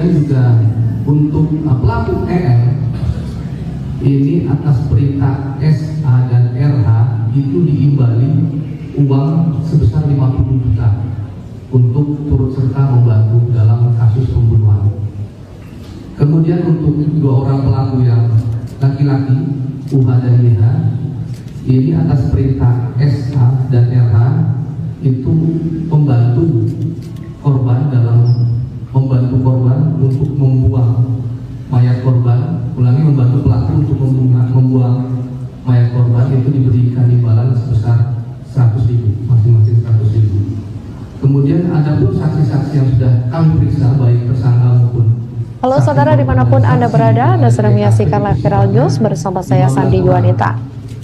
Juga untuk pelaku ini atas perintah SA dan RH itu diimbali uang sebesar 50 juta untuk turut serta membantu dalam kasus pembunuhan. Kemudian untuk dua orang pelaku yang laki-laki UH dan YH ini atas perintah SA dan RH itu membantu korban untuk membuang mayat korban, membantu pelaku untuk membuang mayat korban, itu diberikan imbalan sebesar 100.000, masing-masing 100.000. Kemudian ada pun saksi-saksi yang sudah kami periksa, baik tersangka maupun. Halo saudara, dimanapun Anda berada, Anda sedang menyaksikan Live Viral News bersama saya Sandi Yuanita.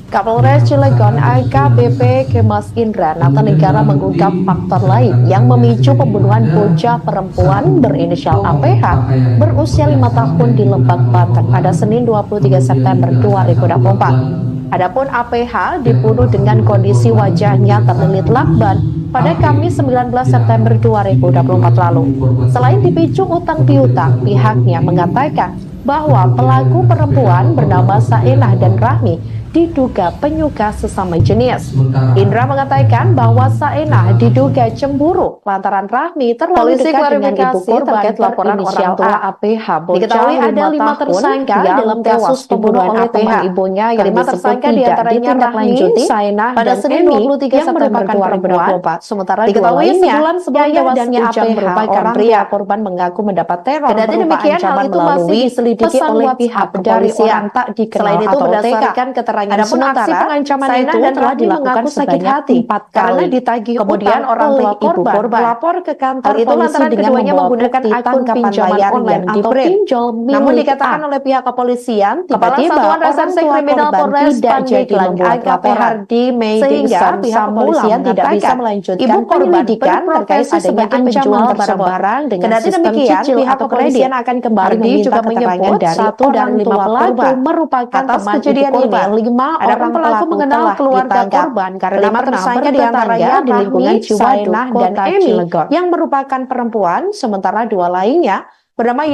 Kapolres Cilegon AKBP Kemas Indra Natanegara mengungkap faktor lain yang memicu pembunuhan bocah perempuan berinisial APH berusia 5 tahun di Lebak, Banten pada Senin 23 September 2024. Adapun APH dibunuh dengan kondisi wajahnya terlilit lakban pada Kamis 19 September 2024 lalu. Selain dipicu utang piutang, pihaknya mengatakan bahwa pelaku perempuan bernama Saenah dan Rahmi diduga penyuka sesama jenis. Indra mengatakan bahwa Saenah diduga cemburu lantaran Rahmi terlalu dekat dengan ibu korban terkait laporan orang tua APH bocah diketahui ada 5 tersangka dalam kasus pembunuhan oleh teman ibunya yang disebut tidak ditindaklanjuti Saenah dan Emi yang merupakan perempuan. Sementara dua lainnya Yaya dan Ujang merupakan pria. Korban mengaku mendapat teror berupa ancaman melalui pesan WhatsApp dari orang tak dikenal atau OTK. Adapun aksi pengancaman itu telah dilakukan sakit hati 4 kali karena ditagih kemudian orang tua korban melapor ke kantor polisi dengan menggunakan akun pinjaman online atau pinjol milik. Namun dikatakan oleh pihak kepolisian tiba-tiba orang tua korban tidak jadi membuat laporan di sehingga pihak kepolisian tidak bisa melanjutkan penyelidikan terkait adanya ancaman barang-barang dengan sistem cicil atau kredit. Akan kembali meminta keterangan dari 1 dan 5 pelaku merupakan teman ibu korban. Adapun pelaku mengenal keluarga korban karena 5 tersangka diantaranya di lingkungan Saenah dan Emi yang merupakan perempuan, sementara 2 lainnya bernama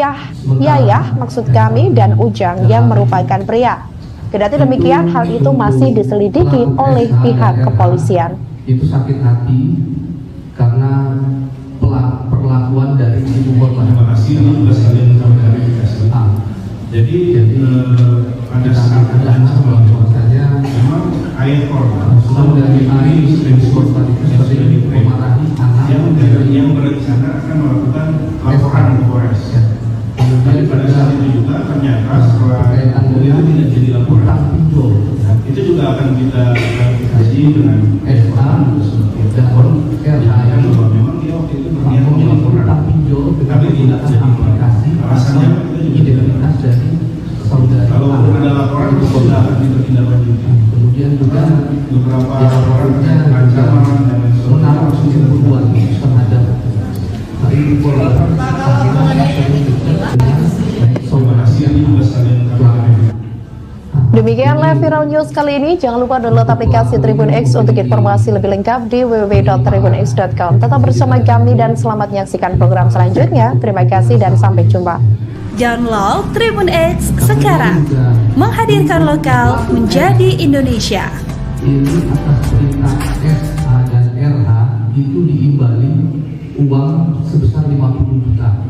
Yayah maksud kami dan Ujang yang merupakan pria. Kendati demikian, hal itu masih diselidiki oleh pihak kepolisian. Itu sakit hati karena perlakuan dari ibu korban. Terima kasih atas kalian klarifikasi. Jadi pada saat bahwasanya memang ayah korban sudah dari hari korban itu seperti memarahi anak yang berencana akan melakukan laporan ke Polres. Kemudian pada saat itu juga ternyata setelah itu tidak jadi laporan, itu juga akan kita klarifikasi dengan SA dan yang bahwa memang dia waktu itu berniat melaporkan, tapi tidak jadi aplikasi. Alasannya kita juga identitas dari saudara. Kalau ada laporan itu sudah akan ditindaklanjuti. Kemudian juga beberapa laporan terkait ancaman dan menaruh pembunuhan terhadap ibu korban. Demikian Live Viral News kali ini. Jangan lupa download aplikasi Tribun X untuk informasi lebih lengkap di www.tribunx.com. Tetap bersama kami dan selamat menyaksikan program selanjutnya. Terima kasih dan sampai jumpa. Download Tribun X sekarang. Menghadirkan lokal menjadi Indonesia. Ini atas perintah SA dan RH itu diimbali uang sebesar 50 juta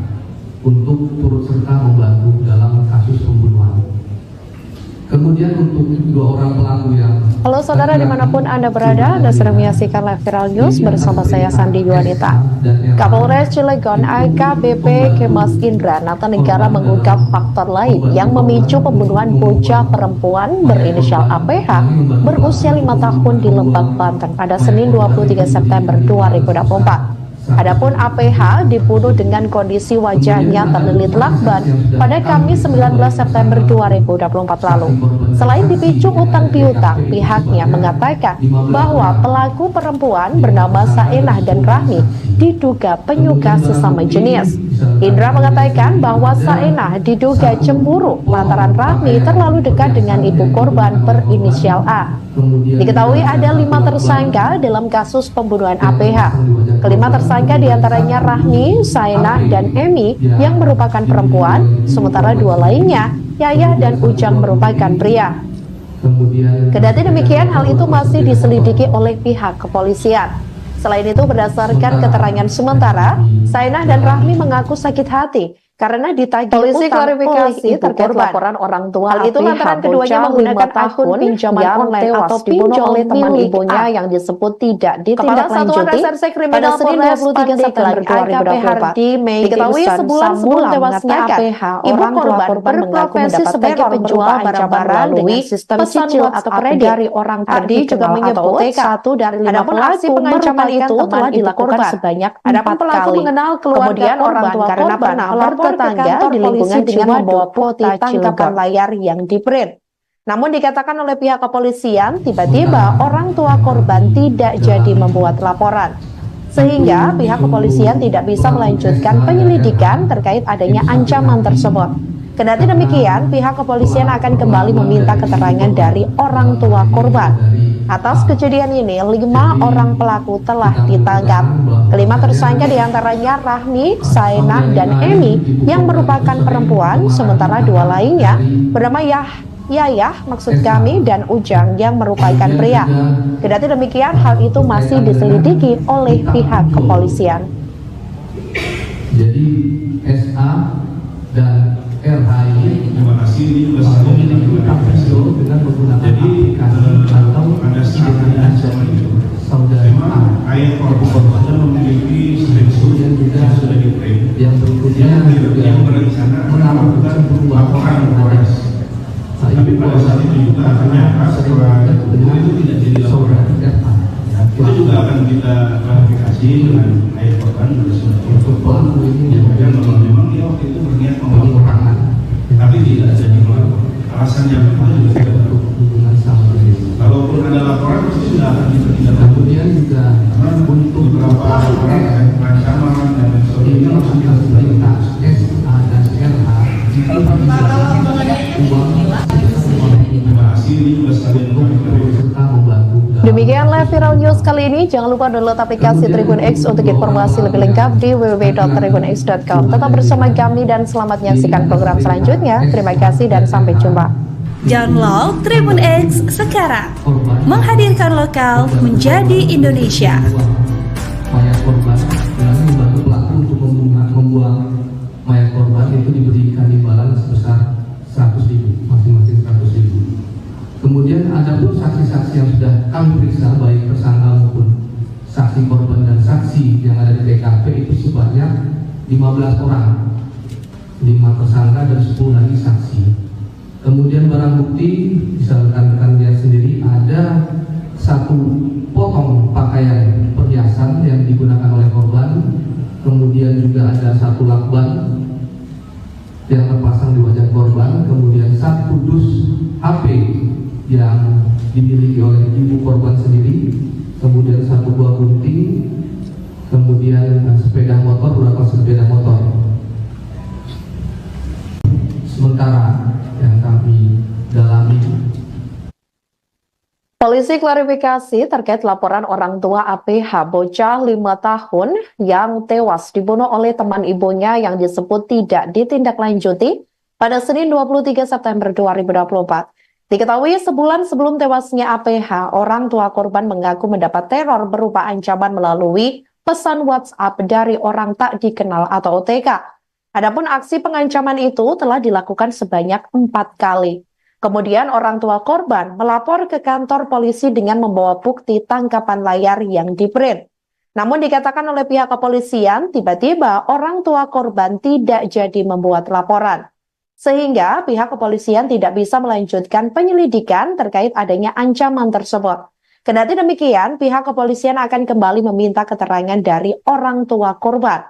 untuk turut serta membantu dalam kasus pembunuhan. Kemudian untuk dua orang pelaku yang... Halo saudara, dimanapun Anda berada, Anda sedang menyaksikan Live Viral News bersama saya Sandi Yuanita. Kapolres Cilegon AKBP Kemas Indra Natanegara mengungkap faktor lain yang memicu pembunuhan bocah perempuan berinisial APH berusia 5 tahun di Lebak, Banten pada Senin 23 September 2024. Adapun APH dibunuh dengan kondisi wajahnya terlilit lakban pada Kamis 19 September 2024 lalu. Selain dipicu utang piutang, pihaknya mengatakan bahwa pelaku perempuan bernama Saenah dan Rahmi diduga penyuka sesama jenis. Indra mengatakan bahwa Saenah diduga cemburu lantaran Rahmi terlalu dekat dengan ibu korban berinisial A. Diketahui ada 5 tersangka dalam kasus pembunuhan APH. Kelima tersangka diantaranya Rahmi, Saenah, dan Emi yang merupakan perempuan, sementara 2 lainnya, Yayah dan Ujang merupakan pria. Kendati demikian, hal itu masih diselidiki oleh pihak kepolisian. Selain itu, berdasarkan keterangan sementara, Saenah dan Rahmi mengaku sakit hati karena ditagih polisi klarifikasi terkait laporan orang tua. Hal itu lantaran keduanya menggunakan akun pinjaman online atau pinjol oleh teman ibunya yang disebut tidak ditindaklanjuti pada Senin 23 September 2024. Diketahui sebulan sebelum tewasnya APH, ibu korban mengaku mendapatkan penjual barang-barang dengan sistem cicil atau kredit dari orang terdikenal atau OTK. Satu dari 5 pelaku pengancaman itu telah dilakukan sebanyak 4 kali. Kemudian orang tua karena pernah tetangga di lingkungan dengan membawa bukti tangkapan layar yang di-print. Namun dikatakan oleh pihak kepolisian, tiba-tiba orang tua korban tidak jadi membuat laporan. Sehingga pihak kepolisian tidak bisa melanjutkan penyelidikan terkait adanya ancaman tersebut. Kendati demikian, pihak kepolisian akan kembali meminta keterangan dari orang tua korban. Atas kejadian ini, 5 orang pelaku telah ditangkap. Kelima tersangka diantaranya Rahmi, Saenah, dan Emi yang merupakan perempuan, sementara 2 lainnya bernama Yayah, maksud kami, dan Ujang yang merupakan pria. Kendati demikian, hal itu masih diselidiki oleh pihak kepolisian. Jadi SA dan RH ini Terima kasih, ini juga saya memiliki video dengan menggunakan aplikasi atau identitas saudara memang ayah korban sudah memiliki screenshot yang sudah di-print yang berikutnya yang berencana melakukan laporan ke Polres. Tapi pada saat itu juga ternyata setelah itu tidak jadi laporan. Itu juga akan kita klarifikasi dengan ayah korban pada sudah yang memang dia waktu itu berniat melaporkan, tapi tidak jadi melapor. Alasannya apa juga tidak tahu. Kalaupun ada laporan pasti sudah akan ditindak. Kemudian juga untuk beberapa laporan ancaman dan sebagainya atas perintah SA dan RH itu uang terima kasih, ini juga sekalian serta membantu. Demikianlah Viral News kali ini. Jangan lupa download aplikasi Tribun X untuk informasi lebih lengkap di www.tribunx.com. Tetap bersama kami dan selamat menyaksikan program selanjutnya. Terima kasih dan sampai jumpa. Download Tribun X sekarang. Menghadirkan lokal menjadi Indonesia. Mayat korban dengan membantu pelaku untuk membuang mayat korban itu diberikan imbalan sebesar 100.000, masing-masing 100.000. Kemudian ada pun saksi-saksi yang sudah kami periksa, baik tersangka maupun saksi korban dan saksi yang ada di TKP itu sebanyak 15 orang, 5 tersangka dan 10 lagi saksi. Kemudian barang bukti bisa rekan-rekan lihat sendiri, ada 1 potong pakaian perhiasan yang digunakan oleh korban, kemudian juga ada 1 lakban yang terpasang di wajah korban, kemudian 1 dus HP yang dimiliki oleh ibu korban sendiri, kemudian 1 buah gunting, kemudian sepeda motor, beberapa sepeda motor. Sementara yang kami dalami, Polisi klarifikasi terkait laporan orang tua APH bocah 5 tahun yang tewas dibunuh oleh teman ibunya yang disebut tidak ditindaklanjuti pada Senin 23 September 2024. Diketahui sebulan sebelum tewasnya APH, orang tua korban mengaku mendapat teror berupa ancaman melalui pesan WhatsApp dari orang tak dikenal atau OTK. Adapun aksi pengancaman itu telah dilakukan sebanyak 4 kali. Kemudian orang tua korban melapor ke kantor polisi dengan membawa bukti tangkapan layar yang di-print. Namun dikatakan oleh pihak kepolisian, tiba-tiba orang tua korban tidak jadi membuat laporan. Sehingga pihak kepolisian tidak bisa melanjutkan penyelidikan terkait adanya ancaman tersebut. Kendati demikian, pihak kepolisian akan kembali meminta keterangan dari orang tua korban.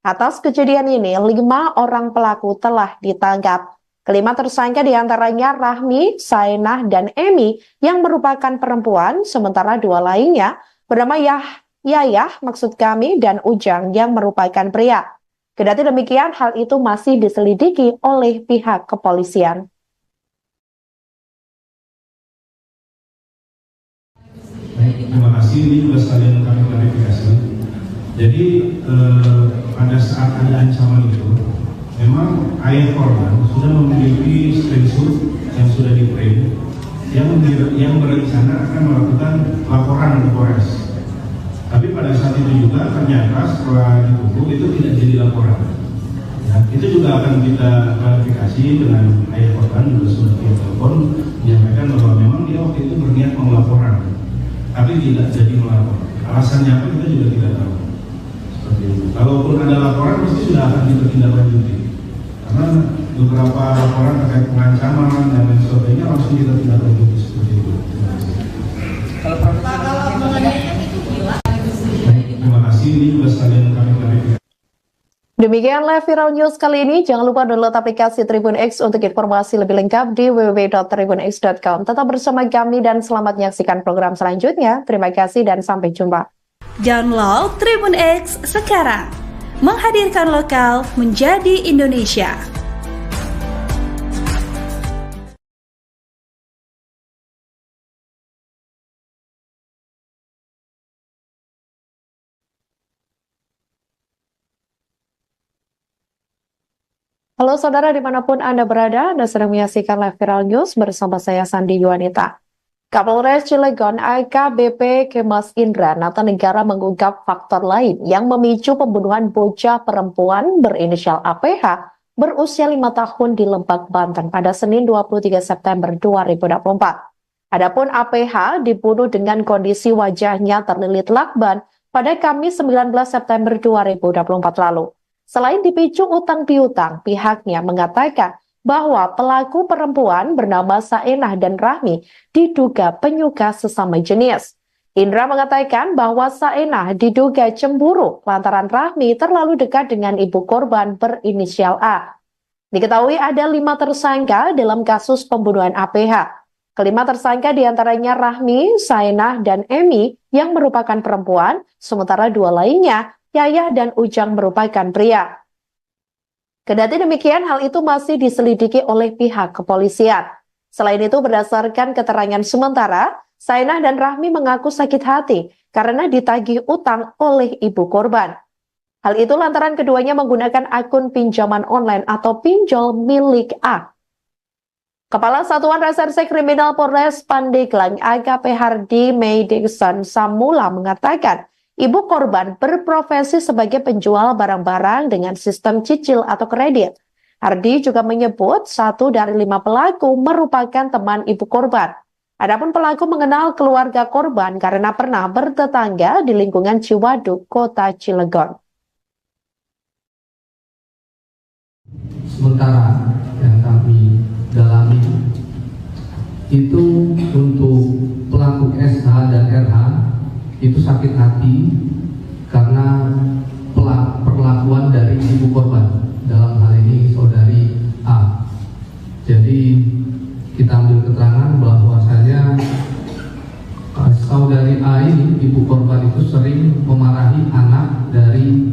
Atas kejadian ini, 5 orang pelaku telah ditangkap. Kelima tersangka diantaranya Rahmi, Saenah, dan Emi yang merupakan perempuan, sementara 2 lainnya bernama Yayah, maksud kami, dan Ujang yang merupakan pria. Kendati demikian, hal itu masih diselidiki oleh pihak kepolisian. Terima kasih, ini juga sekalian kami klarifikasi. Jadi pada saat ada ancaman itu, memang ayah korban sudah memiliki screenshot yang sudah di-print yang berencana akan melakukan laporan ke Polres. Tapi pada saat itu juga ternyata setelah ditunggu itu tidak jadi laporan. Ya, itu juga akan kita klarifikasi dengan ayah korban, juga sudah via telepon menyampaikan bahwa memang dia waktu itu berniat mau laporan, tapi tidak jadi melapor. Alasannya apa kita juga tidak tahu. Seperti itu. Kalaupun ada laporan pasti sudah akan ditindaklanjuti. Karena beberapa laporan terkait pengancaman dan lain sebagainya langsung kita tindaklanjuti seperti itu. Kalau mengenai itu gila. Terima kasih, ini juga sekalian kami klarifikasi. Demikian live viral news kali ini. Jangan lupa download aplikasi Tribun X untuk informasi lebih lengkap di www.tribunx.com. Tetap bersama kami dan selamat menyaksikan program selanjutnya. Terima kasih dan sampai jumpa. Download Tribun X sekarang. Menghadirkan lokal menjadi Indonesia. Halo saudara dimanapun Anda berada, Anda sedang menyaksikan live viral news bersama saya Sandi Yuwanita. Kapolres Cilegon AKBP Kemas Indra Natanegara mengungkap faktor lain yang memicu pembunuhan bocah perempuan berinisial APH berusia 5 tahun di Lebak, Banten pada Senin 23 September 2024. Adapun APH dibunuh dengan kondisi wajahnya terlilit lakban pada Kamis 19 September 2024 lalu. Selain dipicu utang piutang, pihaknya mengatakan bahwa pelaku perempuan bernama Saenah dan Rahmi diduga penyuka sesama jenis. Indra mengatakan bahwa Saenah diduga cemburu lantaran Rahmi terlalu dekat dengan ibu korban berinisial A. Diketahui ada 5 tersangka dalam kasus pembunuhan APH. Kelima tersangka diantaranya Rahmi, Saenah, dan Emi yang merupakan perempuan, sementara 2 lainnya Yayah dan Ujang merupakan pria. Kendati demikian, hal itu masih diselidiki oleh pihak kepolisian. Selain itu, berdasarkan keterangan sementara, Saenah dan Rahmi mengaku sakit hati karena ditagih utang oleh ibu korban. Hal itu lantaran keduanya menggunakan akun pinjaman online atau pinjol milik A. Kepala Satuan Reserse Kriminal Polres Pandeglang AKP Hardy Meidikson Samula mengatakan, ibu korban berprofesi sebagai penjual barang-barang dengan sistem cicil atau kredit. Hardy juga menyebut 1 dari 5 pelaku merupakan teman ibu korban. Adapun pelaku mengenal keluarga korban karena pernah bertetangga di lingkungan Ciwaduk, Kota Cilegon. Sementara yang kami dalami itu untuk pelaku SH dan RH itu sakit hati karena perlakuan dari ibu korban, dalam hal ini saudari A. Jadi kita ambil keterangan bahwasanya saudari A ini, ibu korban itu sering memarahi anak dari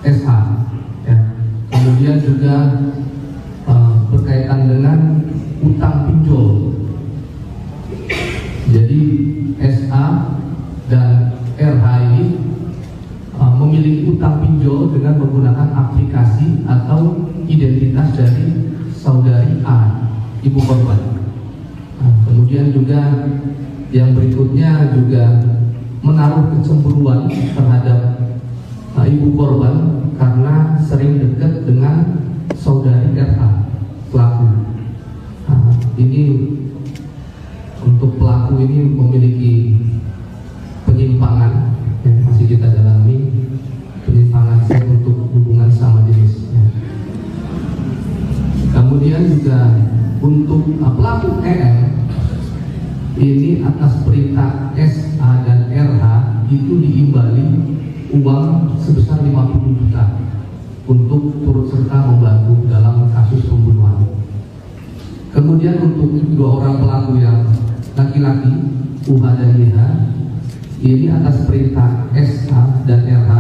SH. Ya. Kemudian juga berkaitan dengan utang pinjol. Jadi SA dan RH ini memiliki utang pinjol dengan menggunakan aplikasi atau identitas dari saudari A, ibu korban. Kemudian juga yang berikutnya juga menaruh kecemburuan terhadap ibu korban karena sering dekat dengan saudari RH, pelaku. Ini untuk pelaku ini memiliki penyimpangan yang masih kita dalami, penyimpangan seks untuk hubungan sama jenis. Kemudian juga untuk pelaku EM ini atas perintah SA dan RH itu diimbali uang sebesar 50 juta untuk turut serta membantu dalam kasus pembunuhan. Kemudian untuk 2 orang pelaku yang laki-laki, UH dan YH, ini atas perintah SH dan RH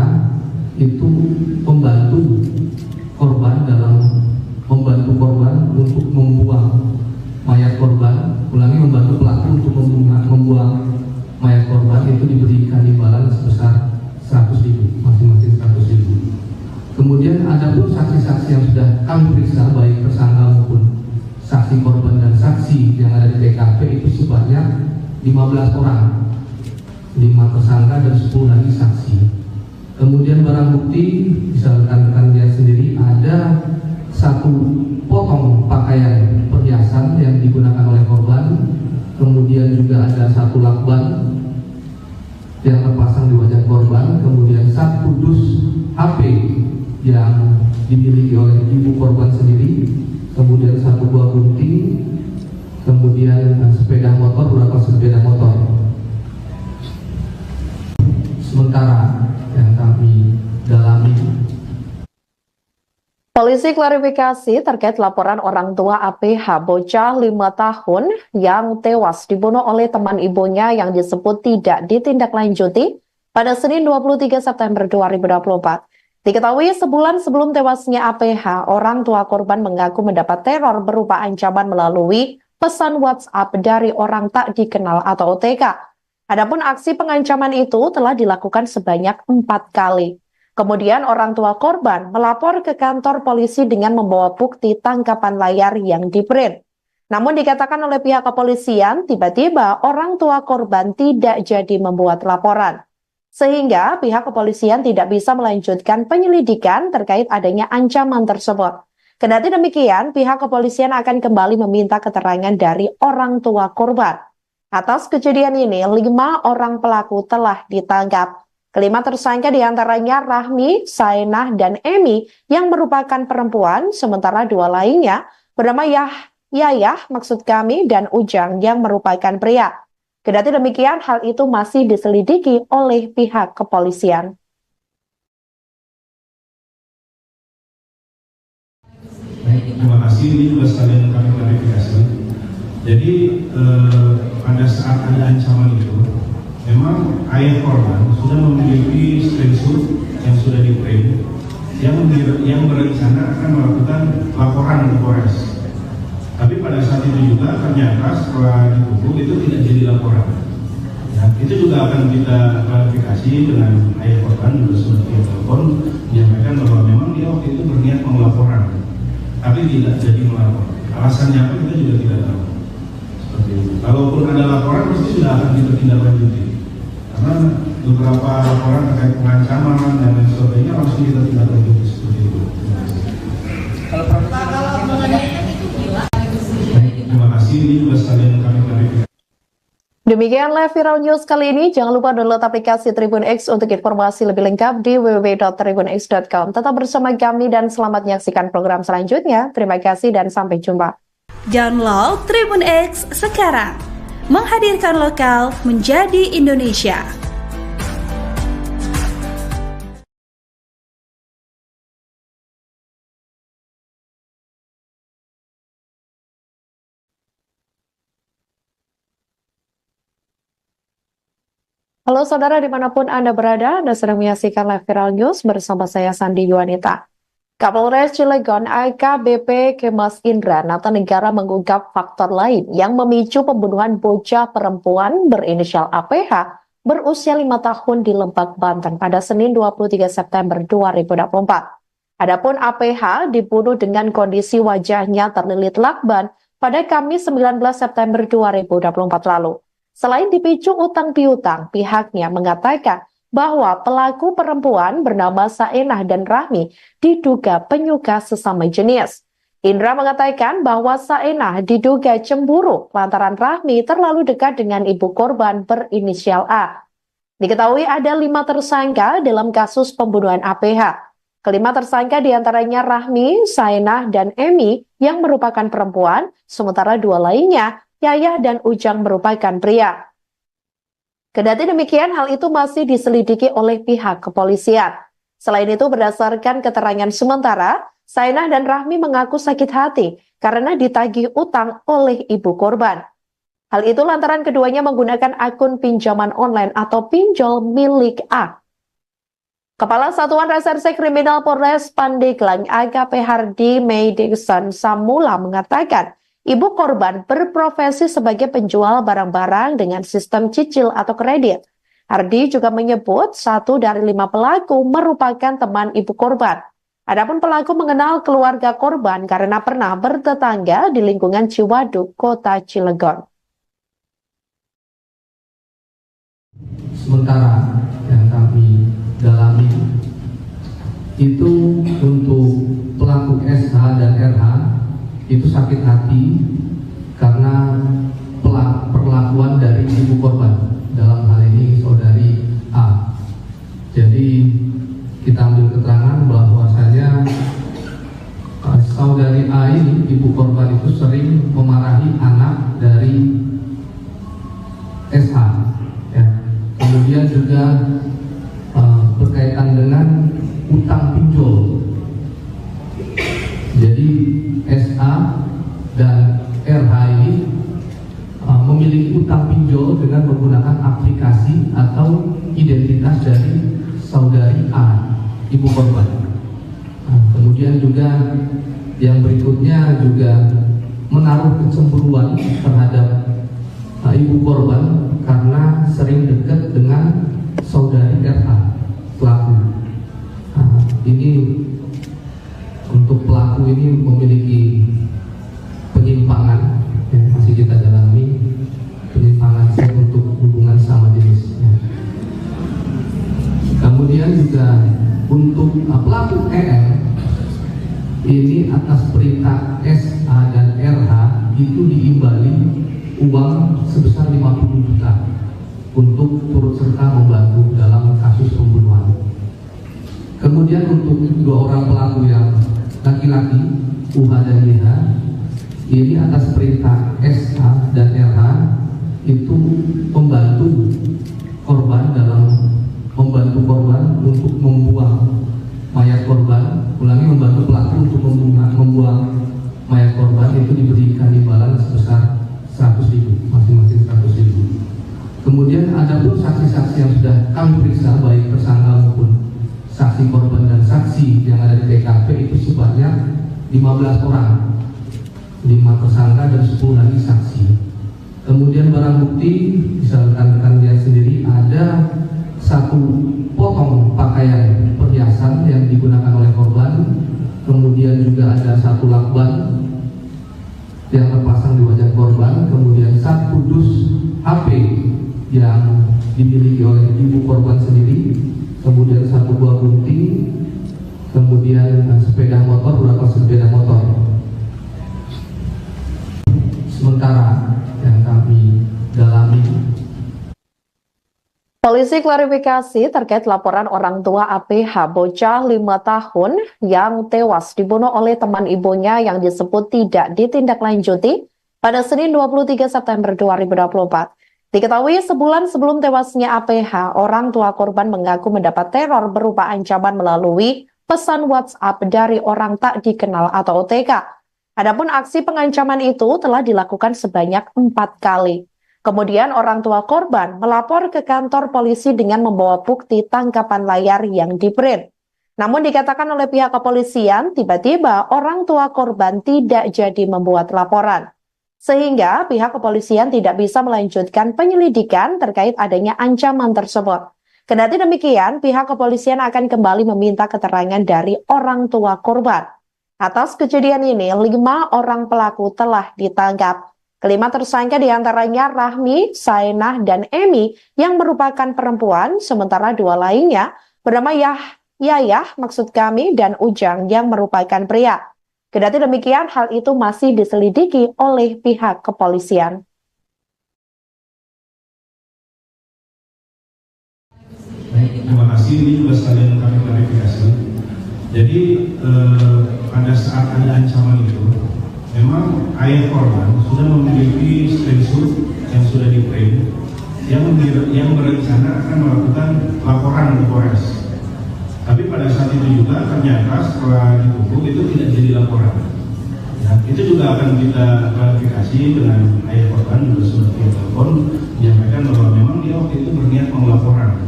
itu membantu korban untuk membuang mayat korban. Membantu pelaku untuk membuang mayat korban itu diberikan imbalan sebesar 100.000, masing-masing 100.000. Kemudian ada pun saksi-saksi yang sudah kami periksa, baik tersangka maupun saksi korban dan saksi yang ada di TKP itu sebanyak 15 orang, 5 tersangka dan 10 lagi saksi. Kemudian barang bukti bisa rekan-rekan lihat sendiri, ada 1 potong pakaian perhiasan yang digunakan oleh korban. Kemudian juga ada 1 lakban yang terpasang di wajah korban. Kemudian 1 dus HP yang dimiliki oleh ibu korban sendiri. Kemudian 1 buah gunting. Kemudian sepeda motor, beberapa sepeda motor. Sementara yang kami dalami, Polisi klarifikasi terkait laporan orang tua APH bocah 5 tahun yang tewas dibunuh oleh teman ibunya yang disebut tidak ditindaklanjuti pada Senin 23 September 2024. Diketahui sebulan sebelum tewasnya APH, orang tua korban mengaku mendapat teror berupa ancaman melalui pesan WhatsApp dari orang tak dikenal atau OTK. Adapun aksi pengancaman itu telah dilakukan sebanyak 4 kali. Kemudian orang tua korban melapor ke kantor polisi dengan membawa bukti tangkapan layar yang di-print. Namun dikatakan oleh pihak kepolisian, tiba-tiba orang tua korban tidak jadi membuat laporan. Sehingga pihak kepolisian tidak bisa melanjutkan penyelidikan terkait adanya ancaman tersebut. Kendati demikian, pihak kepolisian akan kembali meminta keterangan dari orang tua korban. Atas kejadian ini, 5 orang pelaku telah ditangkap. Kelima tersangka diantaranya Rahmi, Saenah, dan Emi yang merupakan perempuan, sementara 2 lainnya bernama Yayah dan Ujang yang merupakan pria. Kendati demikian, hal itu masih diselidiki oleh pihak kepolisian. Baik, terima kasih. Ini juga sekalian kami klarifikasi. Jadi pada saat ada ancaman itu, memang ayah korban sudah memiliki screenshot yang sudah di-print yang berencana akan melakukan laporan ke Polres. Tapi pada saat itu juga ternyata setelah ditunggu itu tidak jadi laporan. Ya, itu juga akan kita klarifikasi dengan ayah korban juga sudah via telepon menyampaikan bahwa memang dia waktu itu berniat mau laporan, tapi tidak jadi melapor. Alasannya apa kita juga tidak tahu. Seperti itu. Kalaupun ada laporan pasti sudah akan kita tindak lanjuti. Karena beberapa laporan terkait pengancaman dan lain sebagainya langsung kita tindak lanjuti seperti itu. Kalau mengenai itu gila. Baik, terima kasih. Ini juga sekalian kami klarifikasi. Demikian live viral news kali ini. Jangan lupa download aplikasi Tribun X untuk informasi lebih lengkap di www.tribunx.com. Tetap bersama kami dan selamat menyaksikan program selanjutnya. Terima kasih dan sampai jumpa. Download Tribun X sekarang. Menghadirkan lokal menjadi Indonesia. Halo saudara dimanapun Anda berada, Anda sedang menyaksikan live viral news bersama saya Sandi Yuanita. Kapolres Cilegon AKBP Kemas Indra Natanegara mengungkap faktor lain yang memicu pembunuhan bocah perempuan berinisial APH berusia 5 tahun di Lebak, Banten pada Senin 23 September 2024. Adapun APH dibunuh dengan kondisi wajahnya terlilit lakban pada Kamis 19 September 2024 lalu. Selain dipicu utang piutang, pihaknya mengatakan bahwa pelaku perempuan bernama Saenah dan Rahmi diduga penyuka sesama jenis. Indra mengatakan bahwa Saenah diduga cemburu lantaran Rahmi terlalu dekat dengan ibu korban berinisial A. Diketahui ada 5 tersangka dalam kasus pembunuhan APH. Kelima tersangka diantaranya Rahmi, Saenah, dan Emi yang merupakan perempuan, sementara 2 lainnya Yayah dan Ujang merupakan pria. Kendati demikian, hal itu masih diselidiki oleh pihak kepolisian. Selain itu, berdasarkan keterangan sementara, Saenah dan Rahmi mengaku sakit hati karena ditagih utang oleh ibu korban. Hal itu lantaran keduanya menggunakan akun pinjaman online atau pinjol milik A. Kepala Satuan Reserse Kriminal Polres Pandeglang AKP Hardy Meidikson Samula mengatakan, ibu korban berprofesi sebagai penjual barang-barang dengan sistem cicil atau kredit. Hardy juga menyebut 1 dari 5 pelaku merupakan teman ibu korban. Adapun pelaku mengenal keluarga korban karena pernah bertetangga di lingkungan Ciwaduk, Kota Cilegon. Sementara yang kami dalami itu untuk pelaku SH dan RH itu sakit hati karena perlakuan dari ibu korban, dalam hal ini saudari A. Jadi kita ambil keterangan bahwasanya saudari A ini, ibu korban itu sering memarahi anak dari SH, ya. Kemudian juga berkaitan dengan utang pinjol. Jadi SA dan RH ini memiliki utang pinjol dengan menggunakan aplikasi atau identitas dari saudari A, ibu korban. Kemudian juga yang berikutnya juga menaruh kecemburuan terhadap ibu korban karena sering dekat dengan saudari RH pelaku. Ini untuk pelaku ini memiliki penyimpangan yang masih kita dalami, penyimpangan untuk hubungan sama jenis. Kemudian juga untuk pelaku EM ini atas perintah SA dan RH itu diimbali uang sebesar 50 juta untuk turut serta membantu dalam kasus pembunuhan. Kemudian untuk 2 orang pelaku yang laki-laki, UH dan YH, ini atas perintah SA dan RH itu membantu korban untuk membuang mayat korban. Ulangi, membantu pelaku untuk membuang mayat korban itu diberikan imbalan sebesar 100.000, masing-masing 100.000. Kemudian ada pun saksi-saksi yang sudah kami periksa, baik tersangka maupun saksi korban dan saksi yang ada di TKP itu sebanyak 15 orang, 5 tersangka dan 10 lagi saksi. Kemudian barang bukti bisa rekan-rekan lihat sendiri, ada 1 potong pakaian perhiasan yang digunakan oleh korban. Kemudian juga ada 1 lakban yang terpasang di wajah korban. Kemudian 1 dus HP yang dimiliki oleh ibu korban sendiri. Kemudian 1 buah gunting. Kemudian sepeda motor, beberapa sepeda motor. Sementara yang kami dalami, polisi klarifikasi terkait laporan orang tua APH bocah 5 tahun yang tewas dibunuh oleh teman ibunya yang disebut tidak ditindaklanjuti pada Senin 23 September 2024. Diketahui sebulan sebelum tewasnya APH, orang tua korban mengaku mendapat teror berupa ancaman melalui pesan WhatsApp dari orang tak dikenal atau OTK. Adapun aksi pengancaman itu telah dilakukan sebanyak 4 kali. Kemudian orang tua korban melapor ke kantor polisi dengan membawa bukti tangkapan layar yang di-print. Namun dikatakan oleh pihak kepolisian, tiba-tiba orang tua korban tidak jadi membuat laporan. Sehingga pihak kepolisian tidak bisa melanjutkan penyelidikan terkait adanya ancaman tersebut. Kendati demikian, pihak kepolisian akan kembali meminta keterangan dari orang tua korban. Atas kejadian ini, 5 orang pelaku telah ditangkap. Kelima tersangka diantaranya Rahmi, Sainah, dan Emi yang merupakan perempuan, sementara 2 lainnya bernama Yayah dan Ujang yang merupakan pria. Kendati demikian, hal itu masih diselidiki oleh pihak kepolisian. Baik, terima kasih. Ini juga sekalian kami klarifikasi. Jadi pada saat ada ancaman itu, memang ayah korban sudah memiliki screenshot yang sudah di-print yang berencana akan melakukan laporan ke Polres. Tapi pada saat itu juga ternyata setelah ditutup itu tidak jadi laporan. Ya, itu juga akan kita klarifikasi dengan ayah korban, juga sudah via telepon menyampaikan bahwa memang dia waktu itu berniat mau laporan,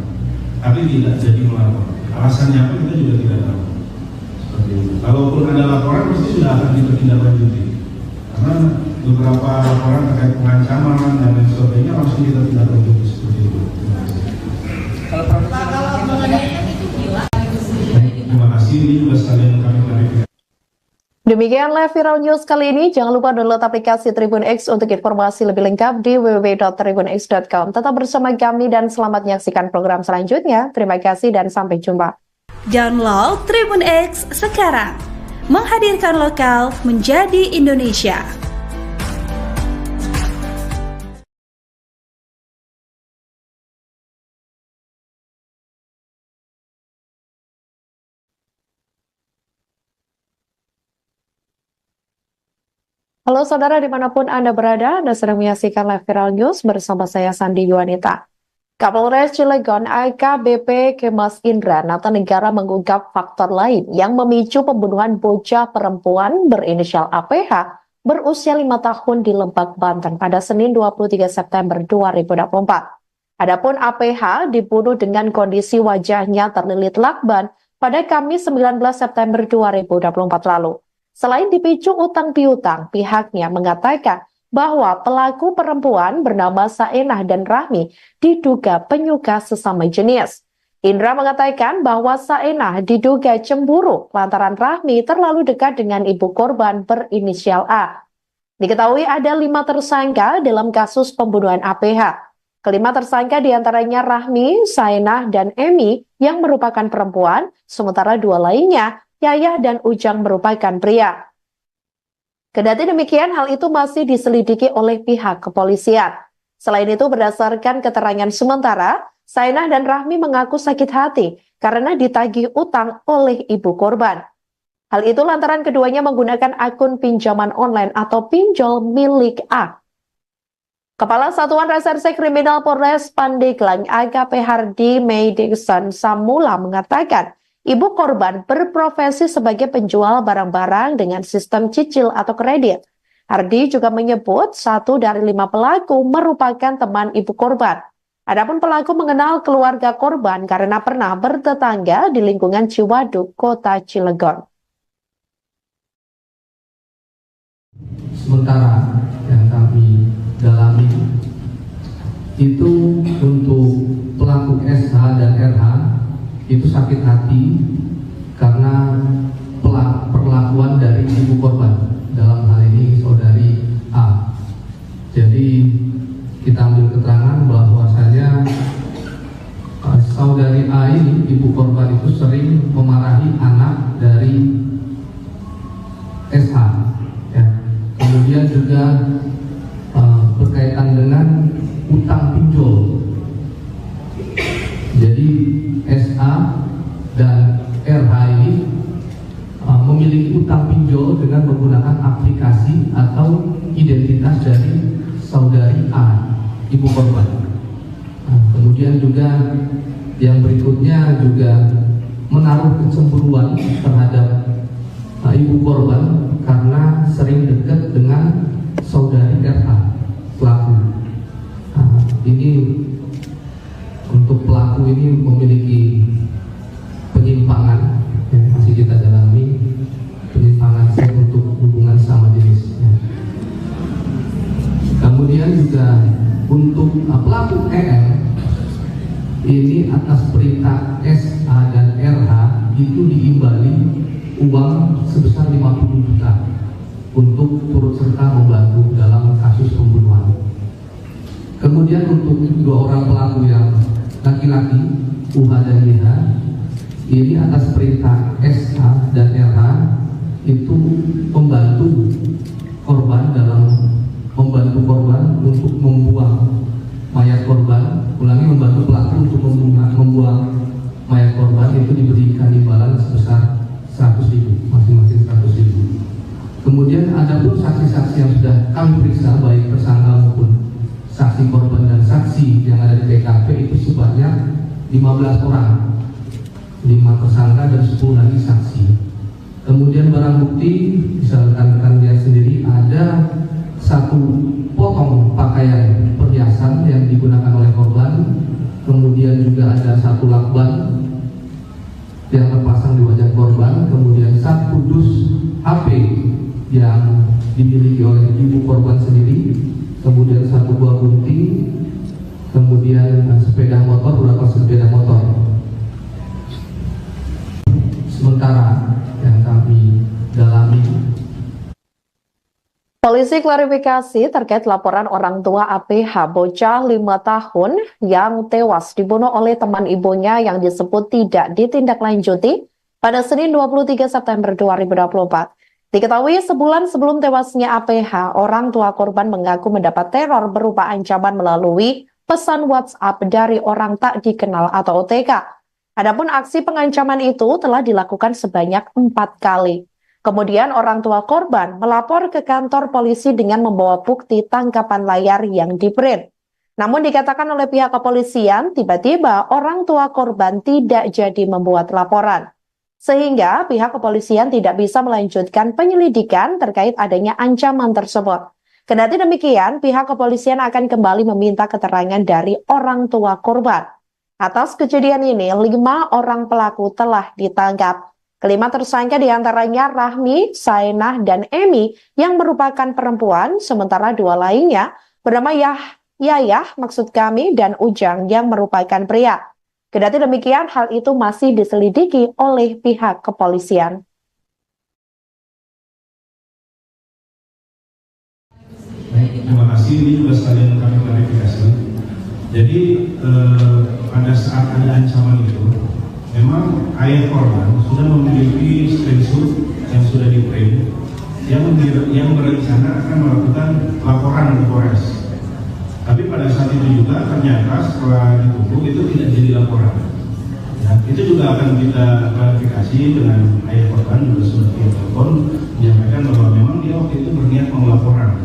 tapi tidak jadi melapor. Alasannya apa kita juga tidak tahu. Seperti itu. Kalaupun ada laporan pasti sudah akan ditindaklanjuti. Karena beberapa laporan terkait pengancaman dan lain sebagainya langsung kita tindaklanjuti seperti itu. Kalau penganiayaan itu gila. Terima kasih, ini juga sekalian kami klarifikasi. Demikian live viral news kali ini. Jangan lupa download aplikasi Tribun X untuk informasi lebih lengkap di www.tribunx.com. Tetap bersama kami dan selamat menyaksikan program selanjutnya. Terima kasih dan sampai jumpa. Download Tribun X sekarang. Menghadirkan lokal menjadi Indonesia. Halo saudara dimanapun Anda berada, Anda sedang menyaksikan live viral news bersama saya Sandi Yuanita. Kapolres Cilegon AKBP Kemas Indra Natanegara mengungkap faktor lain yang memicu pembunuhan bocah perempuan berinisial APH berusia 5 tahun di Lebak, Banten pada Senin 23 September 2024. Adapun APH dibunuh dengan kondisi wajahnya terlilit lakban pada Kamis 19 September 2024 lalu. Selain dipicu utang piutang, pihaknya mengatakan bahwa pelaku perempuan bernama Saenah dan Rahmi diduga penyuka sesama jenis. Indra mengatakan bahwa Saenah diduga cemburu lantaran Rahmi terlalu dekat dengan ibu korban berinisial A. Diketahui ada 5 tersangka dalam kasus pembunuhan APH. Kelima tersangka diantaranya Rahmi, Saenah, dan Emi yang merupakan perempuan, sementara 2 lainnya Yayah dan Ujang merupakan pria. Kendati demikian, hal itu masih diselidiki oleh pihak kepolisian. Selain itu, berdasarkan keterangan sementara, Saenah dan Rahmi mengaku sakit hati karena ditagih utang oleh ibu korban. Hal itu lantaran keduanya menggunakan akun pinjaman online atau pinjol milik A. Kepala Satuan Reserse Kriminal Polres Pandeglang AKP Hardi Meidikson Samula mengatakan, ibu korban berprofesi sebagai penjual barang-barang dengan sistem cicil atau kredit. Hardi juga menyebut 1 dari 5 pelaku merupakan teman ibu korban. Adapun pelaku mengenal keluarga korban karena pernah bertetangga di lingkungan Ciwaduk, Kota Cilegon. Sementara yang kami dalami itu untuk pelaku SH dan RH itu sakit hati karena perlakuan dari ibu korban, dalam hal ini saudari A. Jadi kita ambil keterangan bahwasanya saudari A ini, ibu korban itu sering memarahi anak dari SH, ya. Kemudian juga berkaitan dengan utang pinjol. Jadi SA dan RH ini memiliki utang pinjol dengan menggunakan aplikasi atau identitas dari saudari A, ibu korban. Kemudian juga yang berikutnya juga menaruh kecemburuan terhadap ibu korban karena sering dekat dengan saudari RH pelaku. Ini untuk pelaku ini memiliki penyimpangan yang masih kita dalami, penyimpangan seks untuk hubungan sama jenis. Kemudian juga untuk pelaku EM ini atas perintah SA dan RH itu diimbali uang sebesar 50 juta untuk turut serta membantu dalam kasus pembunuhan. Kemudian untuk 2 orang pelaku yang laki-laki, UH dan YH, ini atas perintah SA dan RH itu membantu korban untuk membuang mayat korban. Ulangi, membantu pelaku untuk membuang mayat korban itu diberikan imbalan sebesar 100.000, masing-masing 100.000. Kemudian ada pun saksi-saksi yang sudah kami periksa, baik tersangka maupun saksi korban dan saksi yang ada di TKP itu sebanyak 15 orang, 5 tersangka dan 10 lagi saksi. Kemudian barang bukti bisa rekan-rekan lihat sendiri, ada 1 potong pakaian perhiasan yang digunakan oleh korban, kemudian juga ada 1 lakban, yang terpasang di wajah korban, kemudian 1 dus HP yang dimiliki oleh ibu korban sendiri, kemudian 1 buah gunting, kemudian sepeda motor, beberapa sepeda motor. Sementara yang kami dalami, polisi klarifikasi terkait laporan orang tua APH bocah 5 tahun yang tewas dibunuh oleh teman ibunya yang disebut tidak ditindaklanjuti pada Senin 23 September 2024. Diketahui sebulan sebelum tewasnya APH, orang tua korban mengaku mendapat teror berupa ancaman melalui pesan WhatsApp dari orang tak dikenal atau OTK. Adapun aksi pengancaman itu telah dilakukan sebanyak 4 kali. Kemudian orang tua korban melapor ke kantor polisi dengan membawa bukti tangkapan layar yang di-print. Namun dikatakan oleh pihak kepolisian, tiba-tiba orang tua korban tidak jadi membuat laporan. Sehingga pihak kepolisian tidak bisa melanjutkan penyelidikan terkait adanya ancaman tersebut. Kendati demikian, pihak kepolisian akan kembali meminta keterangan dari orang tua korban. Atas kejadian ini, 5 orang pelaku telah ditangkap. Kelima tersangka diantaranya Rahmi, Saenah, dan Emi yang merupakan perempuan, sementara 2 lainnya bernama Yayah maksud kami dan Ujang yang merupakan pria. Kendati demikian, hal itu masih diselidiki oleh pihak kepolisian. Baik, terima kasih. Ini juga sekalian kami klarifikasi. Jadi pada saat ada ancaman itu, memang ayah korban sudah memiliki screenshot yang sudah di-print yang berencana akan melakukan laporan ke Polres. Tapi pada saat itu juga ternyata setelah ditunggu itu tidak jadi laporan. Ya, itu juga akan kita klarifikasi dengan ayah korban, juga sudah via telepon menyampaikan bahwa memang dia waktu itu berniat mau laporan,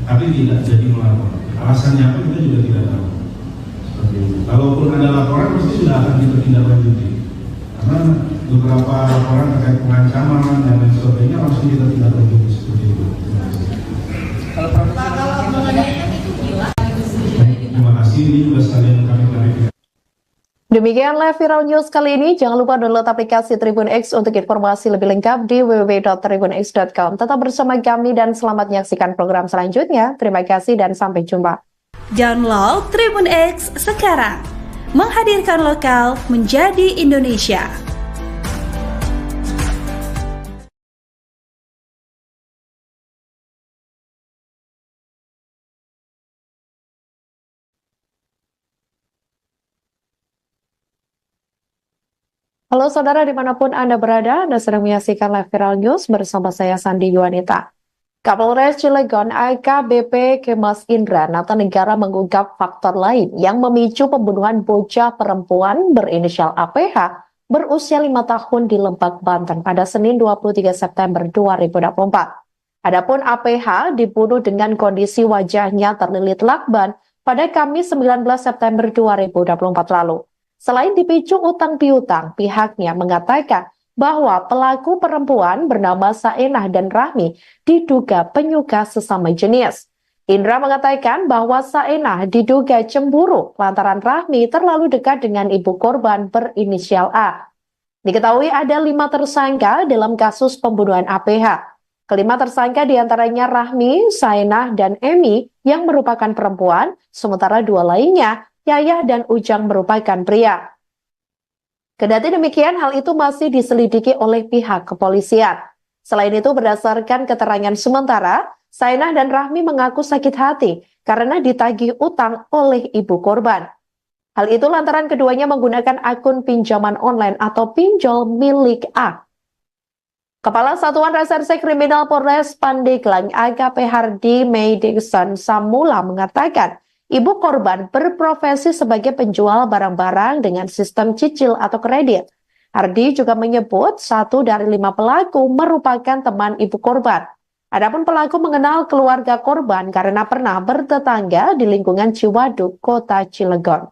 tapi tidak jadi melapor. Alasannya apa kita juga tidak tahu. Seperti itu. Kalaupun ada laporan pasti sudah akan kita tindak lanjuti. Karena beberapa laporan terkait pengancaman dan lain sebagainya langsung kita tindak lanjuti seperti itu. Kalau mengenai itu gila. Terima kasih, ini juga sekalian kami klarifikasi. Demikianlah Viral News kali ini. Jangan lupa download aplikasi Tribun X untuk informasi lebih lengkap di www.tribunx.com. Tetap bersama kami dan selamat menyaksikan program selanjutnya. Terima kasih dan sampai jumpa. Download Tribun X sekarang. Menghadirkan lokal menjadi Indonesia. Halo saudara dimanapun Anda berada, Anda sedang menyaksikan live Viral News bersama saya Sandi Yuanita. Kapolres Cilegon AKBP Kemas Indra Natanegara mengungkap faktor lain yang memicu pembunuhan bocah perempuan berinisial APH berusia 5 tahun di Lebak, Banten pada Senin 23 September 2024. Adapun APH dibunuh dengan kondisi wajahnya terlilit lakban pada Kamis 19 September 2024 lalu. Selain dipicu utang piutang, pihaknya mengatakan bahwa pelaku perempuan bernama Saenah dan Rahmi diduga penyuka sesama jenis. Indra mengatakan bahwa Saenah diduga cemburu lantaran Rahmi terlalu dekat dengan ibu korban berinisial A. Diketahui ada 5 tersangka dalam kasus pembunuhan APH. Kelima tersangka diantaranya Rahmi, Saenah, dan Emi yang merupakan perempuan, sementara 2 lainnya Yayah dan Ujang merupakan pria. Kendati demikian, hal itu masih diselidiki oleh pihak kepolisian. Selain itu, berdasarkan keterangan sementara, Saenah dan Rahmi mengaku sakit hati karena ditagih utang oleh ibu korban. Hal itu lantaran keduanya menggunakan akun pinjaman online atau pinjol milik A. Kepala Satuan Reserse Kriminal Polres Pandeglang AKP Hardy Medikson Samula mengatakan, ibu korban berprofesi sebagai penjual barang-barang dengan sistem cicil atau kredit. Hardy juga menyebut 1 dari 5 pelaku merupakan teman ibu korban. Adapun pelaku mengenal keluarga korban karena pernah bertetangga di lingkungan Ciwaduk, Kota Cilegon.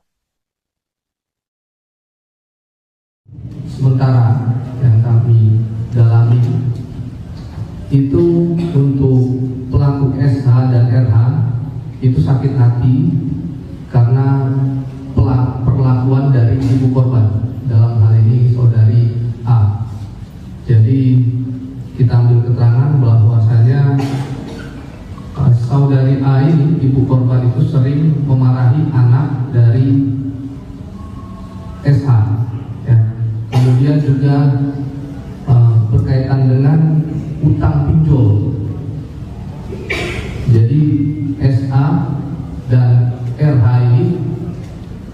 sementara yang kami dalami itu untuk pelaku SH dan RH itu sakit hati karena perlakuan dari ibu korban, dalam hal ini saudari ini, ibu korban itu sering memarahi anak dari SH, ya. Kemudian juga berkaitan dengan utang pinjol. Jadi SA dan RH ini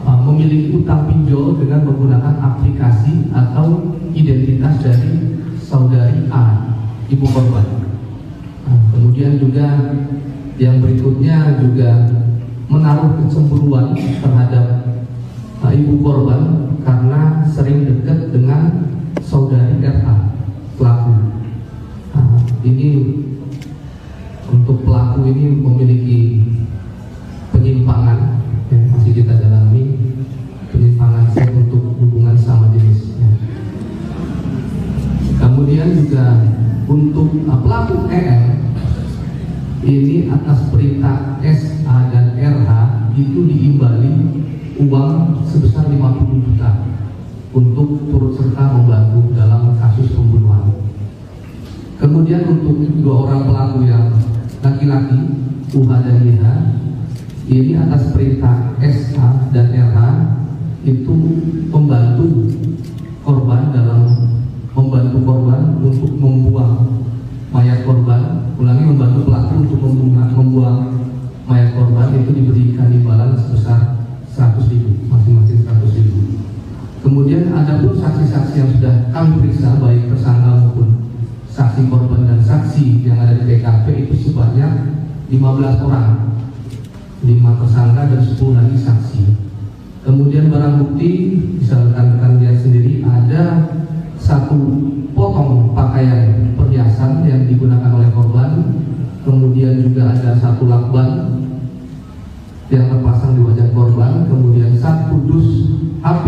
memiliki utang pinjol dengan menggunakan aplikasi atau identitas dari saudari A, ibu korban. Kemudian juga yang berikutnya juga menaruh kecemburuan terhadap ibu korban karena sering dekat dengan saudari RH pelaku. Ini untuk pelaku ini memiliki penyimpangan yang masih kita dalami, penyimpangan seks untuk hubungan sama jenis. Kemudian juga untuk pelaku EL ini atas perintah SA dan RH itu diimbali uang sebesar 50 juta untuk turut serta membantu dalam kasus pembunuhan. Kemudian untuk dua orang pelaku yang laki-laki, UH dan YH, ini atas perintah SA dan RH itu membantu korban untuk membuang mayat korban. Ulangi, membantu pelaku untuk membuang mayat korban itu diberikan imbalan sebesar 100.000, masing-masing 100.000. Kemudian ada pun saksi-saksi yang sudah kami periksa, baik tersangka maupun saksi korban dan saksi yang ada di TKP itu sebanyak 15 orang, 5 tersangka dan 10 lagi saksi. Kemudian barang bukti bisa rekan-rekan lihat sendiri, ada 1 potong pakaian perhiasan yang digunakan oleh korban. Kemudian juga ada 1 lakban yang terpasang di wajah korban. Kemudian 1 dus HP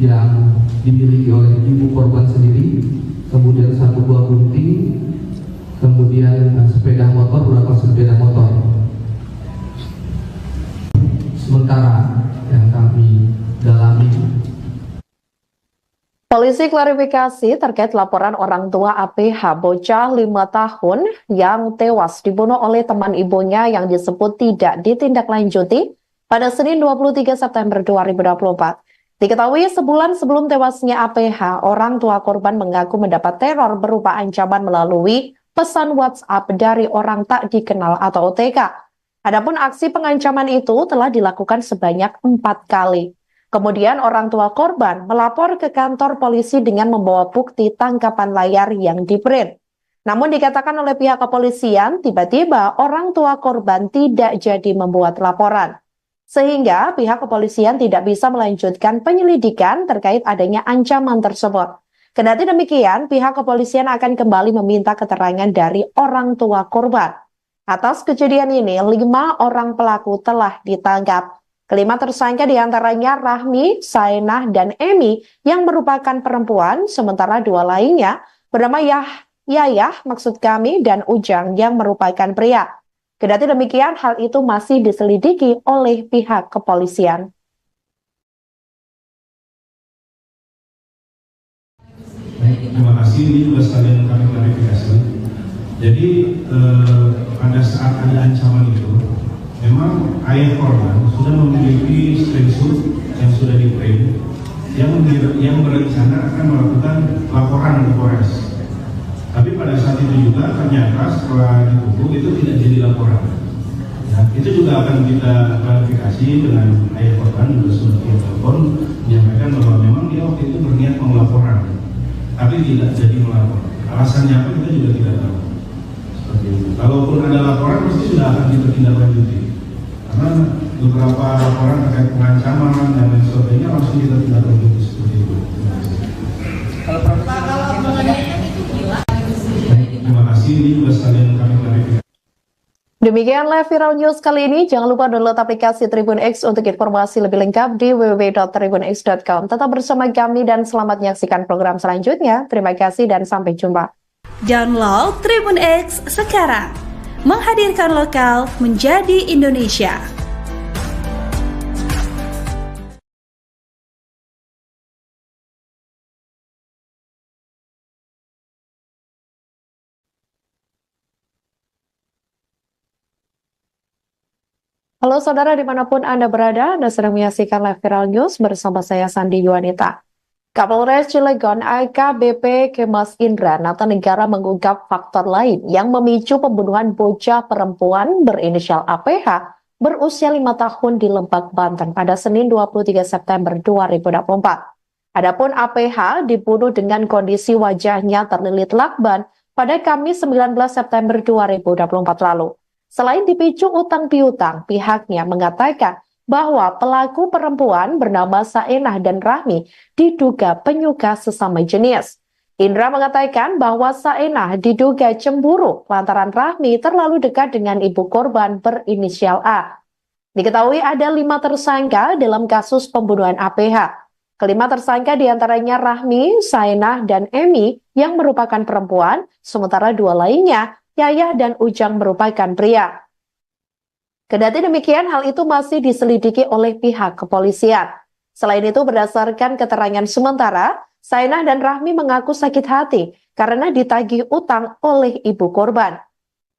yang dimiliki oleh ibu korban sendiri. Kemudian 1 buah gunting. Kemudian sepeda motor, beberapa sepeda motor. Sementara yang kami dalami, Polisi klarifikasi terkait laporan orang tua APH bocah 5 tahun yang tewas dibunuh oleh teman ibunya yang disebut tidak ditindaklanjuti pada Senin 23 September 2024. Diketahui sebulan sebelum tewasnya APH, orang tua korban mengaku mendapat teror berupa ancaman melalui pesan WhatsApp dari orang tak dikenal atau OTK. Adapun aksi pengancaman itu telah dilakukan sebanyak 4 kali. Kemudian orang tua korban melapor ke kantor polisi dengan membawa bukti tangkapan layar yang di-print. Namun dikatakan oleh pihak kepolisian, tiba-tiba orang tua korban tidak jadi membuat laporan. Sehingga pihak kepolisian tidak bisa melanjutkan penyelidikan terkait adanya ancaman tersebut. Kendati demikian, pihak kepolisian akan kembali meminta keterangan dari orang tua korban. Atas kejadian ini, 5 orang pelaku telah ditangkap. Kelima tersangka diantaranya Rahmi, Saenah, dan Emi yang merupakan perempuan, sementara 2 lainnya bernama Yayah maksud kami dan Ujang yang merupakan pria. Kendati demikian, hal itu masih diselidiki oleh pihak kepolisian. Baik, terima kasih. Ini juga sekalian kami klarifikasi. Jadi pada saat ada ancaman itu, memang ayah korban sudah memiliki screenshot yang sudah di-print yang berencana akan melakukan laporan ke Polres. Tapi pada saat itu juga ternyata setelah ditunggu itu tidak jadi laporan. Ya, itu juga akan kita klarifikasi dengan ayah korban, juga sudah via telepon menyampaikan bahwa memang dia waktu itu berniat mau laporan, tapi tidak jadi melapor. Alasannya apa kita juga tidak tahu. Seperti itu. Kalaupun ada laporan pasti sudah akan kita tindak lanjuti. Karena beberapa laporan terkait pengancaman dan lain sebagainya langsung kita tindak lanjuti seperti itu. Kalau mengenai itu gila. Terima kasih. Ini juga sekalian kami klarifikasi. Demikian live viral news kali ini. Jangan lupa download aplikasi Tribun X untuk informasi lebih lengkap di www.tribunx.com. Tetap bersama kami dan selamat menyaksikan program selanjutnya. Terima kasih dan sampai jumpa. Download Tribun X sekarang. Menghadirkan lokal menjadi Indonesia. Halo saudara dimanapun Anda berada, Anda sedang menyaksikan live viral news bersama saya Sandi Yuanita. Kapolres Cilegon AKBP Kemas Indra Natanegara mengungkap faktor lain yang memicu pembunuhan bocah perempuan berinisial APH berusia 5 tahun di Lebak, Banten pada Senin 23 September 2024. Adapun APH dibunuh dengan kondisi wajahnya terlilit lakban pada Kamis 19 September 2024 lalu. Selain dipicu utang piutang, pihaknya mengatakan bahwa pelaku perempuan bernama Saenah dan Rahmi diduga penyuka sesama jenis. Indra mengatakan bahwa Saenah diduga cemburu lantaran Rahmi terlalu dekat dengan ibu korban berinisial A. Diketahui ada 5 tersangka dalam kasus pembunuhan APH. Kelima tersangka diantaranya Rahmi, Saenah, dan Emi yang merupakan perempuan, sementara 2 lainnya Yayah dan Ujang merupakan pria. Kendati demikian, hal itu masih diselidiki oleh pihak kepolisian. Selain itu, berdasarkan keterangan sementara, Saenah dan Rahmi mengaku sakit hati karena ditagih utang oleh ibu korban.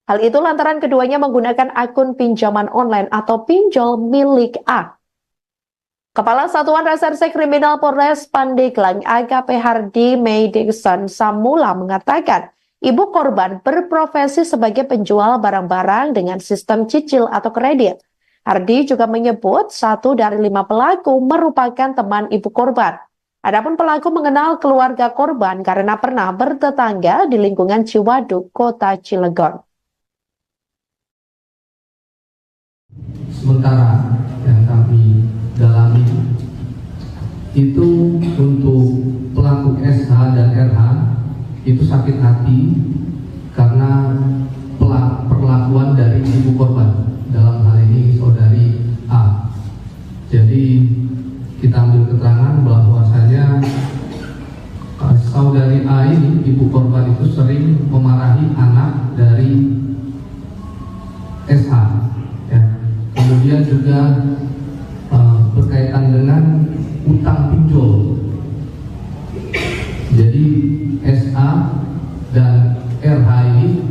Hal itu lantaran keduanya menggunakan akun pinjaman online atau pinjol milik A. Kepala Satuan Reserse Kriminal Polres Pandeglang AKP Hardy May Dixon Samula mengatakan, ibu korban berprofesi sebagai penjual barang-barang dengan sistem cicil atau kredit. Hardy juga menyebut 1 dari 5 pelaku merupakan teman ibu korban. Adapun pelaku mengenal keluarga korban karena pernah bertetangga di lingkungan Ciwaduk, Kota Cilegon. Sementara yang kami dalami itu untuk pelaku SH dan RH itu sakit hati karena perlakuan dari ibu korban, dalam hal ini saudari A. Jadi kita ambil keterangan bahwasanya saudari A ini, ibu korban itu sering memarahi anak dari SH, ya. Kemudian juga berkaitan dengan utang pinjol. Jadi SA dan RH ini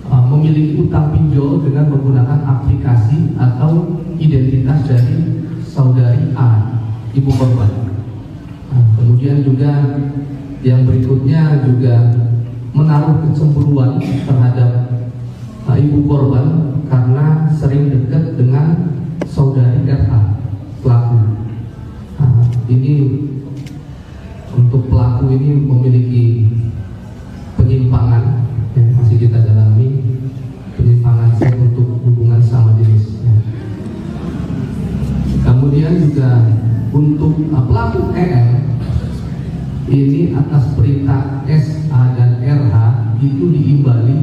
memiliki utang pinjol dengan menggunakan aplikasi atau identitas dari saudari A, ibu korban. Kemudian juga yang berikutnya juga menaruh kecemburuan terhadap ibu korban karena sering dekat dengan saudari RH, pelaku. Ini untuk pelaku ini memiliki penyimpangan yang masih kita dalami, penyimpangan seks untuk hubungan sama jenis. Kemudian juga untuk pelaku EL ini atas perintah SA dan RH itu diimbali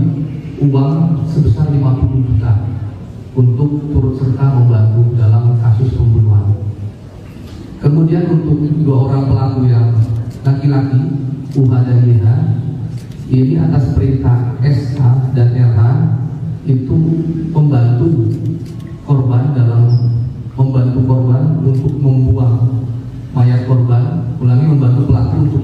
uang sebesar 50 juta untuk turut serta membantu dalam kasus pembunuhan. Kemudian untuk 2 orang pelaku yang laki-laki, UH dan YH, ini atas perintah SH dan RH itu membantu korban untuk membuang mayat korban. Ulangi, membantu pelaku untuk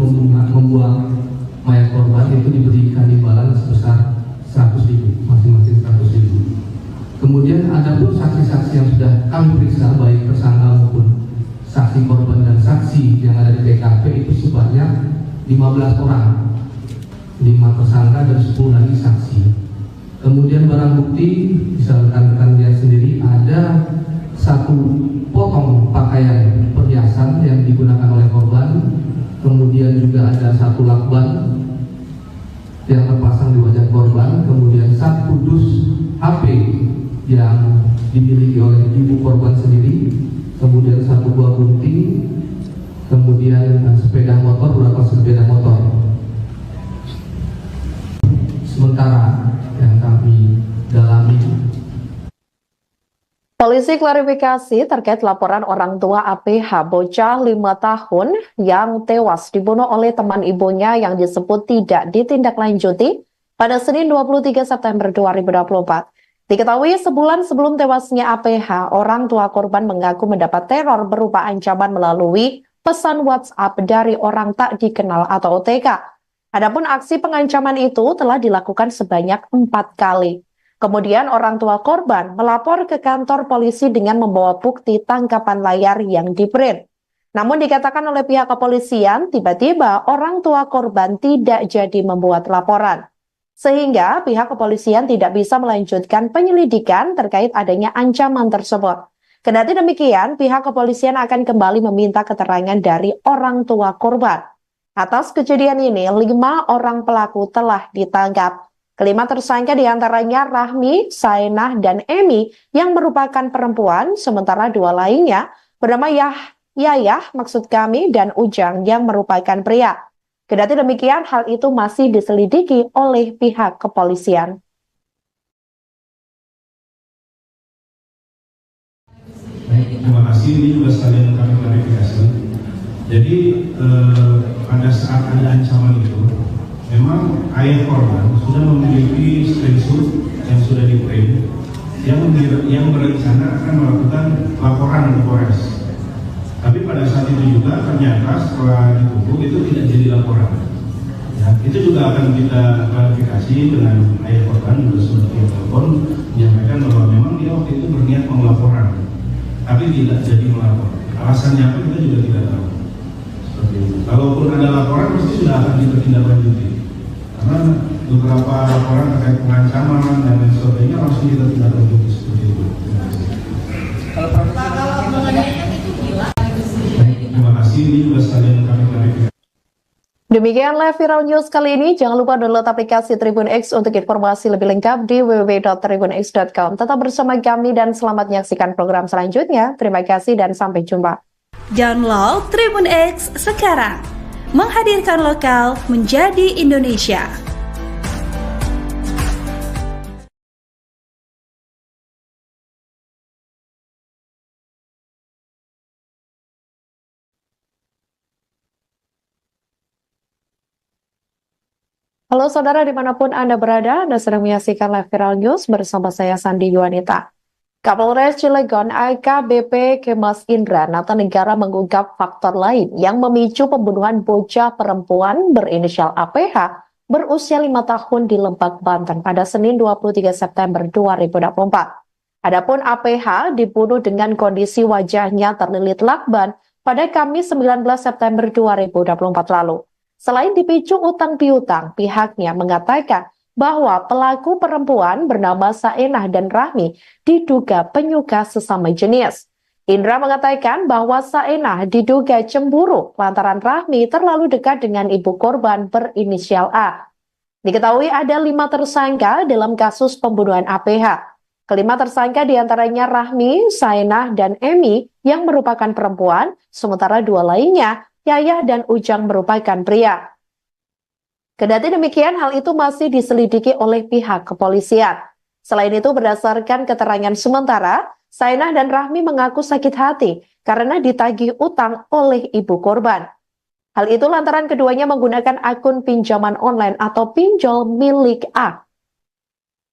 membuang mayat korban itu diberikan imbalan sebesar 100.000, masing-masing 100.000. Kemudian ada pun saksi-saksi yang sudah kami periksa, baik tersangka maupun saksi korban dan saksi yang ada di TKP itu sebanyak 15 orang, 5 tersangka dan 10 lagi saksi. Kemudian barang bukti bisa rekan-rekan lihat sendiri, ada 1 potong pakaian perhiasan yang digunakan oleh korban. Kemudian juga ada 1 lakban yang terpasang di wajah korban. Kemudian 1 dus HP yang dimiliki oleh ibu korban sendiri. Kemudian 1 buah gunting. Kemudian sepeda motor, beberapa sepeda motor. Sementara yang kami dalami, Polisi klarifikasi terkait laporan orang tua APH bocah 5 tahun yang tewas dibunuh oleh teman ibunya yang disebut tidak ditindaklanjuti pada Senin 23 September 2024. Diketahui sebulan sebelum tewasnya APH, orang tua korban mengaku mendapat teror berupa ancaman melalui pesan WhatsApp dari orang tak dikenal atau OTK. Adapun aksi pengancaman itu telah dilakukan sebanyak 4 kali. Kemudian orang tua korban melapor ke kantor polisi dengan membawa bukti tangkapan layar yang di-print. Namun dikatakan oleh pihak kepolisian, tiba-tiba orang tua korban tidak jadi membuat laporan. Sehingga pihak kepolisian tidak bisa melanjutkan penyelidikan terkait adanya ancaman tersebut. Kendati demikian, pihak kepolisian akan kembali meminta keterangan dari orang tua korban. Atas kejadian ini, 5 orang pelaku telah ditangkap. Kelima tersangka diantaranya Rahmi, Saenah, dan Emi yang merupakan perempuan, sementara 2 lainnya bernama Yayah dan Ujang yang merupakan pria. Kendati demikian, hal itu masih diselidiki oleh pihak kepolisian. Baik, terima kasih. Ini juga sekalian kami klarifikasi. Jadi pada saat ada ancaman itu, memang ayah korban sudah memiliki screenshot yang sudah di-print yang berencana akan melakukan laporan ke Polres. Tapi pada saat itu juga ternyata setelah ditunggu itu tidak jadi laporan. Ya, itu juga akan kita klarifikasi dengan ayah korban sudah via telepon menyampaikan bahwa memang dia waktu itu berniat mau laporan, tapi tidak jadi melapor. Alasannya apa kita juga tidak tahu. Seperti itu. Kalaupun ada laporan pasti sudah akan ditindaklanjuti. Karena beberapa laporan terkait pengancaman dan lain sebagainya langsung kita tindak lanjuti seperti itu. Kalau mengenai itu gila. Terima kasih. Ini juga sekalian kami klarifikasi. Demikian live viral news kali ini. Jangan lupa download aplikasi Tribun X untuk informasi lebih lengkap di www.tribunx.com. Tetap bersama kami dan selamat menyaksikan program selanjutnya. Terima kasih dan sampai jumpa. Download Tribun X sekarang. Menghadirkan lokal menjadi Indonesia. Halo saudara dimanapun Anda berada, Anda sedang menyaksikan live viral news bersama saya Sandi Yuwanita. Kapolres Cilegon AKBP Kemas Indra Natanegara mengungkap faktor lain yang memicu pembunuhan bocah perempuan berinisial APH berusia 5 tahun di Lebak, Banten pada Senin 23 September 2024. Adapun APH dibunuh dengan kondisi wajahnya terlilit lakban pada Kamis 19 September 2024 lalu. Selain dipicu utang piutang, pihaknya mengatakan bahwa pelaku perempuan bernama Saenah dan Rahmi diduga penyuka sesama jenis. Indra mengatakan bahwa Saenah diduga cemburu lantaran Rahmi terlalu dekat dengan ibu korban berinisial A. Diketahui ada 5 tersangka dalam kasus pembunuhan APH. Kelima tersangka diantaranya Rahmi, Saenah, dan Emi yang merupakan perempuan, sementara 2 lainnya Yayah dan Ujang merupakan pria. Kendati demikian, hal itu masih diselidiki oleh pihak kepolisian. Selain itu, berdasarkan keterangan sementara, Saenah dan Rahmi mengaku sakit hati karena ditagih utang oleh ibu korban. Hal itu lantaran keduanya menggunakan akun pinjaman online atau pinjol milik A.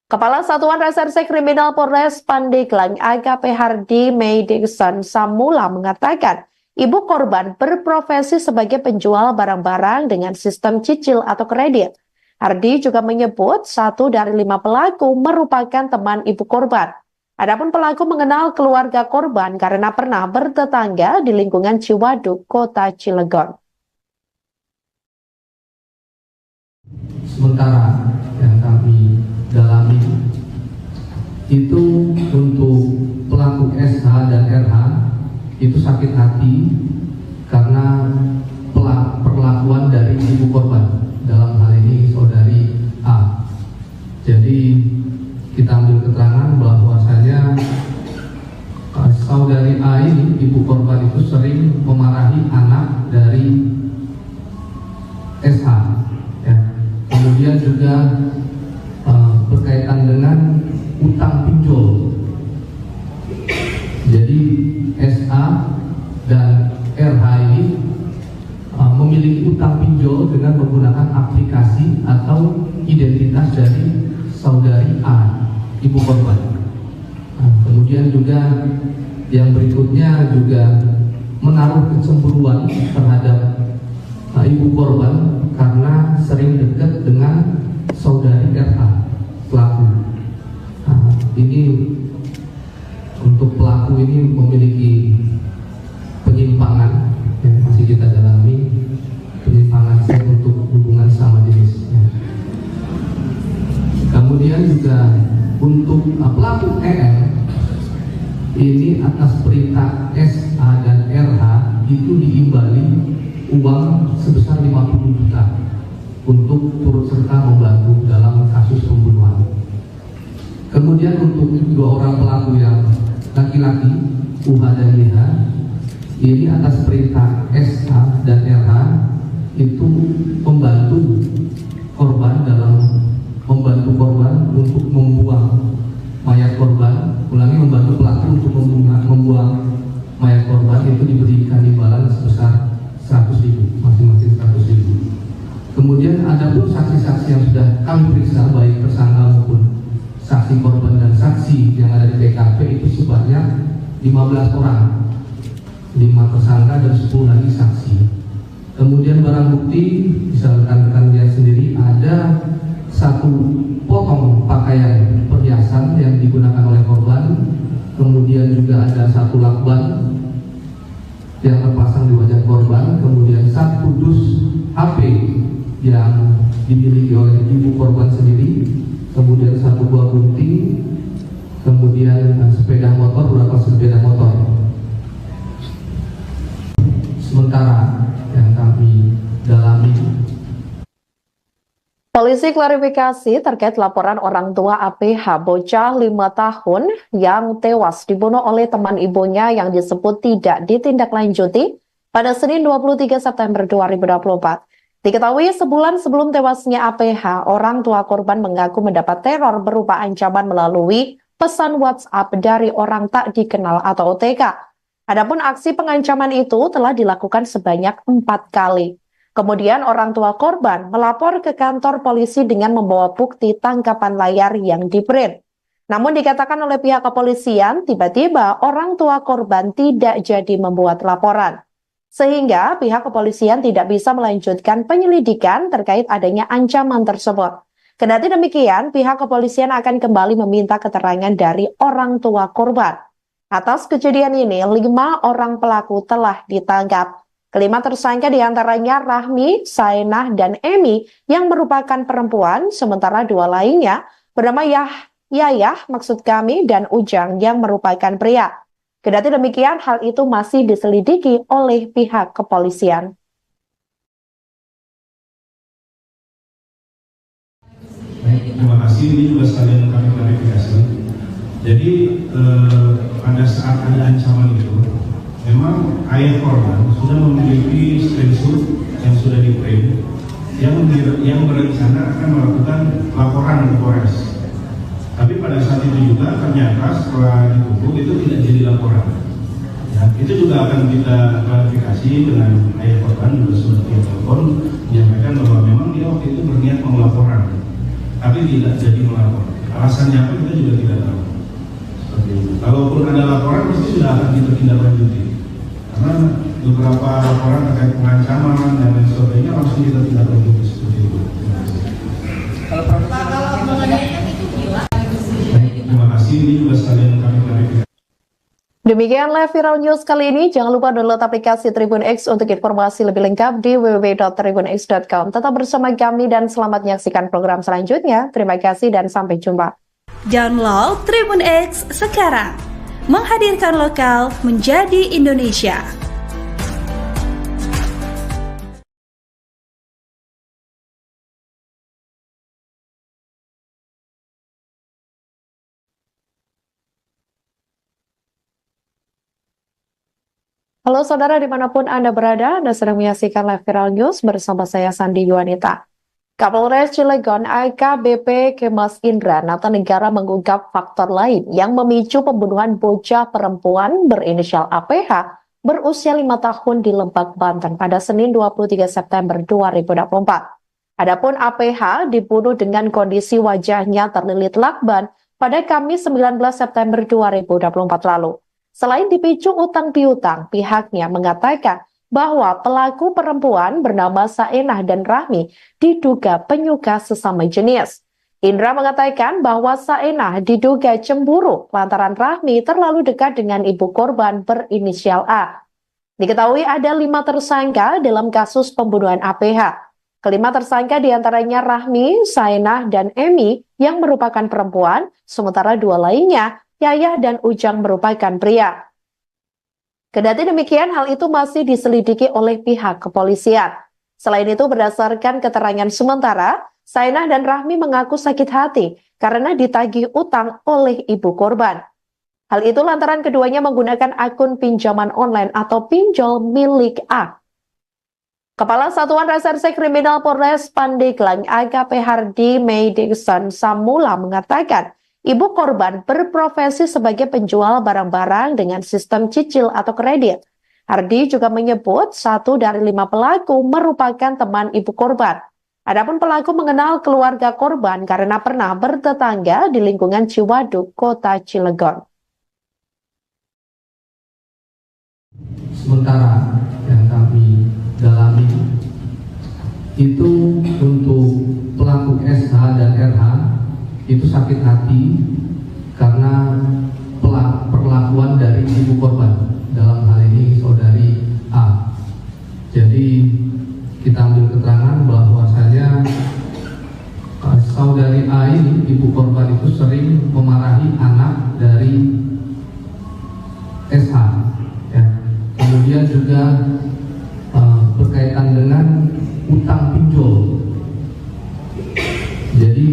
Kepala Satuan Reserse Kriminal Polres Pandeglang AKP Hardi Meidikson Samula mengatakan, ibu korban berprofesi sebagai penjual barang-barang dengan sistem cicil atau kredit. Hardi juga menyebut 1 dari 5 pelaku merupakan teman ibu korban. Adapun pelaku mengenal keluarga korban karena pernah bertetangga di lingkungan Ciwaduk, Kota Cilegon. Sementara yang kami dalami itu untuk pelaku SH dan RH itu sakit hati karena perlakuan dari ibu korban, dalam hal ini saudari A. Jadi kita ambil keterangan bahwasanya saudari A ini, ibu korban itu sering memarahi anak dari SH. Ya. Kemudian juga berkaitan dengan utang pinjol. Jadi SA dan RH ini memiliki utang pinjol dengan menggunakan aplikasi atau identitas dari saudari A, ibu korban. Kemudian juga yang berikutnya juga menaruh kecemburuan terhadap ibu korban karena sering dekat dengan saudari RH pelaku. pelaku ini memiliki penyimpangan yang masih kita dalami, penyimpangan seks untuk hubungan sama jenis. Kemudian juga untuk pelaku EL ini atas perintah SA dan RH itu diimbali uang sebesar 50 juta untuk turut serta membantu dalam kasus pembunuhan. Kemudian untuk dua orang pelaku yang laki-laki, UH dan YH, ini atas perintah SA dan RH itu membantu korban untuk membuang mayat korban. Ulangi, membantu pelaku untuk membuang mayat korban itu diberikan imbalan sebesar 100.000, masing-masing 100.000. Kemudian ada pun saksi-saksi yang sudah kami periksa, baik tersangka maupun saksi korban dan saksi yang ada di TKP itu sebanyak 15 orang, 5 tersangka dan 10 lagi saksi. Kemudian barang bukti bisa rekan-rekan lihat sendiri, ada satu potong pakaian perhiasan yang digunakan oleh korban, kemudian juga ada satu lakban yang terpasang di wajah korban, kemudian satu dus HP yang dimiliki oleh ibu korban sendiri, kemudian satu buah gunting, kemudian sepeda motor, beberapa sepeda motor. Sementara yang kami dalami, Polisi klarifikasi terkait laporan orang tua APH bocah 5 tahun yang tewas dibunuh oleh teman ibunya yang disebut tidak ditindaklanjuti pada Senin 23 September 2024. Diketahui sebulan sebelum tewasnya APH, orang tua korban mengaku mendapat teror berupa ancaman melalui pesan WhatsApp dari orang tak dikenal atau OTK. Adapun aksi pengancaman itu telah dilakukan sebanyak 4 kali. Kemudian orang tua korban melapor ke kantor polisi dengan membawa bukti tangkapan layar yang di-print. Namun dikatakan oleh pihak kepolisian, tiba-tiba orang tua korban tidak jadi membuat laporan. Sehingga pihak kepolisian tidak bisa melanjutkan penyelidikan terkait adanya ancaman tersebut. Kendati demikian, pihak kepolisian akan kembali meminta keterangan dari orang tua korban. Atas kejadian ini, 5 orang pelaku telah ditangkap. Kelima tersangka diantaranya Rahmi, Sainah, dan Emi yang merupakan perempuan, sementara 2 lainnya bernama Yayah, maksud kami, dan Ujang yang merupakan pria. Kendati demikian, hal itu masih diselidiki oleh pihak kepolisian. Baik, terima kasih. Ini juga sekalian kami klarifikasi. Jadi pada saat ada ancaman itu, memang ayah korban sudah memiliki screenshot yang sudah di-print yang berencana akan melakukan laporan ke Polres. Tapi pada saat itu juga ternyata setelah ditutup itu tidak jadi laporan. Ya, itu juga akan kita klarifikasi dengan ayah korban, juga sudah via telepon menyampaikan bahwa memang dia waktu itu berniat mau laporan, tapi tidak jadi melapor. Alasannya apa kita juga tidak tahu. Seperti itu. Kalaupun ada laporan pasti sudah akan kita tindak lanjuti. Karena beberapa laporan terkait pengancaman dan lain sebagainya langsung kita tindak lanjuti seperti itu. Kalau penganiayaan itu gila. Baik, terima kasih. Ini juga sekalian kami klarifikasi. Demikianlah Viral News kali ini. Jangan lupa download aplikasi Tribun X untuk informasi lebih lengkap di www.tribunx.com. Tetap bersama kami dan selamat menyaksikan program selanjutnya. Terima kasih dan sampai jumpa. Download Tribun X sekarang. Menghadirkan lokal menjadi Indonesia. Halo saudara dimanapun Anda berada, Anda sedang menyaksikan live Viral News bersama saya Sandi Yuanita. Kapolres Cilegon AKBP Kemas Indra Natanegara mengungkap faktor lain yang memicu pembunuhan bocah perempuan berinisial APH berusia 5 tahun di Lebak, Banten pada Senin 23 September 2024. Adapun APH dibunuh dengan kondisi wajahnya terlilit lakban pada Kamis 19 September 2024 lalu. Selain dipicu utang piutang, pihaknya mengatakan bahwa pelaku perempuan bernama Sainah dan Rahmi diduga penyuka sesama jenis. Indra mengatakan bahwa Saenah diduga cemburu lantaran Rahmi terlalu dekat dengan ibu korban berinisial A. Diketahui ada 5 tersangka dalam kasus pembunuhan APH. Kelima tersangka diantaranya Rahmi, Saenah, dan Emi yang merupakan perempuan, sementara 2 lainnya, Yayah dan Ujang merupakan pria. Kendati demikian, hal itu masih diselidiki oleh pihak kepolisian. Selain itu, berdasarkan keterangan sementara, Saenah dan Rahmi mengaku sakit hati karena ditagih utang oleh ibu korban. Hal itu lantaran keduanya menggunakan akun pinjaman online atau pinjol milik A. Kepala Satuan Reserse Kriminal Polres Pandeglang AKP Hardi Meidikson Samula mengatakan, ibu korban berprofesi sebagai penjual barang-barang dengan sistem cicil atau kredit. Hardi juga menyebut 1 dari 5 pelaku merupakan teman ibu korban. Adapun pelaku mengenal keluarga korban karena pernah bertetangga di lingkungan Ciwaduk, Kota Cilegon. Sementara yang kami dalami itu untuk pelaku SH dan RH itu sakit hati karena perlakuan dari ibu korban, dalam hal ini saudari A. Jadi kita ambil keterangan bahwasanya saudari A ini, ibu korban itu sering memarahi anak dari SH, ya. Kemudian juga berkaitan dengan utang pinjol. Jadi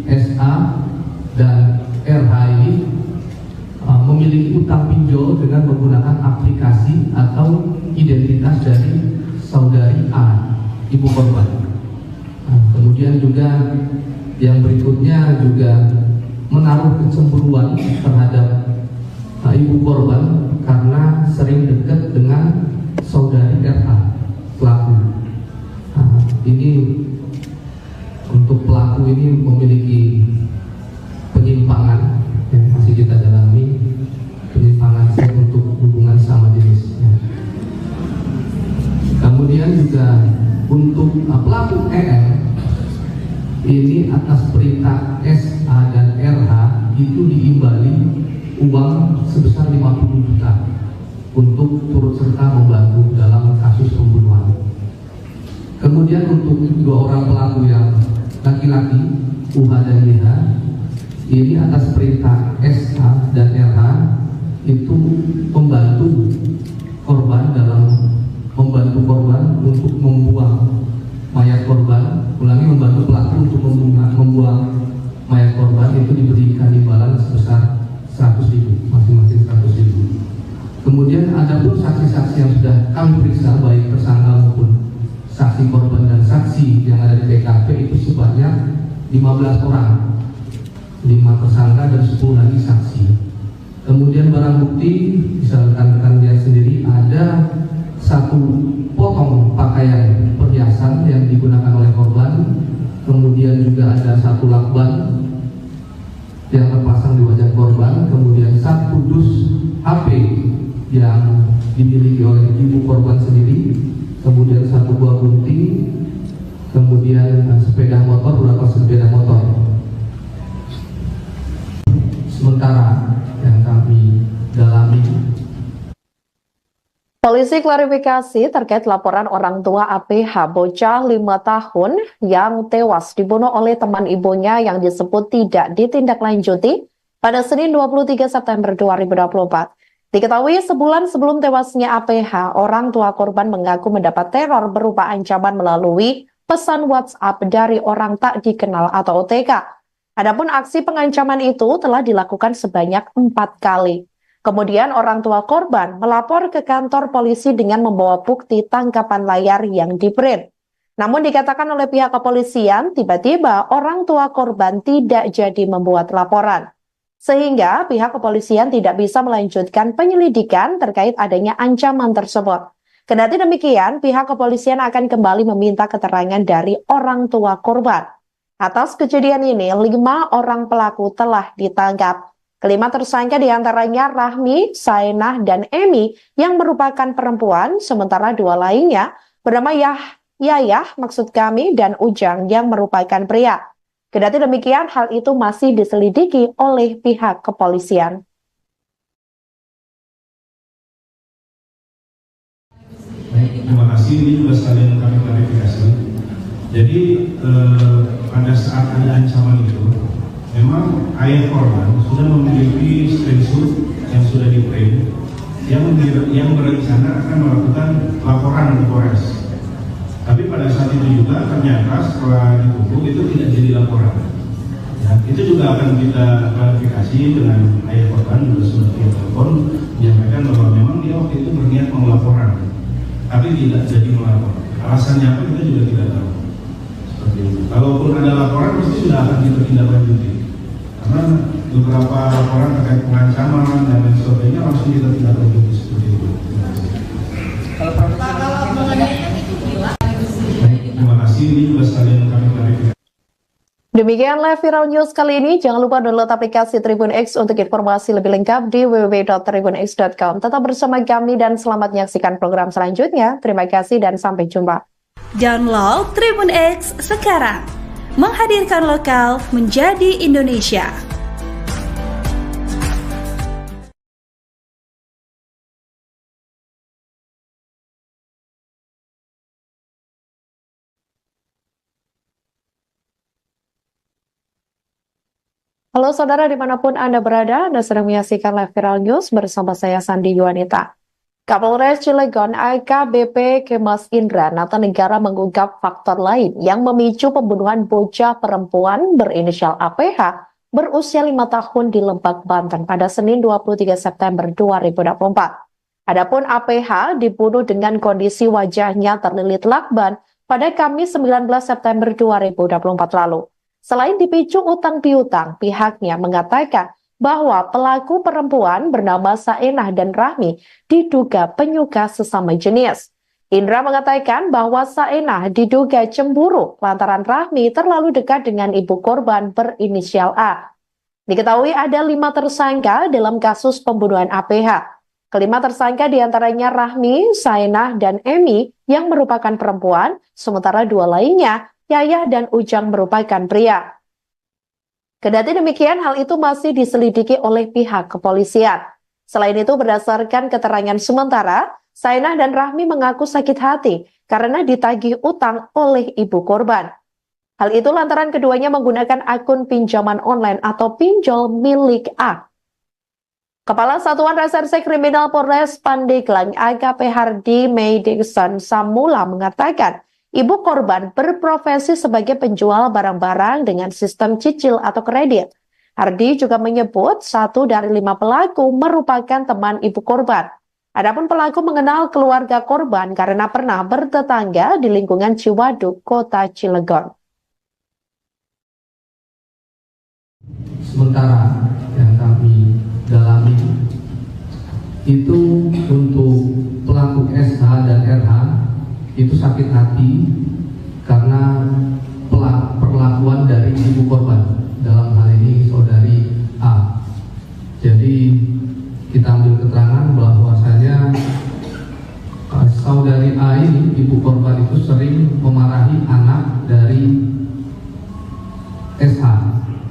SA dan RH ini memiliki utang pinjol dengan menggunakan aplikasi atau identitas dari saudari A, ibu korban. Kemudian juga yang berikutnya juga menaruh kecemburuan terhadap ibu korban karena sering dekat dengan saudari RH pelaku. Ini untuk pelaku ini memiliki penyimpangan yang masih kita dalami, penyimpangan untuk hubungan sama jenis. Kemudian juga untuk pelaku EM ini atas perintah SA dan RH itu diimbali uang sebesar 50 juta untuk turut serta membantu dalam kasus pembunuhan. Kemudian untuk 2 orang pelaku yang laki-laki, UH dan YH, ini atas perintah SH dan RH itu membantu korban untuk membuang mayat korban. Ulangi, membantu pelaku untuk membuang mayat korban itu diberikan imbalan sebesar 100.000, masing-masing 100.000. Kemudian ada pun saksi-saksi yang sudah kami periksa, baik tersangka maupun saksi korban dan saksi yang ada di TKP itu sebanyak 15 orang, 5 tersangka dan 10 lagi saksi. Kemudian barang bukti bisa rekan-rekan lihat sendiri, ada 1 potong pakaian perhiasan yang digunakan oleh korban. Kemudian juga ada 1 lakban yang terpasang di wajah korban. Kemudian 1 dus HP yang dimiliki oleh ibu korban sendiri, kemudian 1 buah gunting, kemudian sepeda motor, beberapa sepeda motor. Sementara yang kami dalami, polisi klarifikasi terkait laporan orang tua APH bocah 5 tahun yang tewas dibunuh oleh teman ibunya yang disebut tidak ditindaklanjuti pada Senin 23 September 2024. Diketahui sebulan sebelum tewasnya APH, orang tua korban mengaku mendapat teror berupa ancaman melalui pesan WhatsApp dari orang tak dikenal atau OTK. Adapun aksi pengancaman itu telah dilakukan sebanyak 4 kali. Kemudian orang tua korban melapor ke kantor polisi dengan membawa bukti tangkapan layar yang di-print. Namun dikatakan oleh pihak kepolisian, tiba-tiba orang tua korban tidak jadi membuat laporan. Sehingga pihak kepolisian tidak bisa melanjutkan penyelidikan terkait adanya ancaman tersebut. Kendati demikian, pihak kepolisian akan kembali meminta keterangan dari orang tua korban. Atas kejadian ini, 5 orang pelaku telah ditangkap. Kelima tersangka diantaranya Rahmi, Saenah, dan Emi yang merupakan perempuan, sementara 2 lainnya bernama Yayah dan Ujang yang merupakan pria. Kendati demikian, hal itu masih diselidiki oleh pihak kepolisian. Terima kasih, ini juga sekalian kami klarifikasi. Jadi pada saat ada ancaman itu, memang ayah korban sudah memiliki screenshot yang sudah di-print yang berencana akan melakukan laporan ke Polres. Tapi pada saat itu juga ternyata setelah ditutup itu tidak jadi laporan. Ya, itu juga akan kita klarifikasi dengan ayah korban, juga sudah via telepon menyampaikan bahwa memang dia waktu itu berniat mau laporan, tapi tidak jadi melapor. Alasannya apa kita juga tidak tahu. Seperti itu. Kalaupun ada laporan pasti sudah akan kita tindak lanjuti. Karena beberapa laporan terkait pengancaman dan lain sebagainya langsung kita tindak lanjuti seperti itu. Kalau mengenai itu gila. Terima kasih, ini juga sekalian kami klarifikasi. Demikian live viral news kali ini. Jangan lupa download aplikasi Tribun X untuk informasi lebih lengkap di www.tribunx.com. Tetap bersama kami dan selamat menyaksikan program selanjutnya. Terima kasih dan sampai jumpa. Download Tribun X sekarang. Menghadirkan lokal menjadi Indonesia. Halo saudara dimanapun Anda berada, Anda sedang menyaksikan live viral news bersama saya Sandi Yuanita. Kapolres Cilegon AKBP Kemas Indra Natanegara mengungkap faktor lain yang memicu pembunuhan bocah perempuan berinisial APH berusia 5 tahun di Lebak, Banten pada Senin 23 September 2024. Adapun APH dibunuh dengan kondisi wajahnya terlilit lakban pada Kamis 19 September 2024 lalu. Selain dipicu utang piutang, pihaknya mengatakan bahwa pelaku perempuan bernama Saenah dan Rahmi diduga penyuka sesama jenis. Indra mengatakan bahwa Saenah diduga cemburu lantaran Rahmi terlalu dekat dengan ibu korban berinisial A. Diketahui ada 5 tersangka dalam kasus pembunuhan APH. Kelima tersangka diantaranya Rahmi, Saenah, dan Emi yang merupakan perempuan, sementara 2 lainnya Yayah dan Ujang merupakan pria. Kendati demikian, hal itu masih diselidiki oleh pihak kepolisian. Selain itu, berdasarkan keterangan sementara, Saenah dan Rahmi mengaku sakit hati karena ditagih utang oleh ibu korban. Hal itu lantaran keduanya menggunakan akun pinjaman online atau pinjol milik A. Kepala Satuan Reserse Kriminal Polres Pandeglang AKP Hardy Meidikson Samula mengatakan, ibu korban berprofesi sebagai penjual barang-barang dengan sistem cicil atau kredit. Hardy juga menyebut 1 dari 5 pelaku merupakan teman ibu korban. Adapun pelaku mengenal keluarga korban karena pernah bertetangga di lingkungan Ciwaduk, Kota Cilegon. Sementara yang kami dalami itu untuk pelaku SH dan RH itu sakit hati karena perlakuan dari ibu korban, dalam hal ini saudari A. Jadi kita ambil keterangan bahwasanya saudari A ini, ibu korban itu sering memarahi anak dari SH.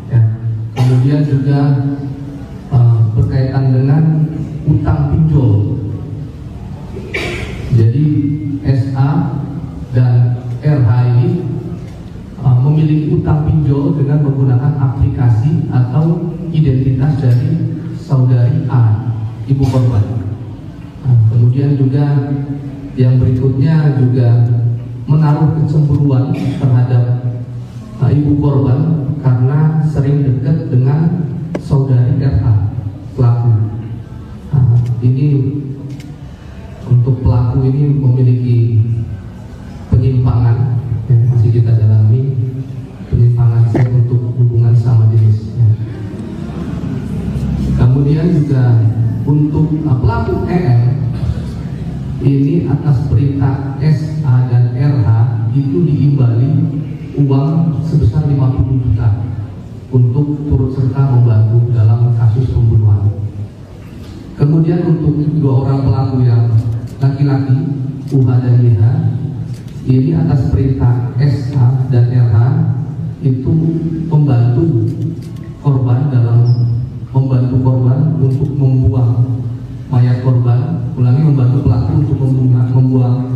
Ya. Kemudian juga berkaitan dengan utang pinjol. Jadi SA dan RH ini memiliki utang pinjol dengan menggunakan aplikasi atau identitas dari saudari A, ibu korban. Kemudian juga yang berikutnya juga menaruh kecemburuan terhadap ibu korban karena sering dekat dengan saudari RH, pelaku. Ini untuk pelaku ini memiliki penyimpangan yang masih kita dalami, penyimpangan seks untuk hubungan sama jenis. Kemudian juga untuk pelaku EM ini atas perintah SA dan RH itu diimbali uang sebesar 50 juta untuk turut serta membantu dalam kasus pembunuhan. Kemudian untuk 2 orang pelaku yang laki-laki, UH dan YH, ini atas perintah SH dan RH itu membantu korban untuk membuang mayat korban, membantu pelaku untuk membuang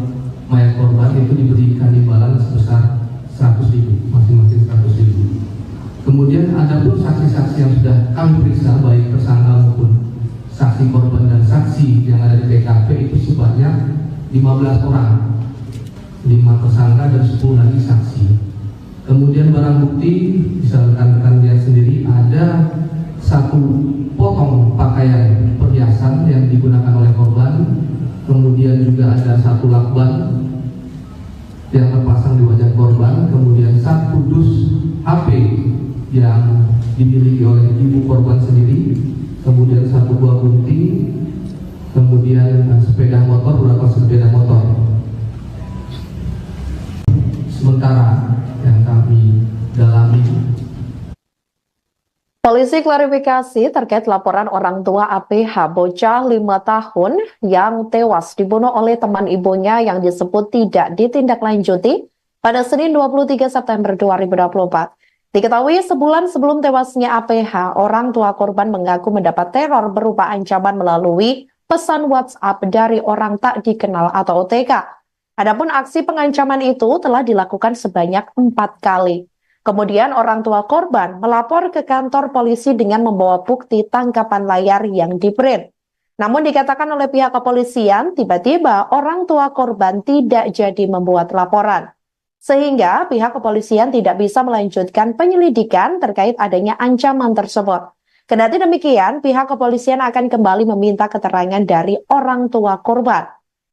mayat korban, itu diberikan imbalan sebesar 100.000, masing-masing 100.000. Kemudian ada pun saksi-saksi yang sudah kami periksa, baik tersangka maupun saksi korban dan saksi yang ada di TKP itu sebanyak 15 orang, 5 tersangka dan 10 lagi saksi. Kemudian barang bukti bisa rekan-rekan lihat sendiri, ada 1 potong pakaian perhiasan yang digunakan oleh korban, kemudian juga ada 1 lakban yang terpasang di wajah korban, kemudian 1 dus HP yang dimiliki oleh ibu korban sendiri, kemudian 1 buah gunting, kemudian sepeda motor, beberapa sepeda motor. Sementara yang kami dalami, polisi klarifikasi terkait laporan orang tua APH bocah 5 tahun yang tewas dibunuh oleh teman ibunya yang disebut tidak ditindaklanjuti pada Senin 23 September 2024. Diketahui sebulan sebelum tewasnya APH, orang tua korban mengaku mendapat teror berupa ancaman melalui pesan WhatsApp dari orang tak dikenal atau OTK. Adapun aksi pengancaman itu telah dilakukan sebanyak 4 kali. Kemudian orang tua korban melapor ke kantor polisi dengan membawa bukti tangkapan layar yang di-print. Namun dikatakan oleh pihak kepolisian, tiba-tiba orang tua korban tidak jadi membuat laporan. Sehingga pihak kepolisian tidak bisa melanjutkan penyelidikan terkait adanya ancaman tersebut. Kendati demikian, pihak kepolisian akan kembali meminta keterangan dari orang tua korban.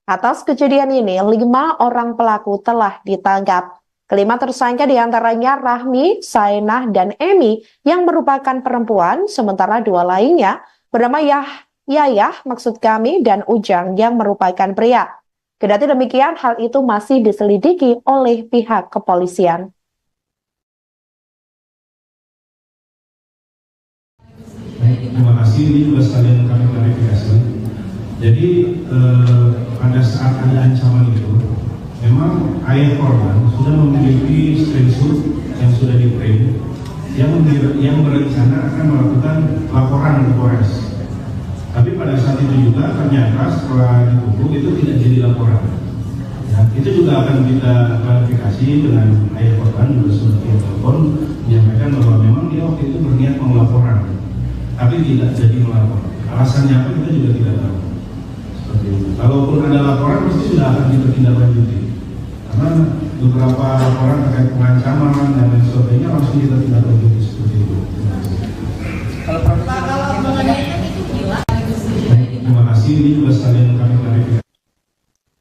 Atas kejadian ini, 5 orang pelaku telah ditangkap. Kelima tersangka diantaranya Rahmi, Saenah, dan Emi yang merupakan perempuan, sementara 2 lainnya bernama Yayah dan Ujang yang merupakan pria. Kendati demikian, hal itu masih diselidiki oleh pihak kepolisian. Terima kasih, ini juga sekalian kami klarifikasi. Jadi pada saat ada ancaman itu, memang ayah korban sudah memiliki screenshot yang sudah di-print yang berencana akan melakukan laporan ke Polres. Tapi pada saat itu juga ternyata setelah ditutup itu tidak jadi laporan. Ya, itu juga akan kita klarifikasi dengan ayah korban, juga sudah via telepon menyampaikan bahwa memang dia waktu itu berniat mau laporan, tapi tidak jadi melapor. Alasannya apa kita juga tidak tahu. Seperti itu. Kalaupun ada laporan pasti sudah akan ditindaklanjuti. Karena beberapa laporan terkait pengancaman dan lain sebagainya langsung kita tindaklanjuti seperti itu. Kalau mengenai itu gila. Terima kasih, ini juga sekalian kami klarifikasi.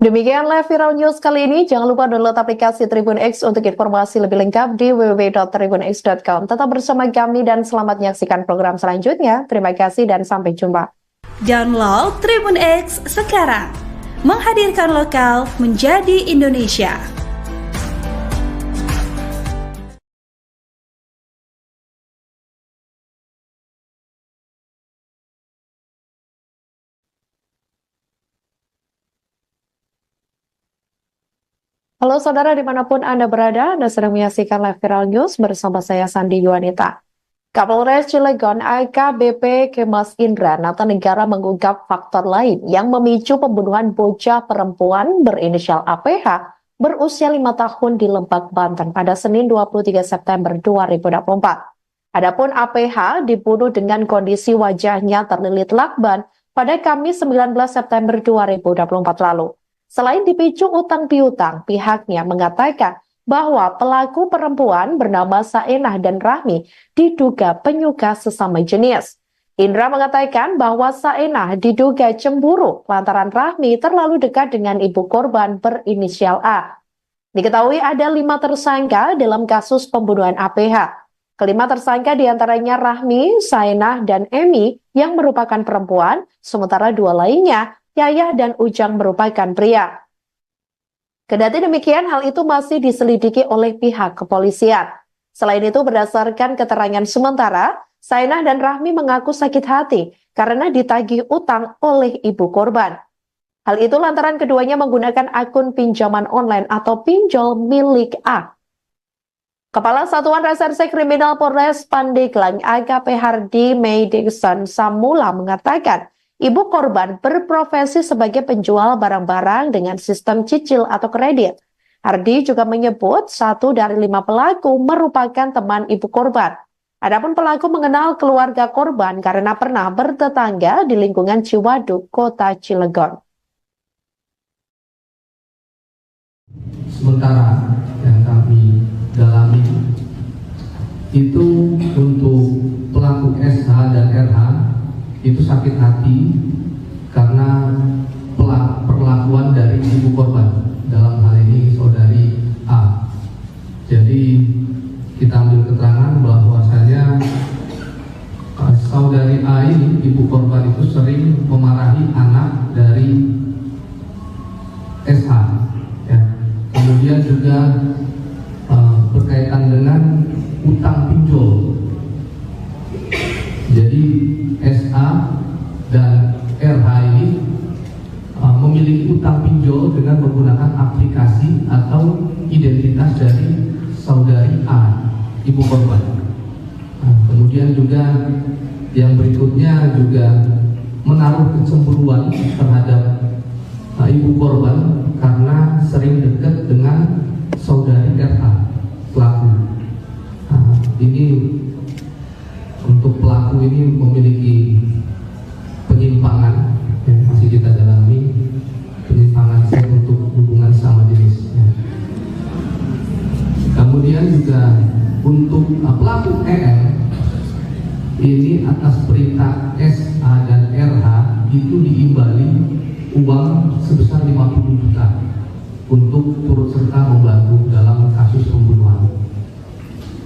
Demikianlah Viral News kali ini. Jangan lupa download aplikasi Tribun X untuk informasi lebih lengkap di www.tribunx.com. Tetap bersama kami dan selamat menyaksikan program selanjutnya. Terima kasih dan sampai jumpa. Download Tribun X sekarang. Menghadirkan lokal menjadi Indonesia. Halo saudara dimanapun Anda berada, Anda sedang menyaksikan live Viral News bersama saya Sandi Yuanita. Kapolres Cilegon AKBP Kemas Indra Natanegara mengungkap faktor lain yang memicu pembunuhan bocah perempuan berinisial APH berusia 5 tahun di Lebak, Banten pada Senin 23 September 2024. Adapun APH dibunuh dengan kondisi wajahnya terlilit lakban pada Kamis 19 September 2024 lalu. Selain dipicu utang piutang, pihaknya mengatakan bahwa pelaku perempuan bernama Saenah dan Rahmi diduga penyuka sesama jenis. Indra mengatakan bahwa Saenah diduga cemburu lantaran Rahmi terlalu dekat dengan ibu korban berinisial A. Diketahui ada 5 tersangka dalam kasus pembunuhan APH. Kelima tersangka diantaranya Rahmi, Saenah, dan Emi yang merupakan perempuan, sementara 2 lainnya Yayah dan Ujang merupakan pria. Kendati demikian, hal itu masih diselidiki oleh pihak kepolisian. Selain itu, berdasarkan keterangan sementara, Saenah dan Rahmi mengaku sakit hati karena ditagih utang oleh ibu korban. Hal itu lantaran keduanya menggunakan akun pinjaman online atau pinjol milik A. Kepala Satuan Reserse Kriminal Polres Pandeglang AKP Hardy May Dixon Samula mengatakan, ibu korban berprofesi sebagai penjual barang-barang dengan sistem cicil atau kredit. Hardy juga menyebut 1 dari 5 pelaku merupakan teman ibu korban. Adapun pelaku mengenal keluarga korban karena pernah bertetangga di lingkungan Ciwaduk, Kota Cilegon. Sementara yang kami dalami itu untuk pelaku SH dan RH itu sakit hati karena perlakuan dari ibu korban, dalam hal ini saudari A. Jadi kita ambil keterangan bahwasanya saudari A ini, ibu korban itu sering memarahi anak dari SH. Kemudian juga berkaitan dengan utang pinjol. Jadi SA dan RH ini memiliki utang pinjol dengan menggunakan aplikasi atau identitas dari saudari A, ibu korban. Kemudian juga yang berikutnya juga menaruh kecemburuan terhadap ibu korban karena sering dekat dengan saudari RH pelaku. Ini untuk pelaku ini memiliki penyimpangan yang masih kita dalami, penyimpangan seks untuk hubungan sama jenis. Kemudian juga untuk pelaku EL ini atas perintah SA dan RH itu diimbali uang sebesar 50 juta untuk turut serta membantu dalam kasus pembunuhan.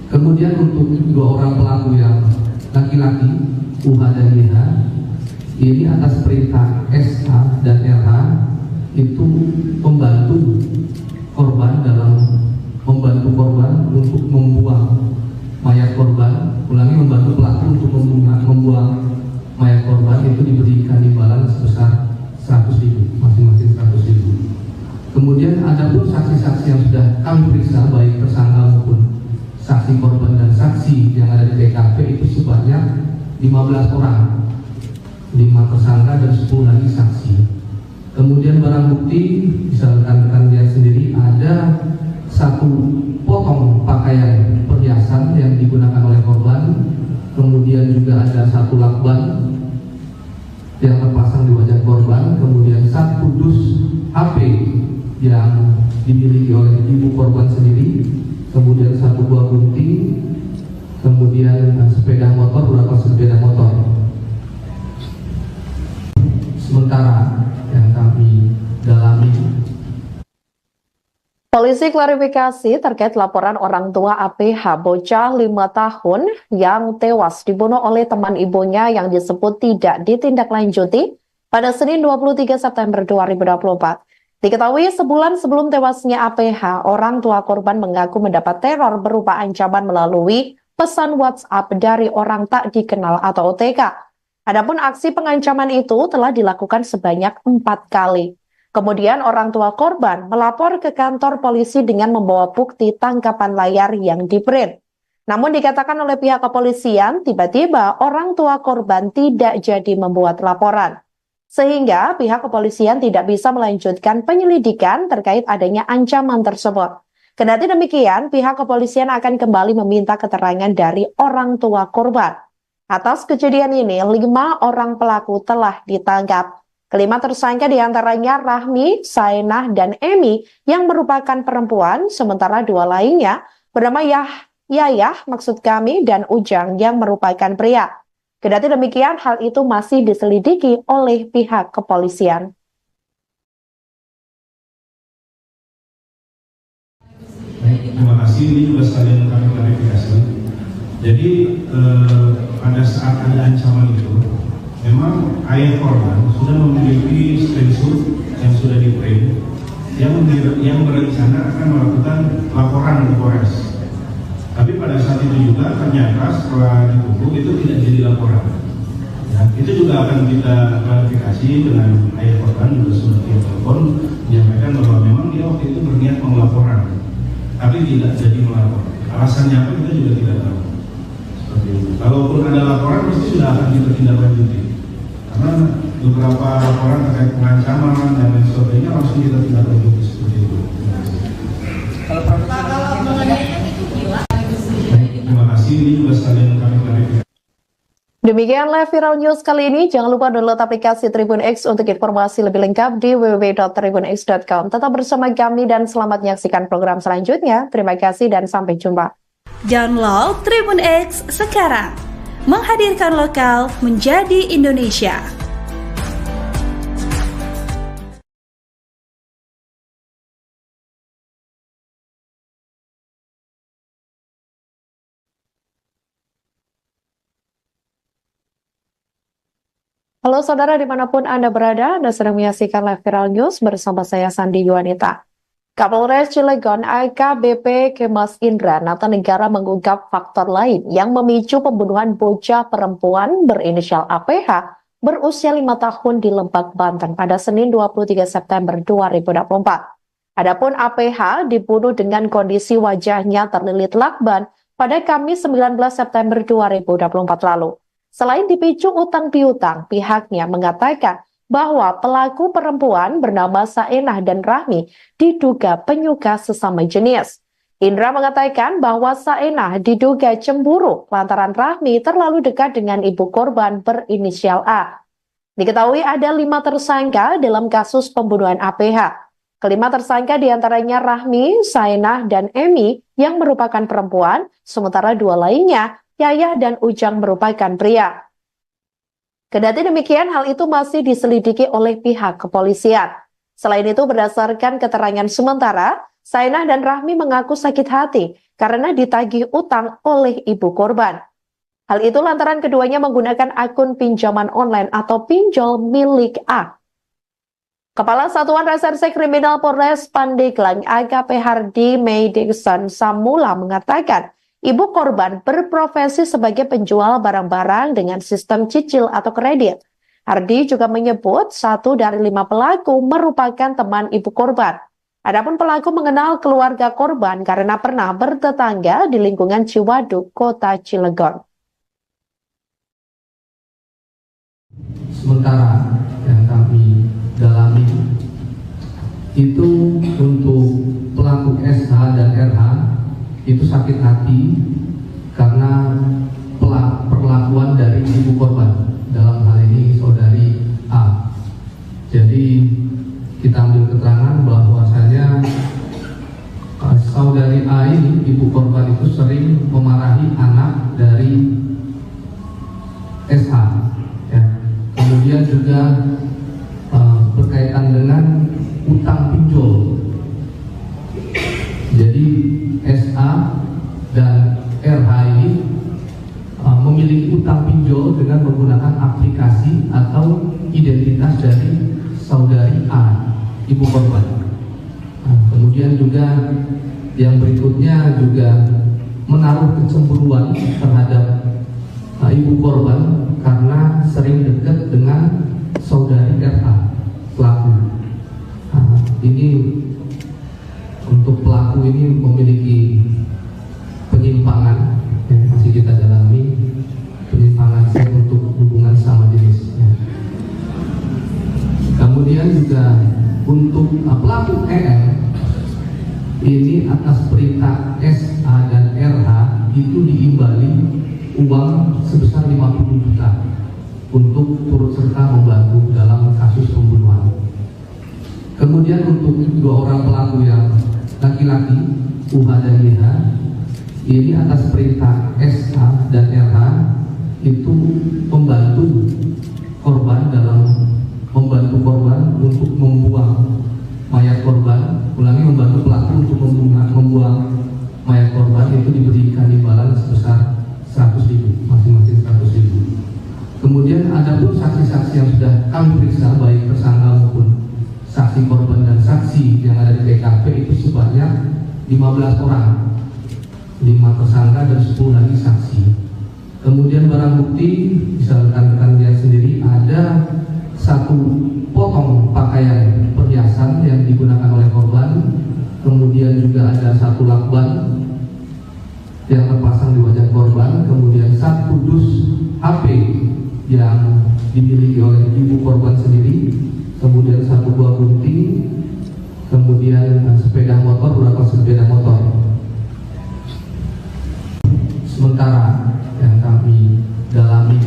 Kemudian untuk 2 orang pelaku yang laki-laki, UH dan YH, ini atas perintah SH dan RH itu membantu korban untuk membuang mayat korban. Membantu pelaku untuk membuang mayat korban itu diberikan imbalan sebesar 100.000, masing-masing 100.000. Kemudian ada pun saksi-saksi yang sudah kami periksa, baik tersangka maupun saksi korban dan saksi yang ada di TKP itu sebanyak 15 orang, 5 tersangka dan 10 lagi saksi. Kemudian barang bukti bisa rekan-rekan lihat sendiri, ada 1 potong pakaian perhiasan yang digunakan oleh korban. Kemudian juga ada 1 lakban yang terpasang di wajah korban. Kemudian 1 dus HP yang dimiliki oleh ibu korban sendiri. Kemudian 1 buah gunting. Kemudian sepeda motor, beberapa sepeda motor. Sementara yang kami dalami, polisi klarifikasi terkait laporan orang tua APH bocah 5 tahun yang tewas dibunuh oleh teman ibunya yang disebut tidak ditindaklanjuti pada Senin 23 September 2024. Diketahui sebulan sebelum tewasnya APH, orang tua korban mengaku mendapat teror berupa ancaman melalui pesan WhatsApp dari orang tak dikenal atau OTK. Adapun aksi pengancaman itu telah dilakukan sebanyak 4 kali. Kemudian orang tua korban melapor ke kantor polisi dengan membawa bukti tangkapan layar yang di-print. Namun dikatakan oleh pihak kepolisian, tiba-tiba orang tua korban tidak jadi membuat laporan. Sehingga pihak kepolisian tidak bisa melanjutkan penyelidikan terkait adanya ancaman tersebut. Kendati demikian, pihak kepolisian akan kembali meminta keterangan dari orang tua korban. Atas kejadian ini, 5 orang pelaku telah ditangkap. Kelima tersangka diantaranya Rahmi, Saenah, dan Emi yang merupakan perempuan, sementara 2 lainnya bernama Yayah dan Ujang yang merupakan pria. Kendati demikian, hal itu masih diselidiki oleh pihak kepolisian. Terima kasih, ini juga sekalian kami klarifikasi. Jadi pada saat ada ancaman itu, memang ayah korban sudah memiliki screenshot yang sudah di-print yang berencana akan melakukan laporan ke Polres. Tapi pada saat itu juga ternyata setelah ditunggu itu tidak jadi laporan. Ya, itu juga akan kita klarifikasi dengan ayah korban, juga sudah via telepon menyampaikan bahwa memang dia waktu itu berniat melaporan, tapi tidak jadi melapor. Alasannya apa kita juga tidak tahu. Seperti itu. Kalaupun ada laporan pasti sudah akan kita tindak lanjuti. Karena beberapa laporan terkait pengancaman dan lain sebagainya langsung kita tindak lanjuti seperti itu. Kalau mengenai itu gila. Terima kasih, ini juga sekalian kami klarifikasi. Demikian live viral news kali ini. Jangan lupa download aplikasi Tribun X untuk informasi lebih lengkap di www.tribunx.com. Tetap bersama kami dan selamat menyaksikan program selanjutnya. Terima kasih dan sampai jumpa. Download Tribun X sekarang. Menghadirkan lokal menjadi Indonesia. Halo saudara dimanapun Anda berada, Anda sedang menyaksikan live viral news bersama saya Sandi Yuwanita. Kapolres Cilegon AKBP Kemas Indra Natanegara mengungkap faktor lain yang memicu pembunuhan bocah perempuan berinisial APH berusia 5 tahun di Lebak, Banten pada Senin 23 September 2024. Adapun APH dibunuh dengan kondisi wajahnya terlilit lakban pada Kamis 19 September 2024 lalu. Selain dipicu utang piutang, pihaknya mengatakan bahwa pelaku perempuan bernama Saenah dan Rahmi diduga penyuka sesama jenis. Indra mengatakan bahwa Saenah diduga cemburu lantaran Rahmi terlalu dekat dengan ibu korban berinisial A. Diketahui ada 5 tersangka dalam kasus pembunuhan APH. Kelima tersangka diantaranya Rahmi, Saenah, dan Emi yang merupakan perempuan, sementara 2 lainnya Yayah dan Ujang merupakan pria. Kendati demikian, hal itu masih diselidiki oleh pihak kepolisian. Selain itu, berdasarkan keterangan sementara, Saenah dan Rahmi mengaku sakit hati karena ditagih utang oleh ibu korban. Hal itu lantaran keduanya menggunakan akun pinjaman online atau pinjol milik A. Kepala Satuan Reserse Kriminal Polres Pandeglang AKP Hardy Meidikson Samula mengatakan, ibu korban berprofesi sebagai penjual barang-barang dengan sistem cicil atau kredit. Hardy juga menyebut 1 dari 5 pelaku merupakan teman ibu korban. Adapun pelaku mengenal keluarga korban karena pernah bertetangga di lingkungan Ciwaduk, Kota Cilegon. Sementara yang kami dalami itu untuk pelaku SH dan RH itu sakit hati karena perlakuan dari ibu korban, dalam hal ini saudari A. Jadi kita ambil keterangan bahwasanya saudari A ini, ibu korban itu sering memarahi anak dari SH ya. Kemudian juga berkaitan dengan utang pinjol. Jadi SA dan RH ini memiliki utang pinjol dengan menggunakan aplikasi atau identitas dari saudari A, ibu korban. Kemudian juga yang berikutnya juga menaruh kecemburuan terhadap ibu korban karena sering dekat dengan saudari RH, pelaku. Ini untuk pelaku ini memiliki penyimpangan yang masih kita dalami, penyimpangan seks untuk hubungan sama jenis. Kemudian juga untuk pelaku EL ini atas perintah SA dan RH itu diimbali uang sebesar 50 juta untuk turut serta membantu dalam kasus pembunuhan. Kemudian untuk 2 orang pelaku yang laki-laki, UH dan YH, ini atas perintah SA dan RH itu membantu korban untuk membuang mayat korban. Ulangi, membantu pelaku untuk membuang mayat korban itu diberikan imbalan sebesar 100.000, masing-masing 100.000. Kemudian ada pun saksi-saksi yang sudah kami periksa, baik tersangka maupun saksi korban dan saksi yang ada di TKP itu sebanyak 15 orang, 5 tersangka dan 10 lagi saksi. Kemudian barang bukti bisa rekan-rekan lihat sendiri, ada 1 potong pakaian perhiasan yang digunakan oleh korban, kemudian juga ada 1 lakban yang dimiliki oleh ibu korban sendiri, kemudian 1 buah gunting, kemudian sepeda motor, beberapa sepeda motor. Sementara yang kami dalami,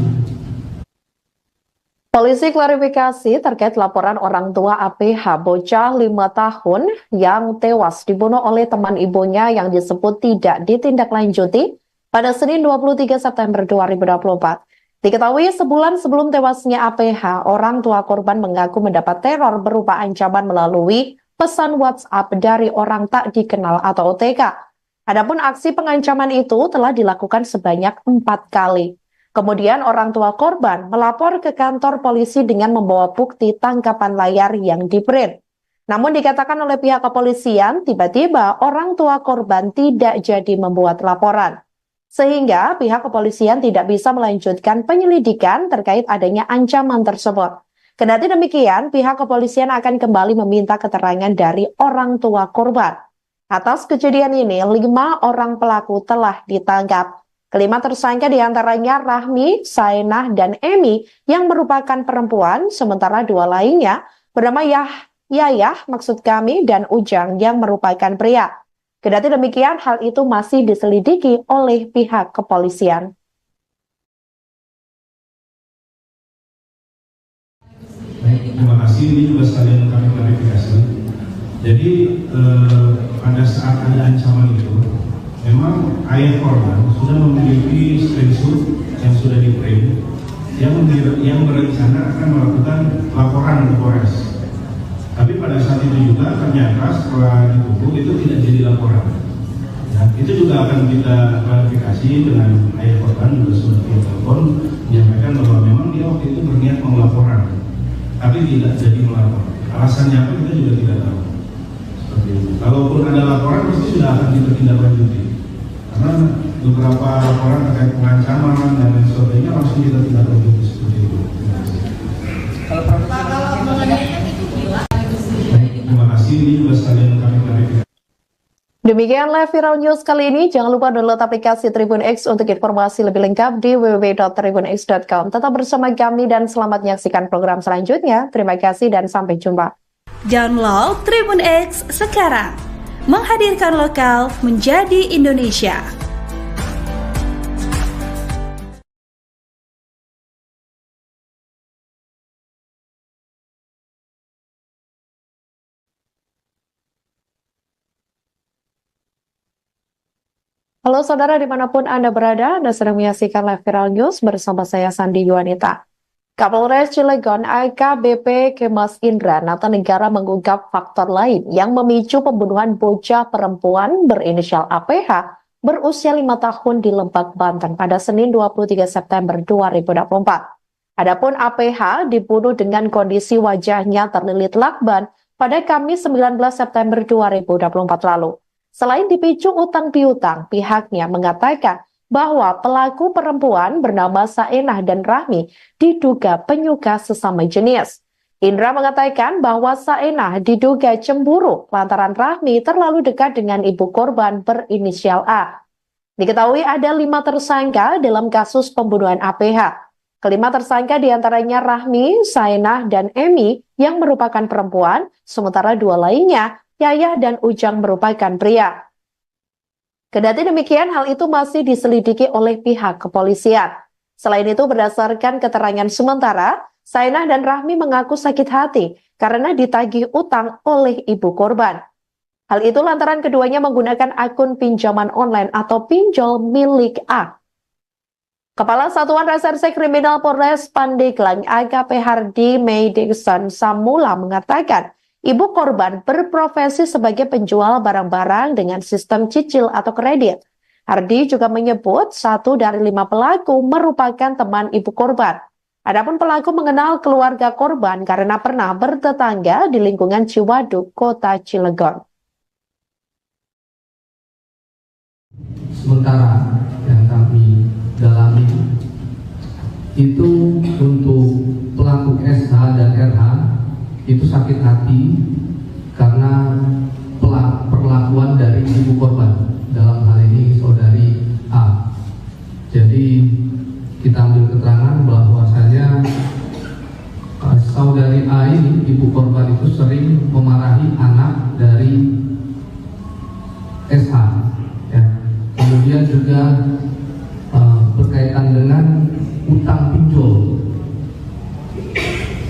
Polisi klarifikasi terkait laporan orang tua APH bocah 5 tahun yang tewas dibunuh oleh teman ibunya yang disebut tidak ditindaklanjuti pada Senin 23 September 2024. Diketahui sebulan sebelum tewasnya APH, orang tua korban mengaku mendapat teror berupa ancaman melalui pesan WhatsApp dari orang tak dikenal atau OTK. Adapun aksi pengancaman itu telah dilakukan sebanyak 4 kali. Kemudian orang tua korban melapor ke kantor polisi dengan membawa bukti tangkapan layar yang di-print. Namun dikatakan oleh pihak kepolisian, tiba-tiba orang tua korban tidak jadi membuat laporan. Sehingga pihak kepolisian tidak bisa melanjutkan penyelidikan terkait adanya ancaman tersebut. Kendati demikian, pihak kepolisian akan kembali meminta keterangan dari orang tua korban. Atas kejadian ini, 5 orang pelaku telah ditangkap. Kelima tersangka diantaranya Rahmi, Saenah, dan Emi yang merupakan perempuan, sementara 2 lainnya bernama Yayah dan Ujang yang merupakan pria. Kendati demikian, hal itu masih diselidiki oleh pihak kepolisian. Baik, terima kasih. Ini juga sekalian kami klarifikasi. Jadi pada saat ada ancaman itu, memang ayah korban sudah memiliki screenshot yang sudah di-print yang berencana akan melakukan laporan ke Polres. Tapi pada saat itu juga ternyata setelah ditutup itu tidak jadi laporan. Ya, itu juga akan kita klarifikasi dengan ayah korban juga sudah via telepon menyampaikan bahwa memang dia waktu itu berniat mau laporan, tapi tidak jadi melapor. Alasannya apa kita juga tidak tahu. Seperti itu. Kalaupun ada laporan pasti sudah akan kita tindak lanjuti. Karena beberapa laporan terkait pengancaman dan lain sebagainya langsung kita tindak lanjuti seperti itu. Kalau mengenai itu gila. Baik, terima kasih. Ini juga sekalian kami klarifikasi. Demikian live viral news kali ini. Jangan lupa download aplikasi Tribun X untuk informasi lebih lengkap di www.tribunx.com. Tetap bersama kami dan selamat menyaksikan program selanjutnya. Terima kasih dan sampai jumpa. Download Tribun X sekarang. Menghadirkan lokal menjadi Indonesia. Halo saudara dimanapun Anda berada, Anda sedang menyaksikan live viral news bersama saya Sandi Yuwanita. Kapolres Cilegon AKBP Kemas Indra Natanegara mengungkap faktor lain yang memicu pembunuhan bocah perempuan berinisial APH berusia 5 tahun di Lebak, Banten pada Senin 23 September 2024. Adapun APH dibunuh dengan kondisi wajahnya terlilit lakban pada Kamis 19 September 2024 lalu. Selain dipicu utang piutang, pihaknya mengatakan bahwa pelaku perempuan bernama Saenah dan Rahmi diduga penyuka sesama jenis. Indra mengatakan bahwa Saenah diduga cemburu lantaran Rahmi terlalu dekat dengan ibu korban berinisial A. Diketahui ada 5 tersangka dalam kasus pembunuhan APH. Kelima tersangka diantaranya Rahmi, Saenah, dan Emi yang merupakan perempuan, sementara 2 lainnya Yayah dan Ujang merupakan pria. Kendati demikian, hal itu masih diselidiki oleh pihak kepolisian. Selain itu, berdasarkan keterangan sementara, Saenah dan Rahmi mengaku sakit hati karena ditagih utang oleh ibu korban. Hal itu lantaran keduanya menggunakan akun pinjaman online atau pinjol milik A. Kepala Satuan Reserse Kriminal Polres Pandeglang AKP Hardi Meidikson Samula mengatakan, ibu korban berprofesi sebagai penjual barang-barang dengan sistem cicil atau kredit. Hardi juga menyebut 1 dari 5 pelaku merupakan teman ibu korban. Adapun pelaku mengenal keluarga korban karena pernah bertetangga di lingkungan Ciwaduk, Kota Cilegon. sementara yang kami dalami itu untuk pelaku SH dan RH itu sakit hati karena perlakuan dari ibu korban, dalam hal ini saudari A. Jadi kita ambil keterangan bahwasanya ibu korban itu sering memarahi anak dari SH, ya. Kemudian juga berkaitan dengan utang pinjol.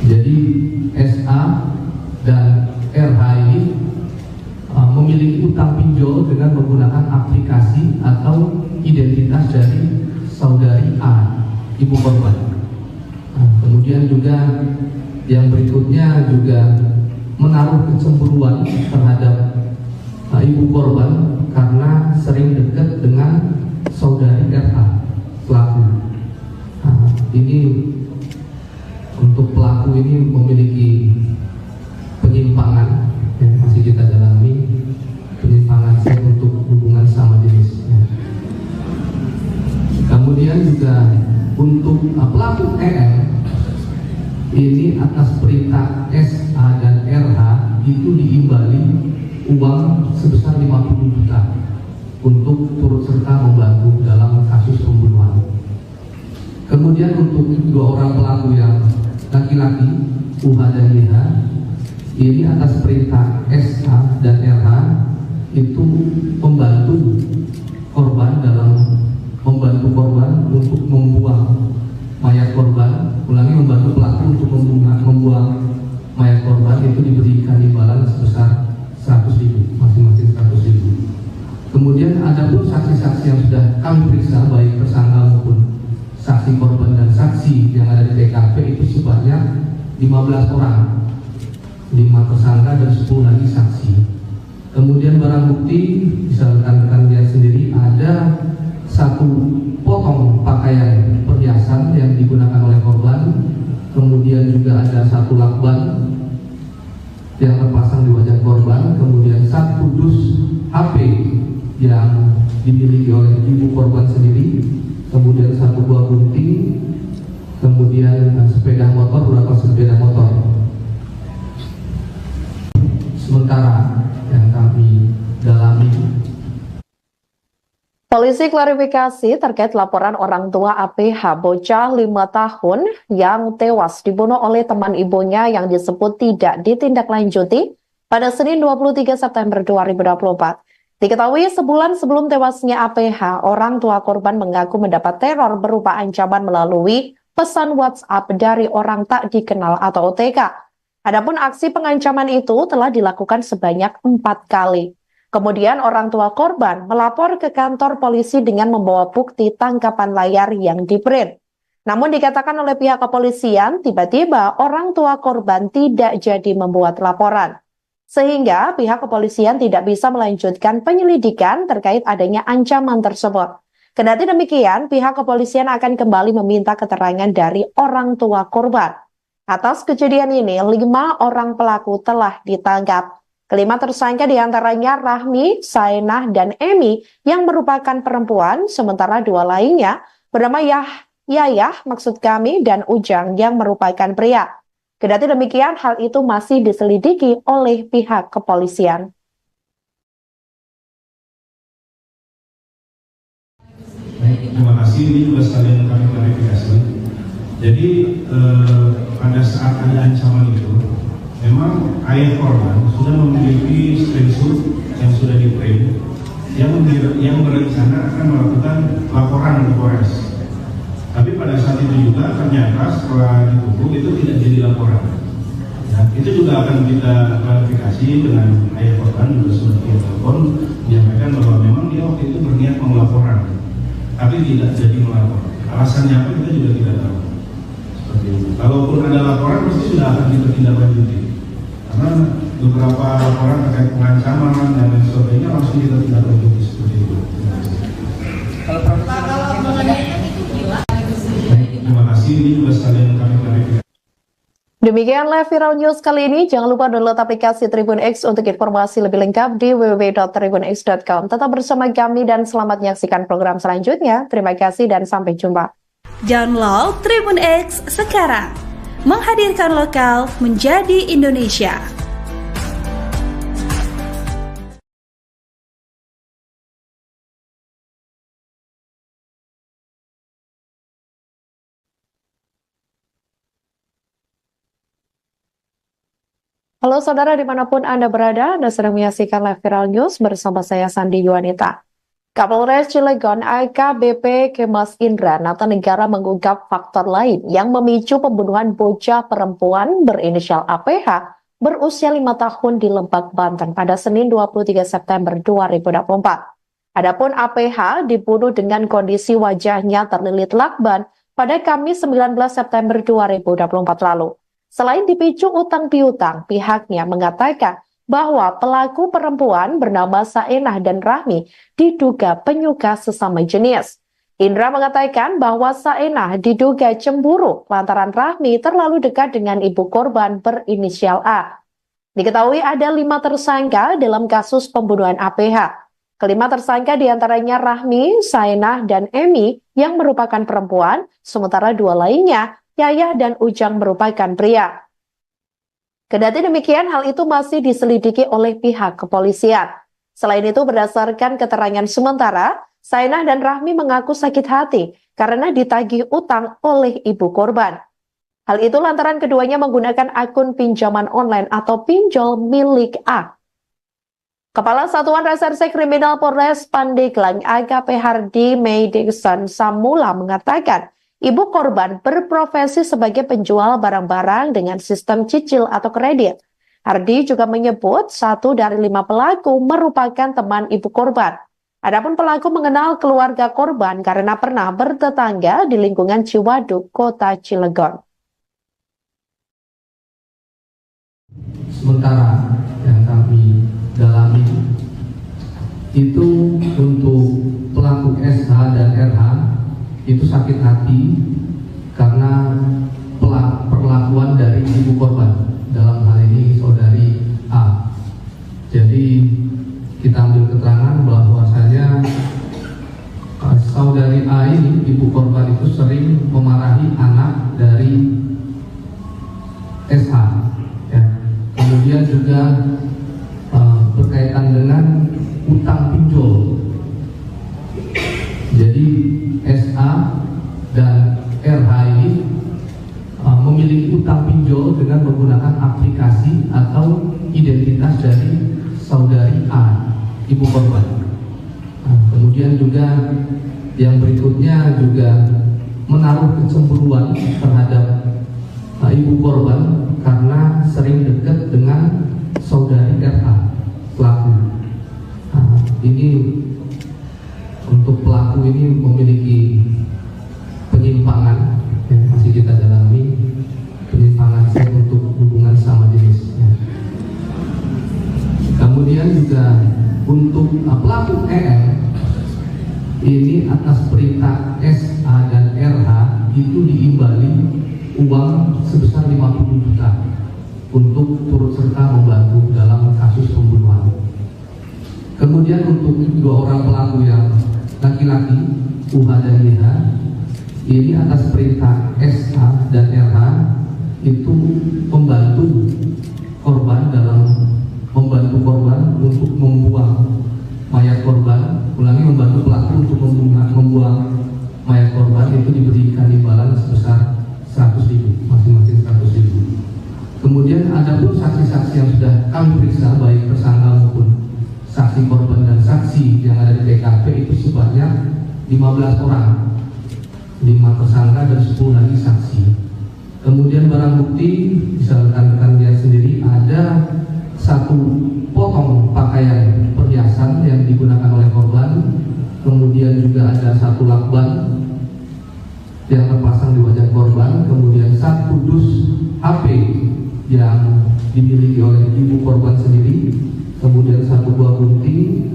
Jadi SH dan RH ini memiliki utang pinjol dengan menggunakan aplikasi atau identitas dari saudari A, ibu korban. Kemudian juga yang berikutnya juga menaruh kecemburuan terhadap ibu korban karena sering dekat dengan saudari RH pelaku. Ini untuk pelaku ini memiliki penyimpangan yang masih kita dalami, penyimpangan seks untuk hubungan sama jenis. Kemudian juga untuk pelaku EM ini atas perintah SA dan RH itu diimbali uang sebesar 50 juta untuk turut serta membantu dalam kasus pembunuhan. Kemudian untuk dua orang pelaku yang laki-laki, UH dan YH, ini atas perintah SA dan RH itu membantu korban untuk membuang mayat korban. Ulangi, membantu pelaku untuk membuang mayat korban itu diberikan imbalan sebesar 100.000, masing-masing 100.000. Kemudian ada pun saksi-saksi yang sudah kami periksa, baik tersangka maupun saksi korban dan saksi yang ada di TKP itu sebanyak 15 orang, 5 tersangka dan 10 lagi saksi. Kemudian barang bukti bisa rekan-rekan lihat sendiri, ada satu potong pakaian perhiasan yang digunakan oleh korban. Kemudian juga ada satu lakban yang terpasang di wajah korban. Kemudian satu dus HP yang dimiliki oleh ibu korban sendiri. Kemudian satu buah gunting. Kemudian sepeda motor, beberapa sepeda motor. Sementara yang kami dalami, Polisi klarifikasi terkait laporan orang tua APH bocah 5 tahun yang tewas dibunuh oleh teman ibunya yang disebut tidak ditindaklanjuti pada Senin 23 September 2024. Diketahui sebulan sebelum tewasnya APH, orang tua korban mengaku mendapat teror berupa ancaman melalui pesan WhatsApp dari orang tak dikenal atau OTK. Adapun aksi pengancaman itu telah dilakukan sebanyak 4 kali. Kemudian orang tua korban melapor ke kantor polisi dengan membawa bukti tangkapan layar yang di-print. Namun dikatakan oleh pihak kepolisian, tiba-tiba orang tua korban tidak jadi membuat laporan. Sehingga pihak kepolisian tidak bisa melanjutkan penyelidikan terkait adanya ancaman tersebut. Kendati demikian, pihak kepolisian akan kembali meminta keterangan dari orang tua korban. Atas kejadian ini, 5 orang pelaku telah ditangkap. Kelima tersangka diantaranya Rahmi, Sainah, dan Emi yang merupakan perempuan, sementara 2 lainnya bernama Yayah maksud kami dan Ujang yang merupakan pria. Kendati demikian, hal itu masih diselidiki oleh pihak kepolisian. Baik, terima kasih. Ini juga sekalian kami klarifikasi. Jadi pada saat ada ancaman itu, memang ayah korban sudah memiliki screenshot yang sudah di-print yang berencana akan melakukan laporan ke Polres. Tapi pada saat itu juga ternyata setelah ditutup itu tidak jadi laporan. Ya, itu juga akan kita klarifikasi dengan ayah korban, juga sudah via telepon menyampaikan bahwa memang dia waktu itu berniat mau laporan, tapi tidak jadi melapor. Alasannya apa kita juga tidak tahu. Seperti itu. Kalaupun ada laporan pasti sudah akan kita tindak lanjuti. Karena beberapa laporan terkait pengancaman dan lain sebagainya langsung kita tindak lanjuti seperti itu. Kalau mengenai itu gila. Baik, terima kasih. Ini juga sekalian kami klarifikasi. Demikianlah Viral News kali ini. Jangan lupa download aplikasi Tribun X untuk informasi lebih lengkap di www.tribunx.com. Tetap bersama kami dan selamat menyaksikan program selanjutnya. Terima kasih dan sampai jumpa. Download Tribun X sekarang. Menghadirkan lokal menjadi Indonesia. Halo saudara dimanapun Anda berada, Anda sedang menyaksikan Live Viral News bersama saya Sandi Yuanita. Kapolres Cilegon AKBP Kemas Indra Natanegara mengungkap faktor lain yang memicu pembunuhan bocah perempuan berinisial APH berusia 5 tahun di Lebak, Banten pada Senin 23 September 2024. Adapun APH dibunuh dengan kondisi wajahnya terlilit lakban pada Kamis 19 September 2024 lalu. Selain dipicu utang piutang, pihaknya mengatakan bahwa pelaku perempuan bernama Saenah dan Rahmi diduga penyuka sesama jenis. Indra mengatakan bahwa Saenah diduga cemburu lantaran Rahmi terlalu dekat dengan ibu korban berinisial A. Diketahui ada 5 tersangka dalam kasus pembunuhan APH. Kelima tersangka diantaranya Rahmi, Saenah, dan Emi yang merupakan perempuan, sementara 2 lainnya Yayah dan Ujang merupakan pria. Kendati demikian, hal itu masih diselidiki oleh pihak kepolisian. Selain itu, berdasarkan keterangan sementara, Saenah dan Rahmi mengaku sakit hati karena ditagih utang oleh ibu korban. Hal itu lantaran keduanya menggunakan akun pinjaman online atau pinjol milik A. Kepala Satuan Reserse Kriminal Polres Pandeglang AKP Hardi Meidikson Samula mengatakan, ibu korban berprofesi sebagai penjual barang-barang dengan sistem cicil atau kredit. Hardi juga menyebut 1 dari 5 pelaku merupakan teman ibu korban. Adapun pelaku mengenal keluarga korban karena pernah bertetangga di lingkungan Ciwaduk, Kota Cilegon. Sementara yang kami dalami itu untuk pelaku SH dan RH itu sakit hati karena perlakuan dari ibu korban, dalam hal ini saudari A. Jadi kita ambil keterangan bahwasanya saudari A ini, ibu korban itu sering memarahi anak dari SH, ya. Kemudian juga berkaitan dengan utang pinjol. Jadi SA dan RH ini memiliki utang pinjol dengan menggunakan aplikasi atau identitas dari saudari A, ibu korban. Kemudian juga yang berikutnya juga menaruh kecemburuan terhadap ibu korban karena sering dekat dengan saudari RH, pelaku. Ini untuk pelaku ini memiliki penyimpangan yang masih kita dalami, penyimpangan seks untuk hubungan sama jenis. Kemudian juga untuk pelaku EL ini atas perintah SA dan RH itu diimbali uang sebesar 50 juta untuk turut serta membantu dalam kasus pembunuhan. Kemudian untuk 2 orang pelaku yang laki-laki, UH dan YH, ini atas perintah SA dan RH itu membantu korban untuk membuang mayat korban. Ulangi, membantu pelaku untuk membuang mayat korban itu diberikan imbalan sebesar 100.000, masing-masing 100.000. Kemudian ada pun saksi-saksi yang sudah kami periksa, baik tersangka maupun saksi korban dan saksi yang ada di TKP itu sebanyak 15 orang, 5 tersangka dan 10 lagi saksi. Kemudian barang bukti bisa rekan-rekan lihat sendiri, ada 1 potong pakaian perhiasan yang digunakan oleh korban. Kemudian juga ada 1 lakban yang terpasang di wajah korban. Kemudian 1 dus HP yang dimiliki oleh ibu korban sendiri. Kemudian 1 buah gunting.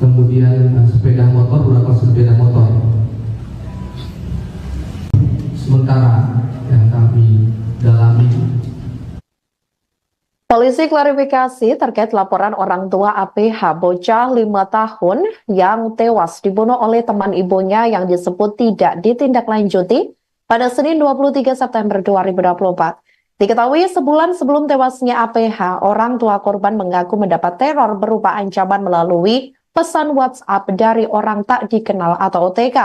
Kemudian sepeda motor, beberapa sepeda motor. Sementara yang kami dalami, Polisi klarifikasi terkait laporan orang tua APH bocah 5 tahun yang tewas dibunuh oleh teman ibunya yang disebut tidak ditindaklanjuti pada Senin 23 September 2024. Diketahui sebulan sebelum tewasnya APH, orang tua korban mengaku mendapat teror berupa ancaman melalui pesan WhatsApp dari orang tak dikenal atau OTK.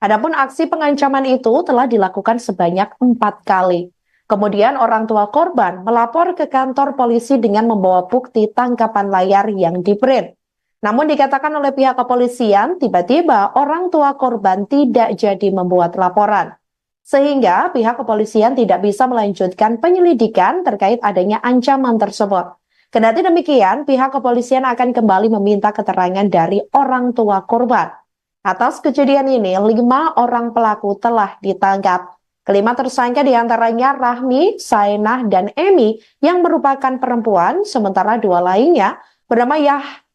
Adapun aksi pengancaman itu telah dilakukan sebanyak 4 kali. Kemudian orang tua korban melapor ke kantor polisi dengan membawa bukti tangkapan layar yang di-print. Namun dikatakan oleh pihak kepolisian, tiba-tiba orang tua korban tidak jadi membuat laporan. Sehingga pihak kepolisian tidak bisa melanjutkan penyelidikan terkait adanya ancaman tersebut. Kendati demikian, pihak kepolisian akan kembali meminta keterangan dari orang tua korban. Atas kejadian ini, 5 orang pelaku telah ditangkap. Kelima tersangka diantaranya Rahmi, Saenah, dan Emi yang merupakan perempuan, sementara 2 lainnya bernama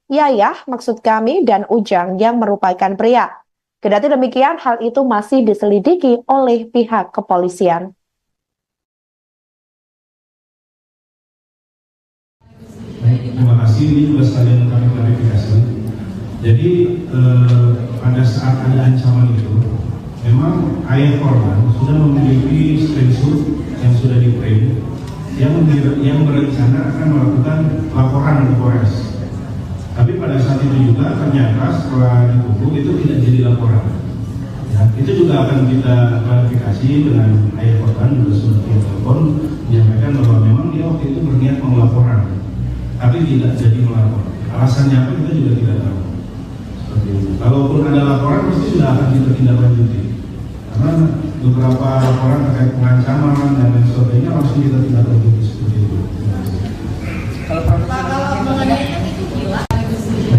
Yayah, maksud kami, dan Ujang yang merupakan pria. Kendati demikian, hal itu masih diselidiki oleh pihak kepolisian. Terima kasih, ini juga sekalian kami klarifikasi. Jadi pada saat ada ancaman itu, memang ayah korban sudah memiliki screenshot yang sudah di-print yang berencana akan melakukan laporan ke Polres. Tapi pada saat itu juga ternyata setelah ditunggu itu tidak jadi laporan. Ya, itu juga akan kita klarifikasi dengan ayah korban, juga sudah via telepon menyampaikan bahwa memang dia waktu itu berniat mau laporan, tapi tidak jadi melapor. Alasannya apa kita juga tidak tahu. Seperti itu. Kalaupun ada laporan pasti sudah akan kita tindak lanjuti. Karena beberapa laporan terkait pengancaman dan lain sebagainya langsung kita tindak lanjuti seperti itu. Kalau mengenai itu gila.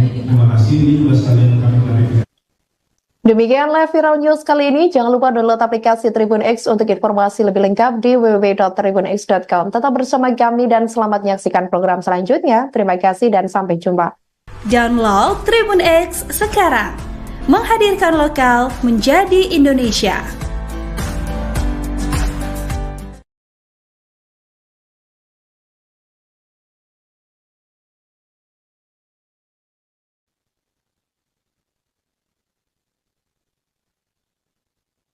Terima kasih, ini juga sekalian kami klarifikasi. Demikian live viral news kali ini. Jangan lupa download aplikasi Tribun X untuk informasi lebih lengkap di www.tribunx.com. Tetap bersama kami dan selamat menyaksikan program selanjutnya. Terima kasih dan sampai jumpa. Download Tribun X sekarang. Menghadirkan lokal menjadi Indonesia.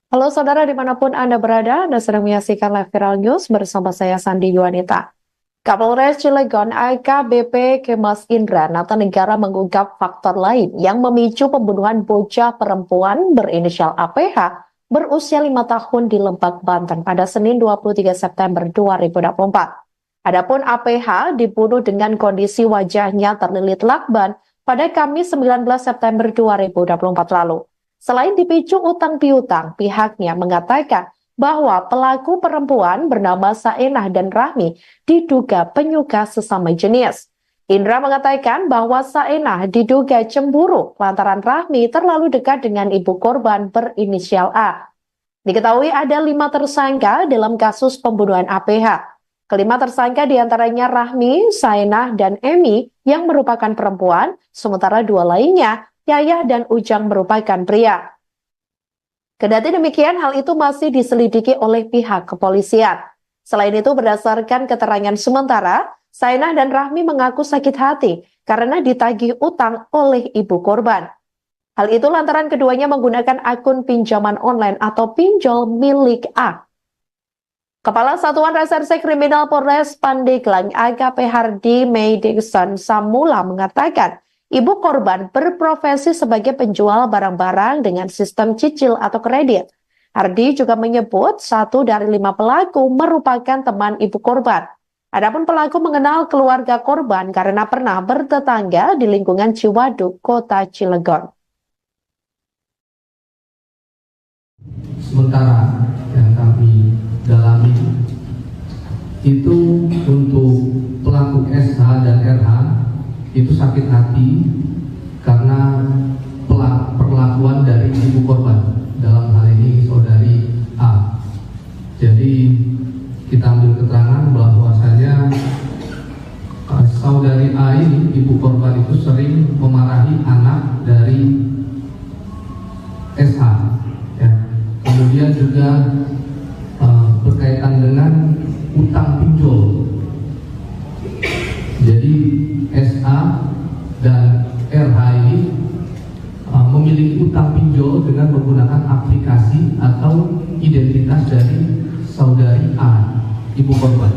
Halo saudara dimanapun Anda berada, Anda sedang menyaksikan live viral news bersama saya Sandi Yuanita. Kapolres Cilegon AKBP Kemas Indra Natanegara mengungkap faktor lain yang memicu pembunuhan bocah perempuan berinisial APH berusia 5 tahun di Lebak, Banten pada Senin 23 September 2024. Adapun APH dibunuh dengan kondisi wajahnya terlilit lakban pada Kamis 19 September 2024 lalu. Selain dipicu utang piutang, pihaknya mengatakan bahwa pelaku perempuan bernama Saenah dan Rahmi diduga penyuka sesama jenis. Indra mengatakan bahwa Saenah diduga cemburu lantaran Rahmi terlalu dekat dengan ibu korban berinisial A. Diketahui ada 5 tersangka dalam kasus pembunuhan APH. Kelima tersangka diantaranya Rahmi, Saenah, dan Emi yang merupakan perempuan, sementara 2 lainnya Yayah dan Ujang merupakan pria. Kendati demikian, hal itu masih diselidiki oleh pihak kepolisian. Selain itu, berdasarkan keterangan sementara, Saenah dan Rahmi mengaku sakit hati karena ditagih utang oleh ibu korban. Hal itu lantaran keduanya menggunakan akun pinjaman online atau pinjol milik A. Kepala Satuan Reserse Kriminal Polres Pandeglang AKP Hardi Meidikson Samula mengatakan, ibu korban berprofesi sebagai penjual barang-barang dengan sistem cicil atau kredit. Hardi juga menyebut 1 dari 5 pelaku merupakan teman ibu korban. Adapun pelaku mengenal keluarga korban karena pernah bertetangga di lingkungan Ciwaduk, Kota Cilegon. Sementara yang kami dalami itu untuk pelaku SH dan RH itu sakit hati karena perlakuan dari ibu korban, dalam hal ini saudari A. Jadi kita ambil keterangan bahwasanya saudari A ini, ibu korban itu sering memarahi anak dari SH, ya. Kemudian juga berkaitan dengan utang pinjol. Jadi SA dan RH ini memiliki utang pinjol dengan menggunakan aplikasi atau identitas dari saudari A, ibu korban.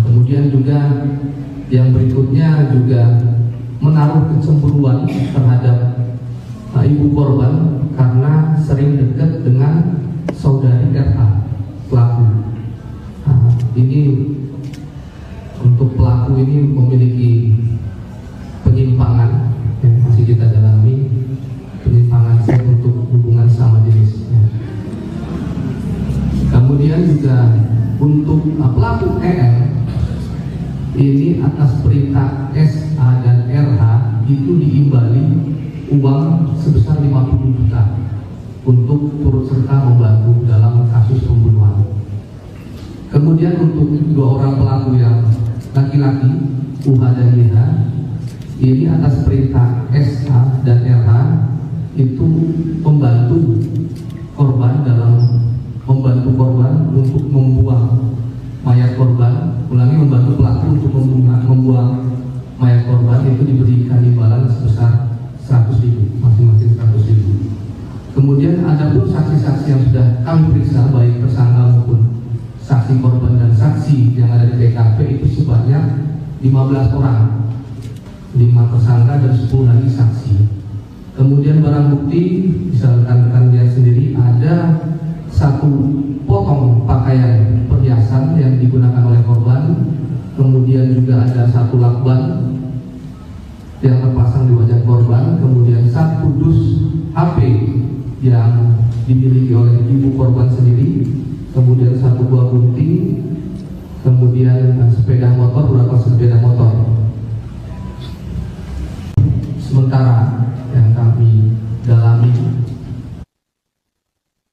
Kemudian juga yang berikutnya juga menaruh kecemburuan terhadap ibu korban karena sering dekat dengan saudari RH pelaku. ini memiliki penyimpangan yang masih kita dalami, penyimpangan seks untuk hubungan sama jenis. Kemudian juga untuk pelaku EL ini atas perintah SA dan RH itu diimbali uang sebesar 50 juta untuk turut serta membantu dalam kasus pembunuhan. Kemudian untuk dua orang pelaku yang laki-laki, UH dan YH, ini atas perintah SA dan RH itu membantu korban untuk membuang mayat korban, membantu pelaku untuk membuang mayat korban, itu diberikan imbalan sebesar 100.000, masing-masing 100.000. Kemudian ada pun saksi-saksi yang sudah kami periksa, baik tersangka maupun saksi korban dan saksi yang ada di TKP itu sebanyak 15 orang, 5 tersangka dan 10 lagi saksi. Kemudian barang bukti bisa rekan-rekan lihat sendiri, ada 1 potong pakaian perhiasan yang digunakan oleh korban, kemudian juga ada 1 lakban yang terpasang di wajah korban, kemudian 1 dus HP yang dimiliki oleh ibu korban sendiri, kemudian 1 buah gunting, kemudian sepeda motor, beberapa sepeda motor. Sementara yang kami dalami,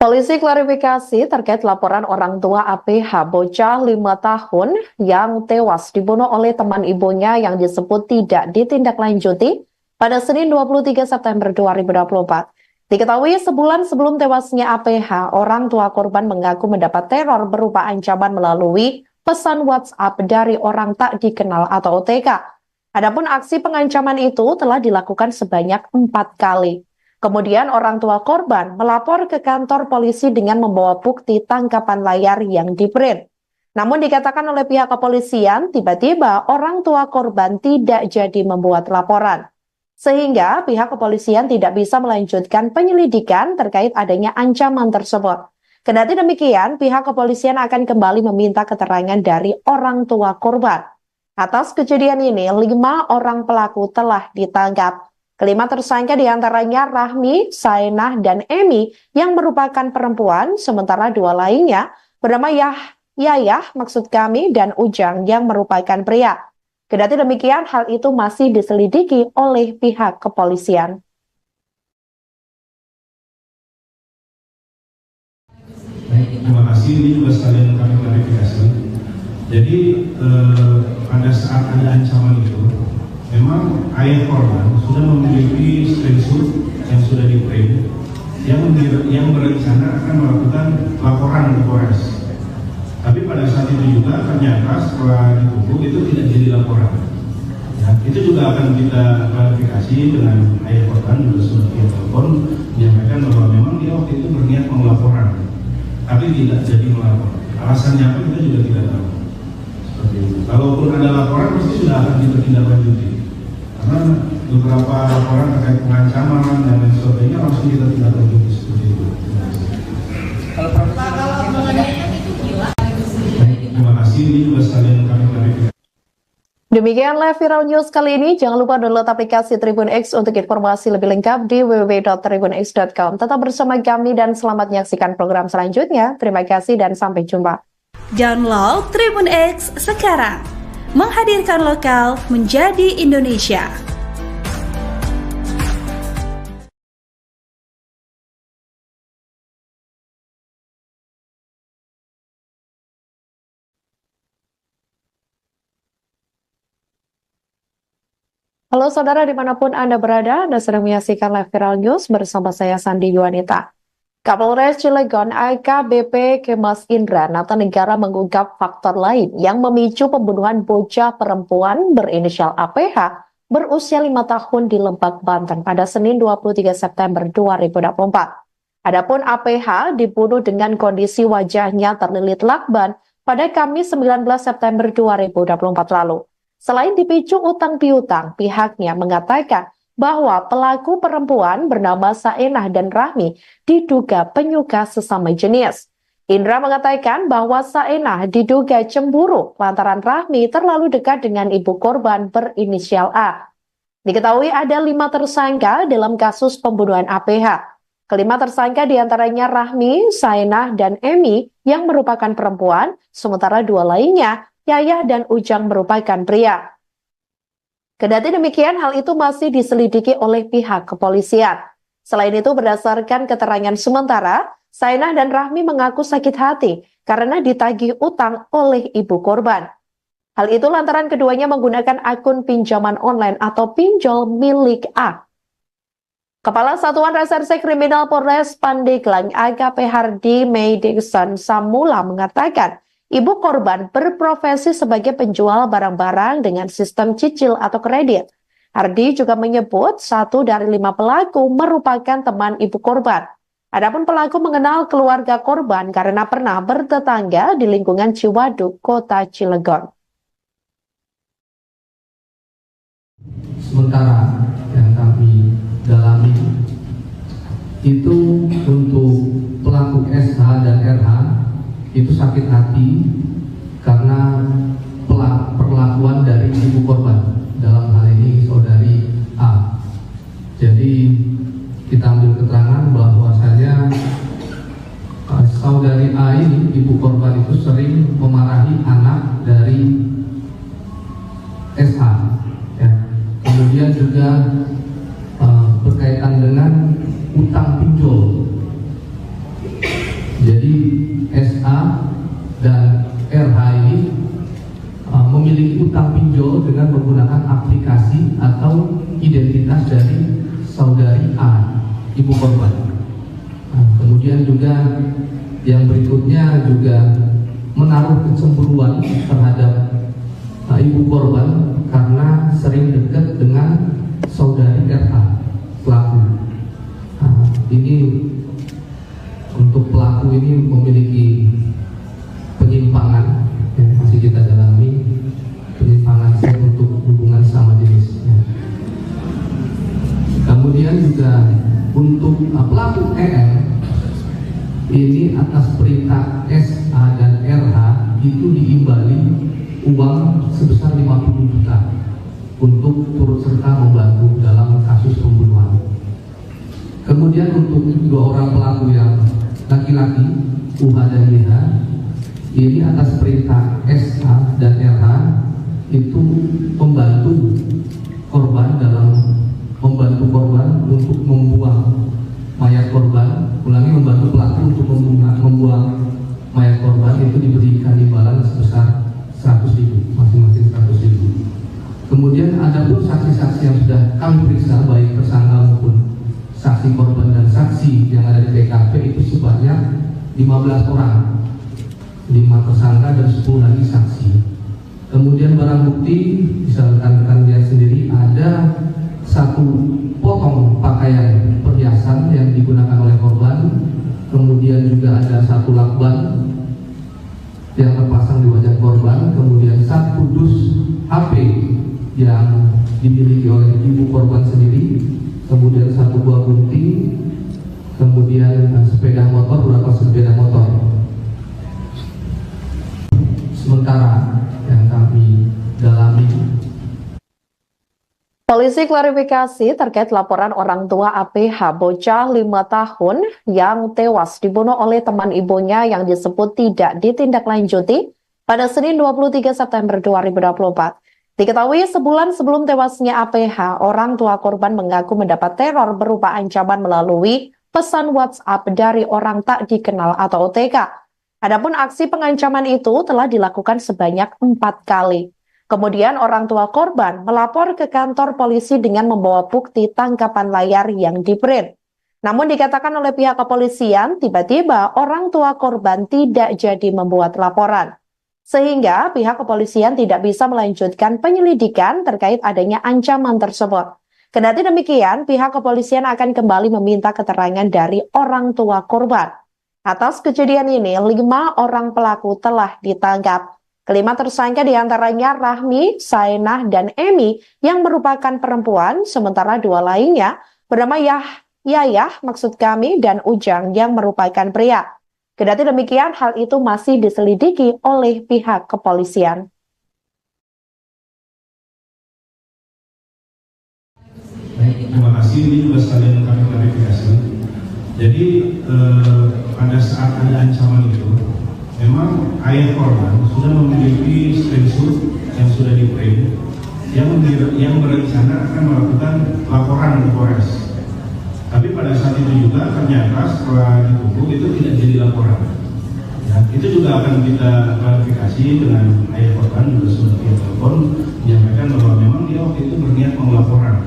polisi klarifikasi terkait laporan orang tua APH bocah 5 tahun yang tewas dibunuh oleh teman ibunya yang disebut tidak ditindaklanjuti pada Senin 23 September 2024. Diketahui sebulan sebelum tewasnya APH, orang tua korban mengaku mendapat teror berupa ancaman melalui pesan WhatsApp dari orang tak dikenal atau OTK. Adapun aksi pengancaman itu telah dilakukan sebanyak 4 kali. Kemudian orang tua korban melapor ke kantor polisi dengan membawa bukti tangkapan layar yang di-print. Namun dikatakan oleh pihak kepolisian, tiba-tiba orang tua korban tidak jadi membuat laporan. Sehingga pihak kepolisian tidak bisa melanjutkan penyelidikan terkait adanya ancaman tersebut. Kendati demikian, pihak kepolisian akan kembali meminta keterangan dari orang tua korban. Atas kejadian ini, 5 orang pelaku telah ditangkap. Kelima tersangka diantaranya Rahmi, Saenah, dan Emi yang merupakan perempuan, sementara 2 lainnya bernama Yayah maksud kami dan Ujang yang merupakan pria. Kendati demikian, hal itu masih diselidiki oleh pihak kepolisian. Baik, terima kasih. Ini juga sekalian kami klarifikasi. Jadi pada saat ada ancaman itu, memang ayah korban sudah memiliki screenshot yang sudah di-print yang berencana akan melakukan laporan ke Polres. Tapi pada saat itu juga ternyata setelah ditunggu itu tidak jadi laporan. Ya, itu juga akan kita klarifikasi dengan ayah korban, juga sudah via telepon menyampaikan bahwa memang dia waktu itu berniat mau laporan, tapi tidak jadi melapor. Alasannya apa kita juga tidak tahu. Seperti itu. Kalaupun ada laporan pasti sudah akan kita tindak lanjuti. Karena beberapa laporan terkait pengancaman dan lain sebagainya langsung kita tindak lanjuti seperti itu. Kalau mengenai itu gila. Terima kasih, ini juga sekalian kami klarifikasi. Demikianlah Viral News kali ini. Jangan lupa download aplikasi Tribun X untuk informasi lebih lengkap di www.tribunx.com. Tetap bersama kami dan selamat menyaksikan program selanjutnya. Terima kasih dan sampai jumpa. Download Tribun X sekarang. Menghadirkan lokal menjadi Indonesia. Halo saudara dimanapun Anda berada, Anda sedang menyaksikan live Viral News bersama saya Sandi Yuanita. Kapolres Cilegon AKBP Kemas Indra Natanegara mengungkap faktor lain yang memicu pembunuhan bocah perempuan berinisial APH berusia 5 tahun di Lebak, Banten pada Senin 23 September 2024. Adapun APH dibunuh dengan kondisi wajahnya terlilit lakban pada Kamis 19 September 2024 lalu. Selain dipicu utang piutang, pihaknya mengatakan bahwa pelaku perempuan bernama Saenah dan Rahmi diduga penyuka sesama jenis. Indra mengatakan bahwa Saenah diduga cemburu lantaran Rahmi terlalu dekat dengan ibu korban berinisial A. Diketahui ada 5 tersangka dalam kasus pembunuhan APH. Kelima tersangka diantaranya Rahmi, Saenah, dan Emi yang merupakan perempuan, sementara 2 lainnya, Yayah dan Ujang merupakan pria. Kendati demikian, hal itu masih diselidiki oleh pihak kepolisian. Selain itu, berdasarkan keterangan sementara, Saenah dan Rahmi mengaku sakit hati karena ditagih utang oleh ibu korban. Hal itu lantaran keduanya menggunakan akun pinjaman online atau pinjol milik A. Kepala Satuan Reserse Kriminal Polres Pandeglang AKP Hardy May Dixon Samula mengatakan, ibu korban berprofesi sebagai penjual barang-barang dengan sistem cicil atau kredit. Hardy juga menyebut 1 dari 5 pelaku merupakan teman ibu korban. Adapun pelaku mengenal keluarga korban karena pernah bertetangga di lingkungan Ciwaduk, Kota Cilegon. Sementara yang kami dalami itu untuk pelaku SH dan RH itu sakit hati karena perlakuan dari ibu korban, dalam hal ini saudari A. Jadi kita ambil keterangan bahwasanya saudari A ini, ibu korban itu sering memarahi anak dari SH. Ya. Kemudian juga berkaitan dengan utang pinjol. Jadi SH dan RH ini memiliki utang pinjol dengan menggunakan aplikasi atau identitas dari saudari A, ibu korban. Kemudian juga yang berikutnya juga menaruh kecemburuan terhadap ibu korban karena sering dekat dengan saudari RH pelaku. Ini untuk pelaku ini memiliki penyimpangan yang masih kita dalami, penyimpangan seks untuk hubungan sama jenis. Kemudian juga untuk pelaku EM ini atas perintah SH dan RH itu diimbali uang sebesar 50 juta untuk turut serta membantu dalam kasus pembunuhan. Kemudian untuk 2 orang pelaku yang laki-laki, UH dan YH, ini atas perintah SH dan RH itu membantu korban untuk membuang mayat korban, membantu pelaku untuk membuang mayat korban, itu diberikan imbalan sebesar 100.000, masing-masing 100.000. Kemudian ada pun saksi-saksi yang sudah kami periksa, baik tersangka maupun saksi korban dan saksi yang ada di TKP itu sebanyak 15 orang, 5 tersangka dan 10 lagi saksi. Kemudian barang bukti bisa rekan-rekan lihat sendiri, ada 1 potong pakaian perhiasan yang digunakan oleh korban, kemudian juga ada 1 lakban yang terpasang di wajah korban, kemudian 1 dus HP yang dimiliki oleh ibu korban sendiri, kemudian 1 buah gunting, kemudian sepeda motor, beberapa sepeda motor. Sementara yang kami dalami, Polisi klarifikasi terkait laporan orang tua APH bocah 5 tahun yang tewas dibunuh oleh teman ibunya yang disebut tidak ditindaklanjuti pada Senin 23 September 2024. Diketahui sebulan sebelum tewasnya APH, orang tua korban mengaku mendapat teror berupa ancaman melalui pesan WhatsApp dari orang tak dikenal atau OTK. Adapun aksi pengancaman itu telah dilakukan sebanyak 4 kali. Kemudian orang tua korban melapor ke kantor polisi dengan membawa bukti tangkapan layar yang di-print. Namun dikatakan oleh pihak kepolisian, tiba-tiba orang tua korban tidak jadi membuat laporan. Sehingga pihak kepolisian tidak bisa melanjutkan penyelidikan terkait adanya ancaman tersebut. Kendati demikian, pihak kepolisian akan kembali meminta keterangan dari orang tua korban. Atas kejadian ini, 5 orang pelaku telah ditangkap. Kelima tersangka diantaranya Rahmi, Saenah, dan Emi yang merupakan perempuan, sementara 2 lainnya bernama Yayah dan Ujang yang merupakan pria. Kendati demikian, hal itu masih diselidiki oleh pihak kepolisian. Terima kasih, ini juga sekalian kami klarifikasi. Jadi pada saat ada ancaman itu, memang ayah korban sudah memiliki screenshot yang sudah di-print yang berencana akan melakukan laporan ke Polres. Tapi pada saat itu juga ternyata setelah ditunggu itu tidak jadi laporan. Ya, itu juga akan kita klarifikasi dengan ayah korban, juga sudah via telepon menyampaikan bahwa memang dia waktu itu berniat mau laporan,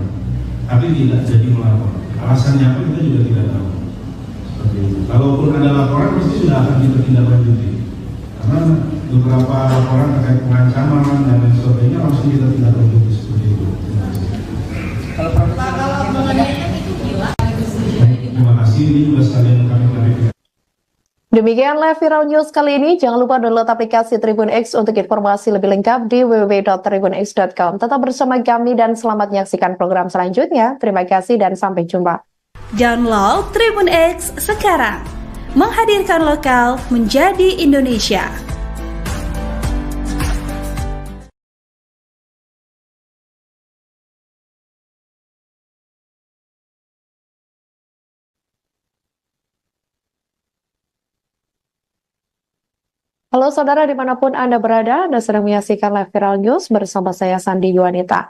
tapi tidak jadi melapor. Alasannya apa kita juga tidak tahu. Seperti itu. Kalaupun ada laporan pasti sudah akan kita tindak lanjuti. Karena beberapa laporan terkait pengancaman dan lain sebagainya langsung kita tindak lanjuti seperti itu. Kalau mengenainya itu gila. Terima kasih, ini juga sekalian kami klarifikasi. Demikianlah Viral News kali ini. Jangan lupa download aplikasi Tribun X untuk informasi lebih lengkap di www.tribunx.com. Tetap bersama kami dan selamat menyaksikan program selanjutnya. Terima kasih dan sampai jumpa. Download Tribun X sekarang. Menghadirkan lokal menjadi Indonesia. Halo saudara dimanapun Anda berada, Anda sedang menyaksikan live Viral News bersama saya Sandi Yuwanita.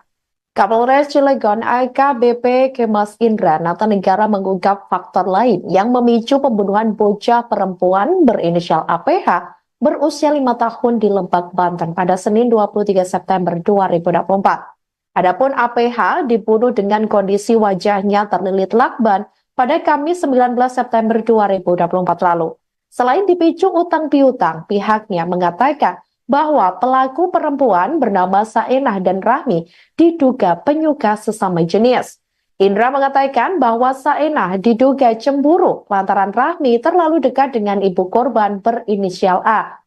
Kapolres Cilegon AKBP Kemas Indra Natanegara mengungkap faktor lain yang memicu pembunuhan bocah perempuan berinisial APH berusia 5 tahun di Lebak, Banten pada Senin 23 September 2024. Adapun APH dibunuh dengan kondisi wajahnya terlilit lakban pada Kamis 19 September 2024 lalu. Selain dipicu utang piutang, pihaknya mengatakan bahwa pelaku perempuan bernama Saenah dan Rahmi diduga penyuka sesama jenis. Indra mengatakan bahwa Saenah diduga cemburu lantaran Rahmi terlalu dekat dengan ibu korban berinisial A.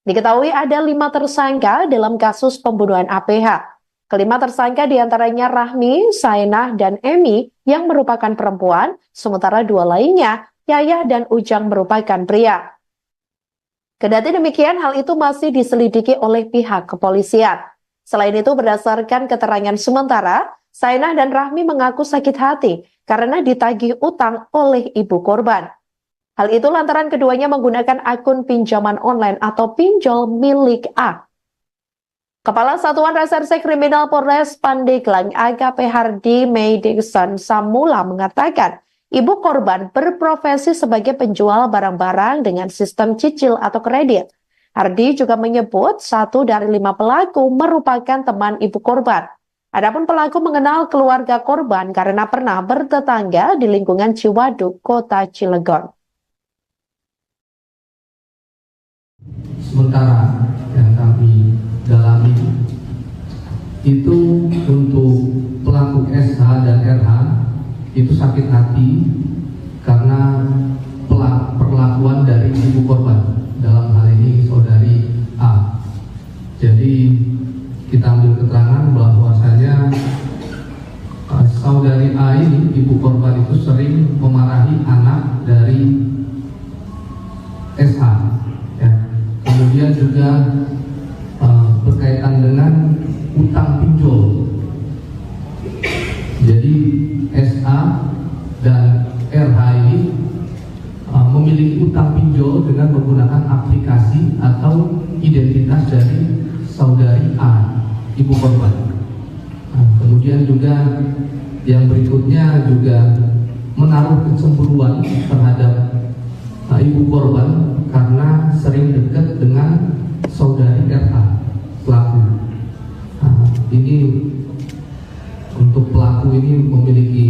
Diketahui ada 5 tersangka dalam kasus pembunuhan APH. Kelima tersangka diantaranya Rahmi, Saenah, dan Emi yang merupakan perempuan, sementara 2 lainnya Yayah dan Ujang merupakan pria. Kendati demikian, hal itu masih diselidiki oleh pihak kepolisian. Selain itu, berdasarkan keterangan sementara, Saenah dan Rahmi mengaku sakit hati karena ditagih utang oleh ibu korban. Hal itu lantaran keduanya menggunakan akun pinjaman online atau pinjol milik A. Kepala Satuan Reserse Kriminal Polres Pandeglang AKP Hardy Meidikson Samula mengatakan, ibu korban berprofesi sebagai penjual barang-barang dengan sistem cicil atau kredit. Hardy juga menyebut 1 dari 5 pelaku merupakan teman ibu korban. Adapun pelaku mengenal keluarga korban karena pernah bertetangga di lingkungan Ciwaduk, Kota Cilegon. Sementara yang kami dalami itu untuk pelaku SH dan RH itu sakit hati karena perlakuan dari ibu korban, dalam hal ini saudari A. Jadi kita ambil keterangan bahwasanya saudari A ini, ibu korban itu sering memarahi anak dari SH. Ya. Kemudian juga berkaitan dengan utang pinjol. Jadi SA dan RH ini memiliki utang pinjol dengan menggunakan aplikasi atau identitas dari saudari A, ibu korban. Kemudian juga yang berikutnya juga menaruh kecemburuan terhadap ibu korban karena sering dekat dengan saudari RH, pelaku. Ini untuk pelaku ini memiliki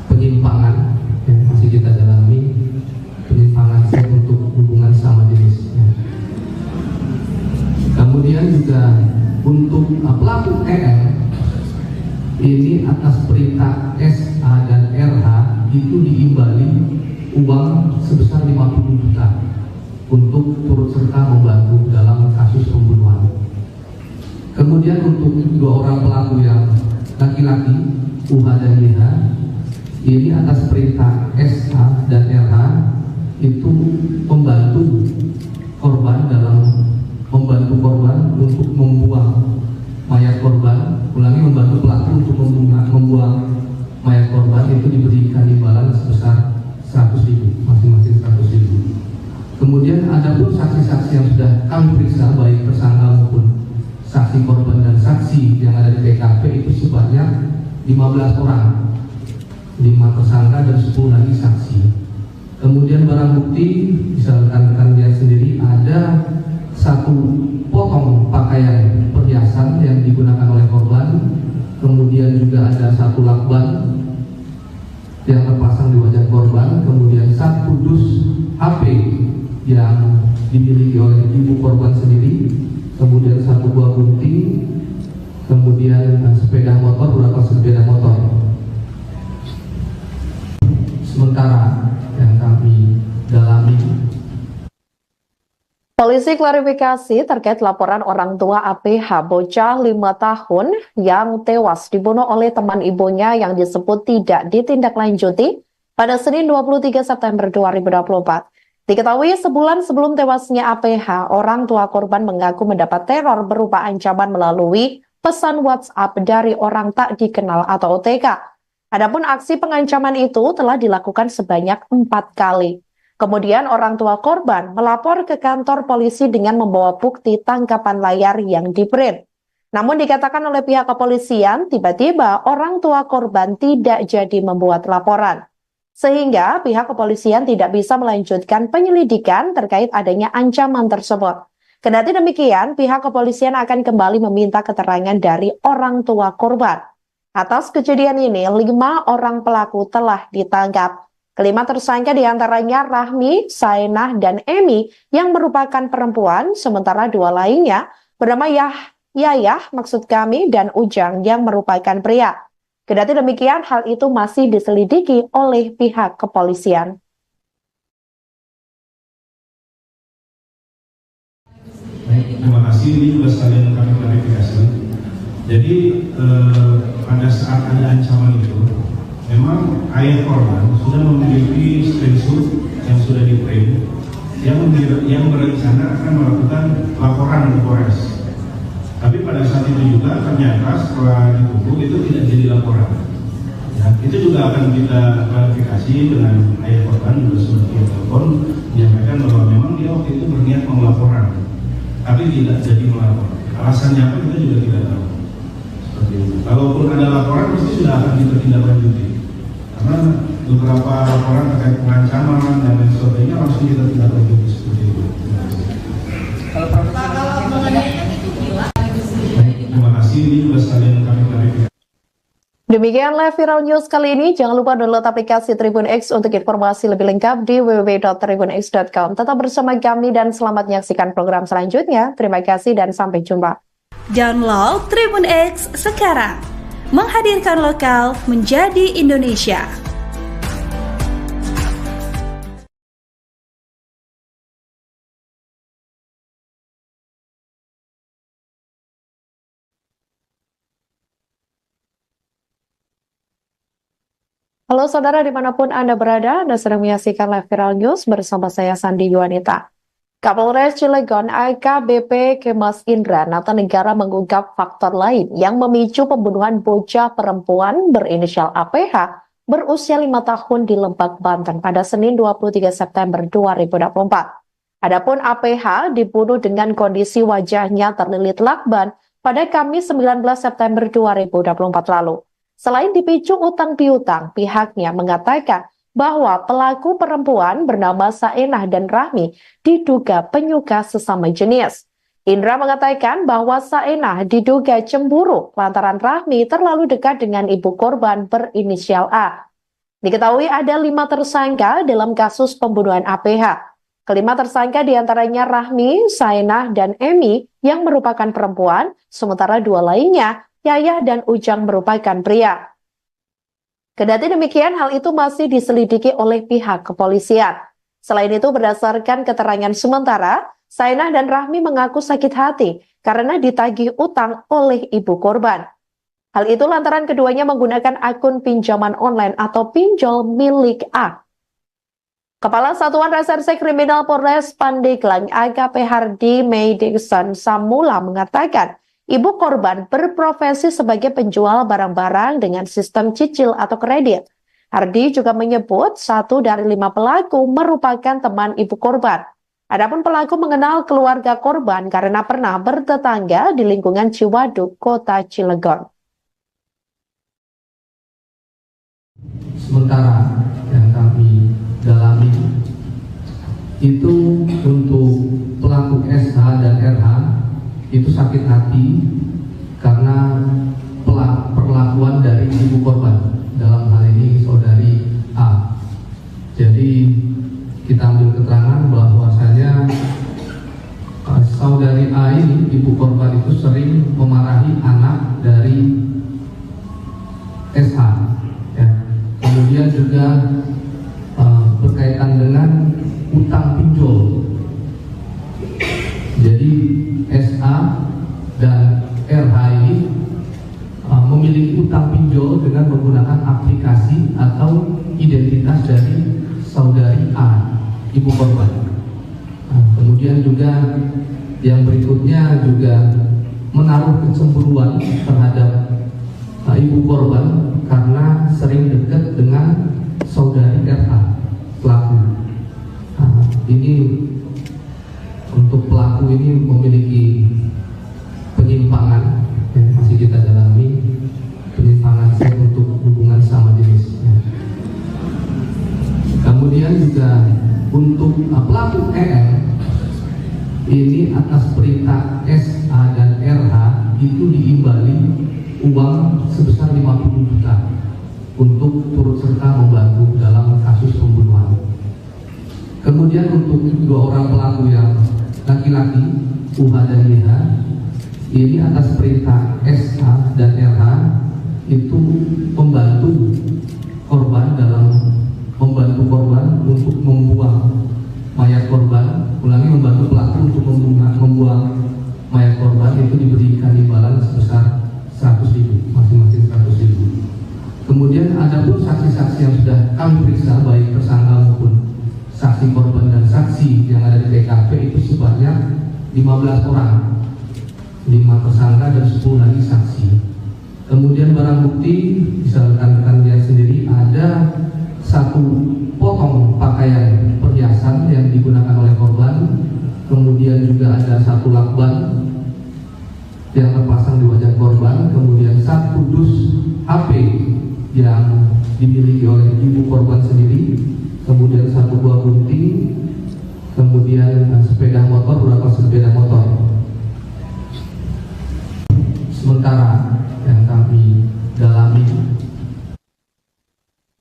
penyimpangan yang masih kita dalami, penyimpangan seks untuk hubungan sama jenis. Kemudian juga untuk pelaku EL ini atas perintah SA dan RH itu diimbali uang sebesar 50 juta untuk turut serta membantu dalam kasus pembunuhan. Kemudian untuk 2 orang pelaku yang laki-laki, UH dan YH, ini atas perintah SH dan RH itu membantu korban untuk membuang mayat korban. Membantu pelaku untuk membuang mayat korban itu diberikan imbalan sebesar 100.000, masing-masing 100.000. Kemudian ada pun saksi-saksi yang sudah kami periksa, baik tersangka maupun saksi korban dan saksi yang ada di TKP itu sebanyak 15 orang, 5 tersangka dan 10 lagi saksi. Kemudian barang bukti bisa rekan-rekan lihat sendiri, ada 1 potong pakaian perhiasan yang digunakan oleh korban. Kemudian juga ada 1 lakban yang terpasang di wajah korban. Kemudian 1 dus HP yang dimiliki oleh ibu korban sendiri. Kemudian 1 buah gunting. Kemudian sepeda motor, beberapa sepeda motor. Sementara yang kami dalami, Polisi klarifikasi terkait laporan orang tua APH bocah 5 tahun yang tewas dibunuh oleh teman ibunya yang disebut tidak ditindaklanjuti pada Senin 23 September 2024. Diketahui sebulan sebelum tewasnya APH, orang tua korban mengaku mendapat teror berupa ancaman melalui pesan WhatsApp dari orang tak dikenal atau OTK. Adapun aksi pengancaman itu telah dilakukan sebanyak 4 kali. Kemudian orang tua korban melapor ke kantor polisi dengan membawa bukti tangkapan layar yang di-print. Namun dikatakan oleh pihak kepolisian, tiba-tiba orang tua korban tidak jadi membuat laporan. Sehingga pihak kepolisian tidak bisa melanjutkan penyelidikan terkait adanya ancaman tersebut. Kendati demikian, pihak kepolisian akan kembali meminta keterangan dari orang tua korban. Atas kejadian ini, 5 orang pelaku telah ditangkap. Kelima tersangka diantaranya Rahmi, Saenah, dan Emi yang merupakan perempuan, sementara 2 lainnya bernama Yayah dan Ujang yang merupakan pria. Kendati demikian, hal itu masih diselidiki oleh pihak kepolisian. Baik, terima kasih. Ini juga sekalian kami klarifikasi. Jadi pada saat ada ancaman itu, memang ayah korban sudah memiliki screenshot yang sudah di-print yang berencana akan melakukan laporan ke Polres. Tapi pada saat itu juga ternyata setelah ditunggu itu tidak jadi laporan. Ya, itu juga akan kita klarifikasi dengan ayah korban juga sudah via telepon menyampaikan bahwa memang dia waktu itu berniat mau laporan, tapi tidak jadi melapor. Alasannya apa kita juga tidak tahu. Seperti itu. Kalaupun ada laporan pasti sudah akan kita tindak lanjuti. Karena beberapa laporan terkait pengancaman dan lain sebagainya langsung kita tindak lanjuti seperti itu. Kalau mengenai itu gila. Baik, terima kasih. Ini juga sekalian kami klarifikasi. Demikian live viral news kali ini. Jangan lupa download aplikasi Tribun X untuk informasi lebih lengkap di www.tribunx.com. Tetap bersama kami dan selamat menyaksikan program selanjutnya. Terima kasih dan sampai jumpa. Download Tribun X sekarang. Menghadirkan lokal menjadi Indonesia. Halo saudara dimanapun Anda berada, Anda sedang menyaksikan live viral news bersama saya Sandi Yuwanita. Kapolres Cilegon AKBP Kemas Indra Natanegara mengungkap faktor lain yang memicu pembunuhan bocah perempuan berinisial APH berusia 5 tahun di Lebak, Banten pada Senin 23 September 2024. Adapun APH dibunuh dengan kondisi wajahnya terlilit lakban pada Kamis 19 September 2024 lalu. Selain dipicu utang piutang, pihaknya mengatakan bahwa pelaku perempuan bernama Saenah dan Rahmi diduga penyuka sesama jenis. Indra mengatakan bahwa Saenah diduga cemburu lantaran Rahmi terlalu dekat dengan ibu korban berinisial A. Diketahui ada 5 tersangka dalam kasus pembunuhan APH. Kelima tersangka diantaranya Rahmi, Saenah, dan Emi yang merupakan perempuan, sementara 2 lainnya Yayah dan Ujang merupakan pria. Kendati demikian, hal itu masih diselidiki oleh pihak kepolisian. Selain itu, berdasarkan keterangan sementara, Saenah dan Rahmi mengaku sakit hati karena ditagih utang oleh ibu korban. Hal itu lantaran keduanya menggunakan akun pinjaman online atau pinjol milik A. Kepala Satuan Reserse Kriminal Polres Pandeglang AKP Hardy Meidikson Samula mengatakan, ibu korban berprofesi sebagai penjual barang-barang dengan sistem cicil atau kredit. Hardy juga menyebut 1 dari 5 pelaku merupakan teman ibu korban. Adapun pelaku mengenal keluarga korban karena pernah bertetangga di lingkungan Ciwaduk, Kota Cilegon. Sementara yang kami dalami itu untuk pelaku SH dan RH itu sakit hati karena perlakuan dari ibu korban, dalam hal ini saudari A. Jadi kita ambil keterangan bahwasanya saudari A ini, ibu korban itu sering memarahi anak dari SH ya. Kemudian juga berkaitan dengan utang pinjol. Jadi SA dan RH ini memiliki utang pinjol dengan menggunakan aplikasi atau identitas dari saudari A, ibu korban. Kemudian juga yang berikutnya juga menaruh kecemburuan terhadap ibu korban karena sering dekat dengan saudari RH pelaku. Ini untuk pelaku ini memiliki penyimpangan yang masih kita dalami, penyimpangan seks untuk hubungan sama jenis. Kemudian juga untuk pelaku EL ini atas perintah SA dan RH itu diimbali uang sebesar 50 juta untuk turut serta membantu dalam kasus pembunuhan. Kemudian untuk 2 orang pelaku yang laki-laki, UH dan YH, ini atas perintah SH dan RH itu membantu korban untuk membuang mayat korban. Ulangi, membantu pelaku untuk membuang mayat korban itu diberikan imbalan sebesar 100.000, masing-masing 100.000. Kemudian ada pun saksi-saksi yang sudah kami periksa, baik tersangka maupun saksi korban dan saksi yang ada di TKP itu sebanyak 15 orang, 5 tersangka dan 10 lagi saksi. Kemudian barang bukti bisa rekan-rekan lihat sendiri, ada 1 potong pakaian perhiasan yang digunakan oleh korban. Kemudian juga ada 1 lakban yang terpasang di wajah korban. Kemudian 1 dus HP yang dimiliki oleh ibu korban sendiri, kemudian 1 buah gunting, kemudian sepeda motor, beberapa sepeda motor. Sementara yang kami dalami,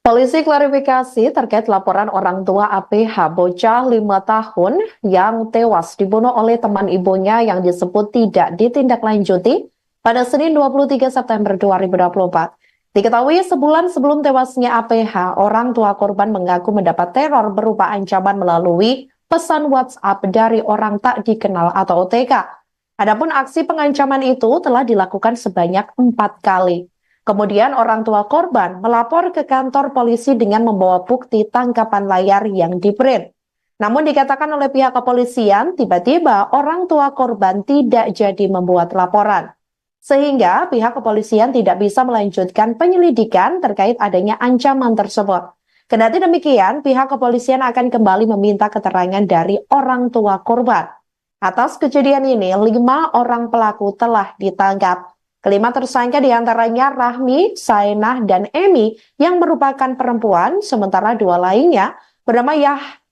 polisi klarifikasi terkait laporan orang tua APH bocah 5 tahun yang tewas dibunuh oleh teman ibunya yang disebut tidak ditindaklanjuti pada Senin 23 September 2024. Diketahui sebulan sebelum tewasnya APH, orang tua korban mengaku mendapat teror berupa ancaman melalui pesan WhatsApp dari orang tak dikenal atau OTK. Adapun aksi pengancaman itu telah dilakukan sebanyak 4 kali. Kemudian orang tua korban melapor ke kantor polisi dengan membawa bukti tangkapan layar yang di-print. Namun dikatakan oleh pihak kepolisian, tiba-tiba orang tua korban tidak jadi membuat laporan. Sehingga pihak kepolisian tidak bisa melanjutkan penyelidikan terkait adanya ancaman tersebut. Kendati demikian, pihak kepolisian akan kembali meminta keterangan dari orang tua korban. Atas kejadian ini, 5 orang pelaku telah ditangkap. Kelima tersangka diantaranya Rahmi, Sainah, dan Emi yang merupakan perempuan, sementara 2 lainnya bernama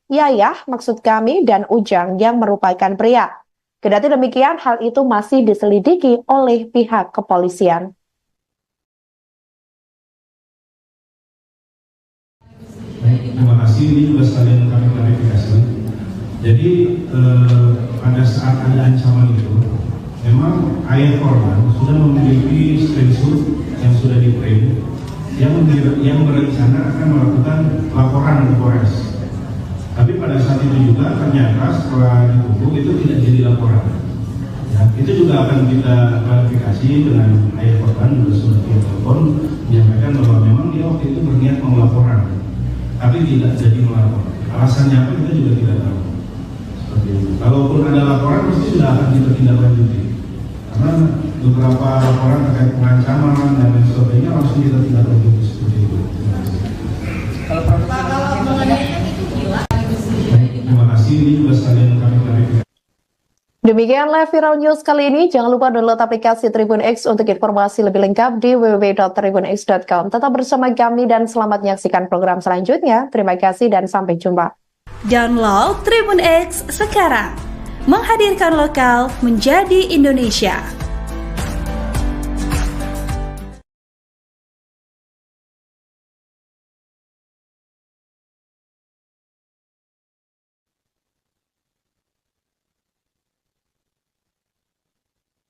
Yayah maksud kami dan Ujang yang merupakan pria. Kendati demikian, hal itu masih diselidiki oleh pihak kepolisian. Baik, terima kasih. Ini juga sekalian kami klarifikasi. Jadi pada saat ada ancaman itu, memang ayah korban sudah memiliki screenshot yang sudah di-print yang berencana akan melakukan laporan ke Polres. Tapi pada saat itu juga ternyata setelah ditutup itu tidak jadi laporan. Ya, itu juga akan kita klarifikasi dengan ayah korban, juga sudah via telepon menyampaikan bahwa memang dia waktu itu berniat mau laporan, tapi tidak jadi melapor. alasannya apa kita juga tidak tahu. Seperti itu. Kalaupun ada laporan pasti sudah akan kita tindak lanjuti. Karena beberapa laporan terkait pengancaman dan lain sebagainya langsung kita tindak lanjuti seperti itu. Kalau mengenai itu gila. Terima kasih, ini juga sekalian kami klarifikasi. Demikian live viral news kali ini. Jangan lupa download aplikasi Tribun X untuk informasi lebih lengkap di www.tribunx.com. Tetap bersama kami dan selamat menyaksikan program selanjutnya. Terima kasih dan sampai jumpa. Download Tribun X sekarang. Menghadirkan lokal menjadi Indonesia.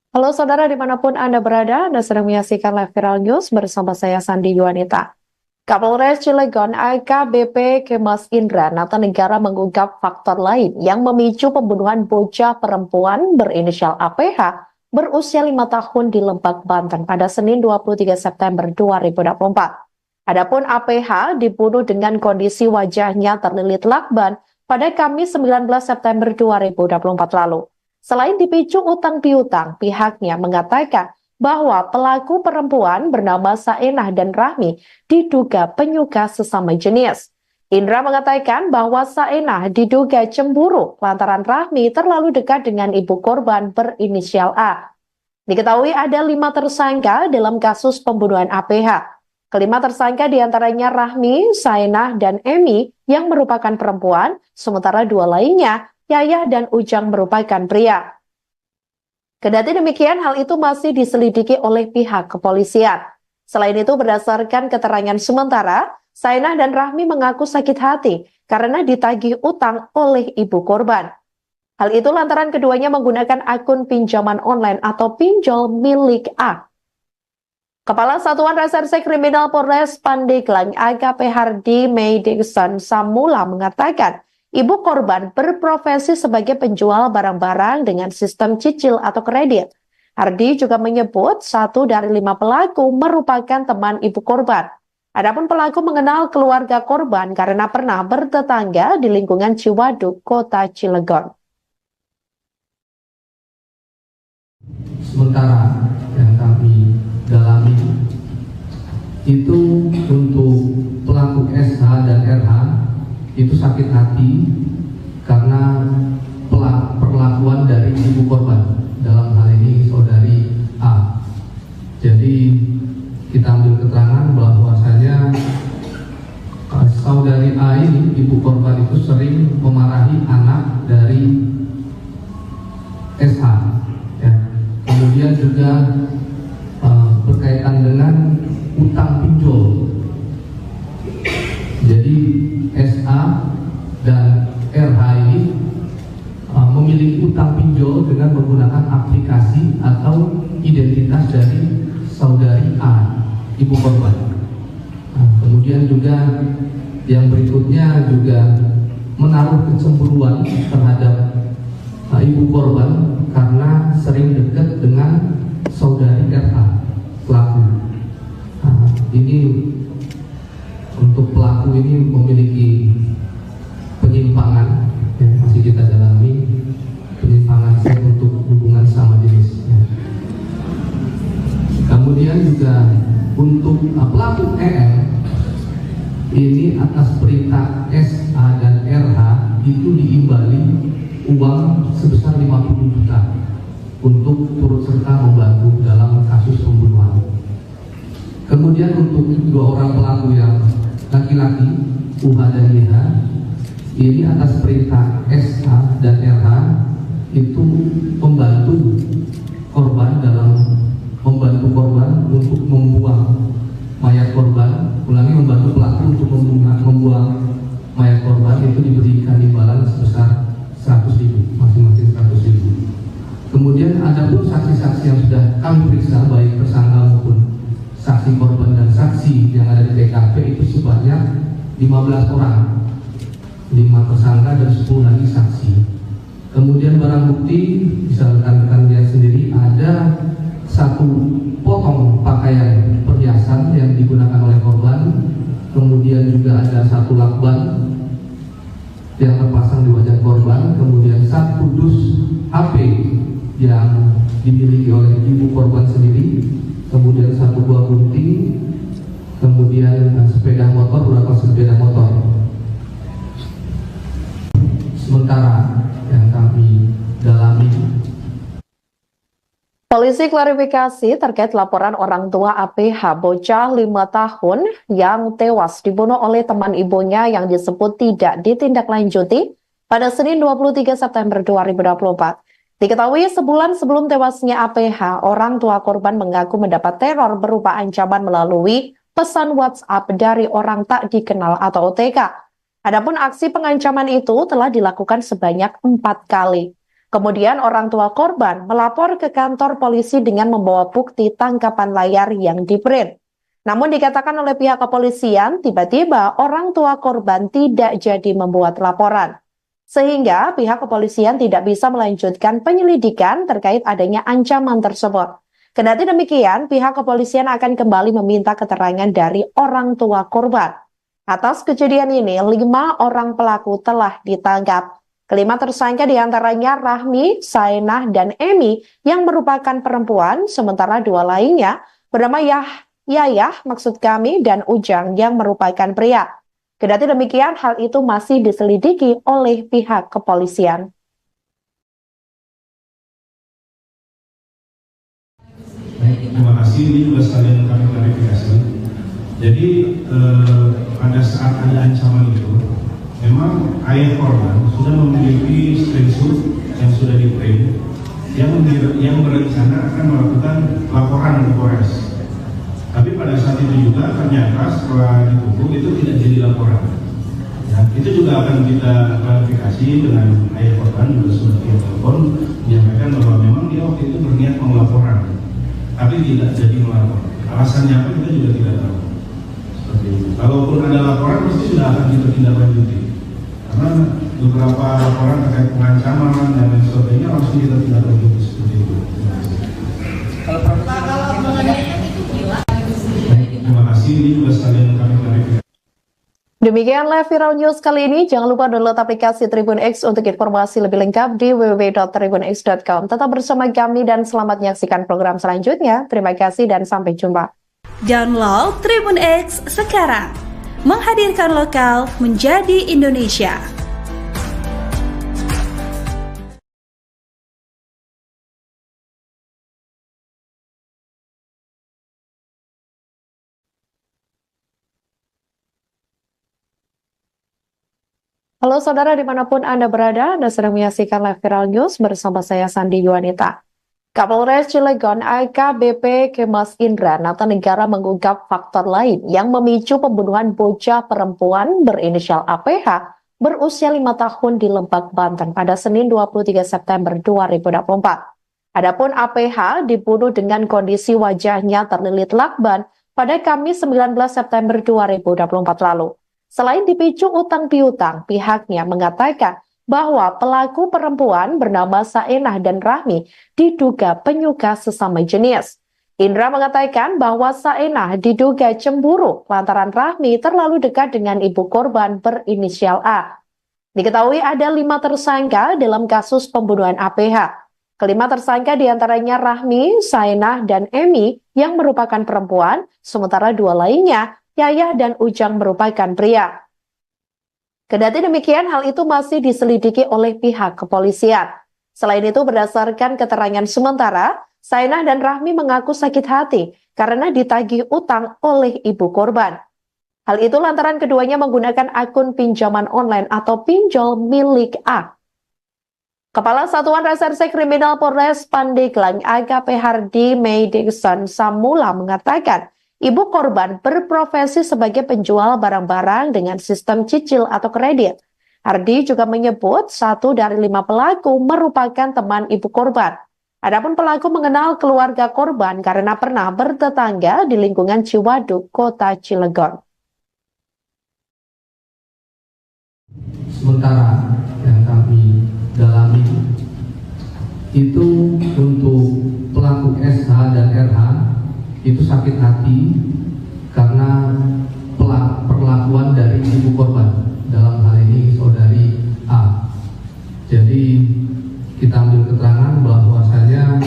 Halo saudara dimanapun Anda berada, Anda sedang menyaksikan live viral news bersama saya Sandi Yuanita. Kapolres Cilegon AKBP Kemas Indra Natanegara mengungkap faktor lain yang memicu pembunuhan bocah perempuan berinisial APH berusia 5 tahun di Lebak, Banten pada Senin 23 September 2024. Adapun APH dibunuh dengan kondisi wajahnya terlilit lakban pada Kamis 19 September 2024 lalu. Selain dipicu utang piutang, pihaknya mengatakan bahwa pelaku perempuan bernama Saenah dan Rahmi diduga penyuka sesama jenis. Indra mengatakan bahwa Saenah diduga cemburu lantaran Rahmi terlalu dekat dengan ibu korban berinisial A. Diketahui ada 5 tersangka dalam kasus pembunuhan APH. Kelima tersangka diantaranya Rahmi, Saenah, dan Emi yang merupakan perempuan, sementara 2 lainnya Yayah dan Ujang merupakan pria. Kendati demikian, hal itu masih diselidiki oleh pihak kepolisian. Selain itu, berdasarkan keterangan sementara, Saenah dan Rahmi mengaku sakit hati karena ditagih utang oleh ibu korban. Hal itu lantaran keduanya menggunakan akun pinjaman online atau pinjol milik A. Kepala Satuan Reserse Kriminal Polres Pandeglang AKP Hardi Meidikson Samula mengatakan, ibu korban berprofesi sebagai penjual barang-barang dengan sistem cicil atau kredit. Hardi juga menyebut 1 dari 5 pelaku merupakan teman ibu korban. Adapun pelaku mengenal keluarga korban karena pernah bertetangga di lingkungan Ciwaduk, Kota Cilegon. Sementara yang kami dalami itu untuk pelaku SH dan RH itu sakit hati karena perlakuan dari ibu korban, dalam hal ini saudari A. Jadi kita ambil keterangan bahwasanya saudari A ini, ibu korban itu sering memarahi anak dari SH, ya. Kemudian juga berkaitan dengan utang pinjol. Jadi SA dan RH ini memiliki utang pinjol dengan menggunakan aplikasi atau identitas dari saudari A, ibu korban. Kemudian juga yang berikutnya juga menaruh kecemburuan terhadap ibu korban karena sering dekat dengan saudari RH, pelaku. Ini untuk pelaku ini memiliki penyimpangan yang masih kita dalami, penyimpangan untuk hubungan sama jenis. Kemudian juga untuk pelaku EL ini atas perintah SA dan RH itu diimbali uang sebesar 50 juta untuk turut serta membantu dalam kasus pembunuhan. Kemudian untuk 2 orang pelaku yang laki-laki, UH dan YH, ini atas perintah SA dan RH itu membantu korban untuk membuang mayat korban. Ulangi, membantu pelaku untuk membuang mayat korban itu diberikan imbalan sebesar 100.000, masing-masing 100.000. Kemudian ada pun saksi-saksi yang sudah kami periksa, baik tersangka maupun saksi korban dan saksi yang ada di TKP itu sebanyak 15 orang, 5 tersangka dan 10 lagi saksi. Kemudian barang bukti bisa rekan-rekan lihat sendiri, ada 1 potong pakaian perhiasan yang digunakan oleh korban, kemudian juga ada 1 lakban dimiliki oleh ibu korban sendiri, kemudian 1 buah gunting, kemudian sepeda motor, beberapa sepeda motor. Sementara yang kami dalami, polisi klarifikasi terkait laporan orang tua APH bocah 5 tahun yang tewas dibunuh oleh teman ibunya yang disebut tidak ditindaklanjuti pada Senin 23 September 2024. Diketahui sebulan sebelum tewasnya APH, orang tua korban mengaku mendapat teror berupa ancaman melalui pesan WhatsApp dari orang tak dikenal atau OTK. Adapun aksi pengancaman itu telah dilakukan sebanyak 4 kali. Kemudian orang tua korban melapor ke kantor polisi dengan membawa bukti tangkapan layar yang di-print. Namun dikatakan oleh pihak kepolisian, tiba-tiba orang tua korban tidak jadi membuat laporan. Sehingga pihak kepolisian tidak bisa melanjutkan penyelidikan terkait adanya ancaman tersebut. Kendati demikian, pihak kepolisian akan kembali meminta keterangan dari orang tua korban. Atas kejadian ini, 5 orang pelaku telah ditangkap. Kelima tersangka diantaranya Rahmi, Saenah, dan Emi yang merupakan perempuan, sementara 2 lainnya bernama Yayah maksud kami dan Ujang yang merupakan pria. Kendati demikian, hal itu masih diselidiki oleh pihak kepolisian. Baik, terima kasih. Ini juga sekalian kami klarifikasi. Jadi pada saat ada ancaman itu, memang ayah korban sudah memiliki screenshot yang sudah di-print yang berencana akan melakukan laporan ke Polres. Tapi pada saat itu juga ternyata setelah ditunggu itu tidak jadi laporan. Ya, itu juga akan kita klarifikasi dengan ayah korban, juga sudah via telepon menyampaikan bahwa memang dia waktu itu berniat mau laporan, tapi tidak jadi melapor. Alasannya apa kita juga tidak tahu. Seperti itu. Kalaupun ada laporan pasti sudah akan kita tindak lanjuti. Karena beberapa laporan terkait pengancaman dan lain sebagainya langsung kita tindak lanjuti seperti itu. Kalau mengenai itu gila. Terima kasih. Ini juga sekalian kami klarifikasi. Demikianlah Viral News kali ini. Jangan lupa download aplikasi Tribun X untuk informasi lebih lengkap di www.tribunx.com. Tetap bersama kami dan selamat menyaksikan program selanjutnya. Terima kasih dan sampai jumpa. Download Tribun X sekarang. Menghadirkan lokal menjadi Indonesia. Halo saudara dimanapun Anda berada, Anda sedang menyaksikan live Viral News bersama saya Sandi Yuanita. Kapolres Cilegon AKBP Kemas Indra Natanegara mengungkap faktor lain yang memicu pembunuhan bocah perempuan berinisial APH berusia 5 tahun di Lebak, Banten pada Senin 23 September 2024. Adapun APH dibunuh dengan kondisi wajahnya terlilit lakban pada Kamis 19 September 2024 lalu. Selain dipicu utang piutang, pihaknya mengatakan bahwa pelaku perempuan bernama Saenah dan Rahmi diduga penyuka sesama jenis. Indra mengatakan bahwa Saenah diduga cemburu lantaran Rahmi terlalu dekat dengan ibu korban berinisial A. Diketahui ada 5 tersangka dalam kasus pembunuhan APH. Kelima tersangka diantaranya Rahmi, Saenah, dan Emi yang merupakan perempuan, sementara 2 lainnya Yayah dan Ujang merupakan pria. Kendati demikian, hal itu masih diselidiki oleh pihak kepolisian. Selain itu, berdasarkan keterangan sementara, Saenah dan Rahmi mengaku sakit hati karena ditagih utang oleh ibu korban. Hal itu lantaran keduanya menggunakan akun pinjaman online atau pinjol milik A. Kepala Satuan Reserse Kriminal Polres Pandeglang AKP Hardy May Dixon Samula mengatakan, ibu korban berprofesi sebagai penjual barang-barang dengan sistem cicil atau kredit. Hardy juga menyebut 1 dari 5 pelaku merupakan teman ibu korban. Adapun pelaku mengenal keluarga korban karena pernah bertetangga di lingkungan Ciwaduk, Kota Cilegon. sementara yang kami dalami itu untuk pelaku SH dan RH itu sakit hati karena perlakuan dari ibu korban, dalam hal ini saudari A. Jadi kita ambil keterangan bahwasanya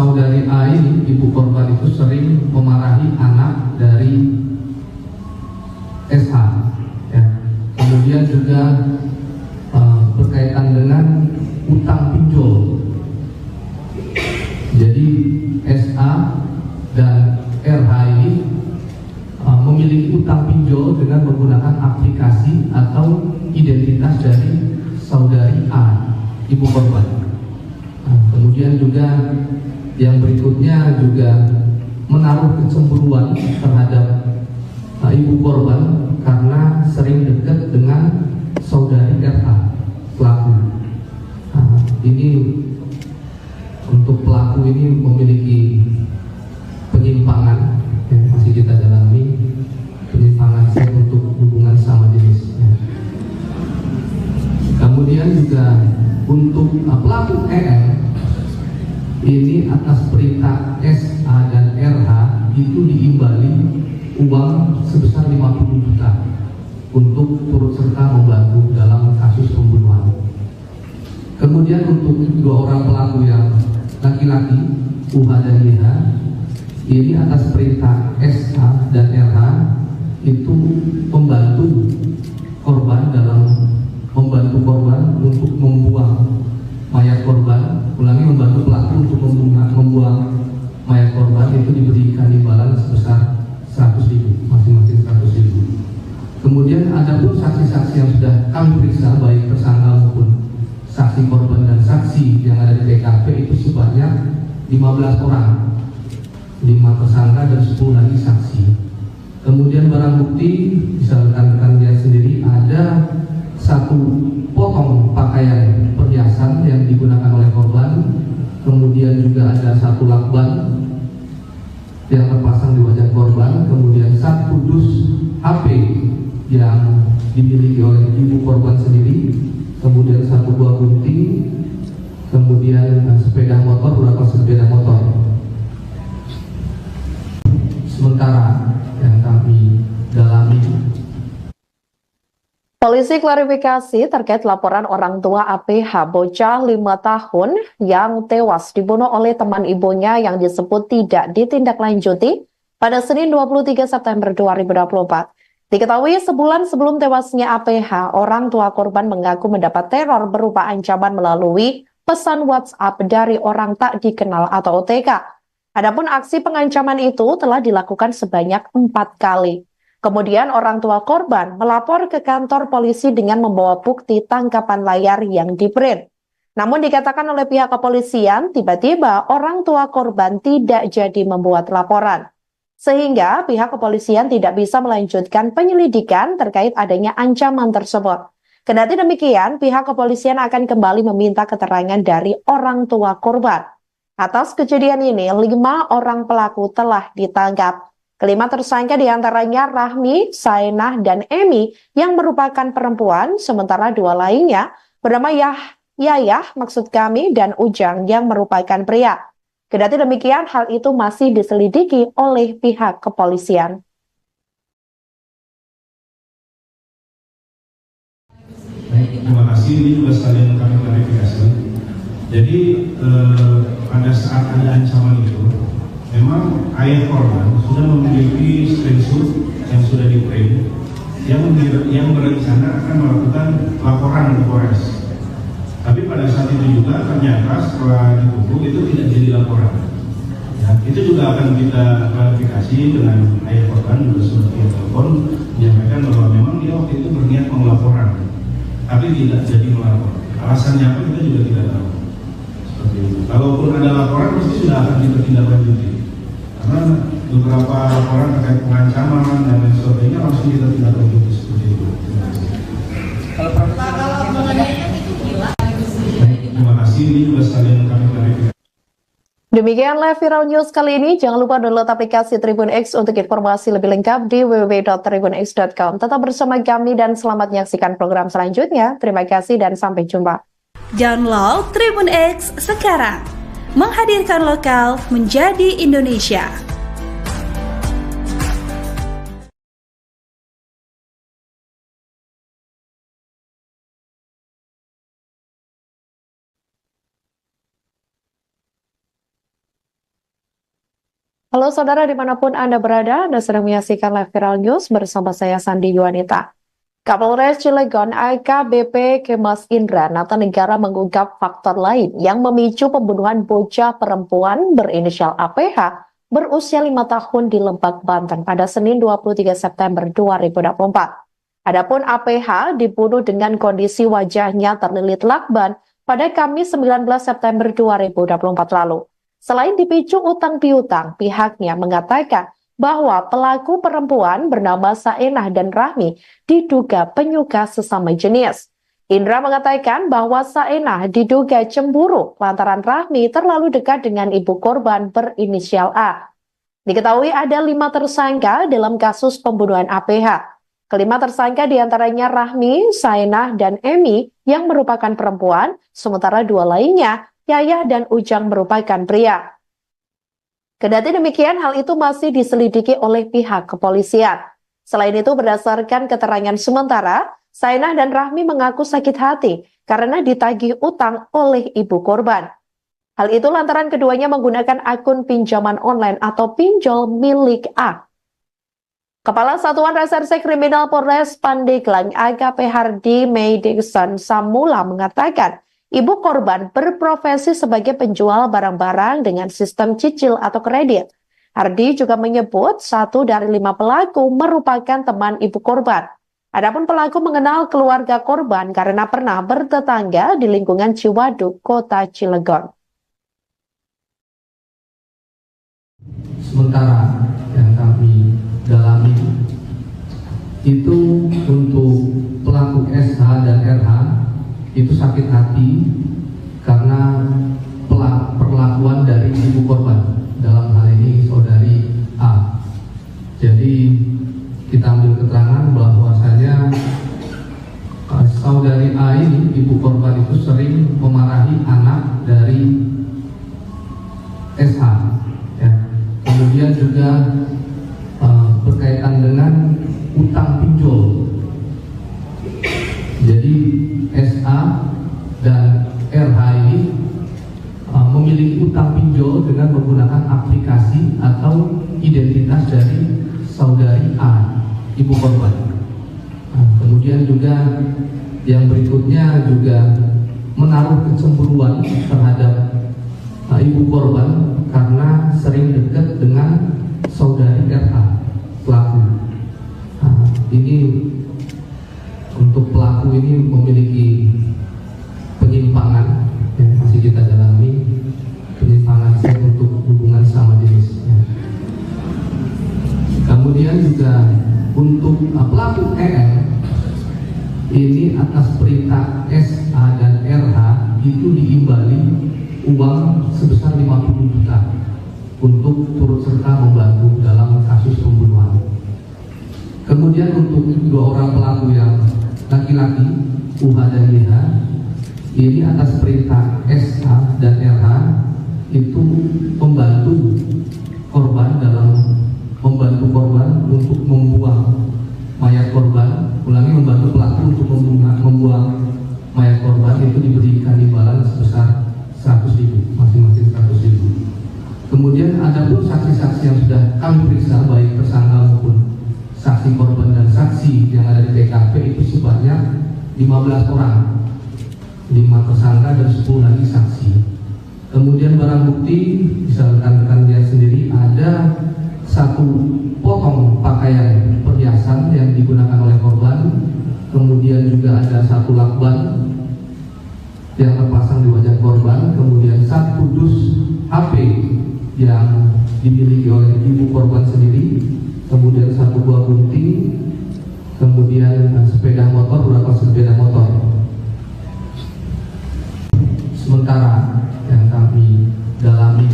saudari A ini, ibu korban itu sering memarahi anak dari SH, ya. Kemudian juga berkaitan dengan utang pinjol. Jadi SA dan RH ini memiliki utang pinjol dengan menggunakan aplikasi atau identitas dari saudari A, ibu korban. Kemudian juga yang berikutnya juga menaruh kecemburuan terhadap ibu korban karena sering dekat dengan saudari RH pelaku. Ini untuk pelaku ini memiliki penyimpangan yang masih kita dalami, penyimpangan seks untuk hubungan sama jenis. Kemudian juga untuk pelaku EM ini atas perintah SA dan RH itu diimbali uang sebesar 50 juta untuk turut serta membantu dalam kasus pembunuhan. Kemudian untuk dua orang pelaku yang laki-laki, UH dan YH, ini atas perintah SA dan RH itu membantu korban untuk membuang mayat korban. Ulangi, membantu pelaku untuk membuang mayat korban itu diberikan imbalan sebesar 100.000, masing-masing 100.000. Kemudian ada pun saksi-saksi yang sudah kami periksa, baik tersangka maupun saksi korban dan saksi yang ada di TKP itu sebanyak 15 orang, 5 tersangka dan 10 lagi saksi. Kemudian barang bukti bisa rekan-rekan lihat sendiri, ada 1 potong pakaian perhiasan yang digunakan oleh korban. Kemudian juga ada 1 lakban yang terpasang di wajah korban. Kemudian 1 dus HP yang dimiliki oleh ibu korban sendiri. Kemudian 1 buah gunting. Kemudian sepeda motor, beberapa sepeda motor. Sementara yang kami dalami, Polisi klarifikasi terkait laporan orang tua APH bocah 5 tahun yang tewas dibunuh oleh teman ibunya yang disebut tidak ditindaklanjuti pada Senin 23 September 2024. Diketahui sebulan sebelum tewasnya APH, orang tua korban mengaku mendapat teror berupa ancaman melalui pesan WhatsApp dari orang tak dikenal atau OTK. Adapun aksi pengancaman itu telah dilakukan sebanyak 4 kali. Kemudian orang tua korban melapor ke kantor polisi dengan membawa bukti tangkapan layar yang di-print. Namun dikatakan oleh pihak kepolisian, tiba-tiba orang tua korban tidak jadi membuat laporan. Sehingga pihak kepolisian tidak bisa melanjutkan penyelidikan terkait adanya ancaman tersebut. Kendati demikian, pihak kepolisian akan kembali meminta keterangan dari orang tua korban. Atas kejadian ini, 5 orang pelaku telah ditangkap. Kelima tersangka diantaranya Rahmi, Sainah, dan Emi yang merupakan perempuan, sementara 2 lainnya bernama Yayah maksud kami dan Ujang yang merupakan pria. Kendati demikian, hal itu masih diselidiki oleh pihak kepolisian. Baik, terima kasih. Ini juga sekalian kami klarifikasi. Jadi pada saat ada ancaman itu, memang ayah korban sudah memiliki screenshot yang sudah di-print yang berencana akan melakukan laporan ke Polres. Tapi pada saat itu juga ternyata setelah ditunggu itu tidak jadi laporan. Ya, itu juga akan kita klarifikasi dengan ayah korban, juga sudah via telepon menyampaikan bahwa memang dia waktu itu berniat mau laporan, tapi tidak jadi melapor. Alasannya apa kita juga tidak tahu. Seperti itu. Kalaupun ada laporan pasti sudah akan kita tindak lanjuti. Karena beberapa laporan terkait pengancaman dan lain sebagainya langsung kita tindak lanjuti seperti itu. Kalau mengenainya itu gila. Terima kasih. Ini juga sekalian kami klarifikasi. Demikianlah Viral News kali ini. Jangan lupa download aplikasi Tribun X untuk informasi lebih lengkap di www.tribunx.com. Tetap bersama kami dan selamat menyaksikan program selanjutnya. Terima kasih dan sampai jumpa. Download Tribun X sekarang. Menghadirkan lokal menjadi Indonesia. Halo saudara dimanapun Anda berada, Anda sedang menyaksikan live viral news bersama saya Sandi Yuanita. Kapolres Cilegon AKBP Kemas Indra Natanegara mengungkap faktor lain yang memicu pembunuhan bocah perempuan berinisial APH berusia 5 tahun di Lebak, Banten pada Senin 23 September 2024. Adapun APH dibunuh dengan kondisi wajahnya terlilit lakban pada Kamis 19 September 2024 lalu. Selain dipicu utang piutang, pihaknya mengatakan bahwa pelaku perempuan bernama Saenah dan Rahmi diduga penyuka sesama jenis. Indra mengatakan bahwa Saenah diduga cemburu lantaran Rahmi terlalu dekat dengan ibu korban berinisial A. Diketahui ada 5 tersangka dalam kasus pembunuhan APH. Kelima tersangka diantaranya Rahmi, Saenah, dan Emi yang merupakan perempuan, sementara 2 lainnya Yayah dan Ujang merupakan pria. Kendati demikian, hal itu masih diselidiki oleh pihak kepolisian. Selain itu, berdasarkan keterangan sementara, Saenah dan Rahmi mengaku sakit hati karena ditagih utang oleh ibu korban. Hal itu lantaran keduanya menggunakan akun pinjaman online atau pinjol milik A. Kepala Satuan Reserse Kriminal Polres Pandeglang AKP Hardi Meidikson Samula mengatakan, ibu korban berprofesi sebagai penjual barang-barang dengan sistem cicil atau kredit. Hardi juga menyebut 1 dari 5 pelaku merupakan teman ibu korban. Adapun pelaku mengenal keluarga korban karena pernah bertetangga di lingkungan Ciwaduk, Kota Cilegon. Sementara yang kami dalami itu untuk pelaku SH dan RH itu sakit hati karena perlakuan dari ibu korban, dalam hal ini saudari A. Jadi kita ambil keterangan bahwasanya saudari A ini, ibu korban itu sering memarahi anak dari SH, ya. Kemudian juga berkaitan dengan utang pinjol. Jadi SA dan RH ini memiliki utang pinjol dengan menggunakan aplikasi atau identitas dari saudari A, ibu korban. Kemudian juga yang berikutnya juga menaruh kecemburuan terhadap ibu korban karena sering dekat dengan saudari RH, pelaku. Ini untuk pelaku ini memiliki penyimpangan yang masih kita dalami, penyimpangan seks untuk hubungan sama jenis. Kemudian juga untuk pelaku EM ini atas perintah SA dan RH itu diimbali uang sebesar 50 juta untuk turut serta membantu dalam kasus pembunuhan. Kemudian untuk 2 orang pelaku yang laki-laki, UH dan YH, ini atas perintah SA dan RH itu membantu korban untuk membuang mayat korban. Ulangi, membantu pelaku untuk membuang mayat korban itu diberikan imbalan sebesar 100.000, masing-masing 100.000. Kemudian ada pun saksi-saksi yang sudah kami periksa, baik tersangka maupun saksi korban dan saksi yang ada di TKP itu sebanyak 15 orang, 5 tersangka dan 10 lagi saksi. Kemudian barang bukti bisa rekan-rekan lihat sendiri, ada 1 potong pakaian perhiasan yang digunakan oleh korban. Kemudian juga ada 1 lakban yang terpasang di wajah korban. Kemudian 1 dus HP yang dimiliki oleh ibu korban sendiri. Kemudian 1 buah gunting. Kemudian sepeda motor, beberapa sepeda motor. Sementara yang kami dalami,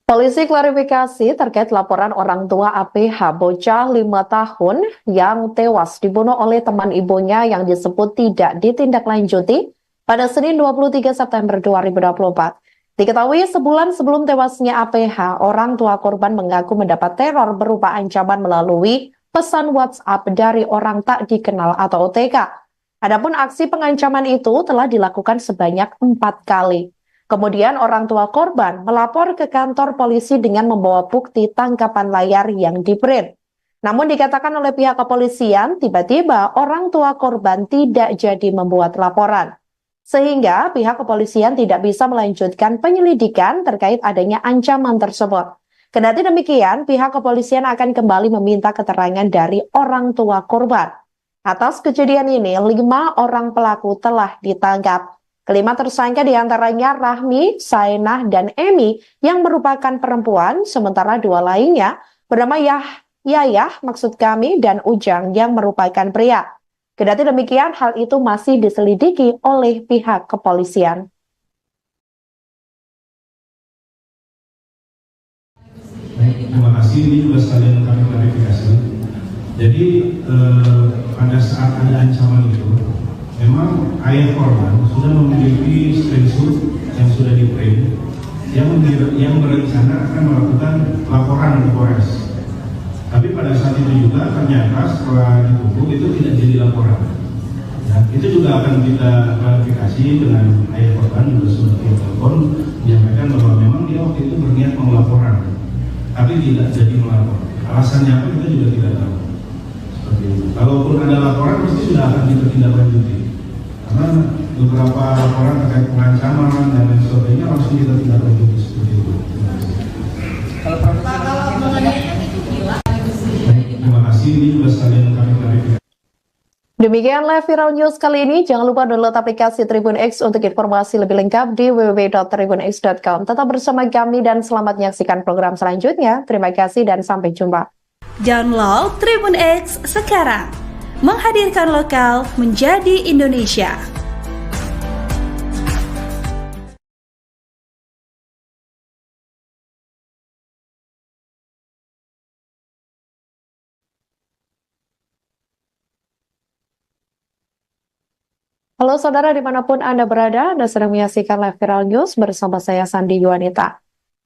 Polisi klarifikasi terkait laporan orang tua APH bocah 5 tahun yang tewas dibunuh oleh teman ibunya yang disebut tidak ditindaklanjuti pada Senin 23 September 2024. Diketahui sebulan sebelum tewasnya APH, orang tua korban mengaku mendapat teror berupa ancaman melalui pesan WhatsApp dari orang tak dikenal atau OTK. Adapun aksi pengancaman itu telah dilakukan sebanyak 4 kali. Kemudian orang tua korban melapor ke kantor polisi dengan membawa bukti tangkapan layar yang di-print. Namun dikatakan oleh pihak kepolisian, tiba-tiba orang tua korban tidak jadi membuat laporan. Sehingga pihak kepolisian tidak bisa melanjutkan penyelidikan terkait adanya ancaman tersebut. Kendati demikian, pihak kepolisian akan kembali meminta keterangan dari orang tua korban. Atas kejadian ini, 5 orang pelaku telah ditangkap. Kelima tersangka diantaranya Rahmi, Saenah, dan Emi yang merupakan perempuan, sementara 2 lainnya bernama Yayah dan Ujang yang merupakan pria. Kendati demikian, hal itu masih diselidiki oleh pihak kepolisian. Terima kasih, ini juga sekalian kami klarifikasi. Jadi pada saat ada ancaman itu, memang ayah korban sudah memiliki screenshot yang sudah di-print yang berencana akan melakukan laporan ke Polres. Tapi pada saat itu juga ternyata setelah ditutup itu tidak jadi laporan. Ya, itu juga akan kita klarifikasi dengan ayah korban juga sudah via telepon menyampaikan bahwa memang dia waktu itu berniat mau laporan, tapi tidak jadi melapor. Alasannya apa kita juga tidak tahu. Seperti itu. Kalaupun ada laporan pasti sudah akan kita tindak lanjuti. Karena beberapa laporan terkait pengancaman dan lain sebagainya langsung kita tindak lanjuti seperti itu. Kalau mengenaikan itu gila. Terima kasih, ini juga sekalian kami klarifikasi. Demikian live viral news kali ini. Jangan lupa download aplikasi Tribun X untuk informasi lebih lengkap di www.tribunx.com. Tetap bersama kami dan selamat menyaksikan program selanjutnya. Terima kasih dan sampai jumpa. Download Tribun X sekarang. Menghadirkan lokal menjadi Indonesia. Halo saudara dimanapun Anda berada, Anda sedang menyaksikan live viral news bersama saya Sandi Yuwanita.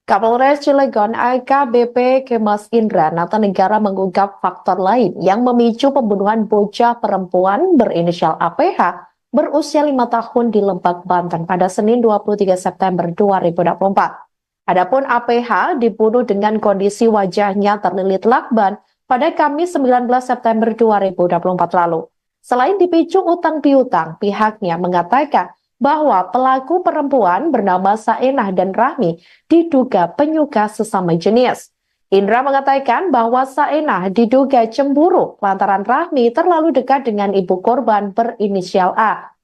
Kapolres Cilegon AKBP Kemas Indra Natanegara mengungkap faktor lain yang memicu pembunuhan bocah perempuan berinisial APH berusia 5 tahun di Lebak, Banten pada Senin 23 September 2024. Adapun APH dibunuh dengan kondisi wajahnya terlilit lakban pada Kamis 19 September 2024 lalu. Selain dipicu utang piutang, pihaknya mengatakan bahwa pelaku perempuan bernama Saenah dan Rahmi diduga penyuka sesama jenis. Indra mengatakan bahwa Saenah diduga cemburu lantaran Rahmi terlalu dekat dengan ibu korban berinisial A.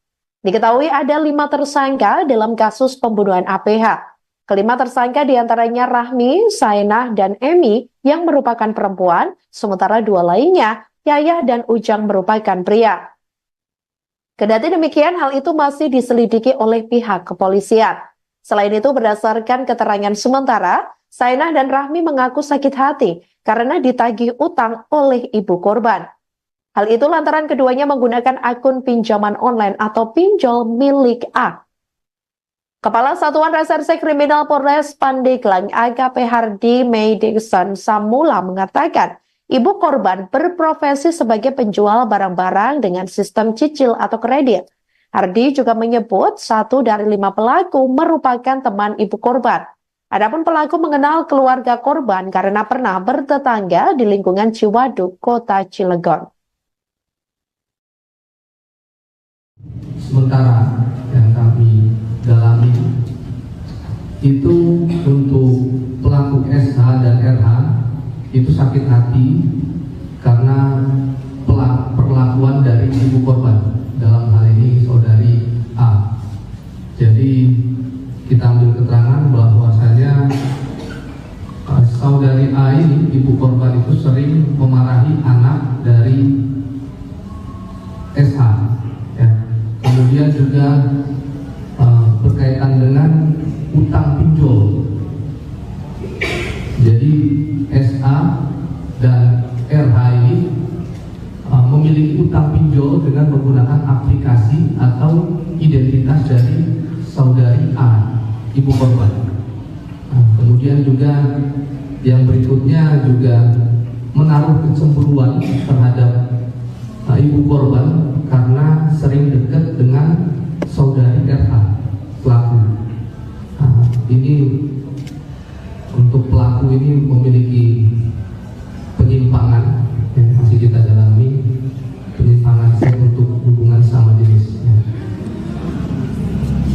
Diketahui ada 5 tersangka dalam kasus pembunuhan APH. Kelima tersangka diantaranya Rahmi, Saenah, dan Emi yang merupakan perempuan, sementara 2 lainnya Yayah dan Ujang merupakan pria. Kendati demikian, hal itu masih diselidiki oleh pihak kepolisian. Selain itu, berdasarkan keterangan sementara, Saenah dan Rahmi mengaku sakit hati karena ditagih utang oleh ibu korban. Hal itu lantaran keduanya menggunakan akun pinjaman online atau pinjol milik A. Kepala Satuan Reserse Kriminal Polres Pandeglang AKP Hardi Meidikson Samula mengatakan, ibu korban berprofesi sebagai penjual barang-barang dengan sistem cicil atau kredit. Hardi juga menyebut 1 dari 5 pelaku merupakan teman ibu korban. Adapun pelaku mengenal keluarga korban karena pernah bertetangga di lingkungan Ciwaduk, Kota Cilegon. Sementara yang kami dalami itu untuk pelaku SH dan RH itu sakit hati karena perlakuan dari ibu korban, dalam hal ini saudari A. Jadi kita ambil keterangan bahwasanya saudari A ini, ibu korban itu sering memarahi anak dari SH. Ya. Kemudian juga berkaitan dengan utang pinjol. Jadi SA dan RH ini memiliki utang pinjol dengan menggunakan aplikasi atau identitas dari saudari A, ibu korban. Kemudian juga yang berikutnya juga menaruh kecemburuan terhadap ibu korban karena sering dekat dengan saudari RH pelaku. ini untuk pelaku ini memiliki penyimpangan yang masih kita dalami, penyimpangan seks untuk hubungan sama jenis.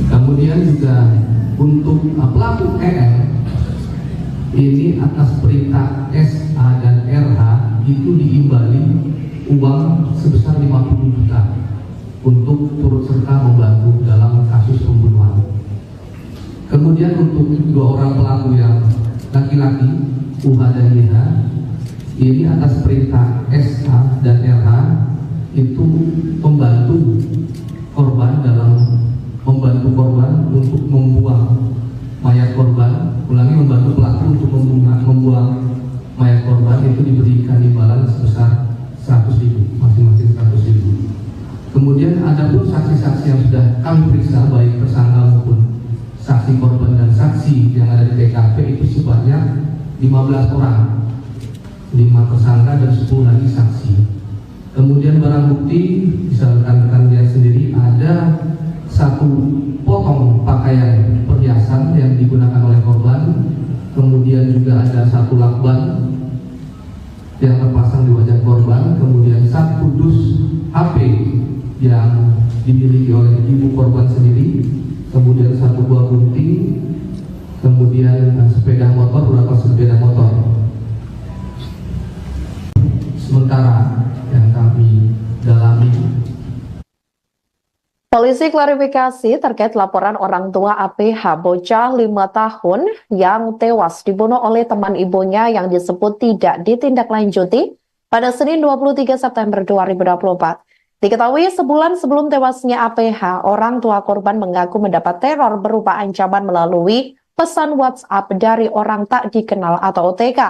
Kemudian juga untuk pelaku EL ini atas perintah SA dan RH itu diimbali uang sebesar 50 juta untuk turut serta membantu dalam kasus pembunuhan. Kemudian untuk dua orang pelaku yang laki-laki, UH dan YH, ini atas perintah SA dan RH itu membantu korban untuk membuang mayat korban. Ulangi, membantu pelaku untuk membuang mayat korban itu diberikan imbalan sebesar 100.000, masing-masing 100.000. Kemudian ada pun saksi-saksi yang sudah kami periksa, baik tersangka maupun saksi korban dan saksi yang ada di TKP itu sebanyak 15 orang, 5 tersangka dan 10 lagi saksi. Kemudian barang bukti bisa rekan-rekan lihat sendiri, ada 1 potong pakaian perhiasan yang digunakan oleh korban. Kemudian juga ada 1 lakban yang terpasang di wajah korban. Kemudian 1 dus HP yang dimiliki oleh ibu korban sendiri. Kemudian 1 buah gunting. Kemudian sepeda motor, beberapa sepeda motor. Sementara yang kami dalami, Polisi klarifikasi terkait laporan orang tua APH bocah 5 tahun yang tewas dibunuh oleh teman ibunya yang disebut tidak ditindaklanjuti pada Senin 23 September 2024. Diketahui sebulan sebelum tewasnya APH, orang tua korban mengaku mendapat teror berupa ancaman melalui pesan WhatsApp dari orang tak dikenal atau OTK.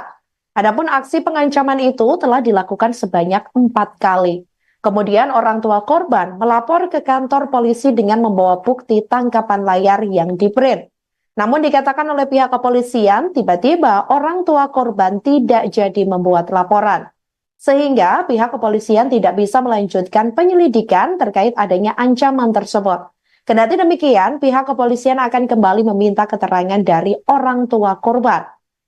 Adapun aksi pengancaman itu telah dilakukan sebanyak 4 kali. Kemudian orang tua korban melapor ke kantor polisi dengan membawa bukti tangkapan layar yang di-print. Namun dikatakan oleh pihak kepolisian, tiba-tiba orang tua korban tidak jadi membuat laporan. Sehingga pihak kepolisian tidak bisa melanjutkan penyelidikan terkait adanya ancaman tersebut. Kendati demikian, pihak kepolisian akan kembali meminta keterangan dari orang tua korban.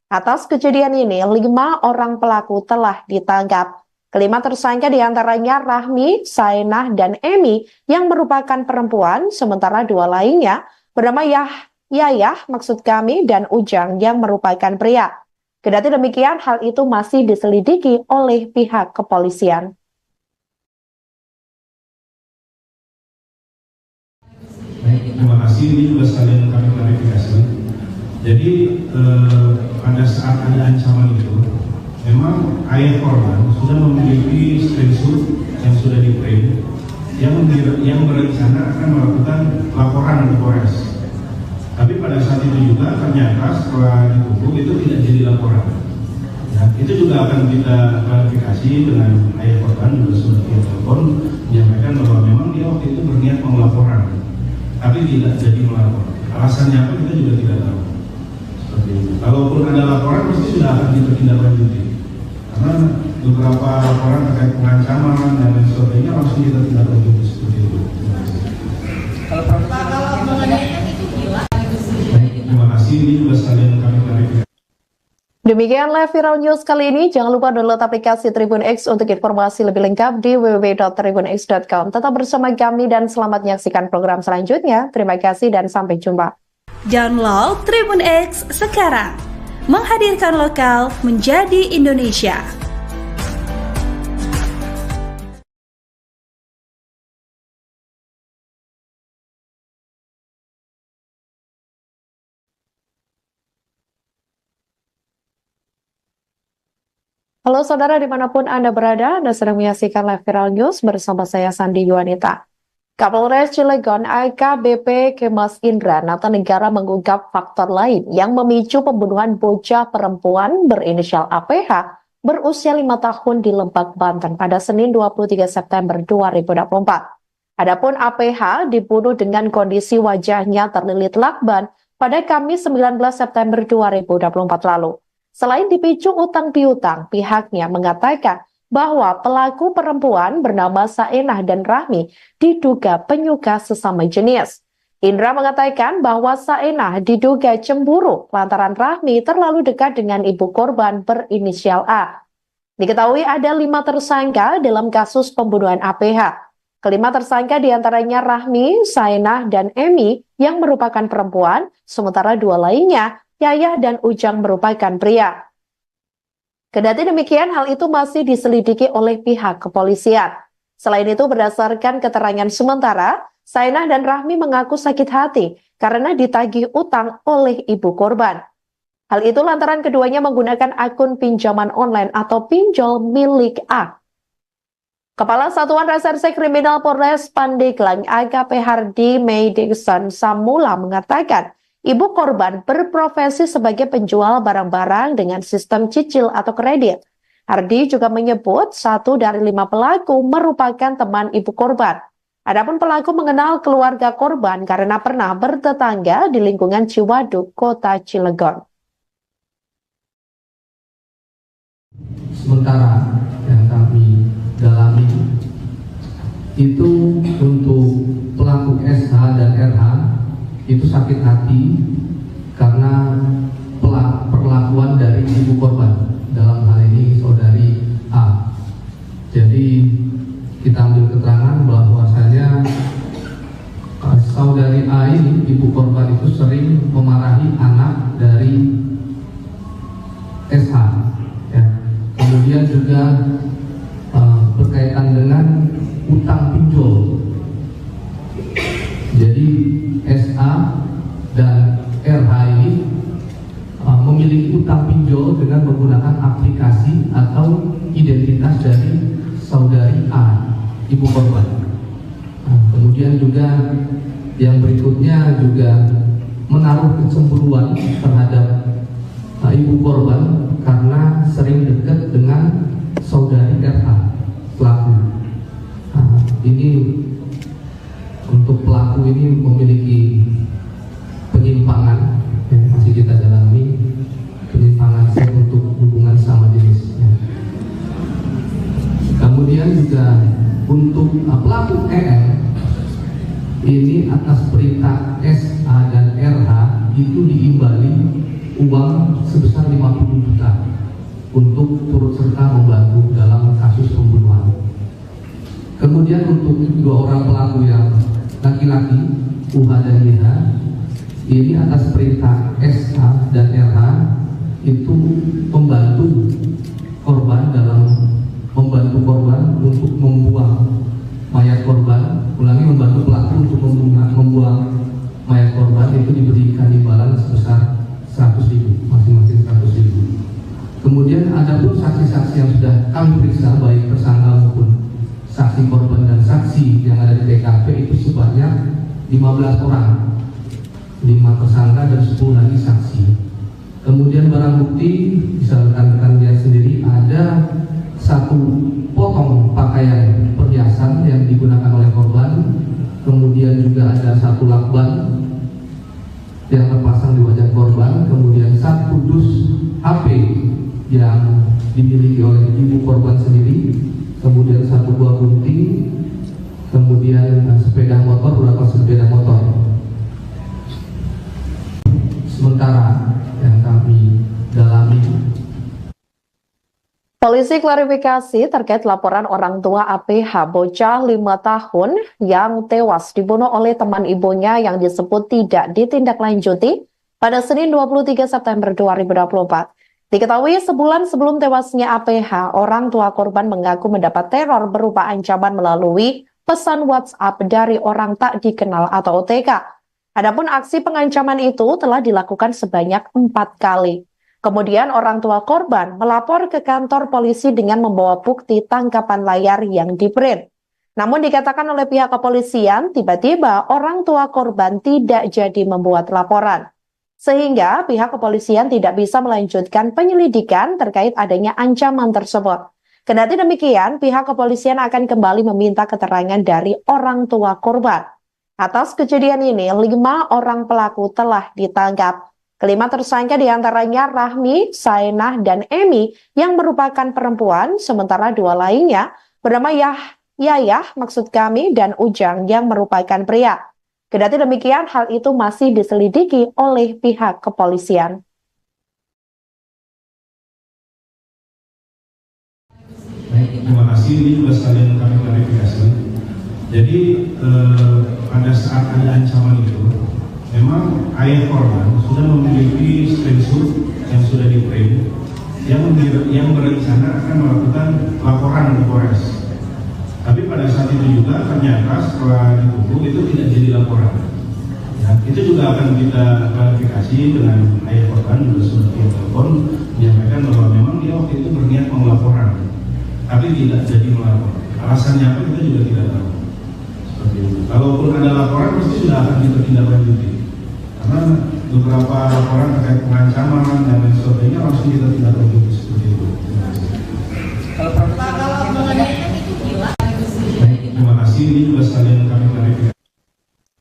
Atas kejadian ini, 5 orang pelaku telah ditangkap. Kelima tersangka diantaranya Rahmi, Sainah, dan Emi yang merupakan perempuan, sementara 2 lainnya bernama Yayah, maksud kami, dan Ujang yang merupakan pria. Kendati demikian, hal itu masih diselidiki oleh pihak kepolisian. Baik, terima kasih. Ini juga sekalian kami klarifikasi. Jadi pada saat ada ancaman itu, memang ayah korban sudah memiliki screenshot yang sudah di-print yang berencana akan melakukan laporan ke Polres. Tapi pada saat itu juga ternyata setelah ditutup itu tidak jadi laporan. Ya, itu juga akan kita klarifikasi dengan ayah korban, juga sudah via telepon menyampaikan bahwa memang dia waktu itu berniat mau laporan, tapi tidak jadi melapor. Alasannya apa kita juga tidak tahu. Seperti itu. Kalaupun ada laporan pasti sudah akan kita tindaklanjuti. Karena beberapa laporan terkait pengancaman dan lain sebagainya langsung kita tindak lanjuti seperti itu. Kalau mengenaikan itu gila. Baik, terima kasih. Ini juga sekalian kami klarifikasi. Demikianlah Viral News kali ini. Jangan lupa download aplikasi Tribun X untuk informasi lebih lengkap di www.tribunx.com. Tetap bersama kami dan selamat menyaksikan program selanjutnya. Terima kasih dan sampai jumpa. Download Tribun X sekarang. Menghadirkan lokal menjadi Indonesia. Halo saudara dimanapun Anda berada, Anda sedang menyaksikan live Viral News bersama saya Sandi Yuwanita. Kapolres Cilegon AKBP Kemas Indra Natanegara mengungkap faktor lain yang memicu pembunuhan bocah perempuan berinisial APH berusia 5 tahun di Lebak, Banten pada Senin 23 September 2024. Adapun APH dibunuh dengan kondisi wajahnya terlilit lakban pada Kamis 19 September 2024 lalu. Selain dipicu utang piutang, pihaknya mengatakan bahwa pelaku perempuan bernama Sainah dan Rahmi diduga penyuka sesama jenis. Indra mengatakan bahwa Saenah diduga cemburu lantaran Rahmi terlalu dekat dengan ibu korban berinisial A. Diketahui ada 5 tersangka dalam kasus pembunuhan APH. Kelima tersangka diantaranya Rahmi, Saenah, dan Emi yang merupakan perempuan, sementara 2 lainnya, Yayah dan Ujang merupakan pria. Kendati demikian, hal itu masih diselidiki oleh pihak kepolisian. Selain itu, berdasarkan keterangan sementara, Saenah dan Rahmi mengaku sakit hati karena ditagih utang oleh ibu korban. Hal itu lantaran keduanya menggunakan akun pinjaman online atau pinjol milik A. Kepala Satuan Reserse Kriminal Polres Pandeglang AKP Hardy Meidikson Samula mengatakan, ibu korban berprofesi sebagai penjual barang-barang dengan sistem cicil atau kredit. Hardy juga menyebut 1 dari 5 pelaku merupakan teman ibu korban. Adapun pelaku mengenal keluarga korban karena pernah bertetangga di lingkungan Ciwaduk, Kota Cilegon. Sementara yang kami dalami itu untuk pelaku SH dan RH itu sakit hati karena perlakuan dari ibu korban, dalam hal ini saudari A. Jadi kita ambil keterangan bahwasanya saudari A ini, ibu korban itu sering memarahi anak dari SH, ya. Kemudian juga berkaitan dengan utang pinjol. Jadi SA dan RH ini memiliki utang pinjol dengan menggunakan aplikasi atau identitas dari saudari A, ibu korban. Kemudian juga yang berikutnya juga menaruh kecemburuan terhadap ibu korban karena sering dekat dengan saudari RH pelaku. Ini untuk pelaku ini memiliki penyimpangan yang masih kita dalami, penyimpangan seks untuk hubungan sama jenis. Kemudian juga untuk pelaku EL ini atas perintah SA dan RH itu diimbali uang sebesar 50 juta untuk turut serta membantu dalam kasus pembunuhan. Kemudian untuk 2 orang pelaku yang laki-laki, UH dan YH, ini atas perintah SA dan RH itu membantu korban untuk membuang mayat korban. Ulangi, membantu pelaku untuk membuang mayat korban itu diberikan imbalan sebesar 100.000, masing-masing 100.000. Kemudian ada pun saksi-saksi yang sudah kami periksa, baik tersangka maupun saksi korban dan saksi yang ada di TKP itu sebanyak 15 orang, 5 tersangka dan 10 lagi saksi. Kemudian barang bukti bisa rekan-rekan lihat sendiri, ada 1 potong pakaian perhiasan yang digunakan oleh korban. Kemudian juga ada 1 lakban yang terpasang di wajah korban. Kemudian 1 dus HP yang dimiliki oleh ibu korban sendiri. Kemudian 1 buah gunting. Kemudian sepeda motor, beberapa sepeda motor. Sementara yang kami dalami, polisi klarifikasi terkait laporan orang tua APH bocah 5 tahun yang tewas dibunuh oleh teman ibunya yang disebut tidak ditindaklanjuti pada Senin 23 September 2024. Diketahui sebulan sebelum tewasnya APH, orang tua korban mengaku mendapat teror berupa ancaman melalui pesan WhatsApp dari orang tak dikenal atau OTK. Adapun aksi pengancaman itu telah dilakukan sebanyak 4 kali. Kemudian orang tua korban melapor ke kantor polisi dengan membawa bukti tangkapan layar yang di-print. Namun dikatakan oleh pihak kepolisian, tiba-tiba orang tua korban tidak jadi membuat laporan. Sehingga pihak kepolisian tidak bisa melanjutkan penyelidikan terkait adanya ancaman tersebut. Kendati demikian, pihak kepolisian akan kembali meminta keterangan dari orang tua korban. Atas kejadian ini, 5 orang pelaku telah ditangkap. Kelima tersangka diantaranya Rahmi, Saenah, dan Emi yang merupakan perempuan, sementara 2 lainnya bernama Yayah dan Ujang yang merupakan pria. Kendati demikian, hal itu masih diselidiki oleh pihak kepolisian. Terima kasih, ini juga sekalian kami klarifikasi. Jadi pada saat ada ancaman itu, memang ayah korban sudah memiliki screenshot yang sudah di-print yang berencana akan melakukan laporan ke Polres. Tapi pada saat itu juga ternyata setelah ditunggu itu tidak jadi laporan. Ya, itu juga akan kita klarifikasi dengan ayah korban, juga sudah via telepon menyampaikan bahwa memang dia waktu itu berniat mau laporan, tapi tidak jadi melapor. Alasannya apa kita juga tidak tahu. Seperti itu. Kalaupun ada laporan pasti sudah akan kita tindak-lanjuti. Karena beberapa laporan terkait pengancaman dan lain sebagainya langsung kita tindak-lanjuti seperti itu. Kalau pengadilan itu gila. Terima kasih, ini juga sekalian kami klarifikasi.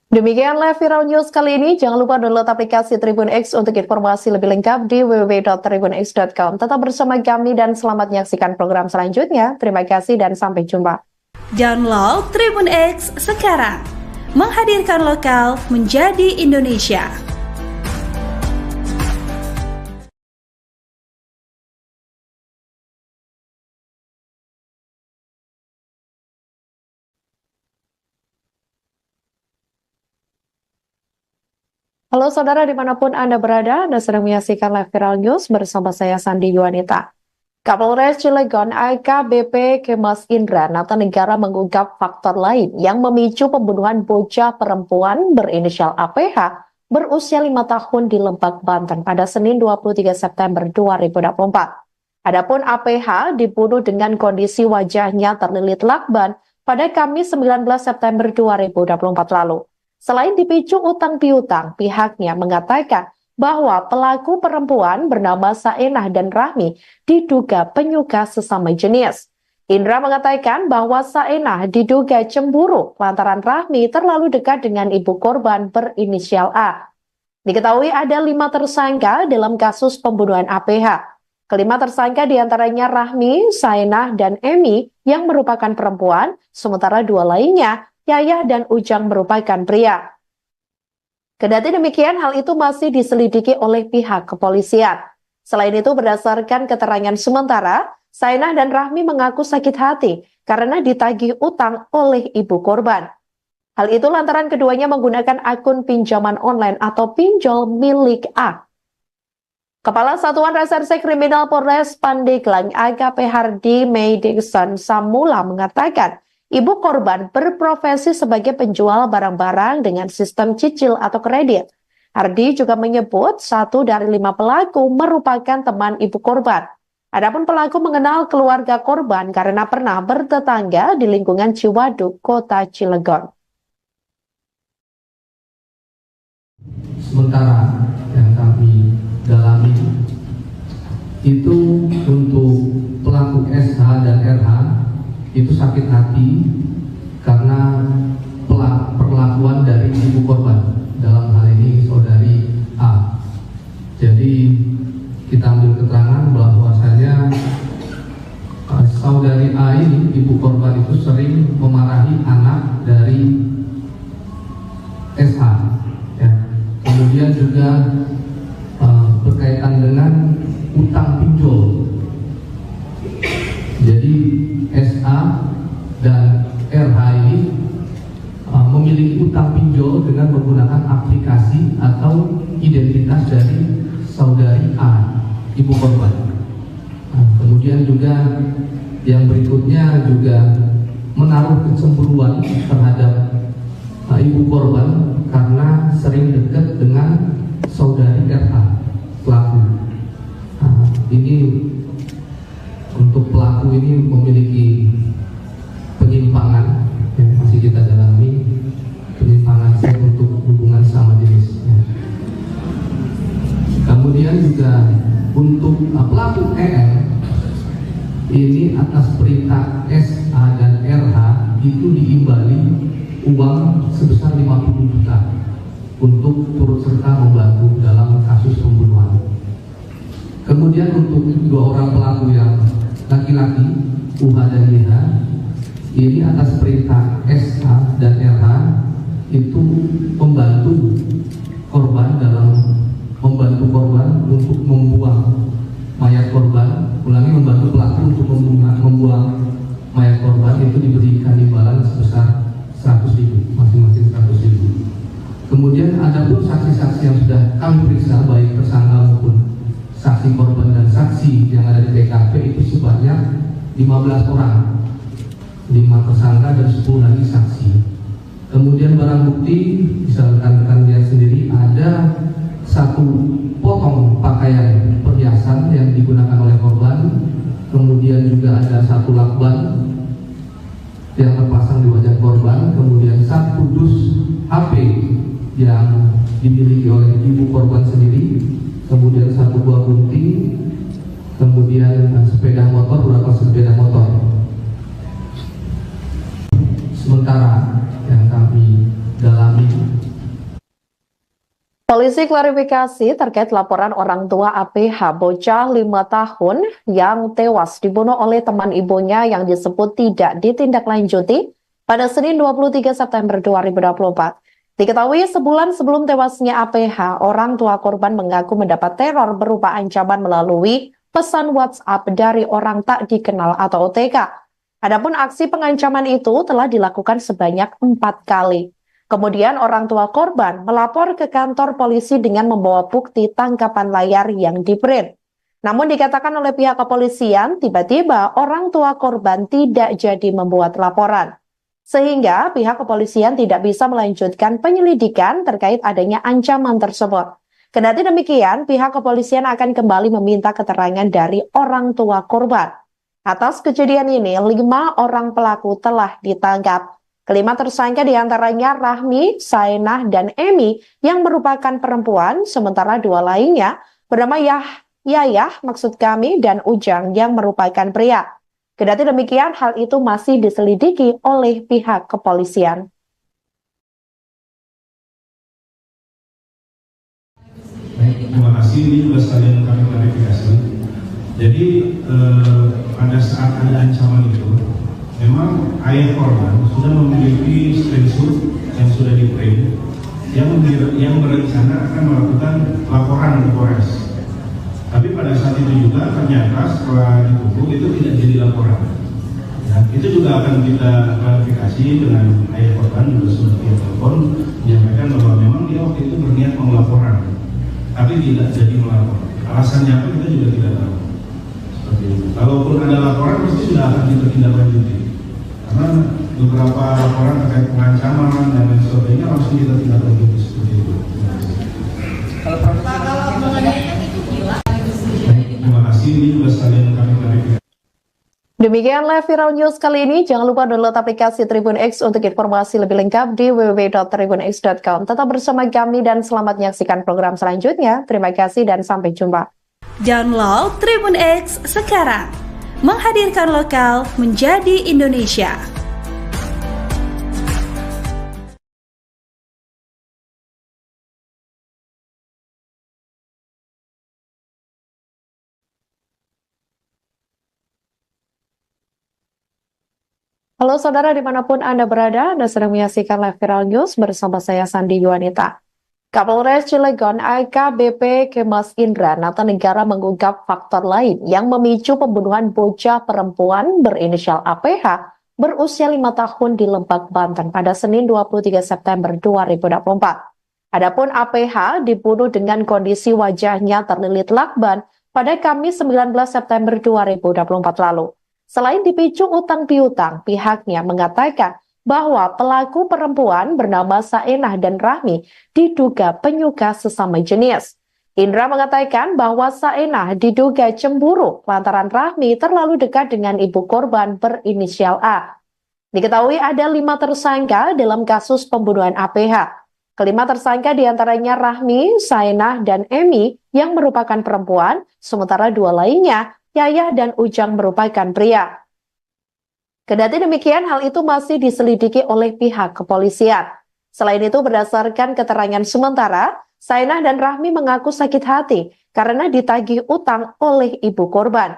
Demikian live viral news kali ini. Jangan lupa download aplikasi Tribun X untuk informasi lebih lengkap di www.tribunx.com. Tetap bersama kami dan selamat menyaksikan program selanjutnya. Terima kasih dan sampai jumpa. Download Tribun X sekarang. Menghadirkan lokal menjadi Indonesia. Halo saudara dimanapun Anda berada, Anda sedang menyaksikan live viral news bersama saya Sandi Yuanita. Kapolres Cilegon AKBP Kemas Indra Natanegara mengungkap faktor lain yang memicu pembunuhan bocah perempuan berinisial APH berusia 5 tahun di Lebak, Banten pada Senin 23 September 2024. Adapun APH dibunuh dengan kondisi wajahnya terlilit lakban pada Kamis 19 September 2024 lalu. Selain dipicu utang piutang, pihaknya mengatakan bahwa pelaku perempuan bernama Saenah dan Rahmi diduga penyuka sesama jenis. Indra mengatakan bahwa Saenah diduga cemburu lantaran Rahmi terlalu dekat dengan ibu korban berinisial A. Diketahui ada 5 tersangka dalam kasus pembunuhan APH. Kelima tersangka diantaranya Rahmi, Saenah, dan Emi yang merupakan perempuan, sementara 2 lainnya Yayah dan Ujang merupakan pria. Kendati demikian, hal itu masih diselidiki oleh pihak kepolisian. Selain itu, berdasarkan keterangan sementara, Saenah dan Rahmi mengaku sakit hati karena ditagih utang oleh ibu korban. Hal itu lantaran keduanya menggunakan akun pinjaman online atau pinjol milik A. Kepala Satuan Reserse Kriminal Polres Pandeglang AKP Hardi Meidikson Samula mengatakan, ibu korban berprofesi sebagai penjual barang-barang dengan sistem cicil atau kredit. Hardi juga menyebut 1 dari 5 pelaku merupakan teman ibu korban. Adapun pelaku mengenal keluarga korban karena pernah bertetangga di lingkungan Ciwaduk, Kota Cilegon. Sementara yang kami dalami itu untuk pelaku SH dan RH itu sakit hati karena perlakuan dari ibu korban, dalam hal ini saudari A. Jadi kita ambil keterangan bahwasanya saudari A ini, ibu korban itu sering memarahi anak dari SH. Ya. Kemudian juga berkaitan dengan utang pinjol. Jadi SA dan RH ini memiliki utang pinjol dengan menggunakan aplikasi atau identitas dari saudari A, ibu korban. Kemudian juga yang berikutnya juga menaruh kecemburuan terhadap ibu korban karena sering dekat dengan saudari RH, pelaku. Ini untuk pelaku ini memiliki penyimpangan yang masih kita dalami, penyimpangan seks untuk hubungan sama jenis. Kemudian juga untuk pelaku EL ini atas perintah SA dan RH itu diimbali uang sebesar 50 juta untuk turut serta membantu dalam kasus pembunuhan. Kemudian untuk 2 orang pelaku yang laki-laki, UH dan YH, ini atas perintah SH dan RH itu membantu korban untuk membuang mayat korban, membantu pelaku untuk membuang mayat korban, itu diberikan imbalan sebesar 100.000, masing-masing 100.000. Kemudian ada pun saksi-saksi yang sudah kami periksa, baik tersangka maupun saksi korban dan saksi yang ada di TKP itu sebanyak 15 orang, 5 tersangka dan 10 lagi saksi. Kemudian barang bukti bisa rekan-rekan lihat sendiri, ada 1 potong pakaian perhiasan yang digunakan oleh korban, kemudian juga ada 1 lakban yang terpasang di wajah korban, kemudian 1 dus HP yang dimiliki oleh ibu korban sendiri, kemudian 1 buah gunting, kemudian sepeda motor, beberapa sepeda motor. Sementara yang kami dalami, polisi klarifikasi terkait laporan orang tua APH bocah 5 tahun yang tewas dibunuh oleh teman ibunya yang disebut tidak ditindaklanjuti pada Senin 23 September 2024. Diketahui sebulan sebelum tewasnya APH, orang tua korban mengaku mendapat teror berupa ancaman melalui pesan WhatsApp dari orang tak dikenal atau OTK. Adapun aksi pengancaman itu telah dilakukan sebanyak 4 kali. Kemudian orang tua korban melapor ke kantor polisi dengan membawa bukti tangkapan layar yang di-print. Namun dikatakan oleh pihak kepolisian, tiba-tiba orang tua korban tidak jadi membuat laporan. Sehingga pihak kepolisian tidak bisa melanjutkan penyelidikan terkait adanya ancaman tersebut. Kendati demikian, pihak kepolisian akan kembali meminta keterangan dari orang tua korban. Atas kejadian ini, 5 orang pelaku telah ditangkap. Kelima tersangka diantaranya Rahmi, Saenah, dan Emi yang merupakan perempuan, sementara 2 lainnya bernama Yayah, maksud kami, dan Ujang yang merupakan pria. Kendati demikian, hal itu masih diselidiki oleh pihak kepolisian. Baik, terima kasih. Ini juga sekalian kami klarifikasi. Jadi pada saat ada ancaman itu, memang ayah korban sudah memiliki screenshot yang sudah di-print yang berencana akan melakukan laporan ke Polres. Tapi pada saat itu juga ternyata setelah ditunggu itu tidak jadi laporan. Ya, itu juga akan kita klarifikasi dengan ayah korban, juga sudah via telepon menyampaikan bahwa memang dia waktu itu berniat mau laporan, tapi tidak jadi melapor. Alasannya apa kita juga tidak tahu. Seperti itu. Kalaupun ada laporan pasti sudah akan kita tindak lanjuti. Karena beberapa laporan terkait pengancaman dan lain sebagainya langsung kita tindak lanjuti seperti itu. Kalau mengenai itu gila. Terima kasih. Ini juga sekalian kami klarifikasi. Demikianlah Viral News kali ini. Jangan lupa download aplikasi Tribun X untuk informasi lebih lengkap di www.tribunx.com. Tetap bersama kami dan selamat menyaksikan program selanjutnya. Terima kasih dan sampai jumpa. Download Tribun X sekarang. Menghadirkan lokal menjadi Indonesia. Halo saudara dimanapun Anda berada, Anda sedang menyaksikan live Viral News bersama saya Sandi Yuanita. Kapolres Cilegon AKBP Kemas Indra Natanegara mengungkap faktor lain yang memicu pembunuhan bocah perempuan berinisial APH berusia 5 tahun di Lebak, Banten pada Senin 23 September 2024. Adapun APH dibunuh dengan kondisi wajahnya terlilit lakban pada Kamis 19 September 2024 lalu. Selain dipicu utang piutang, pihaknya mengatakan bahwa pelaku perempuan bernama Saenah dan Rahmi diduga penyuka sesama jenis. Indra mengatakan bahwa Saenah diduga cemburu lantaran Rahmi terlalu dekat dengan ibu korban berinisial A. Diketahui ada 5 tersangka dalam kasus pembunuhan APH. Kelima tersangka diantaranya Rahmi, Saenah, dan Emi yang merupakan perempuan, sementara 2 lainnya Yayah dan Ujang merupakan pria. Kendati demikian, hal itu masih diselidiki oleh pihak kepolisian. Selain itu, berdasarkan keterangan sementara, Saenah dan Rahmi mengaku sakit hati karena ditagih utang oleh ibu korban.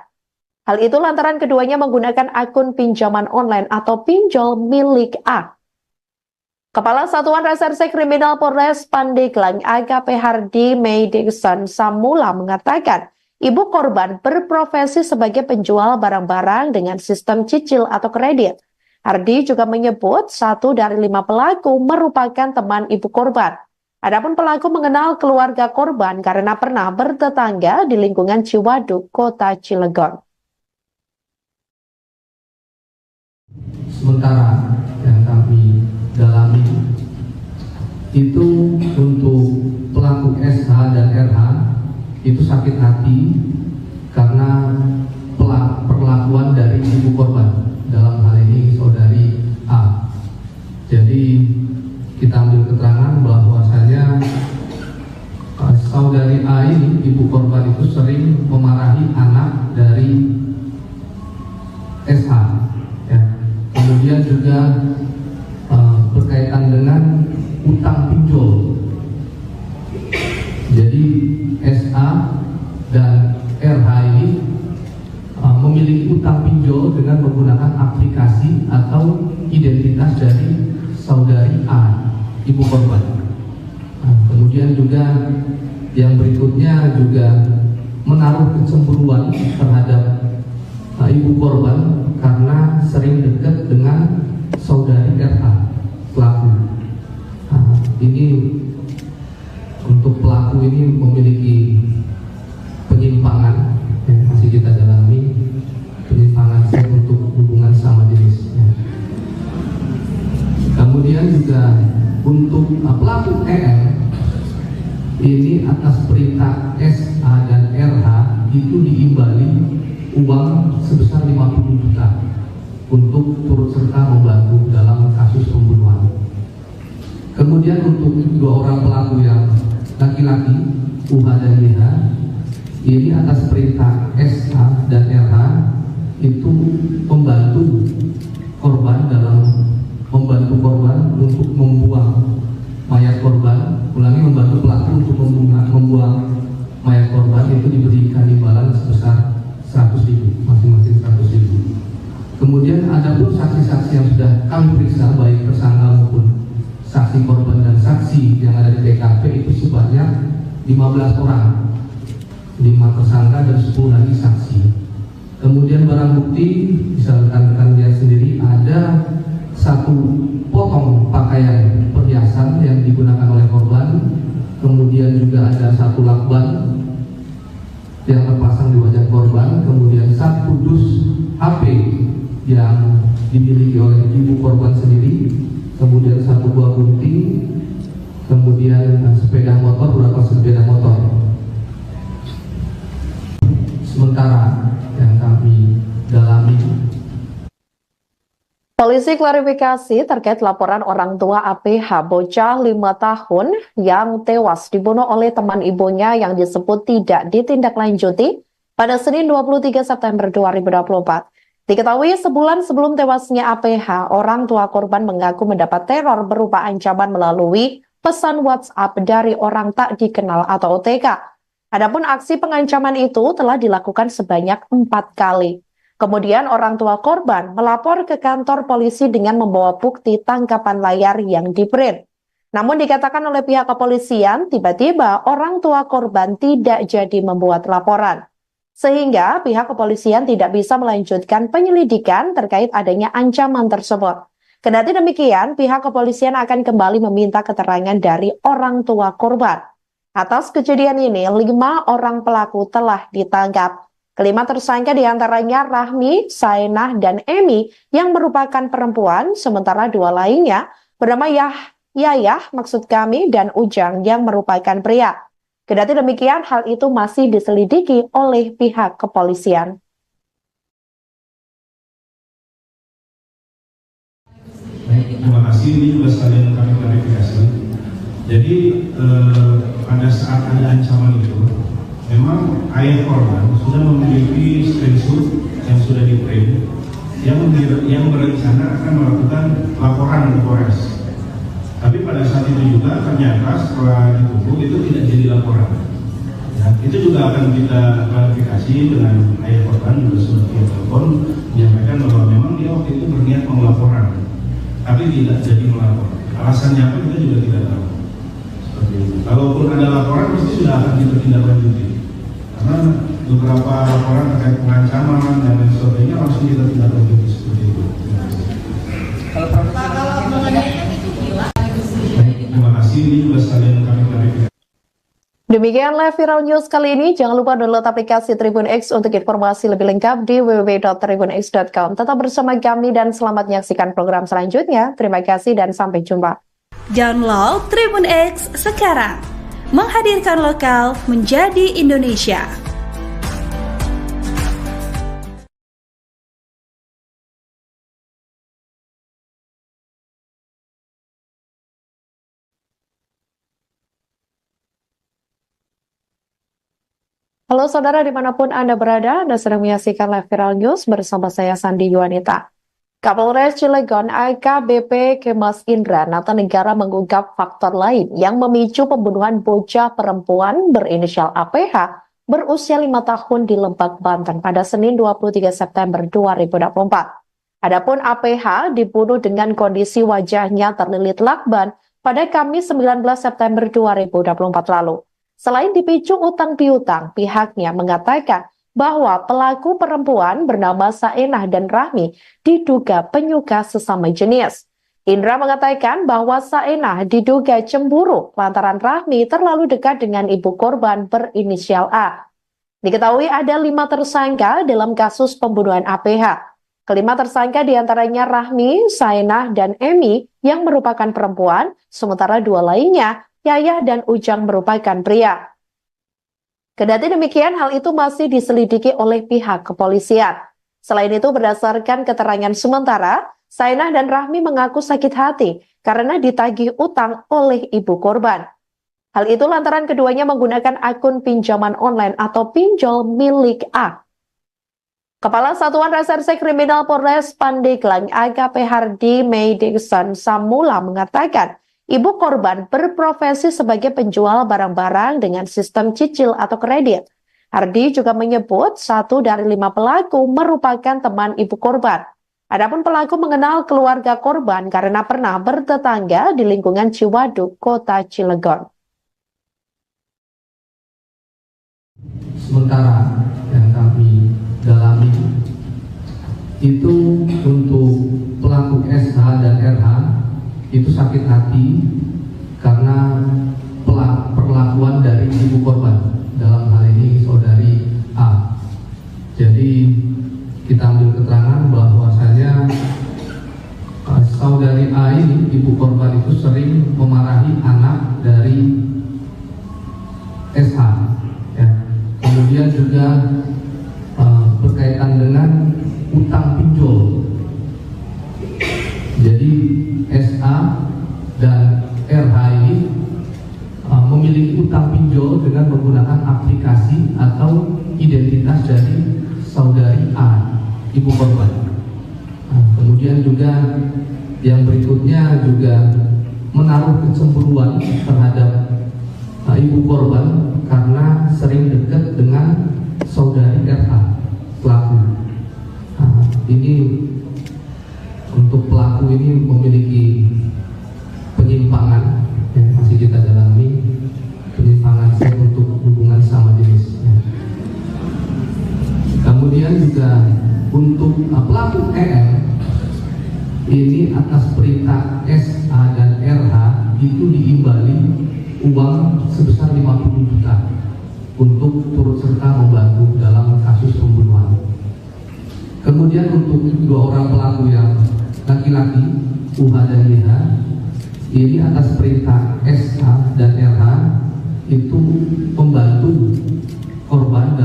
Hal itu lantaran keduanya menggunakan akun pinjaman online atau pinjol milik A. Kepala Satuan Reserse Kriminal Polres Pandeglang AKP Hardy May Dixon Samula mengatakan, ibu korban berprofesi sebagai penjual barang-barang dengan sistem cicil atau kredit. Hardy juga menyebut 1 dari 5 pelaku merupakan teman ibu korban. Adapun pelaku mengenal keluarga korban karena pernah bertetangga di lingkungan Ciwaduk, Kota Cilegon. Sementara yang kami dalami itu untuk pelaku SH dan RH itu sakit hati karena perlakuan dari ibu korban, dalam hal ini saudari A. Jadi kita ambil keterangan bahwasanya saudari A ini, ibu korban itu sering memarahi anak dari SH. Ya. Kemudian juga berkaitan dengan utang pinjol. Jadi SA dan RH ini memiliki utang pinjol dengan menggunakan aplikasi atau identitas dari saudari A, ibu korban. Kemudian juga yang berikutnya juga menaruh kecemburuan terhadap ibu korban karena sering dekat dengan saudari RH pelaku. Ini untuk pelaku ini memiliki penyimpangan yang masih kita dalami, penyimpangan seks untuk hubungan sama jenis. Kemudian juga untuk pelaku EM ini atas perintah SA dan RH itu diimbali uang sebesar 50 juta untuk turut serta membantu dalam kasus pembunuhan. Kemudian untuk 2 orang pelaku yang laki-laki, UH dan YH, ini atas perintah SA dan RH itu membantu korban untuk membuang mayat korban. Ulangi, membantu pelaku untuk membuang mayat korban itu diberikan imbalan sebesar 100.000, masing-masing 100.000. Kemudian ada pun saksi-saksi yang sudah kami periksa, baik tersangka maupun saksi korban dan saksi yang ada di TKP itu sebanyak 15 orang, 5 tersangka dan 10 lagi saksi. Kemudian barang bukti bisa rekan-rekan lihat sendiri, ada 1 potong pakaian perhiasan yang digunakan oleh korban. Kemudian juga ada 1 lakban yang terpasang di wajah korban. Kemudian 1 dus HP yang dimiliki oleh ibu korban sendiri. Kemudian 1 buah gunting. Kemudian sepeda motor, beberapa sepeda motor. Sementara yang kami dalami, polisi klarifikasi terkait laporan orang tua APH bocah 5 tahun yang tewas dibunuh oleh teman ibunya yang disebut tidak ditindaklanjuti pada Senin 23 September 2024. Diketahui sebulan sebelum tewasnya APH, orang tua korban mengaku mendapat teror berupa ancaman melalui pesan WhatsApp dari orang tak dikenal atau OTK. Adapun aksi pengancaman itu telah dilakukan sebanyak 4 kali. Kemudian orang tua korban melapor ke kantor polisi dengan membawa bukti tangkapan layar yang di-print. Namun dikatakan oleh pihak kepolisian, tiba-tiba orang tua korban tidak jadi membuat laporan. Sehingga pihak kepolisian tidak bisa melanjutkan penyelidikan terkait adanya ancaman tersebut. Kendati demikian, pihak kepolisian akan kembali meminta keterangan dari orang tua korban. Atas kejadian ini, 5 orang pelaku telah ditangkap. Kelima tersangka diantaranya Rahmi, Saenah, dan Emi yang merupakan perempuan, sementara 2 lainnya bernama Yayah maksud kami dan Ujang yang merupakan pria. Kendati demikian, hal itu masih diselidiki oleh pihak kepolisian. Baik, terima kasih. Ini juga sekalian kami klarifikasi. Jadi pada saat ada ancaman itu, memang ayah korban sudah memiliki screenshot yang sudah di-print yang berencana akan melakukan laporan ke Polres. Tapi pada saat itu juga ternyata setelah ditunggu itu tidak jadi laporan. Ya, itu juga akan kita klarifikasi dengan ayah korban juga sudah via telepon menyampaikan bahwa memang dia waktu itu berniat mau laporan, tapi tidak jadi melapor. Alasannya apa kita juga tidak tahu. Seperti itu. Kalaupun ada laporan pasti sudah akan kita tindak lanjuti. Karena beberapa laporan terkait pengancaman dan lain sebagainya langsung kita tindak lanjuti seperti itu. Kalau mengenai itu gila. Terima kasih, ini juga sekalian kami klarifikasi. Demikian live viral news kali ini. Jangan lupa download aplikasi Tribun X untuk informasi lebih lengkap di www.tribunx.com. Tetap bersama kami dan selamat menyaksikan program selanjutnya. Terima kasih dan sampai jumpa. Download Tribun X sekarang. Menghadirkan lokal menjadi Indonesia. Halo saudara dimanapun Anda berada, Anda sedang menyaksikan live viral news bersama saya Sandi Yuwanita. Kapolres Cilegon AKBP Kemas Indra Natanegara mengungkap faktor lain yang memicu pembunuhan bocah perempuan berinisial APH berusia 5 tahun di Lebak, Banten pada Senin 23 September 2024. Adapun APH dibunuh dengan kondisi wajahnya terlilit lakban pada Kamis 19 September 2024 lalu. Selain dipicu utang piutang, pihaknya mengatakan bahwa pelaku perempuan bernama Saenah dan Rahmi diduga penyuka sesama jenis. Indra mengatakan bahwa Saenah diduga cemburu lantaran Rahmi terlalu dekat dengan ibu korban berinisial A. Diketahui ada 5 tersangka dalam kasus pembunuhan APH. Kelima tersangka diantaranya Rahmi, Saenah, dan Emi yang merupakan perempuan, sementara 2 lainnya Yayah dan Ujang merupakan pria. Kendati demikian, hal itu masih diselidiki oleh pihak kepolisian. Selain itu, berdasarkan keterangan sementara, Saenah dan Rahmi mengaku sakit hati karena ditagih utang oleh ibu korban. Hal itu lantaran keduanya menggunakan akun pinjaman online atau pinjol milik A. Kepala Satuan Reserse Kriminal Polres Pandeglang AKP Hardy Meidikson Samula mengatakan, ibu korban berprofesi sebagai penjual barang-barang dengan sistem cicil atau kredit. Hardy juga menyebut 1 dari 5 pelaku merupakan teman ibu korban. Adapun pelaku mengenal keluarga korban karena pernah bertetangga di lingkungan Ciwaduk, Kota Cilegon. Sementara yang kami dalami itu untuk pelaku SH dan RH itu sakit hati karena perlakuan dari ibu korban, dalam hal ini saudari A. Jadi kita ambil keterangan bahwasanya saudari A ini, ibu korban itu sering memarahi anak dari SH, ya. Kemudian juga berkaitan dengan utang pinjol. Jadi SA dan RH ini memiliki utang pinjol dengan menggunakan aplikasi atau identitas dari saudari A, ibu korban. Kemudian juga yang berikutnya juga menaruh kecemburuan terhadap ibu korban karena sering dekat dengan saudari RH, pelaku. Ini untuk pelaku ini memiliki penyimpangan yang masih kita dalami, penyimpangan seks untuk hubungan sama jenis. Kemudian juga untuk pelaku EM ini atas perintah SA dan RH itu diimbali uang sebesar 50 juta untuk turut serta membantu dalam kasus pembunuhan. Kemudian untuk 2 orang pelaku yang laki-laki, UH dan YH, ini atas perintah SH dan RH itu membantu korban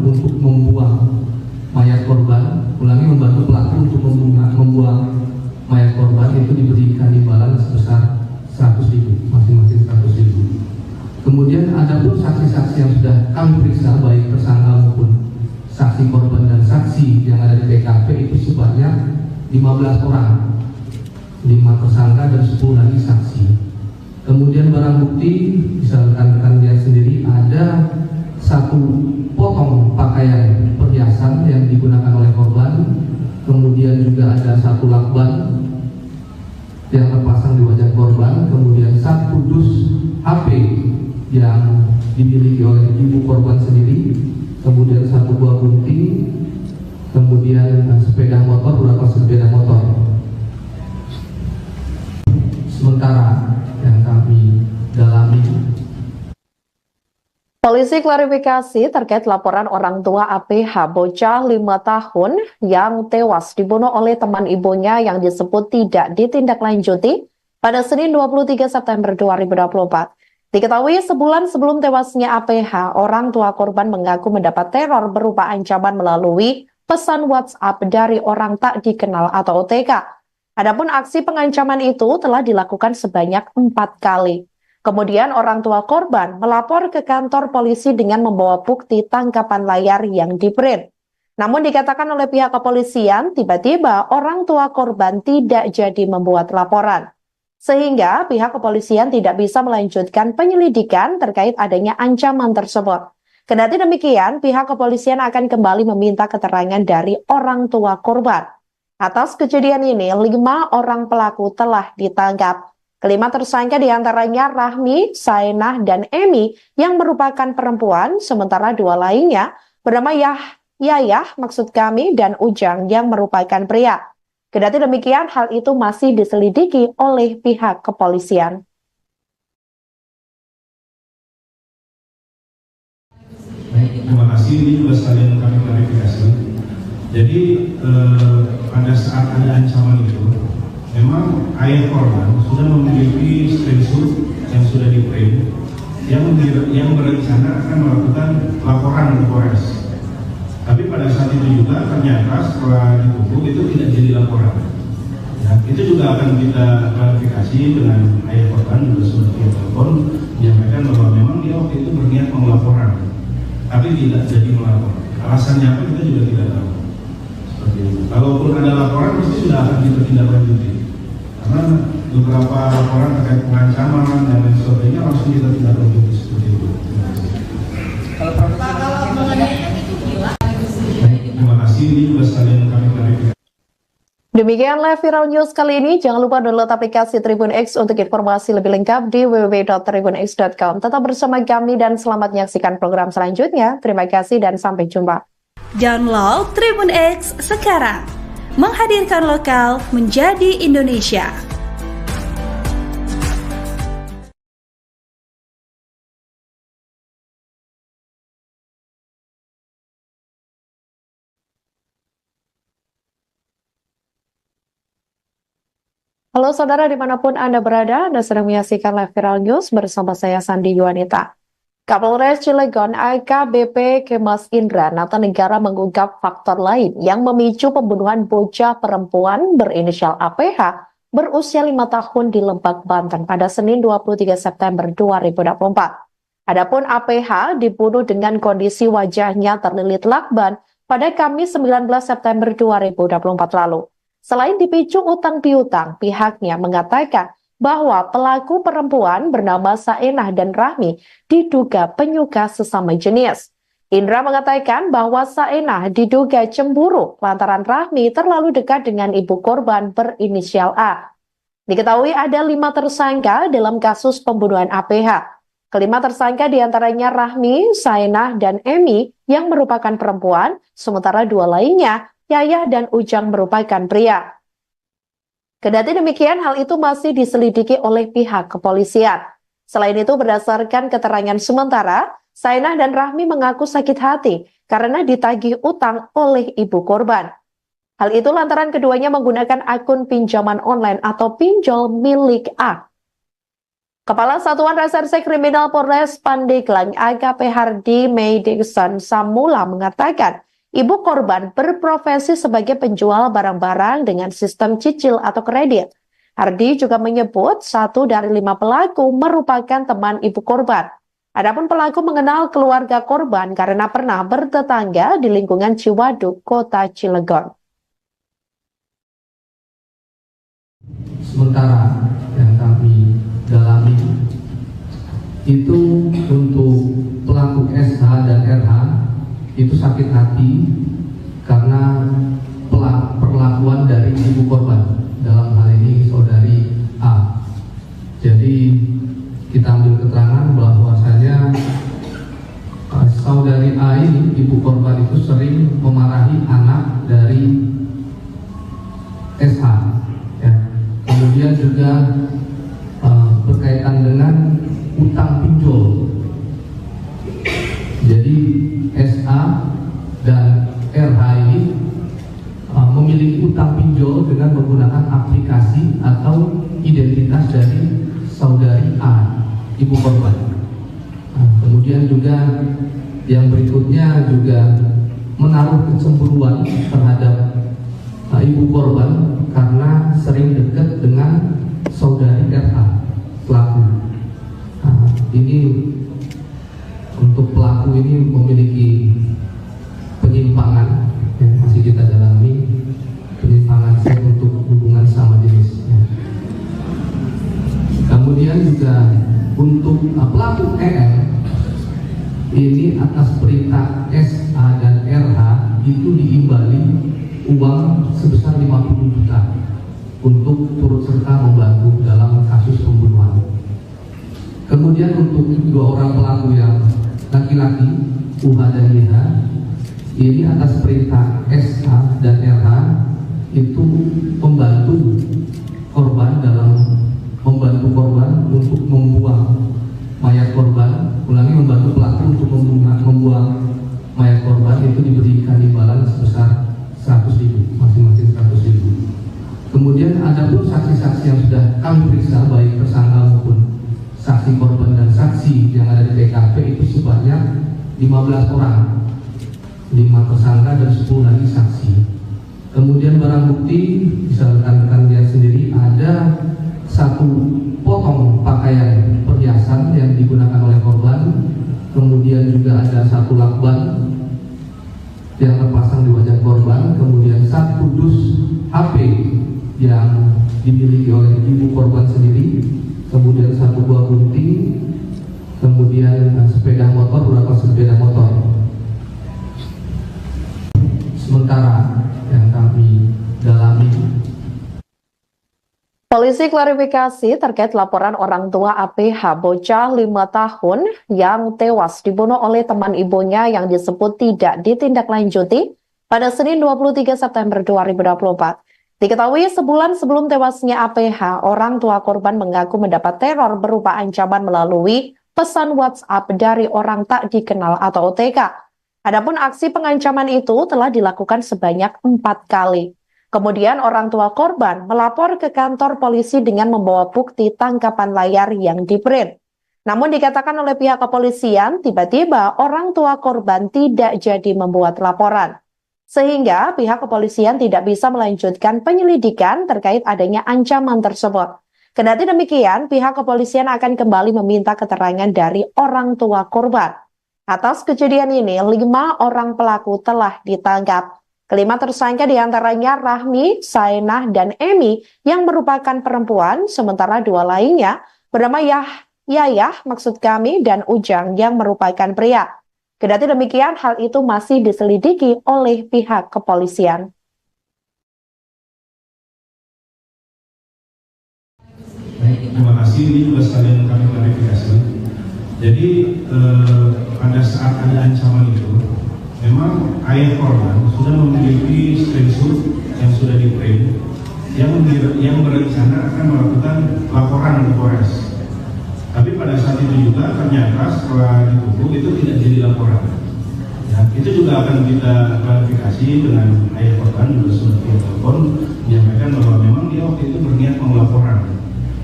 untuk membuang mayat korban. Ulangi, membantu pelaku untuk membuang mayat korban itu diberikan imbalan sebesar 100.000, masing-masing 100.000. Kemudian ada pun saksi-saksi yang sudah kami periksa, baik tersangka maupun saksi korban dan saksi yang ada di TKP itu sebanyak 15 orang, 5 tersangka dan 10 lagi saksi. Kemudian barang bukti bisa rekan-rekan lihat sendiri, ada 1 potong pakaian perhiasan yang digunakan oleh korban. Kemudian juga ada 1 lakban yang terpasang di wajah korban, kemudian satu dus HP yang dimiliki oleh ibu korban sendiri, kemudian satu buah gunting, kemudian sepeda motor, beberapa sepeda motor. Sementara yang kami dalami, Polisi klarifikasi terkait laporan orang tua APH bocah 5 tahun yang tewas dibunuh oleh teman ibunya yang disebut tidak ditindaklanjuti pada Senin 23 September 2024. Diketahui sebulan sebelum tewasnya APH, orang tua korban mengaku mendapat teror berupa ancaman melalui pesan WhatsApp dari orang tak dikenal atau OTK. Adapun aksi pengancaman itu telah dilakukan sebanyak 4 kali. Kemudian orang tua korban melapor ke kantor polisi dengan membawa bukti tangkapan layar yang di-print. Namun dikatakan oleh pihak kepolisian, tiba-tiba orang tua korban tidak jadi membuat laporan. Sehingga pihak kepolisian tidak bisa melanjutkan penyelidikan terkait adanya ancaman tersebut. Kendati demikian, pihak kepolisian akan kembali meminta keterangan dari orang tua korban. Atas kejadian ini, 5 orang pelaku telah ditangkap. Kelima tersangka diantaranya Rahmi, Saenah, dan Emi yang merupakan perempuan, sementara 2 lainnya bernama Yayah dan Ujang yang merupakan pria. Kendati demikian, hal itu masih diselidiki oleh pihak kepolisian. Baik, terima kasih. Ini juga sekalian kami klarifikasi. Jadi pada saat ada ancaman itu, memang ayah korban sudah memiliki screenshot yang sudah di-print yang berencana akan melakukan laporan ke Polres. Tapi pada saat itu juga ternyata setelah ditutup itu tidak jadi laporan. Ya, itu juga akan kita klarifikasi dengan ayah korban juga sudah via telepon menyampaikan bahwa memang dia waktu itu berniat mau laporan, tapi tidak jadi melapor. Alasannya apa kita juga tidak tahu. Seperti itu. Kalaupun ada laporan pasti sudah akan kita tindak lanjuti. Karena beberapa laporan terkait pengancaman dan lain sebagainya langsung kita tindak lanjuti seperti itu. Kalau mengenai itu gila. Baik, terima kasih. Ini juga sekalian kami klarifikasi. Demikian live viral news kali ini. Jangan lupa download aplikasi Tribun X untuk informasi lebih lengkap di www.tribunx.com. Tetap bersama kami dan selamat menyaksikan program selanjutnya. Terima kasih dan sampai jumpa. Download Tribun X sekarang. Menghadirkan lokal menjadi Indonesia. Halo saudara dimanapun Anda berada, Anda sedang menyaksikan live viral news bersama saya Sandi Yuwanita. Kapolres Cilegon AKBP Kemas Indra Natanegara mengungkap faktor lain yang memicu pembunuhan bocah perempuan berinisial APH berusia 5 tahun di Lebak, Banten pada Senin 23 September 2024. Adapun APH dibunuh dengan kondisi wajahnya terlilit lakban pada Kamis 19 September 2024 lalu. Selain dipicu utang piutang, pihaknya mengatakan bahwa pelaku perempuan bernama Saenah dan Rahmi diduga penyuka sesama jenis. Indra mengatakan bahwa Saenah diduga cemburu lantaran Rahmi terlalu dekat dengan ibu korban berinisial A. Diketahui ada 5 tersangka dalam kasus pembunuhan APH. Kelima tersangka diantaranya Rahmi, Saenah, dan Emi yang merupakan perempuan, sementara 2 lainnya Yayah dan Ujang merupakan pria. Kendati demikian, hal itu masih diselidiki oleh pihak kepolisian. Selain itu, berdasarkan keterangan sementara, Saenah dan Rahmi mengaku sakit hati karena ditagih utang oleh ibu korban. Hal itu lantaran keduanya menggunakan akun pinjaman online atau pinjol milik A. Kepala Satuan Reserse Kriminal Polres Pandeglang AKP Hardi Meidikson Samula mengatakan, ibu korban berprofesi sebagai penjual barang-barang dengan sistem cicil atau kredit. Hardi juga menyebut 1 dari 5 pelaku merupakan teman ibu korban. Adapun pelaku mengenal keluarga korban karena pernah bertetangga di lingkungan Ciwaduk, Kota Cilegon. sementara yang kami dalami itu untuk pelaku SH dan RH itu sakit hati karena perlakuan dari ibu korban, dalam hal ini saudari saudari A ini, ibu korban itu sering memarahi anak dari SH, ya. Kemudian juga berkaitan dengan utang pinjol. Jadi SH dan RH ini memiliki utang pinjol dengan menggunakan aplikasi atau identitas dari saudari A, ibu korban. Kemudian juga yang berikutnya juga menaruh kecemburuan terhadap ibu korban karena sering dekat dengan saudari RH pelaku. Ini untuk pelaku ini memiliki penyimpangan yang masih kita dalami, penyimpangan seks untuk hubungan sama jenis. Kemudian juga untuk pelaku EL ini atas perintah SA dan RH itu diimbali uang sebesar 50 juta untuk turut serta membantu dalam kasus pembunuhan. Kemudian untuk dua orang pelaku yang laki-laki, UH dan YH, ini atas perintah SA dan RH itu membantu korban untuk membuang mayat korban. Ulangi, membantu pelaku untuk membuang mayat korban itu diberikan imbalan sebesar 100.000, masing-masing 100.000. Kemudian ada pun saksi-saksi yang sudah kami periksa, baik tersangka maupun saksi korban dan saksi yang ada di TKP itu sebanyak 15 orang, 5 tersangka dan 10 lagi saksi. Kemudian barang bukti bisa rekan-rekan lihat sendiri, ada satu potong pakaian perhiasan yang digunakan oleh korban. Kemudian juga ada satu lakban yang terpasang di wajah korban. Kemudian satu dus HP yang dimiliki oleh ibu korban sendiri. Kemudian satu buah gunting. Kemudian sepeda motor, beberapa sepeda motor. Sementara yang kami dalami, Polisi klarifikasi terkait laporan orang tua APH bocah 5 tahun yang tewas dibunuh oleh teman ibunya yang disebut tidak ditindaklanjuti pada Senin 23 September 2024. Diketahui sebulan sebelum tewasnya APH, orang tua korban mengaku mendapat teror berupa ancaman melalui pesan WhatsApp dari orang tak dikenal atau OTK. Adapun aksi pengancaman itu telah dilakukan sebanyak 4 kali. Kemudian orang tua korban melapor ke kantor polisi dengan membawa bukti tangkapan layar yang di-print. Namun dikatakan oleh pihak kepolisian, tiba-tiba orang tua korban tidak jadi membuat laporan. Sehingga pihak kepolisian tidak bisa melanjutkan penyelidikan terkait adanya ancaman tersebut. Kendati demikian, pihak kepolisian akan kembali meminta keterangan dari orang tua korban. Atas kejadian ini, 5 orang pelaku telah ditangkap. Kelima tersangka diantaranya Rahmi, Sainah, dan Emi yang merupakan perempuan, sementara 2 lainnya bernama Yayah, maksud kami, dan Ujang yang merupakan pria. Kendati demikian, hal itu masih diselidiki oleh pihak kepolisian. Baik, terima kasih. Ini juga sekalian kami klarifikasi. Jadi pada saat ada ancaman itu, memang ayah korban sudah memiliki screenshot yang sudah di-print yang berencana akan melakukan laporan ke Polres. Tapi pada saat itu juga ternyata setelah ditutup itu tidak jadi laporan. Ya, itu juga akan kita klarifikasi dengan ayah korban, juga sudah via telepon menyampaikan bahwa memang dia waktu itu berniat mau laporan,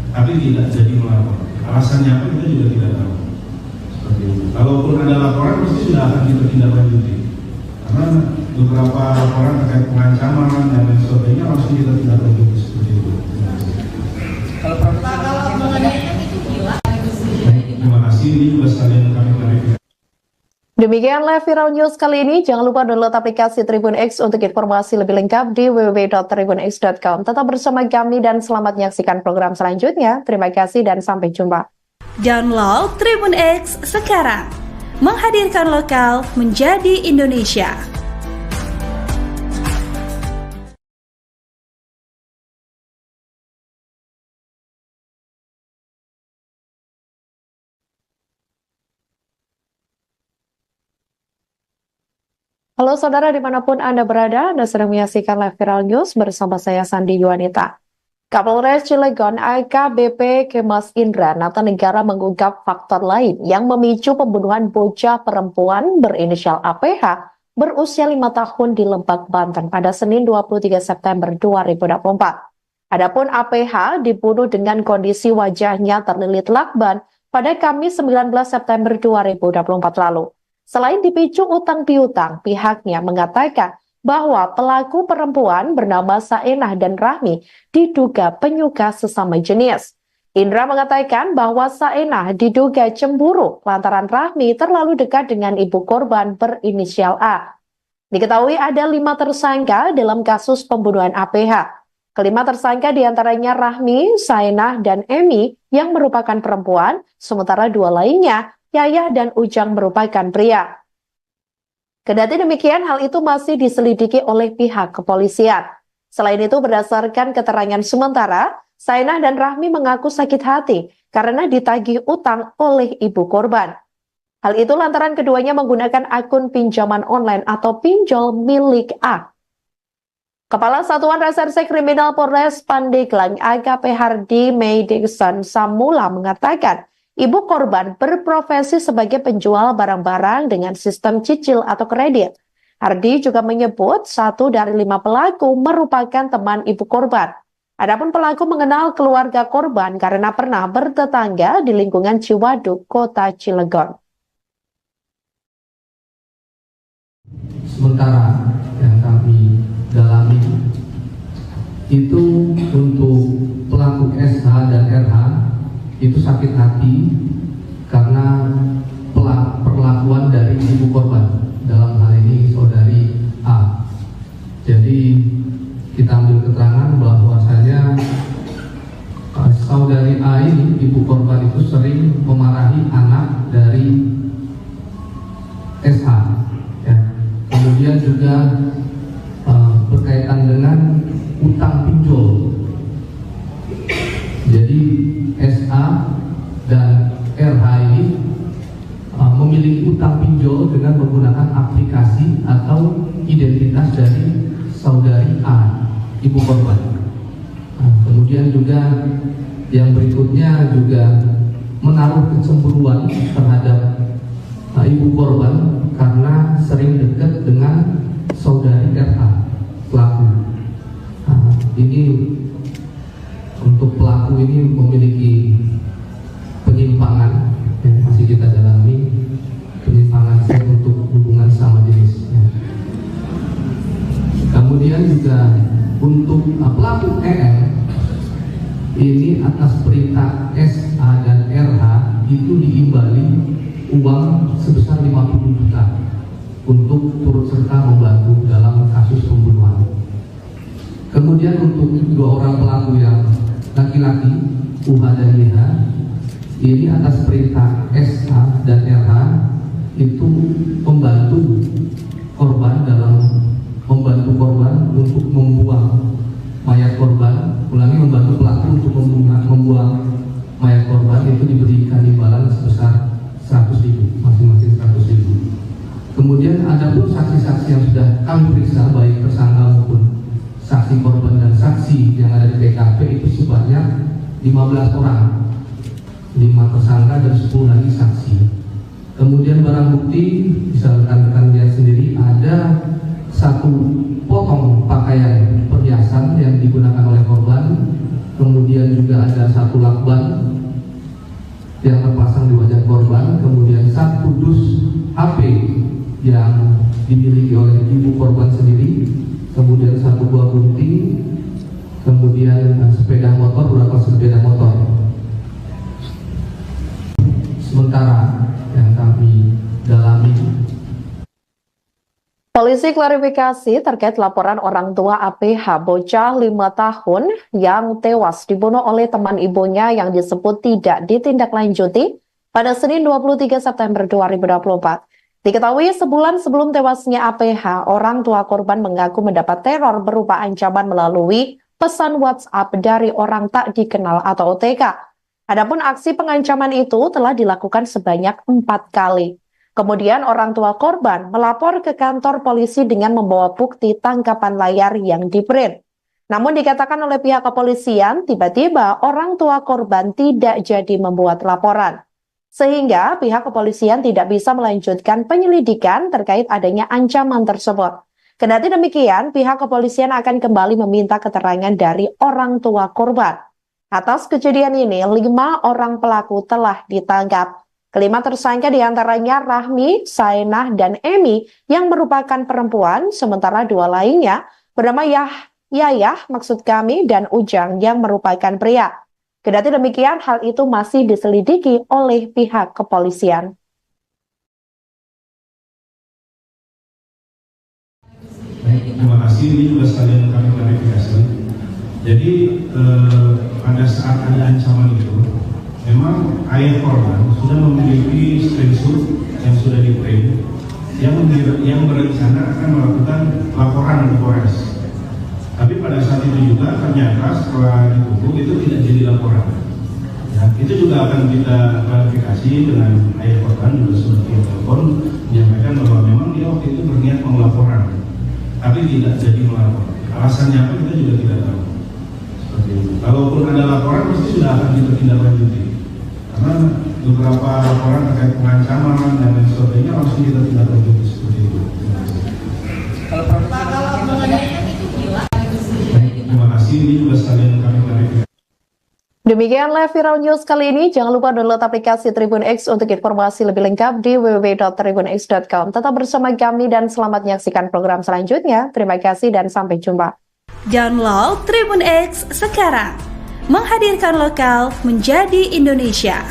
tapi tidak jadi melapor. Alasannya apa kita juga tidak tahu. Seperti itu. Kalaupun ada laporan pasti sudah akan kita tindak lanjuti. Karena beberapa laporan terkait pengancaman dan lain sebagainya langsung kita tindak lanjuti seperti itu. Kalau penganiayaan itu gila. Terima kasih. Ini juga sekalian kami klarifikasi. Demikianlah Viral News kali ini. Jangan lupa download aplikasi Tribun X untuk informasi lebih lengkap di www.tribunx.com. Tetap bersama kami dan selamat menyaksikan program selanjutnya. Terima kasih dan sampai jumpa. Download Tribun X sekarang. Menghadirkan lokal menjadi Indonesia. Halo saudara dimanapun Anda berada, Anda sedang menyaksikan live viral news bersama saya Sandi Yuanita. Kapolres Cilegon AKBP Kemas Indra Nata Negara mengungkap faktor lain yang memicu pembunuhan bocah perempuan berinisial APH berusia 5 tahun di Lebak, Banten pada Senin 23 September 2024. Adapun APH dibunuh dengan kondisi wajahnya terlilit lakban pada Kamis 19 September 2024 lalu. Selain dipicu utang piutang, pihaknya mengatakan bahwa pelaku perempuan bernama Saenah dan Rahmi diduga penyuka sesama jenis. Indra mengatakan bahwa Saenah diduga cemburu lantaran Rahmi terlalu dekat dengan ibu korban berinisial A. Diketahui ada 5 tersangka dalam kasus pembunuhan APH. Kelima tersangka diantaranya Rahmi, Saenah, dan Emi yang merupakan perempuan, sementara 2 lainnya Yayah dan Ujang merupakan pria. Kendati demikian, hal itu masih diselidiki oleh pihak kepolisian. Selain itu, berdasarkan keterangan sementara, Saenah dan Rahmi mengaku sakit hati karena ditagih utang oleh ibu korban. Hal itu lantaran keduanya menggunakan akun pinjaman online atau pinjol milik A. Kepala Satuan Reserse Kriminal Polres Pandeglang AKP Hardy Meidikson Samula mengatakan, ibu korban berprofesi sebagai penjual barang-barang dengan sistem cicil atau kredit. Hardy juga menyebut 1 dari 5 pelaku merupakan teman ibu korban. Adapun pelaku mengenal keluarga korban karena pernah bertetangga di lingkungan Ciwaduk, Kota Cilegon. Sementara yang kami dalami itu untuk pelaku SH dan RH itu sakit hati karena perlakuan dari ibu korban, dalam hal ini saudari A. Jadi kita ambil keterangan bahwasanya saudari A ini, ibu korban itu sering memarahi anak dari SH. Ya. Kemudian juga berkaitan dengan utang pinjol. Jadi SA dan RH ini memiliki utang pinjol dengan menggunakan aplikasi atau identitas dari saudari A, ibu korban. Kemudian juga yang berikutnya juga menaruh kecemburuan terhadap ibu korban karena sering dekat dengan saudari RH, pelaku. Ini untuk pelaku ini memiliki penyimpangan yang masih kita dalami, penyimpangan untuk hubungan sama jenis. Kemudian juga untuk pelaku EM ini atas perintah SA dan RH itu diimbali uang sebesar 50 juta untuk turut serta membantu dalam kasus pembunuhan. Kemudian untuk 2 orang pelaku yang laki-laki, UH dan YH, ini atas perintah SA dan RH itu membantu korban untuk membuang mayat korban. Ulangi, membantu pelaku untuk membuang mayat korban itu diberikan imbalan sebesar 100.000, masing-masing 100.000. Kemudian ada pun saksi-saksi yang sudah kami periksa, baik tersangka maupun saksi korban dan saksi yang ada di TKP itu sebanyak 15 orang, 5 tersangka dan 10 lagi saksi. Kemudian barang bukti bisa rekan-rekan lihat sendiri, ada 1 potong pakaian perhiasan yang digunakan oleh korban. Kemudian juga ada 1 lakban yang terpasang di wajah korban. Kemudian 1 dus HP yang dimiliki oleh ibu korban sendiri. Kemudian 1 buah gunting. Kemudian sepeda motor, beberapa sepeda motor. Sementara yang kami dalami, Polisi klarifikasi terkait laporan orang tua APH bocah 5 tahun yang tewas dibunuh oleh teman ibunya yang disebut tidak ditindaklanjuti pada Senin 23 September 2024. Diketahui sebulan sebelum tewasnya APH, orang tua korban mengaku mendapat teror berupa ancaman melalui pesan WhatsApp dari orang tak dikenal atau OTK. Adapun aksi pengancaman itu telah dilakukan sebanyak 4 kali. Kemudian orang tua korban melapor ke kantor polisi dengan membawa bukti tangkapan layar yang di-print. Namun dikatakan oleh pihak kepolisian, tiba-tiba orang tua korban tidak jadi membuat laporan. Sehingga pihak kepolisian tidak bisa melanjutkan penyelidikan terkait adanya ancaman tersebut. Kendati demikian, pihak kepolisian akan kembali meminta keterangan dari orang tua korban. Atas kejadian ini, 5 orang pelaku telah ditangkap. Kelima tersangka diantaranya Rahmi, Saenah, dan Emi yang merupakan perempuan, sementara 2 lainnya bernama Yayah maksud kami dan Ujang yang merupakan pria. Kendati demikian, hal itu masih diselidiki oleh pihak kepolisian. Baik, terima kasih. Ini juga sekalian kami klarifikasi. Jadi pada saat ada ancaman itu, memang ayah korban sudah memiliki screenshot yang sudah di-print yang berencana akan melakukan laporan ke Polres. Tapi pada saat itu juga ternyata setelah ditunggu itu tidak jadi laporan. Ya, itu juga akan kita klarifikasi dengan ayah korban, juga sudah via telepon menyampaikan bahwa memang dia waktu itu berniat mau laporan, tapi tidak jadi melapor. Alasannya apa kita juga tidak tahu. Seperti itu. Kalaupun ada laporan pasti sudah akan kita tindak lanjuti. Karena beberapa laporan terkait pengancaman dan lain sebagainya langsung kita tindak lanjuti seperti itu. Kalau profesional itu gila. Terima kasih. Ini juga sekalian kami klarifikasi. Demikianlah Viral News kali ini. Jangan lupa download aplikasi Tribun X untuk informasi lebih lengkap di www.tribunx.com. Tetap bersama kami dan selamat menyaksikan program selanjutnya. Terima kasih dan sampai jumpa. Download Tribun X sekarang. Menghadirkan lokal menjadi Indonesia.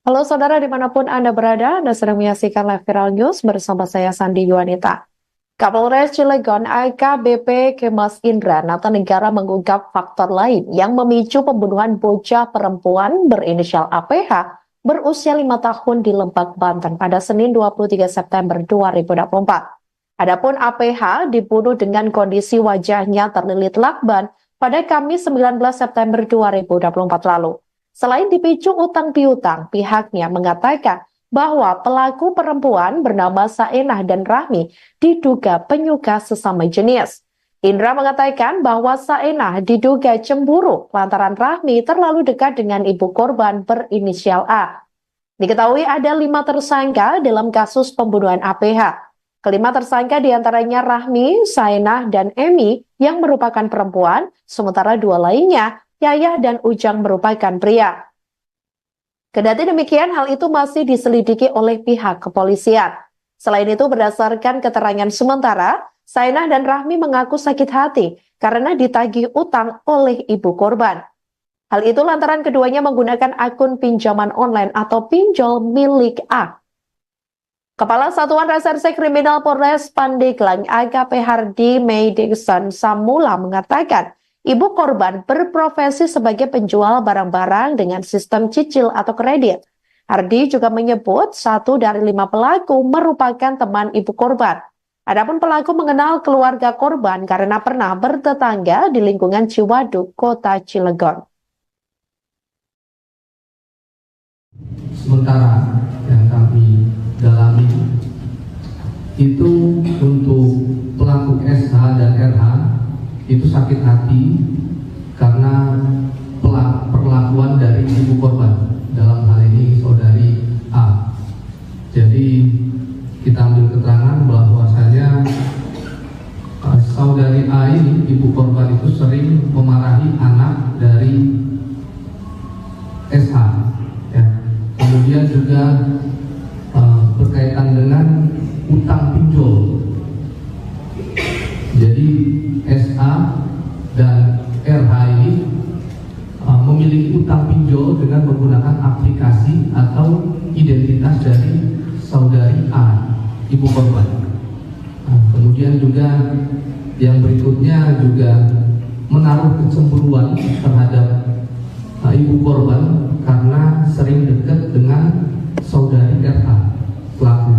Halo saudara dimanapun Anda berada, Anda sedang menyaksikan live Viral News bersama saya Sandi Yuanita. Kapolres Cilegon AKBP Kemas Indra Natanegara mengungkap faktor lain yang memicu pembunuhan bocah perempuan berinisial APH berusia 5 tahun di Lebak, Banten pada Senin 23 September 2024. Adapun APH dibunuh dengan kondisi wajahnya terlilit lakban pada Kamis 19 September 2024 lalu. Selain dipicu utang piutang, pihaknya mengatakan bahwa pelaku perempuan bernama Saenah dan Rahmi diduga penyuka sesama jenis. Indra mengatakan bahwa Saenah diduga cemburu lantaran Rahmi terlalu dekat dengan ibu korban berinisial A. Diketahui ada 5 tersangka dalam kasus pembunuhan APH. Kelima tersangka diantaranya Rahmi, Saenah, dan Emi yang merupakan perempuan, sementara 2 lainnya Yayah dan Ujang merupakan pria. Kendati demikian, hal itu masih diselidiki oleh pihak kepolisian. Selain itu, berdasarkan keterangan sementara, Saenah dan Rahmi mengaku sakit hati karena ditagih utang oleh ibu korban. Hal itu lantaran keduanya menggunakan akun pinjaman online atau pinjol milik A. Kepala Satuan Reserse Kriminal Polres Pandeglang AKP Hardy May Dixon Samula mengatakan, ibu korban berprofesi sebagai penjual barang-barang dengan sistem cicil atau kredit. Hardy juga menyebut 1 dari 5 pelaku merupakan teman ibu korban. Adapun pelaku mengenal keluarga korban karena pernah bertetangga di lingkungan Ciwaduk, Kota Cilegon. Sementara yang kami dalami itu untuk pelaku SH dan RH itu sakit hati karena perlakuan dari ibu korban, dalam hal ini saudari A. Jadi kita ambil keterangan bahwasanya saudari A ini, ibu korban itu sering memarahi anak dari SH, ya. Kemudian juga berkaitan dengan utang pinjol. Jadi SA dan RH ini memiliki utang pinjol dengan menggunakan aplikasi atau identitas dari saudari A, ibu korban. Kemudian juga yang berikutnya juga menaruh kecemburuan terhadap ibu korban karena sering dekat dengan saudari RH pelaku.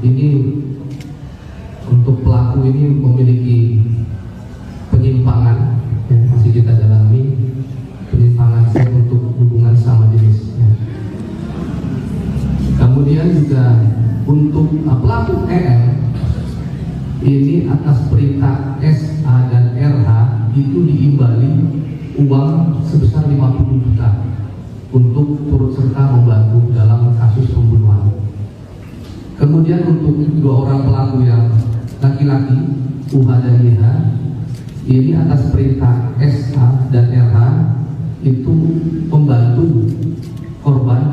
ini untuk pelaku ini memiliki penyimpangan yang masih kita dalami, penyimpangan seks untuk hubungan sama jenis. Kemudian juga untuk pelaku EM ini atas perintah SA dan RH itu diimbali uang sebesar 50 juta untuk turut serta membantu dalam kasus pembunuhan. Kemudian untuk dua orang pelaku yang laki-laki, UH dan YH, ini atas perintah SA dan RH itu membantu korban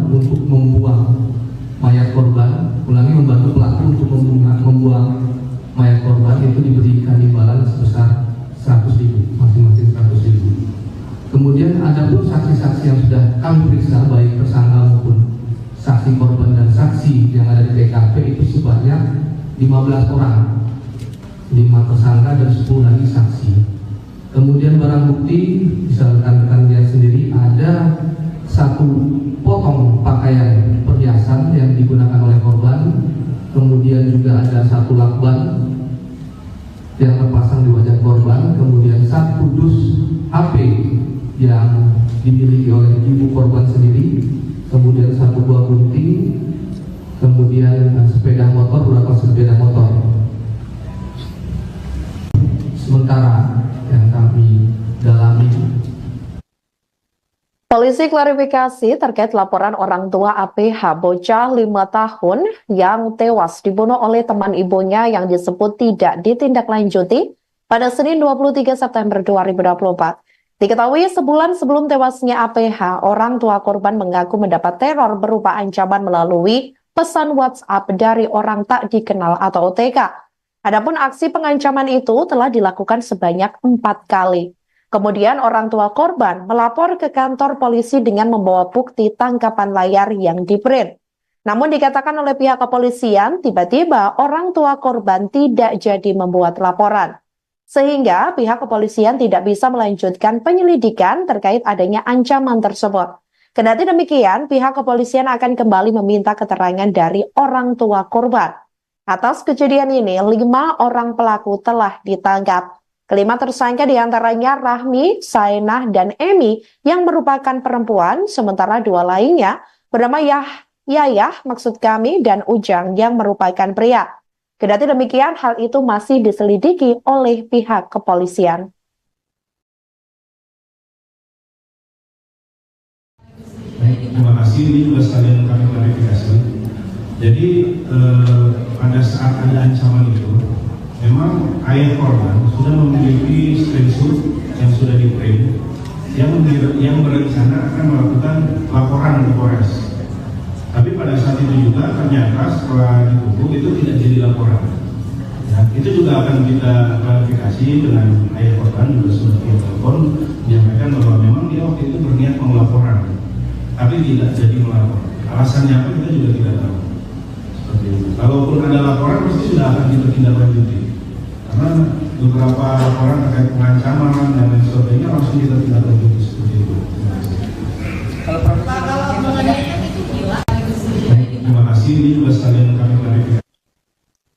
untuk membuang mayat korban, membantu pelaku untuk membuang mayat korban, itu diberikan imbalan sebesar 100.000, masing-masing 100.000. Kemudian ada pun saksi-saksi yang sudah kami periksa, baik tersangka maupun saksi korban dan saksi yang ada di TKP itu sebanyak 15 orang, 5 tersangka dan 10 lagi saksi. Kemudian barang bukti bisa rekan-rekan lihat sendiri, ada 1 potong pakaian perhiasan yang digunakan oleh korban, kemudian juga ada 1 lakban yang terpasang di wajah korban, kemudian 1 dus HP yang dimiliki oleh ibu korban sendiri, kemudian 1 buah gunting, kemudian sepeda motor, beberapa sepeda motor. Sementara yang kami dalami, polisi klarifikasi terkait laporan orang tua APH bocah 5 tahun yang tewas dibunuh oleh teman ibunya yang disebut tidak ditindaklanjuti pada Senin 23 September 2024. Diketahui sebulan sebelum tewasnya APH, orang tua korban mengaku mendapat teror berupa ancaman melalui pesan WhatsApp dari orang tak dikenal atau OTK. Adapun aksi pengancaman itu telah dilakukan sebanyak 4 kali. Kemudian orang tua korban melapor ke kantor polisi dengan membawa bukti tangkapan layar yang di-print. Namun dikatakan oleh pihak kepolisian, tiba-tiba orang tua korban tidak jadi membuat laporan. Sehingga pihak kepolisian tidak bisa melanjutkan penyelidikan terkait adanya ancaman tersebut. Kendati demikian, pihak kepolisian akan kembali meminta keterangan dari orang tua korban. Atas kejadian ini, 5 orang pelaku telah ditangkap. Kelima tersangka diantaranya Rahmi, Sainah, dan Emi yang merupakan perempuan, sementara 2 lainnya bernama Yayah dan Ujang yang merupakan pria. Kendati demikian, hal itu masih diselidiki oleh pihak kepolisian. Baik, terima kasih. Ini juga sekalian kami klarifikasi. Jadi pada saat ada ancaman itu, memang ayah korban sudah memiliki screenshot yang sudah di-print yang berencana akan melakukan laporan ke Polres. Tapi pada saat itu juga ternyata setelah ditunggu itu tidak jadi laporan. Ya, itu juga akan kita klarifikasi dengan ayah korban, juga sudah via telepon menyampaikan bahwa memang dia waktu itu berniat mau laporan, tapi tidak jadi melapor. Alasannya apa kita juga tidak tahu. Seperti itu. Kalaupun ada laporan pasti sudah akan kita tindak lanjuti. Karena beberapa laporan terkait pengancaman dan lain sebagainya langsung kita tindak lanjuti seperti itu. Kalau mengenainya itu gila. Terima kasih. Ini juga sekalian kami klarifikasi.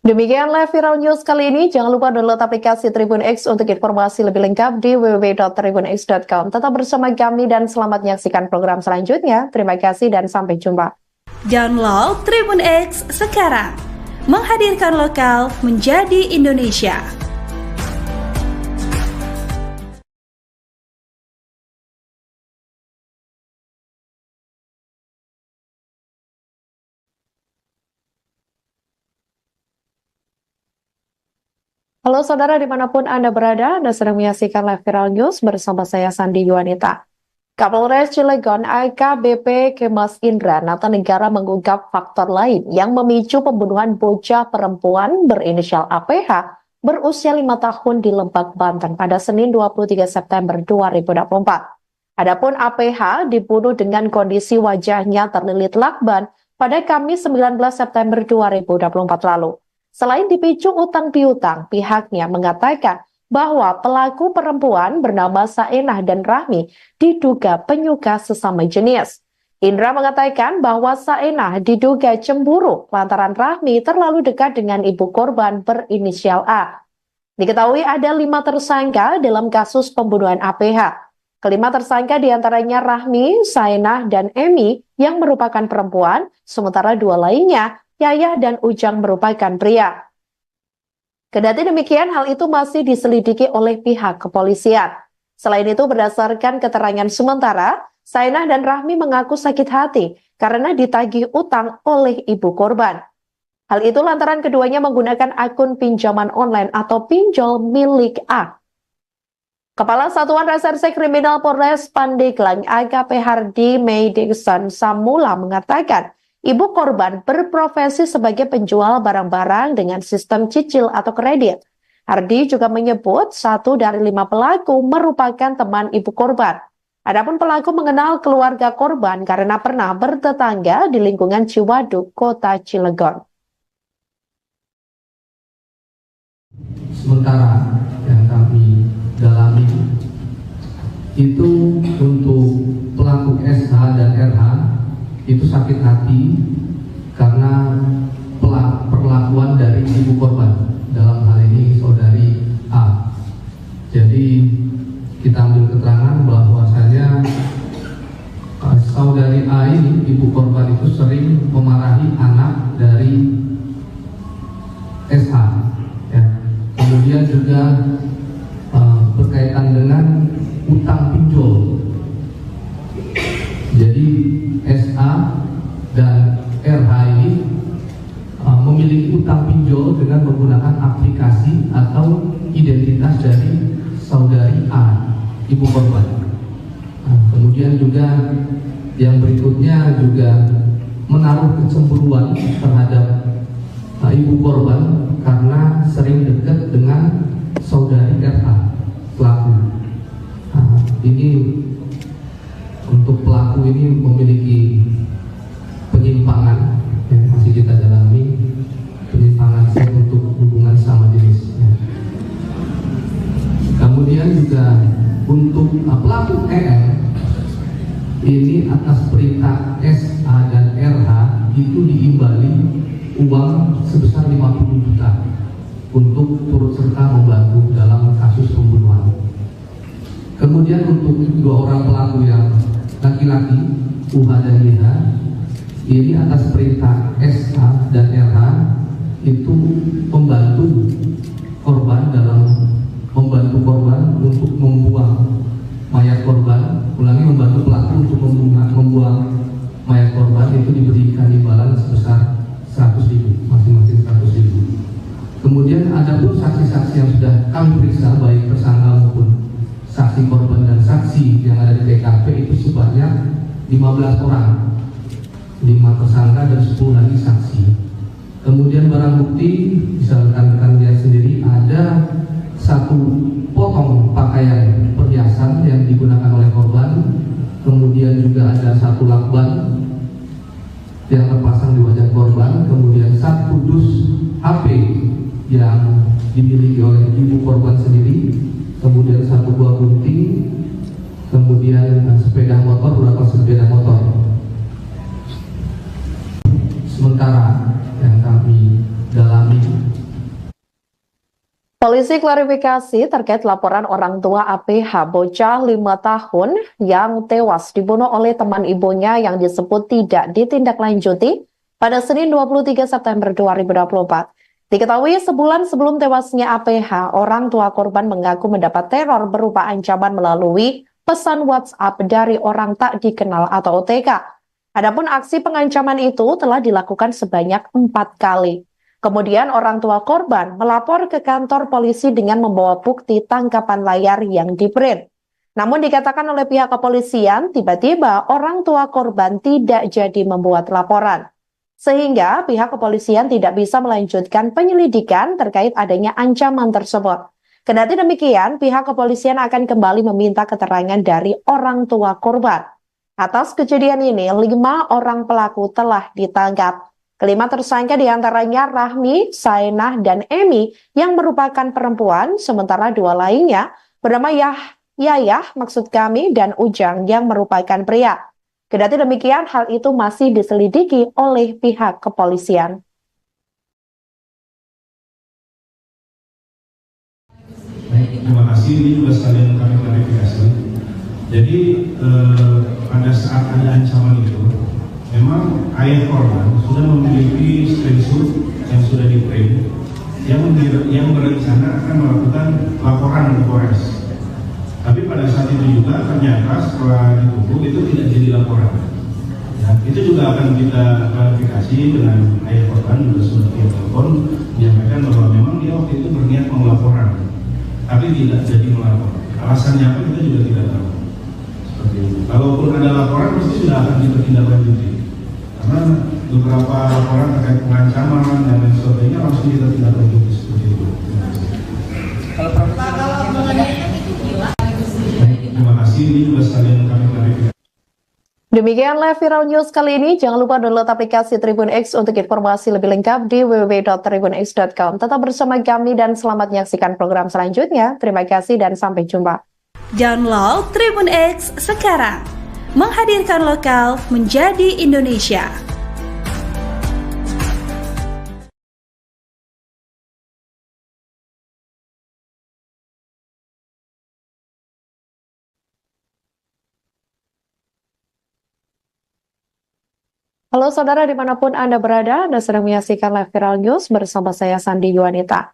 Demikianlah Viral News kali ini. Jangan lupa download aplikasi Tribun X untuk informasi lebih lengkap di www.tribunx.com. Tetap bersama kami dan selamat menyaksikan program selanjutnya. Terima kasih dan sampai jumpa. Download Tribun X sekarang. Menghadirkan lokal menjadi Indonesia. Halo saudara dimanapun Anda berada, Anda sedang menyaksikan live Viral News bersama saya Sandi Yuanita. Kapolres Cilegon AKBP Kemas Indra Natanegara mengungkap faktor lain yang memicu pembunuhan bocah perempuan berinisial APH berusia 5 tahun di Lebak, Banten pada Senin 23 September 2024. Adapun APH dibunuh dengan kondisi wajahnya terlilit lakban pada Kamis 19 September 2024 lalu. Selain dipicu utang piutang, pihaknya mengatakan bahwa pelaku perempuan bernama Saenah dan Rahmi diduga penyuka sesama jenis. Indra mengatakan bahwa Saenah diduga cemburu lantaran Rahmi terlalu dekat dengan ibu korban berinisial A. Diketahui ada 5 tersangka dalam kasus pembunuhan APH. Kelima tersangka diantaranya Rahmi, Saenah, dan Emi yang merupakan perempuan, sementara 2 lainnya, Yayah dan Ujang merupakan pria. Kendati demikian, hal itu masih diselidiki oleh pihak kepolisian. Selain itu, berdasarkan keterangan sementara, Saenah dan Rahmi mengaku sakit hati karena ditagih utang oleh ibu korban. Hal itu lantaran keduanya menggunakan akun pinjaman online atau pinjol milik A. Kepala Satuan Reserse Kriminal Polres Pandeglang AKP Hardy Meidikson Samula mengatakan, ibu korban berprofesi sebagai penjual barang-barang dengan sistem cicil atau kredit. Hardy juga menyebut 1 dari 5 pelaku merupakan teman ibu korban. Adapun pelaku mengenal keluarga korban karena pernah bertetangga di lingkungan Ciwaduk, Kota Cilegon. Sementara yang kami dalami itu untuk pelaku SH dan RH itu sakit hati karena perlakuan dari ibu korban, dalam hal ini saudari A. Jadi kita ambil keterangan bahwasanya saudari A ini, ibu korban itu sering memarahi anak dari SH. Ya. Kemudian juga berkaitan dengan utang pinjol. Jadi SH dan RH ini memiliki utang pinjol dengan menggunakan aplikasi atau identitas dari saudari A, ibu korban. Kemudian juga yang berikutnya juga menaruh kecemburuan terhadap ibu korban karena sering dekat dengan saudari RH, pelaku. Ini untuk pelaku ini memiliki penyimpangan yang masih kita dalami, penyimpangan seks untuk hubungan sama jenis. Kemudian juga untuk pelaku EL ini atas perintah SA dan RH itu diimbali uang sebesar 50 juta untuk turut serta membantu dalam kasus pembunuhan. Kemudian untuk 2 orang pelaku yang laki-laki, UH dan YH, ini atas perintah SA dan RH itu membantu korban untuk membuang mayat korban. Ulangi, membantu pelaku untuk membuang mayat korban itu diberikan imbalan sebesar 100.000, masing-masing 100.000. Kemudian ada pun saksi-saksi yang sudah kami periksa, baik tersangka maupun saksi korban dan saksi yang ada di TKP itu sebanyak 15 orang, 5 tersangka dan 10 lagi saksi. Kemudian barang bukti bisa rekan-rekan lihat sendiri, ada 1 potong pakaian perhiasan yang digunakan oleh korban. Kemudian juga ada 1 lakban yang terpasang di wajah korban. Kemudian 1 dus HP yang dimiliki oleh ibu korban sendiri. Kemudian 1 buah gunting. Kemudian sepeda motor, beberapa sepeda motor. Sementara yang kami dalami, polisi klarifikasi terkait laporan orang tua APH bocah 5 tahun yang tewas dibunuh oleh teman ibunya yang disebut tidak ditindaklanjuti pada Senin 23 September 2024. Diketahui sebulan sebelum tewasnya APH, orang tua korban mengaku mendapat teror berupa ancaman melalui pesan WhatsApp dari orang tak dikenal atau OTK. Adapun aksi pengancaman itu telah dilakukan sebanyak 4 kali. Kemudian orang tua korban melapor ke kantor polisi dengan membawa bukti tangkapan layar yang di-print. Namun dikatakan oleh pihak kepolisian, tiba-tiba orang tua korban tidak jadi membuat laporan. Sehingga pihak kepolisian tidak bisa melanjutkan penyelidikan terkait adanya ancaman tersebut. Kendati demikian, pihak kepolisian akan kembali meminta keterangan dari orang tua korban. Atas kejadian ini, 5 orang pelaku telah ditangkap. Kelima tersangka diantaranya Rahmi, Saenah, dan Emi yang merupakan perempuan, sementara 2 lainnya bernama Yayah dan Ujang yang merupakan pria. Kendati demikian, hal itu masih diselidiki oleh pihak kepolisian. Terima kasih, ini juga sekalian kami klarifikasi. Jadi pada saat ada ancaman itu, memang ayah korban sudah memiliki screenshot yang sudah di-print yang berencana akan melakukan laporan ke Polres. Tapi pada saat itu juga ternyata setelah ditunggu itu tidak jadi laporan. Ya, itu juga akan kita klarifikasi dengan ayah korban, juga sudah via telepon menyampaikan bahwa memang dia waktu itu berniat mau laporan, tapi tidak jadi melapor. Alasannya apa kita juga tidak tahu. Seperti itu. Kalaupun ada laporan pasti sudah akan ditindaklanjuti. Karena beberapa laporan terkait pengancaman dan lain sebagainya langsung kita tindaklanjuti seperti itu. Kalau mengenai itu gila. Terima kasih, ini juga sekalian kami klarifikasi. Demikian live viral news kali ini. Jangan lupa download aplikasi Tribun X untuk informasi lebih lengkap di www.tribunx.com. Tetap bersama kami dan selamat menyaksikan program selanjutnya. Terima kasih dan sampai jumpa. Download Tribun X sekarang. Menghadirkan lokal menjadi Indonesia. Halo saudara dimanapun Anda berada, Anda sedang menyaksikan live viral news bersama saya Sandi Yuwanita.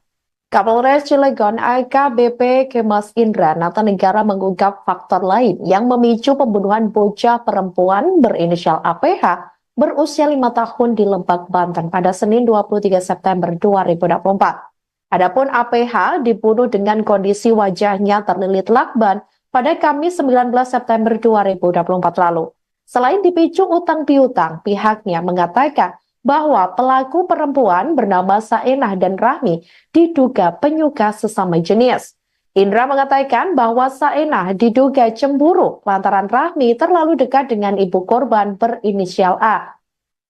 Kapolres Cilegon AKBP Kemas Indra Natanegara mengungkap faktor lain yang memicu pembunuhan bocah perempuan berinisial APH berusia 5 tahun di Lebak, Banten pada Senin 23 September 2024. Adapun APH dibunuh dengan kondisi wajahnya terlilit lakban pada Kamis 19 September 2024 lalu. Selain dipicu utang piutang, pihaknya mengatakan bahwa pelaku perempuan bernama Saenah dan Rahmi diduga penyuka sesama jenis. Indra mengatakan bahwa Saenah diduga cemburu lantaran Rahmi terlalu dekat dengan ibu korban berinisial A.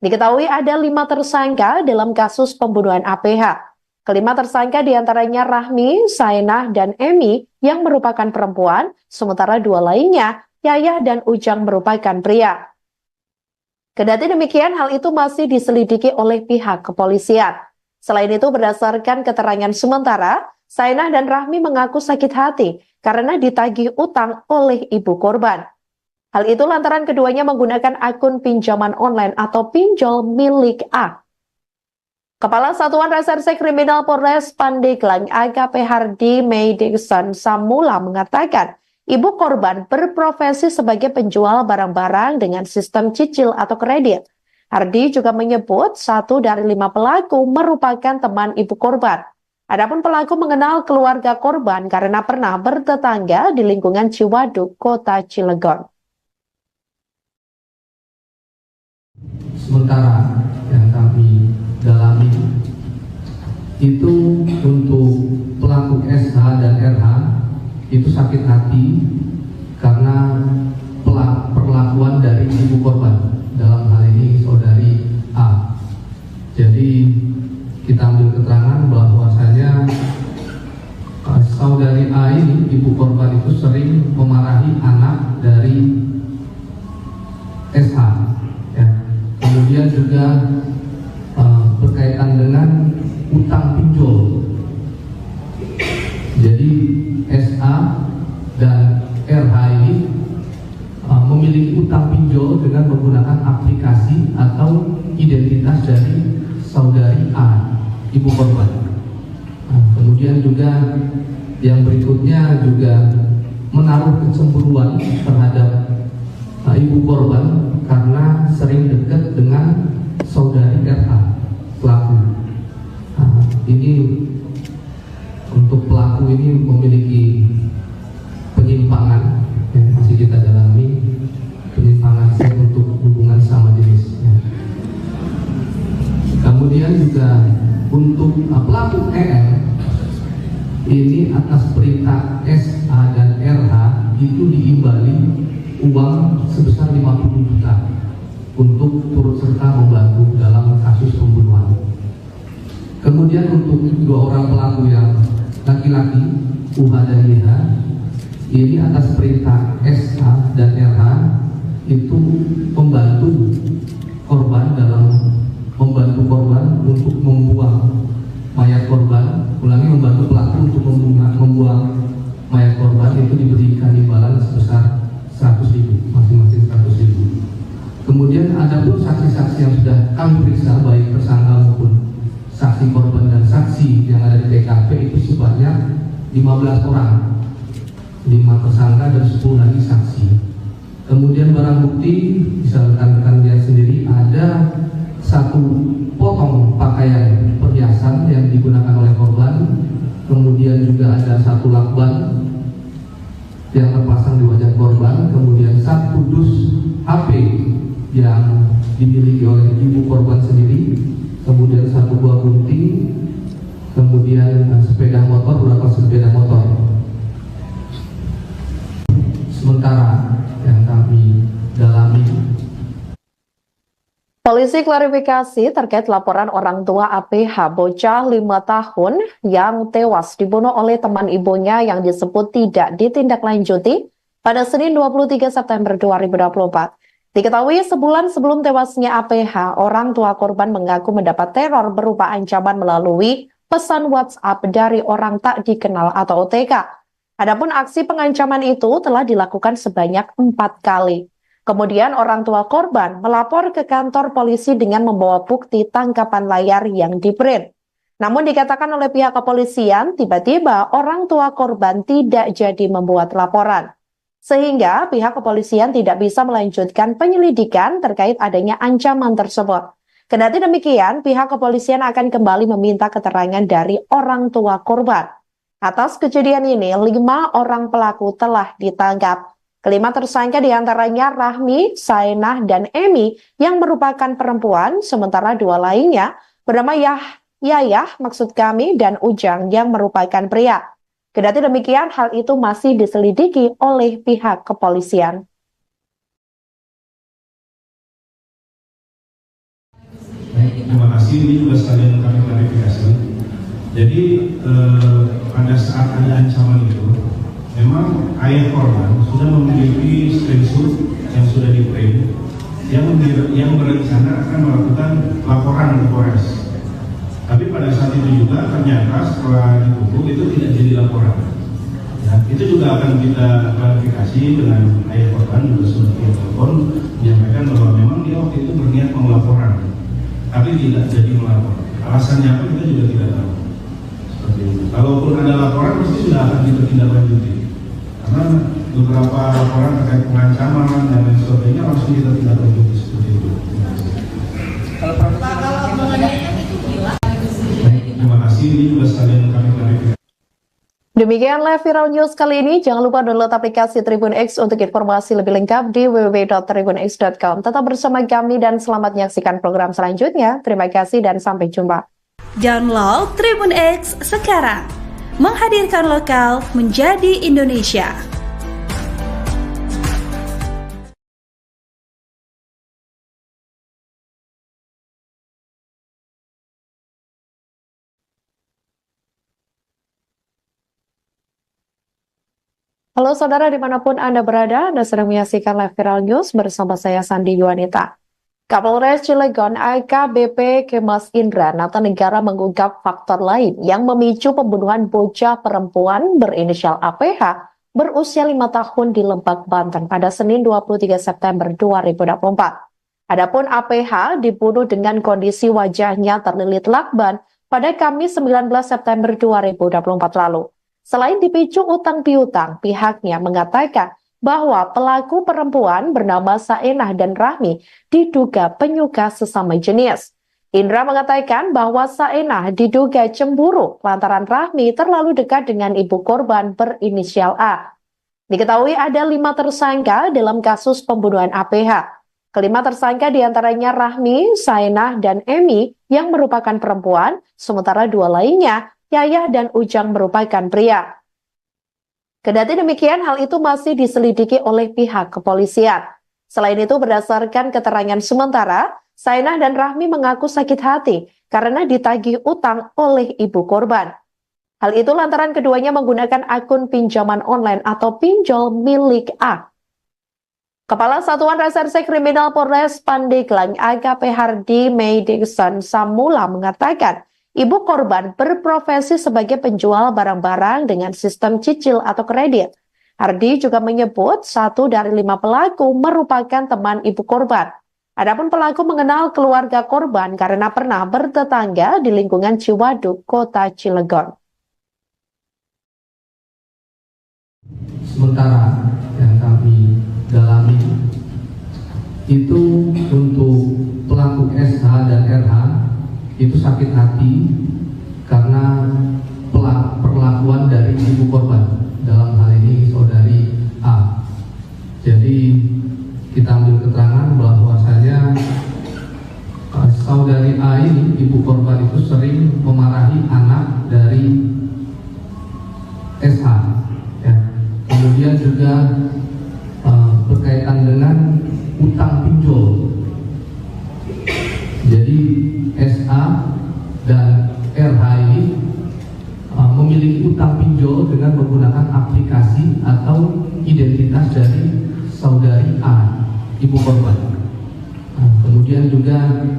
Diketahui ada 5 tersangka dalam kasus pembunuhan APH. Kelima tersangka diantaranya Rahmi, Saenah, dan Emi yang merupakan perempuan, sementara 2 lainnya Yayah dan Ujang merupakan pria. Kendati demikian, hal itu masih diselidiki oleh pihak kepolisian. Selain itu, berdasarkan keterangan sementara, Saenah dan Rahmi mengaku sakit hati karena ditagih utang oleh ibu korban. Hal itu lantaran keduanya menggunakan akun pinjaman online atau pinjol milik A. Kepala Satuan Reserse Kriminal Polres Pandeglang AKP Hardy Meidikson Samula mengatakan, ibu korban berprofesi sebagai penjual barang-barang dengan sistem cicil atau kredit. Hardy juga menyebut 1 dari 5 pelaku merupakan teman ibu korban. Adapun pelaku mengenal keluarga korban karena pernah bertetangga di lingkungan Ciwaduk, Kota Cilegon. Sementara yang kami dalami itu untuk pelaku SH dan RH itu sakit hati karena perlakuan dari ibu korban, dalam hal ini saudari A. Jadi kita ambil keterangan bahwasanya saudari A ini, ibu korban itu sering memarahi anak dari SH. Ya. Kemudian juga berkaitan dengan utang pinjol. Jadi SA dan RH ini memiliki utang pinjol dengan menggunakan aplikasi atau identitas dari saudari A, ibu korban. Kemudian juga yang berikutnya juga menaruh kecemburuan terhadap ibu korban karena sering dekat dengan saudari RH, pelaku. Ini untuk pelaku ini memiliki penyimpangan yang masih kita dalami, penyimpangan seks untuk hubungan sama jenis. Kemudian juga untuk pelaku EM ini atas perintah SA dan RH itu diimbali uang sebesar 50 juta untuk turut serta membantu dalam kasus pembunuhan. Kemudian untuk 2 orang pelaku yang laki-laki, UH dan YH, ini atas perintah SH dan RH itu membantu korban untuk membuang mayat korban. Ulangi, membantu pelaku untuk membuang mayat korban itu diberikan imbalan sebesar 100.000, masing-masing 100.000. Kemudian ada pun saksi-saksi yang sudah kami periksa, baik tersangka maupun saksi korban dan saksi yang ada di TKP itu sebanyak 15 orang, 5 tersangka dan 10 lagi saksi. Kemudian barang bukti bisa rekan-rekan lihat sendiri, ada 1 potong pakaian perhiasan yang digunakan oleh korban. Kemudian juga ada 1 lakban yang terpasang di wajah korban. Kemudian 1 dus HP yang dimiliki oleh ibu korban sendiri. Kemudian 1 buah gunting. Kemudian sepeda motor, beberapa sepeda motor. Sementara yang kami dalami, Polisi klarifikasi terkait laporan orang tua APH bocah 5 tahun yang tewas dibunuh oleh teman ibunya yang disebut tidak ditindaklanjuti pada Senin 23 September 2024. Diketahui sebulan sebelum tewasnya APH, orang tua korban mengaku mendapat teror berupa ancaman melalui pesan WhatsApp dari orang tak dikenal atau OTK. Adapun aksi pengancaman itu telah dilakukan sebanyak 4 kali. Kemudian orang tua korban melapor ke kantor polisi dengan membawa bukti tangkapan layar yang di-print. Namun dikatakan oleh pihak kepolisian, tiba-tiba orang tua korban tidak jadi membuat laporan. Sehingga pihak kepolisian tidak bisa melanjutkan penyelidikan terkait adanya ancaman tersebut. Kendati demikian, pihak kepolisian akan kembali meminta keterangan dari orang tua korban. Atas kejadian ini, 5 orang pelaku telah ditangkap. Kelima tersangka diantaranya Rahmi, Saenah, dan Emi yang merupakan perempuan, sementara 2 lainnya bernama Yayah, maksud kami, dan Ujang yang merupakan pria. Kendati demikian, hal itu masih diselidiki oleh pihak kepolisian. Terima kasih, ini juga sekalian kami klarifikasi. Jadi pada saat ada ancaman itu, memang ayah korban sudah memiliki screenshot yang sudah di-print yang berencana akan melakukan laporan ke Polres. Tapi pada saat itu juga ternyata setelah ditutup itu tidak jadi laporan. Ya, itu juga akan kita klarifikasi dengan ayah korban, juga sudah via telepon menyampaikan bahwa memang dia waktu itu berniat mau laporan, tapi tidak jadi melapor. Alasannya apa kita juga tidak tahu. Seperti itu. Kalaupun ada laporan pasti sudah akan kita tindak lanjuti. Karena beberapa laporan terkait pengancaman dan lain sebagainya langsung kita tindak lanjuti seperti itu. Kalau penganiayaan itu gila. Terima kasih, ini juga sekalian kami klarifikasi. Demikian live viral news kali ini. Jangan lupa download aplikasi Tribun X untuk informasi lebih lengkap di www.tribunx.com. Tetap bersama kami dan selamat menyaksikan program selanjutnya. Terima kasih dan sampai jumpa. Download Tribun X sekarang. Menghadirkan lokal menjadi Indonesia. Halo saudara dimanapun Anda berada, Anda sedang menyaksikan live viral news bersama saya Sandi Yuanita. Kapolres Cilegon AKBP Kemas Indra Natanegara mengungkap faktor lain yang memicu pembunuhan bocah perempuan berinisial APH berusia 5 tahun di Lebak, Banten pada Senin 23 September 2024. Adapun APH dibunuh dengan kondisi wajahnya terlilit lakban pada Kamis 19 September 2024 lalu. Selain dipicu utang piutang, pihaknya mengatakan bahwa pelaku perempuan bernama Saenah dan Rahmi diduga penyuka sesama jenis. Indra mengatakan bahwa Saenah diduga cemburu lantaran Rahmi terlalu dekat dengan ibu korban berinisial A. Diketahui ada 5 tersangka dalam kasus pembunuhan APH. Kelima tersangka diantaranya Rahmi, Saenah, dan Emi yang merupakan perempuan, sementara 2 lainnya Yayah dan Ujang merupakan pria. Kendati demikian, hal itu masih diselidiki oleh pihak kepolisian. Selain itu, berdasarkan keterangan sementara, Saenah dan Rahmi mengaku sakit hati karena ditagih utang oleh ibu korban. Hal itu lantaran keduanya menggunakan akun pinjaman online atau pinjol milik A. Kepala Satuan Reserse Kriminal Polres Pandeglang AKP Hardy Meidikson Samula mengatakan, ibu korban berprofesi sebagai penjual barang-barang dengan sistem cicil atau kredit. Hardy juga menyebut 1 dari 5 pelaku merupakan teman ibu korban. Adapun pelaku mengenal keluarga korban karena pernah bertetangga di lingkungan Ciwaduk, Kota Cilegon. Sementara yang kami dalami itu untuk pelaku SH dan RH itu sakit hati karena perlakuan dari ibu korban, dalam hal ini saudari A. Jadi kita ambil keterangan bahwasanya saudari A ini, ibu korban itu sering memarahi anak dari SH, ya. Kemudian juga berkaitan dengan utang pinjol. Jadi SA dan RH ini memiliki utang pinjol dengan menggunakan aplikasi atau identitas dari saudari A, ibu korban. Kemudian juga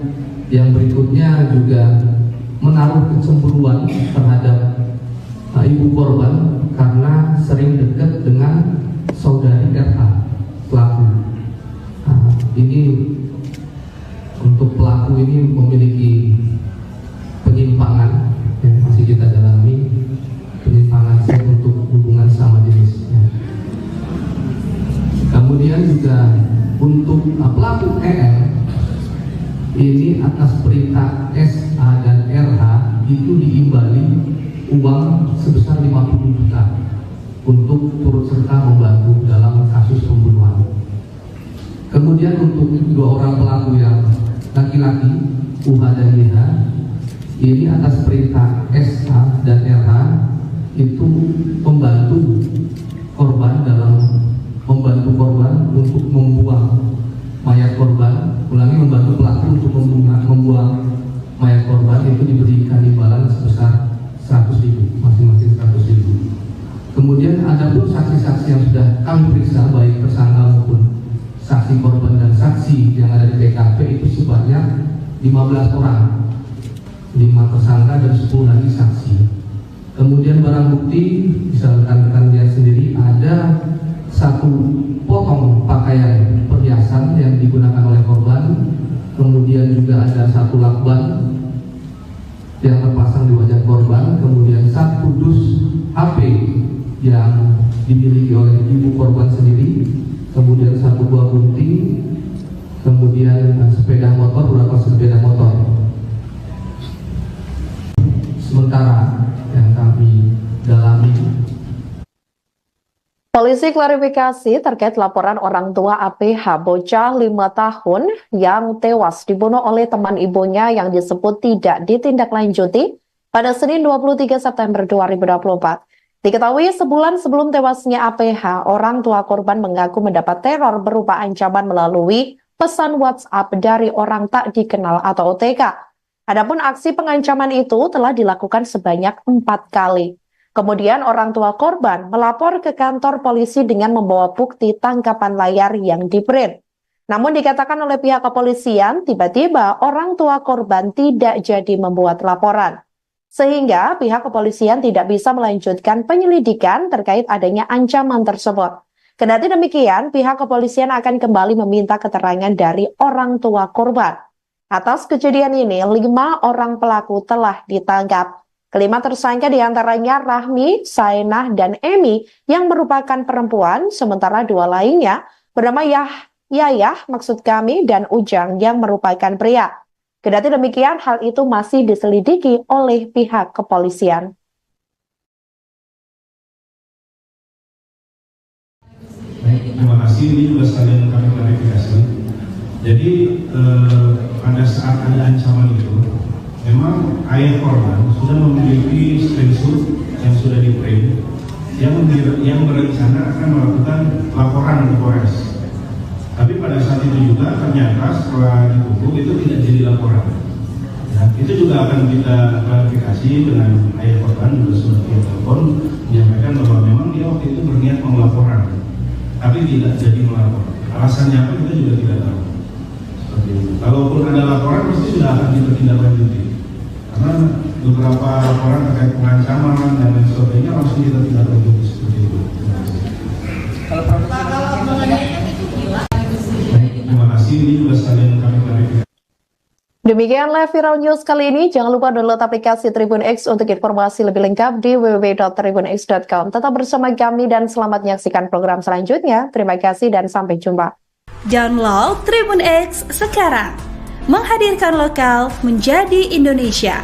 yang berikutnya juga menaruh kecemburuan terhadap ibu korban karena sering dekat dengan saudari RH pelaku. Ini untuk pelaku ini memiliki penyimpangan yang masih kita dalami, penyimpangan seks untuk hubungan sama jenis. Kemudian juga untuk pelaku EL ini atas perintah SA dan RH itu diimbali uang sebesar 50 juta untuk turut serta membantu dalam kasus pembunuhan. Kemudian untuk 2 orang pelaku yang laki-laki, UH dan YH, ini atas perintah SA dan RH itu membantu korban untuk membuang mayat korban. Ulangi, membantu pelaku untuk membuang mayat korban itu diberikan imbalan sebesar 100.000, masing-masing 100.000. Kemudian ada pun saksi-saksi yang sudah kami periksa, baik tersangka maupun saksi korban dan saksi yang ada di TKP itu sebanyak 15 orang, 5 tersangka dan 10 lagi saksi. Kemudian barang bukti bisa rekan-rekan lihat sendiri, ada 1 potong pakaian perhiasan yang digunakan oleh korban. Kemudian juga ada 1 lakban yang terpasang di wajah korban. Kemudian 1 dus HP yang dimiliki oleh ibu korban sendiri, kemudian 1 buah gunting, kemudian sepeda motor, beberapa sepeda motor. Sementara yang kami dalami, polisi klarifikasi terkait laporan orang tua APH bocah 5 tahun yang tewas dibunuh oleh teman ibunya yang disebut tidak ditindaklanjuti pada Senin 23 September 2024. Diketahui sebulan sebelum tewasnya APH, orang tua korban mengaku mendapat teror berupa ancaman melalui pesan WhatsApp dari orang tak dikenal atau OTK. Adapun aksi pengancaman itu telah dilakukan sebanyak 4 kali. Kemudian orang tua korban melapor ke kantor polisi dengan membawa bukti tangkapan layar yang di-print. Namun dikatakan oleh pihak kepolisian, tiba-tiba orang tua korban tidak jadi membuat laporan. Sehingga pihak kepolisian tidak bisa melanjutkan penyelidikan terkait adanya ancaman tersebut. Kendati demikian, pihak kepolisian akan kembali meminta keterangan dari orang tua korban. Atas kejadian ini, 5 orang pelaku telah ditangkap. Kelima tersangka diantaranya Rahmi, Sainah, dan Emi yang merupakan perempuan, sementara 2 lainnya bernama Yayah dan Ujang yang merupakan pria. Kendati demikian, hal itu masih diselidiki oleh pihak kepolisian. Baik, terima kasih. Ini juga sekalian kami klarifikasi. Jadi pada saat ada ancaman itu, memang ayah korban sudah memiliki screenshot yang sudah di-print yang berencana akan melakukan laporan ke Polres. Tapi pada saat itu juga ternyata setelah ditutup itu tidak jadi laporan. Ya, itu juga akan kita klarifikasi dengan ayah korban, juga sudah via telepon menyampaikan bahwa memang dia waktu itu berniat mau laporan, tapi tidak jadi melapor. Alasannya apa kita juga tidak tahu. Seperti itu. Kalaupun ada laporan pasti sudah akan kita tindak lanjuti. Karena beberapa laporan terkait pengancaman dan lain sebagainya langsung kita tindak lanjuti seperti itu. Kalau penganiayaan itu gila. Terima kasih, ini juga sekalian kami klarifikasi. Demikian live viral news kali ini. Jangan lupa download aplikasi Tribun X untuk informasi lebih lengkap di www.tribunx.com. Tetap bersama kami dan selamat menyaksikan program selanjutnya. Terima kasih dan sampai jumpa. Download Tribun X sekarang. Menghadirkan lokal menjadi Indonesia.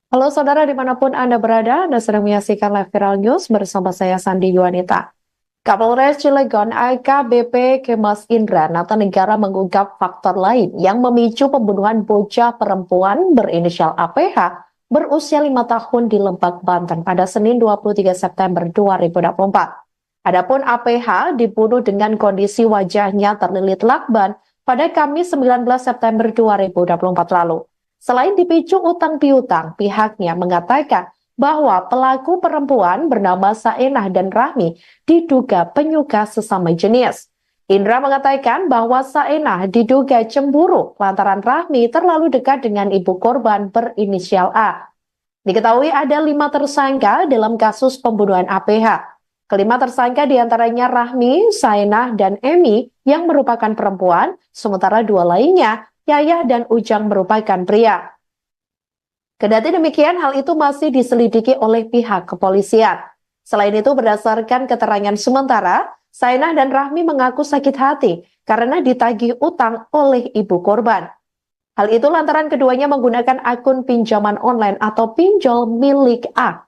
Halo saudara dimanapun Anda berada, Anda sedang menyaksikan live viral news bersama saya Sandi Yuanita. Kapolres Cilegon AKBP Kemas Indra Natanegara mengungkap faktor lain yang memicu pembunuhan bocah perempuan berinisial APH berusia 5 tahun di Lebak, Banten pada Senin 23 September 2024. Adapun APH dibunuh dengan kondisi wajahnya terlilit lakban pada Kamis 19 September 2024 lalu. Selain dipicu utang piutang, pihaknya mengatakan bahwa pelaku perempuan bernama Saenah dan Rahmi diduga penyuka sesama jenis. Indra mengatakan bahwa Saenah diduga cemburu lantaran Rahmi terlalu dekat dengan ibu korban berinisial A. Diketahui ada 5 tersangka dalam kasus pembunuhan APH. Kelima tersangka diantaranya Rahmi, Saenah, dan Emi yang merupakan perempuan, sementara 2 lainnya Yayah dan Ujang merupakan pria. Kendati demikian, hal itu masih diselidiki oleh pihak kepolisian. Selain itu, berdasarkan keterangan sementara, Saenah dan Rahmi mengaku sakit hati karena ditagih utang oleh ibu korban. Hal itu lantaran keduanya menggunakan akun pinjaman online atau pinjol milik A.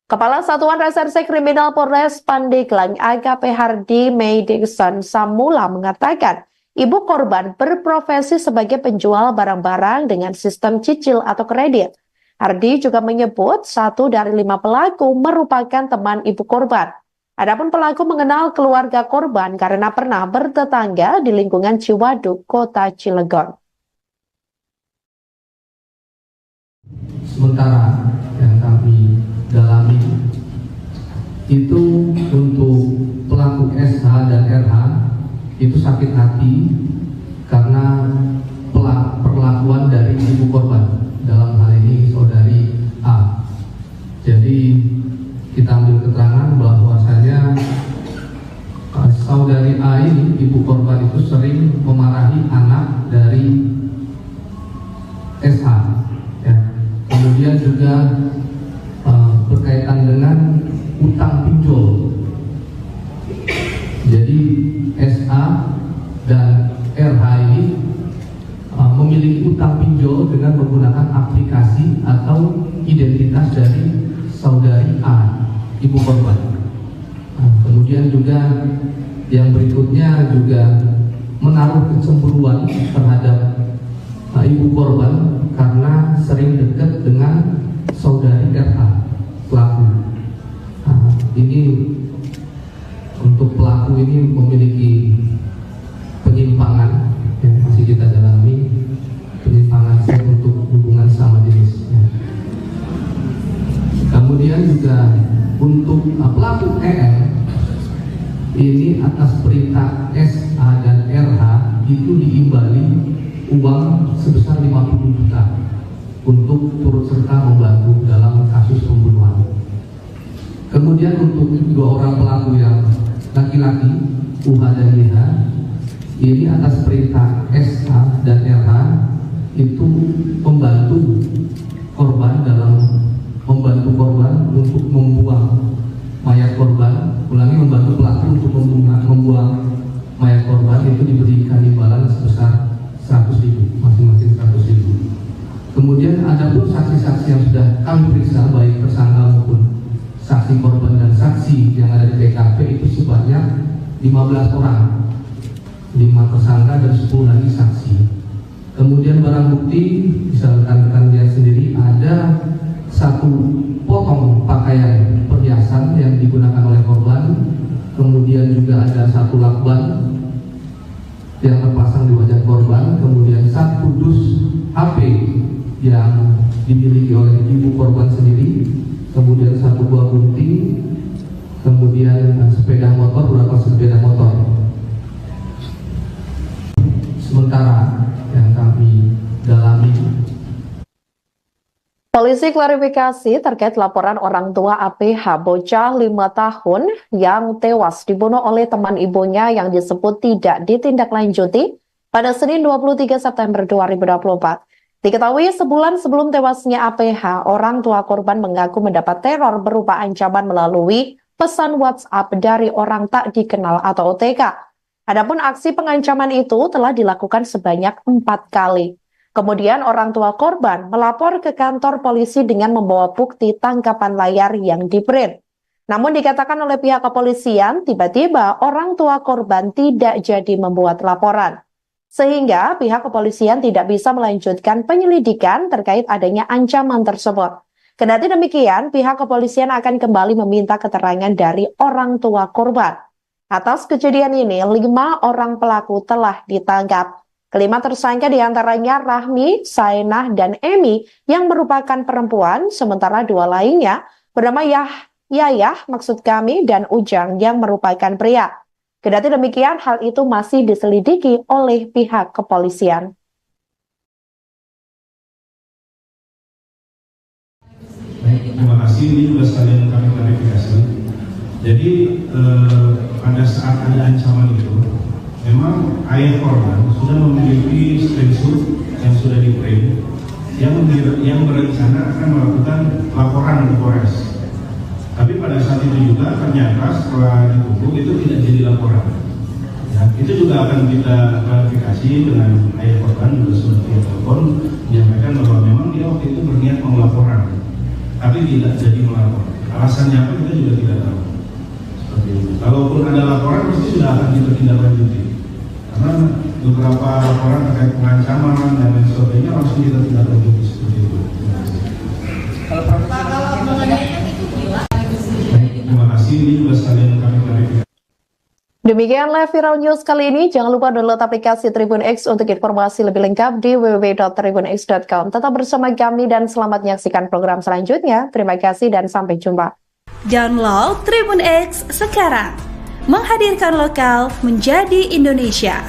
Kepala Satuan Reserse Kriminal Polres Pandeglang AKP Hardi Meidikson Samula mengatakan, ibu korban berprofesi sebagai penjual barang-barang dengan sistem cicil atau kredit. Hardi juga menyebut 1 dari 5 pelaku merupakan teman ibu korban. Adapun pelaku mengenal keluarga korban karena pernah bertetangga di lingkungan Ciwaduk, Kota Cilegon. Sementara yang kami dalami itu untuk pelaku SH dan RH itu sakit hati karena perlakuan dari ibu korban, dalam hal ini saudari A. Jadi kita ambil keterangan bahwasanya saudari A ini, ibu korban itu sering memarahi anak dari SH, ya. Kemudian juga berkaitan dengan utang pinjol. Jadi SA dan RH ini memiliki utang pinjol dengan menggunakan aplikasi atau identitas dari saudari A, ibu korban. Kemudian juga yang berikutnya juga menaruh kecemburuan terhadap ibu korban karena sering dekat dengan saudari RH, pelaku. Ini untuk pelaku ini memiliki penyimpangan yang masih kita dalami, penyimpangan seks untuk hubungan sama jenis. Kemudian juga untuk pelaku EL ini atas perintah SA dan RH itu diimbali uang sebesar 50 juta untuk turut serta membantu dalam kasus pembunuhan. Kemudian untuk 2 orang pelaku yang laki-laki, UH dan YH, ini atas perintah SA dan RH itu membantu korban untuk membuang mayat korban. Ulangi, membantu pelaku untuk membuang mayat korban itu diberikan imbalan sebesar 100.000, masing-masing 100.000. Kemudian ada pun saksi-saksi yang sudah kami periksa, baik tersangka maupun saksi korban dan saksi yang ada di TKP itu sebanyak 15 orang, 5 tersangka dan 10 lagi saksi. Kemudian barang bukti bisa rekan-rekan lihat sendiri, ada 1 potong pakaian perhiasan yang digunakan oleh korban, kemudian juga ada 1 lakban, ibu korban sendiri, kemudian 1 buah gunting, kemudian sepeda motor, beberapa sepeda motor. Sementara yang kami dalami, Polisi klarifikasi terkait laporan orang tua APH bocah 5 tahun yang tewas dibunuh oleh teman ibunya yang disebut tidak ditindaklanjuti pada Senin 23 September 2024. Diketahui sebulan sebelum tewasnya APH, orang tua korban mengaku mendapat teror berupa ancaman melalui pesan WhatsApp dari orang tak dikenal atau OTK. Adapun aksi pengancaman itu telah dilakukan sebanyak 4 kali. Kemudian orang tua korban melapor ke kantor polisi dengan membawa bukti tangkapan layar yang di-print. Namun dikatakan oleh pihak kepolisian, tiba-tiba orang tua korban tidak jadi membuat laporan. Sehingga pihak kepolisian tidak bisa melanjutkan penyelidikan terkait adanya ancaman tersebut. Kendati demikian, pihak kepolisian akan kembali meminta keterangan dari orang tua korban. Atas kejadian ini, 5 orang pelaku telah ditangkap. Kelima tersangka diantaranya Rahmi, Saenah, dan Emi yang merupakan perempuan, sementara 2 lainnya bernama Yayah maksud kami dan Ujang yang merupakan pria. Kendati demikian, hal itu masih diselidiki oleh pihak kepolisian. Baik, terima kasih. Ini juga sekalian kami klarifikasi. Jadi pada saat ada ancaman itu, memang ayah korban sudah memiliki screenshot yang sudah di-print yang berencana akan melakukan laporan ke Polres. Tapi pada saat itu juga ternyata setelah ditunggu itu tidak jadi laporan. Ya, itu juga akan kita klarifikasi dengan ayah korban, juga sudah via telepon menyampaikan bahwa memang dia waktu itu berniat mau laporan, tapi tidak jadi melapor. Alasannya apa kita juga tidak tahu. Seperti itu. Kalaupun ada laporan pasti sudah akan kita tindak lanjuti. Karena beberapa laporan terkait pengancaman dan lain sebagainya langsung kita tindak lanjuti seperti itu. Kalau mengenai itu gila. Terima kasih. Ini juga sekalian kami klarifikasi. Demikianlah Viral News kali ini. Jangan lupa download aplikasi Tribun X untuk informasi lebih lengkap di www.tribunx.com. Tetap bersama kami dan selamat menyaksikan program selanjutnya. Terima kasih dan sampai jumpa. Download Tribun X sekarang. Menghadirkan lokal menjadi Indonesia.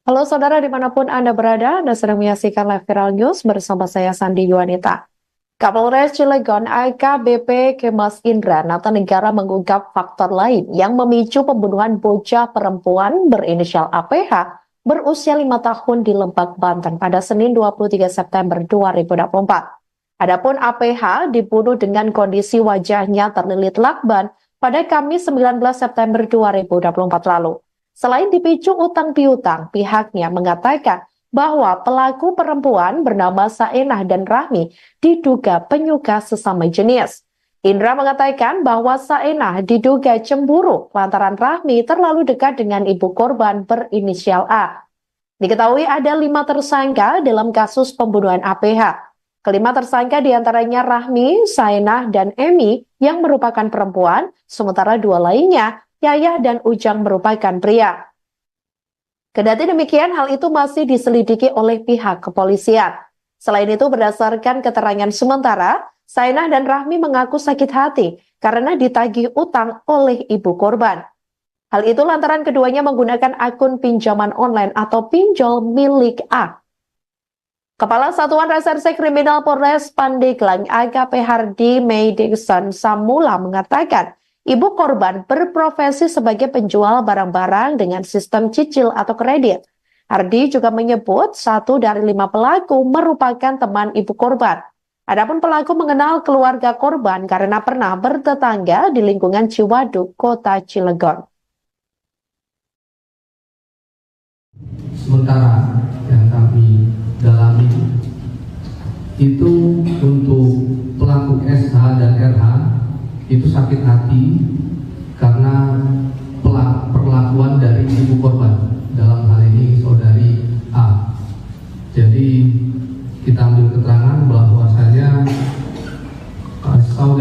Halo saudara dimanapun Anda berada, Anda sedang menyaksikan live Viral News bersama saya Sandi Yuanita. Kapolres Cilegon AKBP Kemas Indra Natanegara mengungkap faktor lain yang memicu pembunuhan bocah perempuan berinisial APH berusia 5 tahun di Lebak, Banten pada Senin 23 September 2024. Adapun APH dibunuh dengan kondisi wajahnya terlilit lakban pada Kamis 19 September 2024 lalu. Selain dipicu utang piutang, pihaknya mengatakan bahwa pelaku perempuan bernama Saenah dan Rahmi diduga penyuka sesama jenis. Indra mengatakan bahwa Saenah diduga cemburu lantaran Rahmi terlalu dekat dengan ibu korban berinisial A. Diketahui ada 5 tersangka dalam kasus pembunuhan APH. Kelima tersangka diantaranya Rahmi, Saenah, dan Emi yang merupakan perempuan, sementara 2 lainnya Yayah dan Ujang merupakan pria. Kendati demikian, hal itu masih diselidiki oleh pihak kepolisian. Selain itu, berdasarkan keterangan sementara, Saenah dan Rahmi mengaku sakit hati karena ditagih utang oleh ibu korban. Hal itu lantaran keduanya menggunakan akun pinjaman online atau pinjol milik A. Kepala Satuan Reserse Kriminal Polres Pandeglang AKP Hardy May Dixon Samula mengatakan, ibu korban berprofesi sebagai penjual barang-barang dengan sistem cicil atau kredit. Hardy juga menyebut 1 dari 5 pelaku merupakan teman ibu korban. Adapun pelaku mengenal keluarga korban karena pernah bertetangga di lingkungan Ciwaduk, Kota Cilegon. Sementara yang kami dalami itu untuk pelaku SH dan RH itu sakit hati karena perlakuan dari ibu korban, dalam hal ini saudari A. Jadi kita ambil keterangan bahwasanya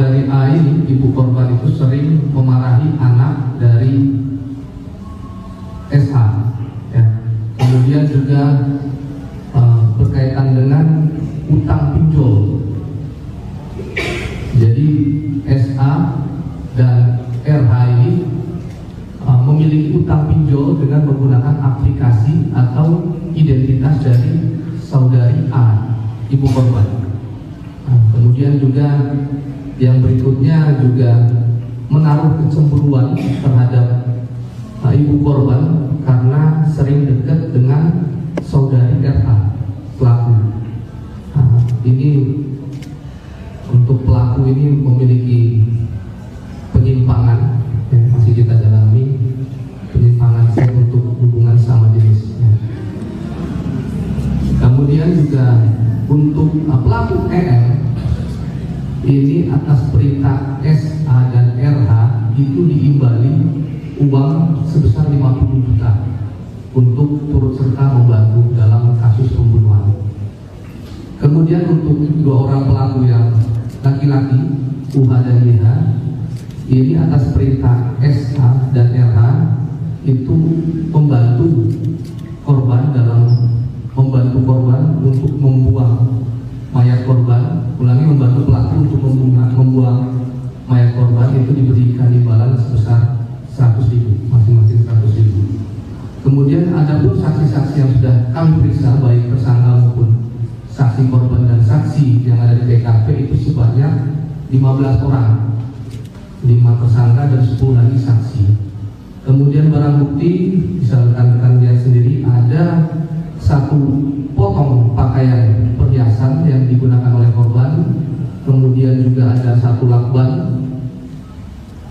saudari A ini, ibu korban itu sering memarahi anak dari SA, ya. Kemudian juga berkaitan dengan utang pinjol. Jadi SA dan RH ini memiliki utang pinjol dengan menggunakan aplikasi atau identitas dari saudari A, ibu korban. Kemudian juga yang berikutnya juga menaruh kecemburuan terhadap ibu korban karena sering dekat dengan saudari RH pelaku. Ini untuk pelaku ini memiliki penyimpangan yang masih kita dalami, penyimpangan seks untuk hubungan sama jenis. Kemudian juga untuk pelaku EM ini atas perintah SA dan RH itu diimbali uang sebesar 50 juta untuk turut serta membantu dalam kasus pembunuhan. Kemudian untuk dua orang pelaku yang laki-laki, UH dan YH, ini atas perintah SA dan RH itu membantu korban untuk membuang mayat korban, membantu pelaku untuk membuang mayat korban, itu diberikan imbalan sebesar 100.000, masing-masing 100.000. Kemudian ada pun saksi-saksi yang sudah kami periksa, baik tersangka maupun saksi korban dan saksi yang ada di TKP itu sebanyak 15 orang, 5 tersangka dan 10 lagi saksi. Kemudian barang bukti bisa rekan-rekan lihat sendiri, ada 1 potong pakaian perhiasan yang digunakan oleh korban, kemudian juga ada 1 lakban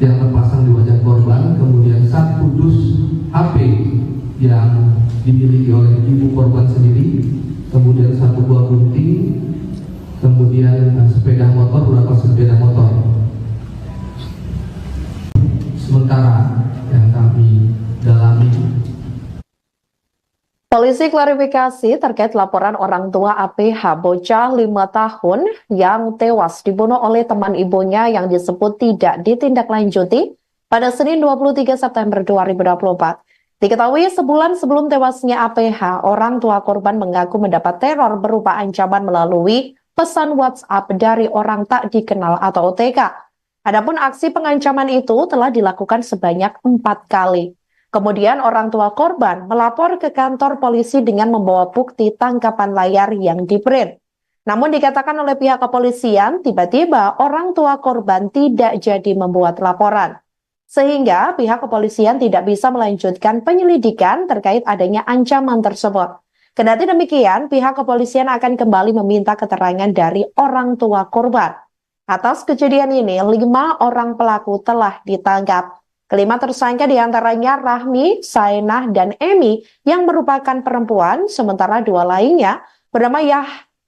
yang terpasang di wajah korban, kemudian 1 dus HP yang dimiliki oleh ibu korban sendiri, kemudian 1 buah gunting, kemudian sepeda motor, beberapa sepeda motor. Sementara yang kami dalami, Polisi klarifikasi terkait laporan orang tua APH bocah 5 tahun yang tewas dibunuh oleh teman ibunya yang disebut tidak ditindaklanjuti pada Senin 23 September 2024. Diketahui sebulan sebelum tewasnya APH, orang tua korban mengaku mendapat teror berupa ancaman melalui pesan WhatsApp dari orang tak dikenal atau OTK. Adapun aksi pengancaman itu telah dilakukan sebanyak 4 kali. Kemudian orang tua korban melapor ke kantor polisi dengan membawa bukti tangkapan layar yang di-print. Namun dikatakan oleh pihak kepolisian, tiba-tiba orang tua korban tidak jadi membuat laporan. Sehingga pihak kepolisian tidak bisa melanjutkan penyelidikan terkait adanya ancaman tersebut. Kendati demikian, pihak kepolisian akan kembali meminta keterangan dari orang tua korban. Atas kejadian ini, 5 orang pelaku telah ditangkap. Kelima tersangka diantaranya Rahmi, Saenah, dan Emi yang merupakan perempuan, sementara 2 lainnya bernama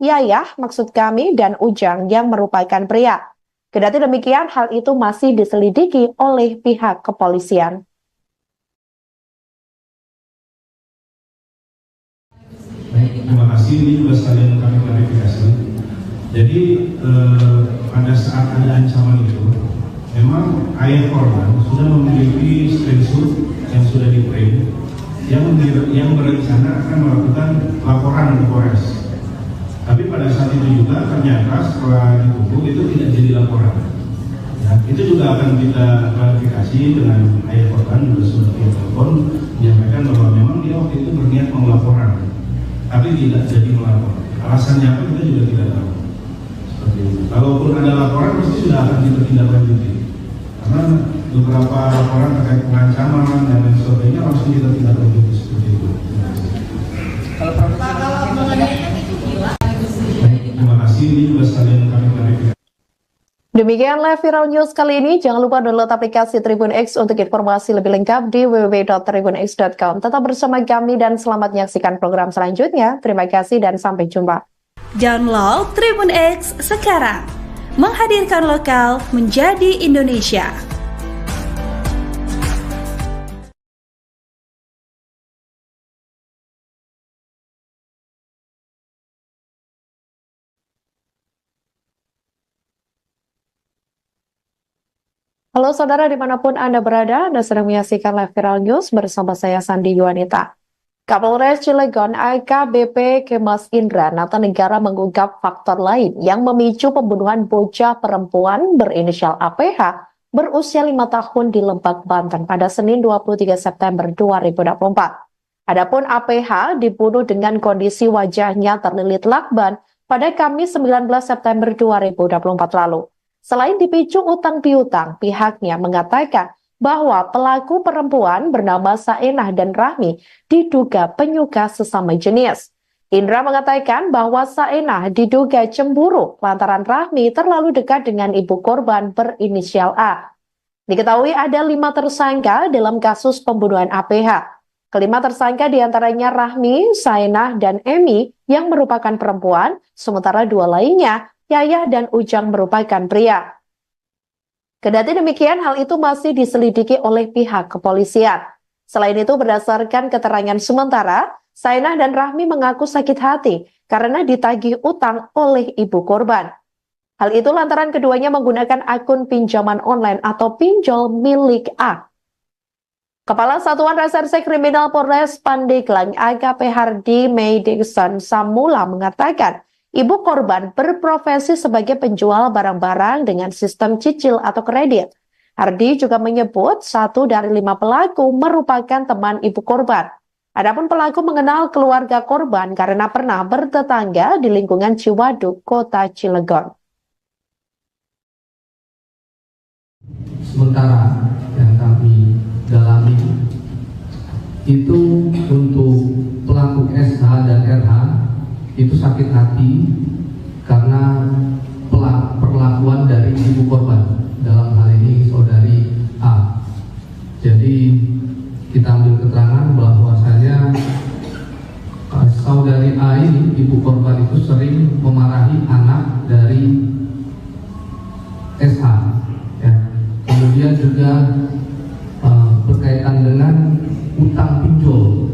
Yayah maksud kami dan Ujang yang merupakan pria. Kendati demikian, hal itu masih diselidiki oleh pihak kepolisian. Baik, terima kasih. Ini juga sekalian kami klarifikasi. Jadi pada saat ada ancaman itu, memang ayah korban sudah memiliki screenshot yang sudah di-print yang berencana akan melakukan laporan ke Polres. Tapi pada saat itu juga ternyata setelah ditunggu itu tidak jadi laporan. Ya, itu juga akan kita klarifikasi dengan ayah korban, juga sudah via telepon menyampaikan bahwa memang dia waktu itu berniat mau laporan, tapi tidak jadi melapor. Alasannya apa kita juga tidak tahu. Seperti itu. Kalaupun ada laporan pasti sudah akan kita tindak lanjuti. Karena beberapa laporan terkait pengancaman dan lain sebagainya langsung kita tindak lanjuti seperti itu. Kalau mengenai itu gila. Baik, terima kasih. Ini juga sekalian kami klarifikasi. Demikianlah Viral News kali ini. Jangan lupa download aplikasi Tribun X untuk informasi lebih lengkap di www.tribunx.com. Tetap bersama kami dan selamat menyaksikan program selanjutnya. Terima kasih dan sampai jumpa. Download Tribun X sekarang. Menghadirkan lokal menjadi Indonesia. Halo saudara dimanapun Anda berada, Anda sedang menyaksikan live viral news bersama saya Sandi Yuanita. Kapolres Cilegon AKBP Kemas Indra Natanegara mengungkap faktor lain yang memicu pembunuhan bocah perempuan berinisial APH berusia 5 tahun di Lebak, Banten pada Senin 23 September 2024. Adapun APH dibunuh dengan kondisi wajahnya terlilit lakban pada Kamis 19 September 2024 lalu. Selain dipicu utang piutang, pihaknya mengatakan bahwa pelaku perempuan bernama Saenah dan Rahmi diduga penyuka sesama jenis. Indra mengatakan bahwa Saenah diduga cemburu lantaran Rahmi terlalu dekat dengan ibu korban berinisial A. Diketahui ada 5 tersangka dalam kasus pembunuhan APH. Kelima tersangka diantaranya Rahmi, Saenah, dan Emi yang merupakan perempuan, sementara 2 lainnya Yayah dan Ujang merupakan pria. Kendati demikian, hal itu masih diselidiki oleh pihak kepolisian. Selain itu, berdasarkan keterangan sementara, Saenah dan Rahmi mengaku sakit hati karena ditagih utang oleh ibu korban. Hal itu lantaran keduanya menggunakan akun pinjaman online atau pinjol milik A. Kepala Satuan Reserse Kriminal Polres Pandeglang AKP Hardy Meidikson Samula mengatakan, ibu korban berprofesi sebagai penjual barang-barang dengan sistem cicil atau kredit. Hardy juga menyebut 1 dari 5 pelaku merupakan teman ibu korban. Adapun pelaku mengenal keluarga korban karena pernah bertetangga di lingkungan Ciwaduk, Kota Cilegon. Sementara yang kami dalami itu untuk pelaku SH dan RH itu sakit hati karena perlakuan dari ibu korban, dalam hal ini saudari A. Jadi kita ambil keterangan bahwasanya saudari A ini, ibu korban itu sering memarahi anak dari SH, ya. Kemudian juga berkaitan dengan utang pinjol.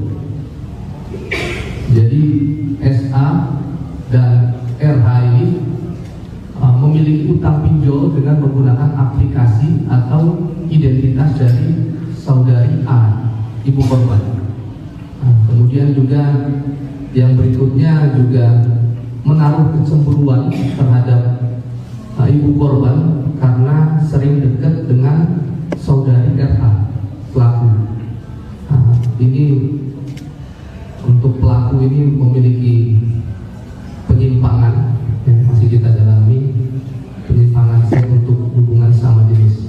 Jadi SA dan RH ini memiliki utang pinjol dengan menggunakan aplikasi atau identitas dari saudari A, ibu korban. Kemudian juga yang berikutnya juga menaruh kecemburuan terhadap ibu korban karena sering dekat dengan saudari RH, pelaku. Ini untuk pelaku ini memiliki penyimpangan yang masih kita dalami, penyimpangan seks untuk hubungan sama jenis.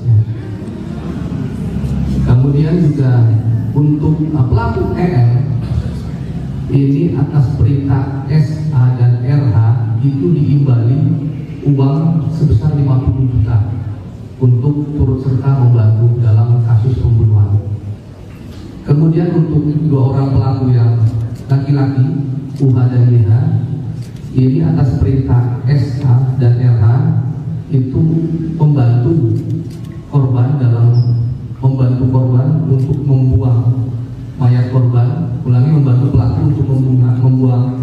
Kemudian juga untuk pelaku EL ini atas perintah SA dan RH itu diimbali uang sebesar 50 juta untuk turut serta membantu dalam kasus pembunuhan. Kemudian untuk 2 orang pelaku yang laki-laki, UH dan YH, ini atas perintah SH dan RH itu membantu korban untuk membuang mayat korban. Ulangi, membantu pelaku untuk membuang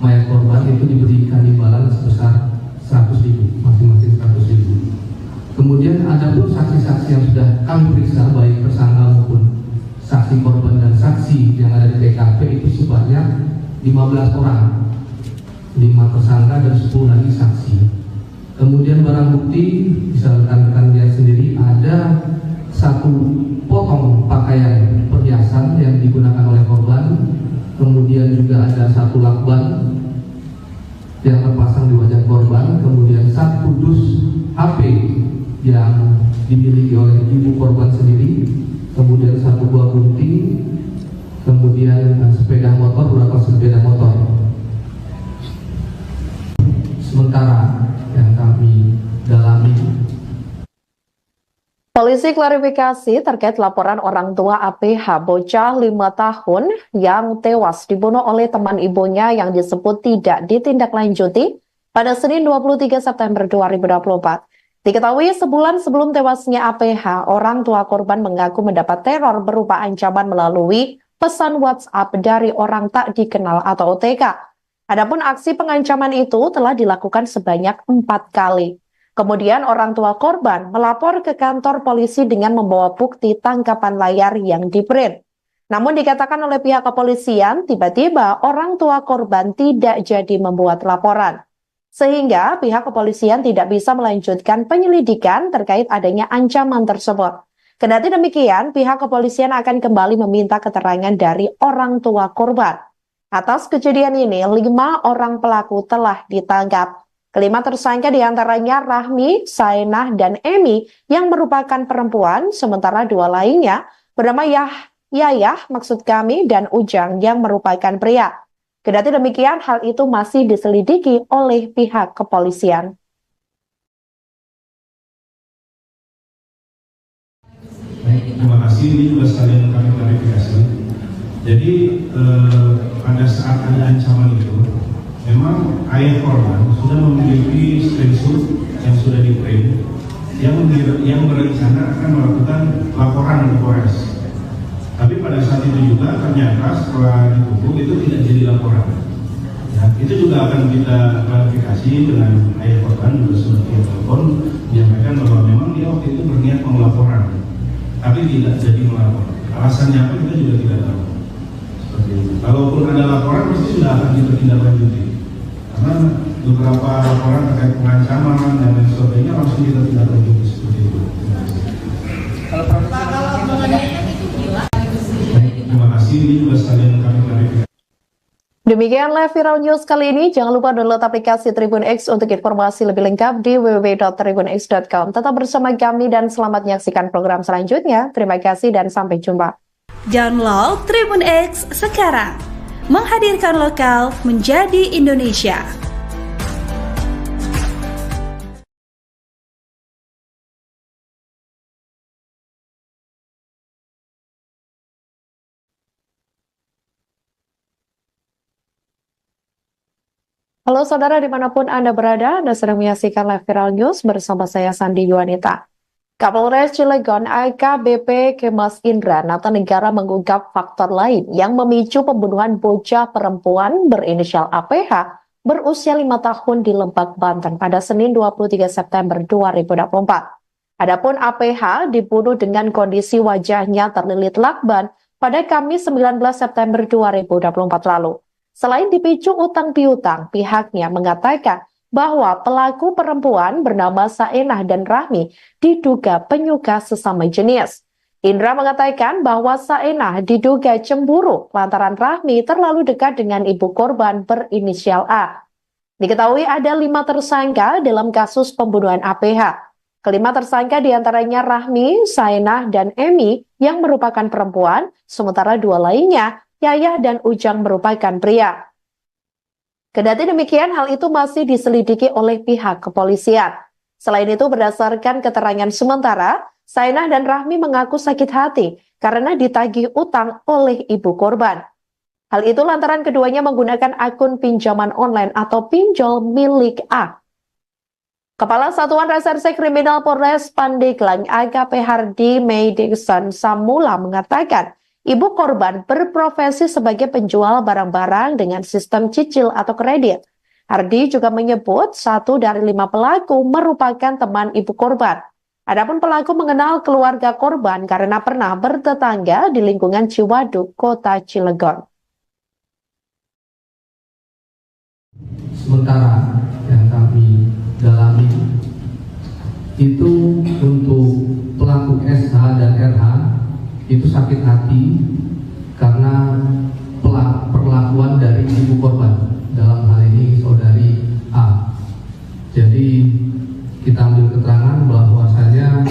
mayat korban itu diberikan imbalan sebesar 100.000, masing-masing 100.000. Kemudian ada pun saksi-saksi yang sudah kami periksa, baik tersangka maupun saksi korban dan saksi yang ada di TKP itu sebanyak 15 orang, 5 tersangka dan 10 lagi saksi. Kemudian barang bukti bisa rekan-rekan lihat sendiri, ada 1 potong pakaian perhiasan yang digunakan oleh korban. Kemudian juga ada 1 lakban yang terpasang di wajah korban. Kemudian 1 dus HP yang dimiliki oleh ibu korban sendiri. Kemudian 1 buah gunting, kemudian sepeda motor, beberapa sepeda motor. Sementara yang kami dalami, Polisi klarifikasi terkait laporan orang tua APH bocah 5 tahun yang tewas dibunuh oleh teman ibunya yang disebut tidak ditindaklanjuti pada Senin 23 September 2024. Diketahui sebulan sebelum tewasnya APH, orang tua korban mengaku mendapat teror berupa ancaman melalui pesan WhatsApp dari orang tak dikenal atau OTK. Adapun aksi pengancaman itu telah dilakukan sebanyak 4 kali. Kemudian orang tua korban melapor ke kantor polisi dengan membawa bukti tangkapan layar yang di-print. Namun dikatakan oleh pihak kepolisian, tiba-tiba orang tua korban tidak jadi membuat laporan. Sehingga pihak kepolisian tidak bisa melanjutkan penyelidikan terkait adanya ancaman tersebut. Kendati demikian, pihak kepolisian akan kembali meminta keterangan dari orang tua korban. Atas kejadian ini, 5 orang pelaku telah ditangkap. Kelima tersangka diantaranya Rahmi, Saenah, dan Emi yang merupakan perempuan, sementara 2 lainnya bernama Yayah dan Ujang yang merupakan pria. Kendati demikian, hal itu masih diselidiki oleh pihak kepolisian. Baik, terima kasih. Ini juga sekalian kami klarifikasi. Jadi pada saat ada ancaman itu, memang ayah korban sudah memiliki screenshot yang sudah di-print yang berencana akan melakukan laporan ke Polres. Tapi pada saat itu juga ternyata setelah ditunggu itu tidak jadi laporan. Ya, itu juga akan kita klarifikasi dengan ayah korban juga sudah via telepon menyampaikan bahwa memang dia waktu itu berniat mau laporan, tapi tidak jadi melapor. Alasannya apa kita juga tidak tahu. Seperti itu. Kalaupun ada laporan pasti sudah akan kita tindak lanjuti. Karena beberapa laporan terkait pengancaman dan lain sebagainya langsung kita tindak lanjuti seperti itu. Kalau mengenai itu gila. Terima kasih. Ini juga sekalian kami klarifikasi. Demikianlah Viral News kali ini. Jangan lupa download aplikasi Tribun X untuk informasi lebih lengkap di www.tribunx.com. Tetap bersama kami dan selamat menyaksikan program selanjutnya. Terima kasih dan sampai jumpa. Download Tribun X sekarang. Menghadirkan lokal menjadi Indonesia. Halo saudara dimanapun Anda berada, Anda sedang menyaksikan live Viral News bersama saya Sandi Yuwanita. Kapolres Cilegon AKBP Kemas Indra Natanegara mengungkap faktor lain yang memicu pembunuhan bocah perempuan berinisial APH berusia 5 tahun di Lebak, Banten pada Senin 23 September 2024. Adapun APH dibunuh dengan kondisi wajahnya terlilit lakban pada Kamis 19 September 2024 lalu. Selain dipicu utang piutang, pihaknya mengatakan bahwa pelaku perempuan bernama Saenah dan Rahmi diduga penyuka sesama jenis. Indra mengatakan bahwa Saenah diduga cemburu lantaran Rahmi terlalu dekat dengan ibu korban berinisial A. Diketahui ada 5 tersangka dalam kasus pembunuhan APH. Kelima tersangka diantaranya Rahmi, Saenah, dan Emi yang merupakan perempuan, sementara 2 lainnya Yayah dan Ujang merupakan pria. Kendati demikian, hal itu masih diselidiki oleh pihak kepolisian. Selain itu, berdasarkan keterangan sementara, Saenah dan Rahmi mengaku sakit hati karena ditagih utang oleh ibu korban. Hal itu lantaran keduanya menggunakan akun pinjaman online atau pinjol milik A. Kepala Satuan Reserse Kriminal Polres Pandeglang AKP Hardi Meidikson Samula mengatakan, ibu korban berprofesi sebagai penjual barang-barang dengan sistem cicil atau kredit. Hardi juga menyebut 1 dari 5 pelaku merupakan teman ibu korban. Adapun pelaku mengenal keluarga korban karena pernah bertetangga di lingkungan Ciwaduk, Kota Cilegon. Sementara yang kami dalami itu untuk pelaku SH dan RH itu sakit hati karena perlakuan dari ibu korban, dalam hal ini saudari A. Jadi kita ambil keterangan bahwasanya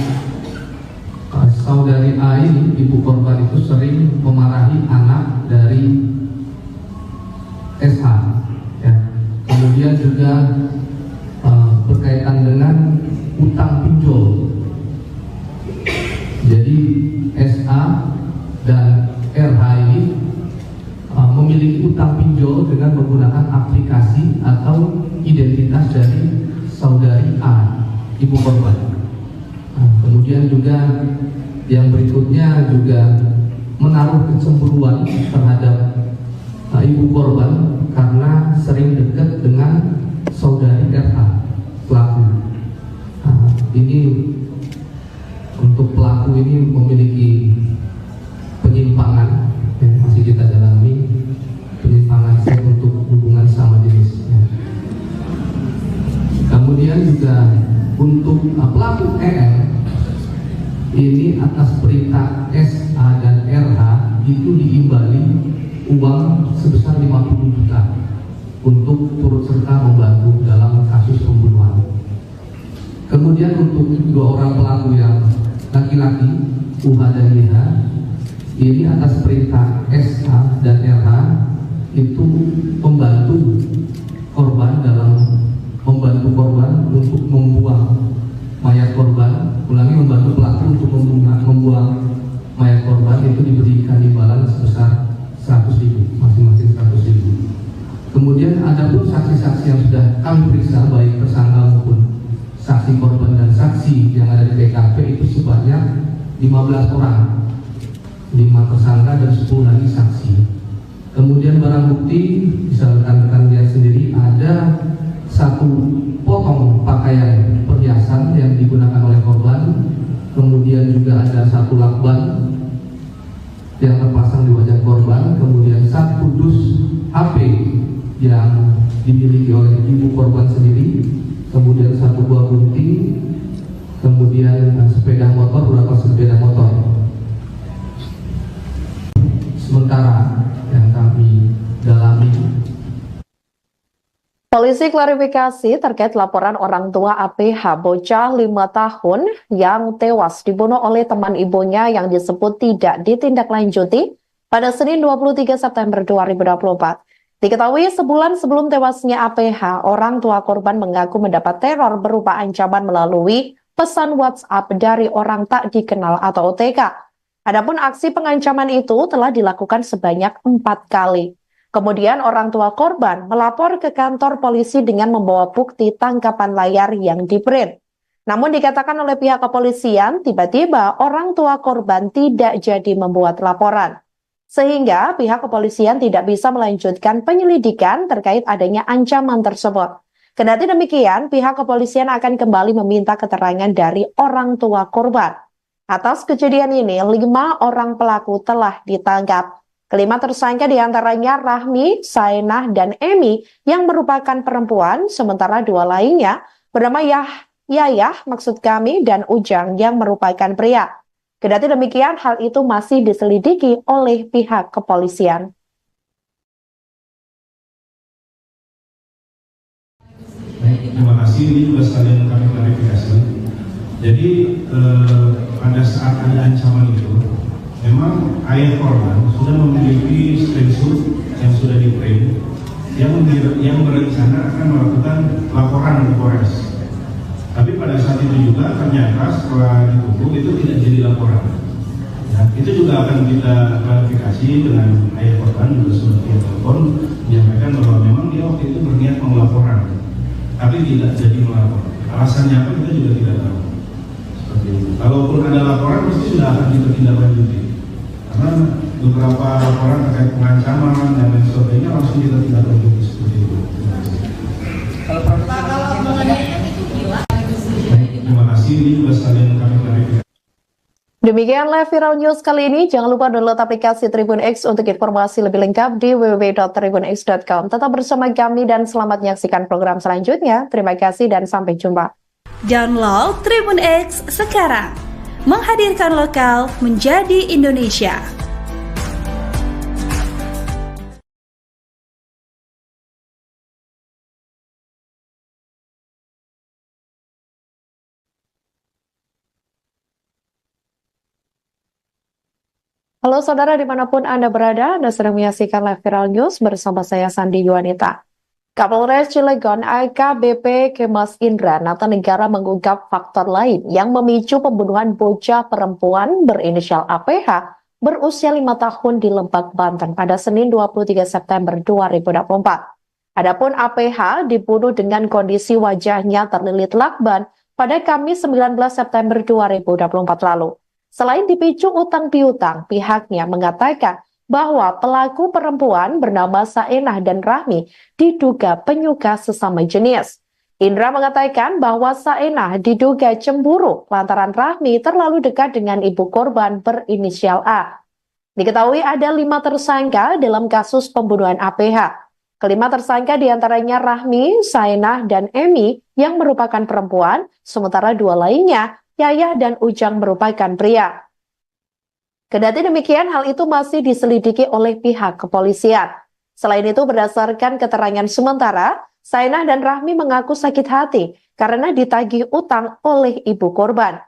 saudari A ini, ibu korban itu sering memarahi anak dari SH. Ya. Kemudian juga berkaitan dengan utang pinjol. Jadi SA dan RH ini memiliki utang pinjol dengan menggunakan aplikasi atau identitas dari saudari A, ibu korban. Kemudian juga yang berikutnya juga menaruh kecemburuan terhadap ibu korban karena sering dekat dengan saudari RH, pelaku. ini untuk pelaku ini memiliki penyimpangan yang masih kita dalami, penyimpangan seks untuk hubungan sama jenis. Kemudian juga untuk pelaku EL ini atas perintah SA dan RH itu diimbali uang sebesar 50 juta untuk turut serta membantu dalam kasus pembunuhan. Kemudian untuk dua orang pelaku yang laki-laki, UH dan YH, ini atas perintah SA dan RH itu membantu korban untuk membuang mayat korban. Ulangi, membantu pelaku untuk membuang mayat korban itu diberikan imbalan sebesar 100.000, masing-masing 100.000. Kemudian ada pun saksi-saksi yang sudah kami periksa, baik tersangka maupun saksi korban dan saksi yang ada di TKP itu sebanyak 15 orang, 5 tersangka dan 10 lagi saksi. Kemudian barang bukti bisa rekan-rekan lihat sendiri, ada 1 potong pakaian perhiasan yang digunakan oleh korban. Kemudian juga ada 1 lakban yang terpasang di wajah korban. Kemudian 1 dus HP yang dimiliki oleh ibu korban sendiri. Kemudian 1 buah gunting. Kemudian sepeda motor, beberapa sepeda motor. Sementara yang kami dalami, Polisi klarifikasi terkait laporan orang tua APH bocah 5 tahun yang tewas dibunuh oleh teman ibunya yang disebut tidak ditindaklanjuti pada Senin 23 September 2024. Diketahui sebulan sebelum tewasnya APH, orang tua korban mengaku mendapat teror berupa ancaman melalui pesan WhatsApp dari orang tak dikenal atau OTK. Adapun aksi pengancaman itu telah dilakukan sebanyak 4 kali. Kemudian orang tua korban melapor ke kantor polisi dengan membawa bukti tangkapan layar yang di-print. Namun dikatakan oleh pihak kepolisian, tiba-tiba orang tua korban tidak jadi membuat laporan. Sehingga pihak kepolisian tidak bisa melanjutkan penyelidikan terkait adanya ancaman tersebut. Kendati demikian, pihak kepolisian akan kembali meminta keterangan dari orang tua korban. Atas kejadian ini, 5 orang pelaku telah ditangkap. Kelima tersangka diantaranya Rahmi, Sainah, dan Emi yang merupakan perempuan, sementara 2 lainnya bernama Yayah, maksud kami, dan Ujang yang merupakan pria. Kendati demikian, hal itu masih diselidiki oleh pihak kepolisian. Terima kasih, ini juga sekalian kami klarifikasi. Jadi pada saat ada ancaman itu, memang ayah korban sudah memiliki screenshot yang sudah di-print yang berencana akan melakukan laporan ke Polres. Tapi pada saat itu juga ternyata setelah ditutup itu tidak jadi laporan. Ya, itu juga akan kita klarifikasi dengan ayah korban, juga sudah via telepon menyampaikan bahwa memang dia waktu itu berniat mau laporan, tapi tidak jadi melapor. Alasannya apa kita juga tidak tahu. Seperti itu. Kalaupun ada laporan pasti sudah akan kita tindak lanjuti. Karena beberapa laporan terkait pengancaman dan lain sebagainya langsung kita tindak lanjuti seperti itu. Kalau mengenai itu gila. Terima kasih, ini juga sekalian kami klarifikasi. Demikian live viral news kali ini. Jangan lupa download aplikasi Tribun X untuk informasi lebih lengkap di www.tribunx.com. Tetap bersama kami dan selamat menyaksikan program selanjutnya. Terima kasih dan sampai jumpa. Download Tribun X sekarang. Menghadirkan lokal menjadi Indonesia. Halo saudara dimanapun Anda berada, Anda sedang menyaksikan live viral news bersama saya Sandi Yuanita. Kapolres Cilegon AKBP Kemas Indra Natanegara mengungkap faktor lain yang memicu pembunuhan bocah perempuan berinisial APH berusia 5 tahun di Lebak, Banten pada Senin 23 September 2024. Adapun APH dibunuh dengan kondisi wajahnya terlilit lakban pada Kamis 19 September 2024 lalu. Selain dipicu utang piutang, pihaknya mengatakan bahwa pelaku perempuan bernama Sainah dan Rahmi diduga penyuka sesama jenis. Indra mengatakan bahwa Saenah diduga cemburu lantaran Rahmi terlalu dekat dengan ibu korban berinisial A. Diketahui ada 5 tersangka dalam kasus pembunuhan APH. Kelima tersangka diantaranya Rahmi, Saenah, dan Emi yang merupakan perempuan, sementara 2 lainnya, Yayah dan Ujang merupakan pria. Kendati demikian, hal itu masih diselidiki oleh pihak kepolisian. Selain itu, berdasarkan keterangan sementara, Saenah dan Rahmi mengaku sakit hati karena ditagih utang oleh ibu korban.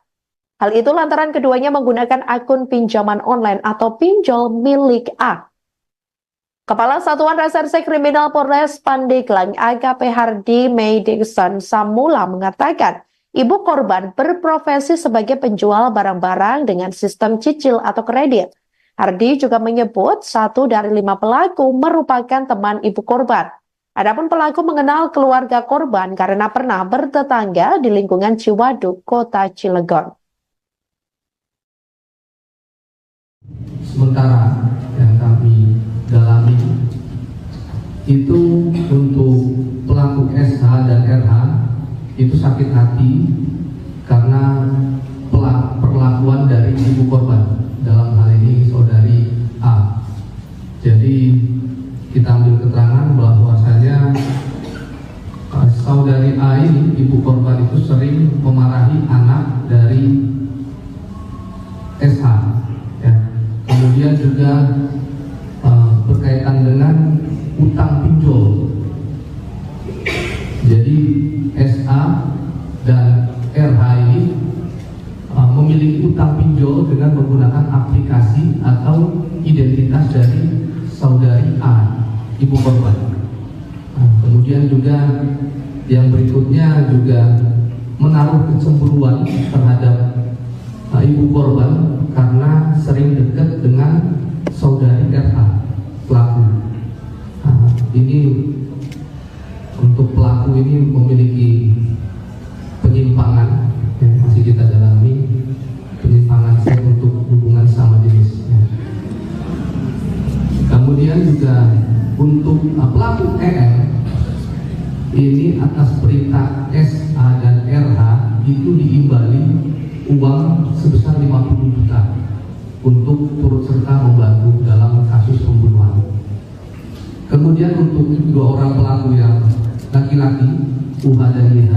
Hal itu lantaran keduanya menggunakan akun pinjaman online atau pinjol milik A. Kepala Satuan Reserse Kriminal Polres Pandeglang AKP Hardi Meidikson Samula mengatakan, ibu korban berprofesi sebagai penjual barang-barang dengan sistem cicil atau kredit. Hardi juga menyebut 1 dari 5 pelaku merupakan teman ibu korban. Adapun pelaku mengenal keluarga korban karena pernah bertetangga di lingkungan Ciwaduk, Kota Cilegon. Sementara yang kami dalami itu untuk pelaku SH dan RH itu sakit hati karena perlakuan dari ibu korban, dalam hal ini saudari A. Jadi kita ambil keterangan bahwasanya saudari A ini, ibu korban itu sering memarahi anak dari SH. Ya. Kemudian juga berkaitan dengan utang pinjol. Jadi SH dan RH ini memiliki utang pinjol dengan menggunakan aplikasi atau identitas dari saudari A, ibu korban. Kemudian juga yang berikutnya juga menaruh kecemburuan terhadap ibu korban karena sering dekat dengan saudari RH, pelaku. Ini untuk pelaku ini memiliki penyimpangan yang masih kita dalami, penyimpangan seks untuk hubungan sama jenis. Kemudian juga untuk pelaku EM ini atas perintah SA dan RH itu diimbali uang sebesar 50 juta untuk turut serta membantu dalam kasus pembunuhan. Kemudian untuk 2 orang pelaku yang laki-laki UH dan YH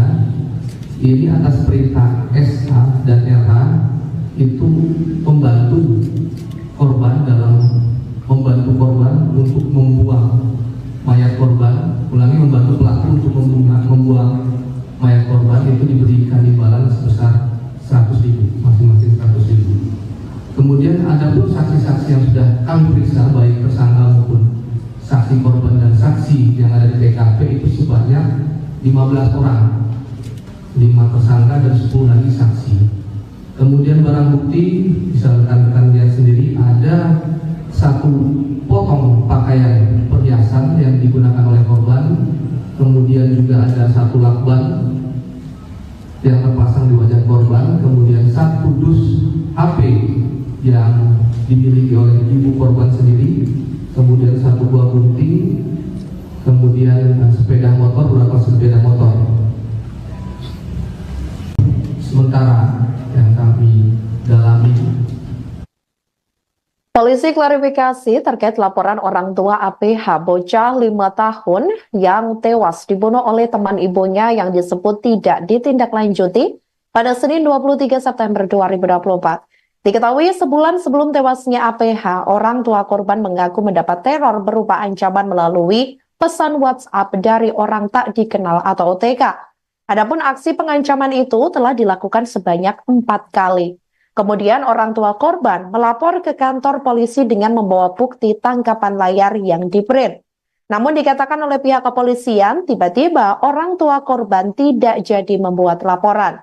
ini atas perintah SA dan RH itu membantu korban untuk membuang mayat korban, membantu pelaku untuk membuang mayat korban itu diberikan imbalan sebesar 100.000, masing-masing 100.000. Kemudian ada pun saksi-saksi yang sudah kami periksa, baik tersangka maupun saksi korban dan saksi yang ada di TKP itu sebanyak 15 orang, 5 tersangka dan 10 lagi saksi. Kemudian barang bukti bisa rekan-rekan lihat sendiri, ada 1 potong pakaian perhiasan yang digunakan oleh korban, kemudian juga ada 1 lakban yang terpasang di wajah korban, kemudian 1 dus HP yang dimiliki oleh ibu korban sendiri, kemudian 1 buah gunting, kemudian sepeda motor, beberapa sepeda motor. Sementara yang kami dalami, polisi klarifikasi terkait laporan orang tua APH bocah 5 tahun yang tewas dibunuh oleh teman ibunya yang disebut tidak ditindaklanjuti pada Senin 23 September 2024. Diketahui sebulan sebelum tewasnya APH, orang tua korban mengaku mendapat teror berupa ancaman melalui pesan WhatsApp dari orang tak dikenal atau OTK. Adapun aksi pengancaman itu telah dilakukan sebanyak 4 kali. Kemudian orang tua korban melapor ke kantor polisi dengan membawa bukti tangkapan layar yang di-print. Namun dikatakan oleh pihak kepolisian, tiba-tiba orang tua korban tidak jadi membuat laporan.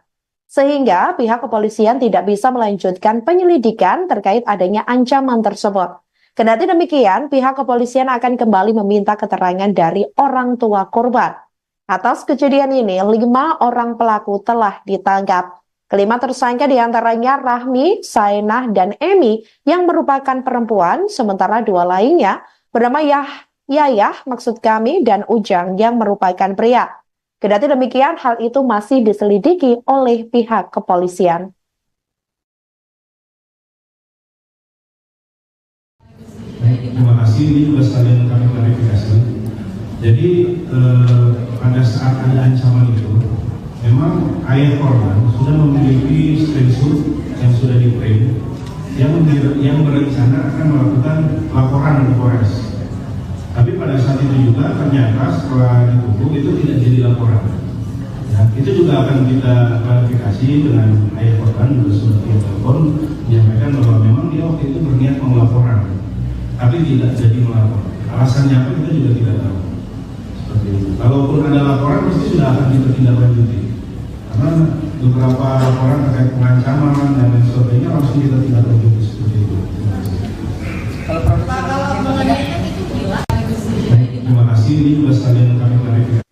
Sehingga pihak kepolisian tidak bisa melanjutkan penyelidikan terkait adanya ancaman tersebut. Kendati demikian, pihak kepolisian akan kembali meminta keterangan dari orang tua korban. Atas kejadian ini, 5 orang pelaku telah ditangkap. Kelima tersangka diantaranya Rahmi, Saenah, dan Emi yang merupakan perempuan, sementara 2 lainnya bernama Yayah dan Ujang yang merupakan pria. Kendati demikian, hal itu masih diselidiki oleh pihak kepolisian. Terima kasih, ini juga sekalian kami klarifikasi. Jadi pada saat ada ancaman itu, memang ayah korban sudah memiliki screenshot yang sudah di-print yang berencana akan melakukan laporan ke Polres. Tapi pada saat itu juga ternyata setelah ditutup itu tidak jadi laporan. Ya, itu juga akan kita klarifikasi dengan ayah korban, juga sudah via telepon menyampaikan bahwa memang dia waktu itu berniat mau laporan, tapi tidak jadi melapor. Alasannya apa kita juga tidak tahu. Seperti itu. Kalaupun ada laporan pasti sudah akan kita tindak lanjuti. Karena beberapa laporan terkait pengancaman dan lain sebagainya langsung kita tindak lanjuti seperti itu. Kalau mengenai itu gila. Terima kasih, ini juga sekalian kami klarifikasi.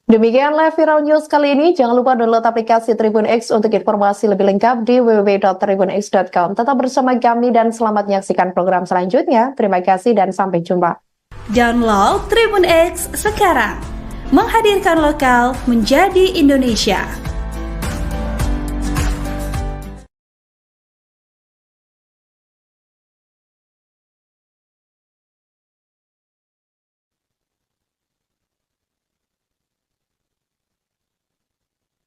Demikian live viral news kali ini. Jangan lupa download aplikasi Tribun X untuk informasi lebih lengkap di www.tribunx.com. Tetap bersama kami dan selamat menyaksikan program selanjutnya. Terima kasih dan sampai jumpa. Download Tribun X sekarang. Menghadirkan lokal menjadi Indonesia.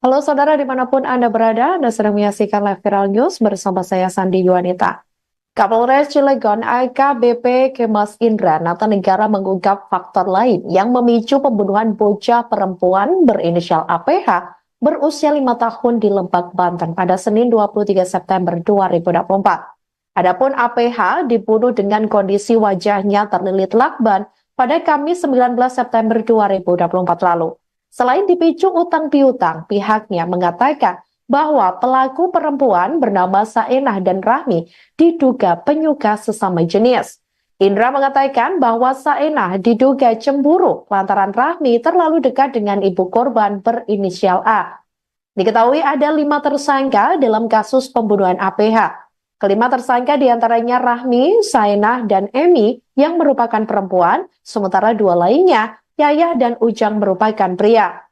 Halo saudara dimanapun Anda berada, Anda sedang menyaksikan live viral news bersama saya Sandi Yuanita. Kapolres Cilegon AKBP Kemas Indra Natanegara mengungkap faktor lain yang memicu pembunuhan bocah perempuan berinisial APH berusia 5 tahun di Lebak, Banten pada Senin 23 September 2024. Adapun APH dibunuh dengan kondisi wajahnya terlilit lakban pada Kamis 19 September 2024 lalu. Selain dipicu utang piutang, pihaknya mengatakan bahwa pelaku perempuan bernama Saenah dan Rahmi diduga penyuka sesama jenis. Indra mengatakan bahwa Saenah diduga cemburu lantaran Rahmi terlalu dekat dengan ibu korban berinisial A. Diketahui ada 5 tersangka dalam kasus pembunuhan APH. Kelima tersangka diantaranya Rahmi, Saenah, dan Emi yang merupakan perempuan, sementara 2 lainnya Yayah dan Ujang merupakan pria.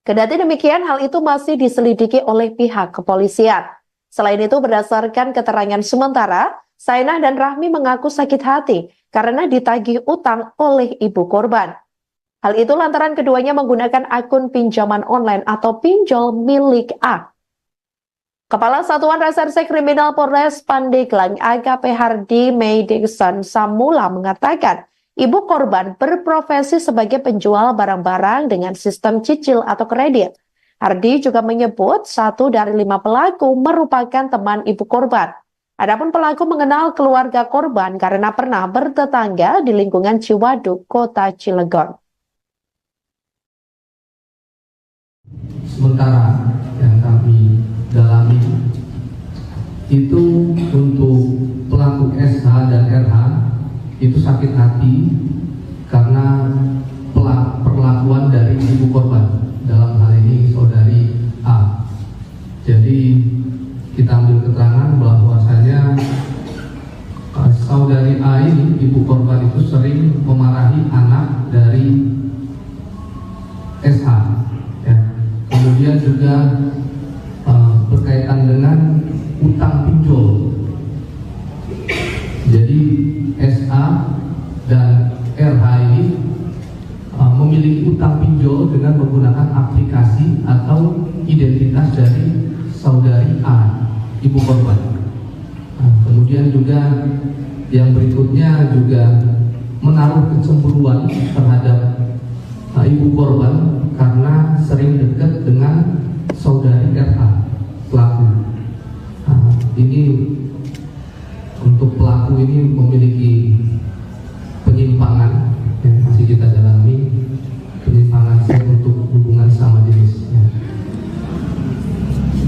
Kendati demikian, hal itu masih diselidiki oleh pihak kepolisian. Selain itu, berdasarkan keterangan sementara, Saenah dan Rahmi mengaku sakit hati karena ditagih utang oleh ibu korban. Hal itu lantaran keduanya menggunakan akun pinjaman online atau pinjol milik A. Kepala Satuan Reserse Kriminal Polres Pandeglang AKP Hardy Meidikson Samula mengatakan, ibu korban berprofesi sebagai penjual barang-barang dengan sistem cicil atau kredit. Hardy juga menyebut 1 dari 5 pelaku merupakan teman ibu korban. Adapun pelaku mengenal keluarga korban karena pernah bertetangga di lingkungan Ciwaduk, Kota Cilegon. Sementara yang kami dalami itu untuk pelaku SH dan RH itu sakit hati karena perlakuan dari ibu korban, dalam hal ini saudari A. Jadi kita ambil keterangan bahwasanya saudari A ini, ibu korban itu sering memarahi anak dari SH, ya. Kemudian juga berkaitan dengan utang pinjol. Jadi SA dan RH ini memiliki utang pinjol dengan menggunakan aplikasi atau identitas dari saudari A, ibu korban. Kemudian juga yang berikutnya juga menaruh kecemburuan terhadap ibu korban karena sering dekat dengan saudari RH, pelaku. Ini untuk pelaku ini memiliki penyimpangan yang masih kita dalami, penyimpangan seks untuk hubungan sama jenis.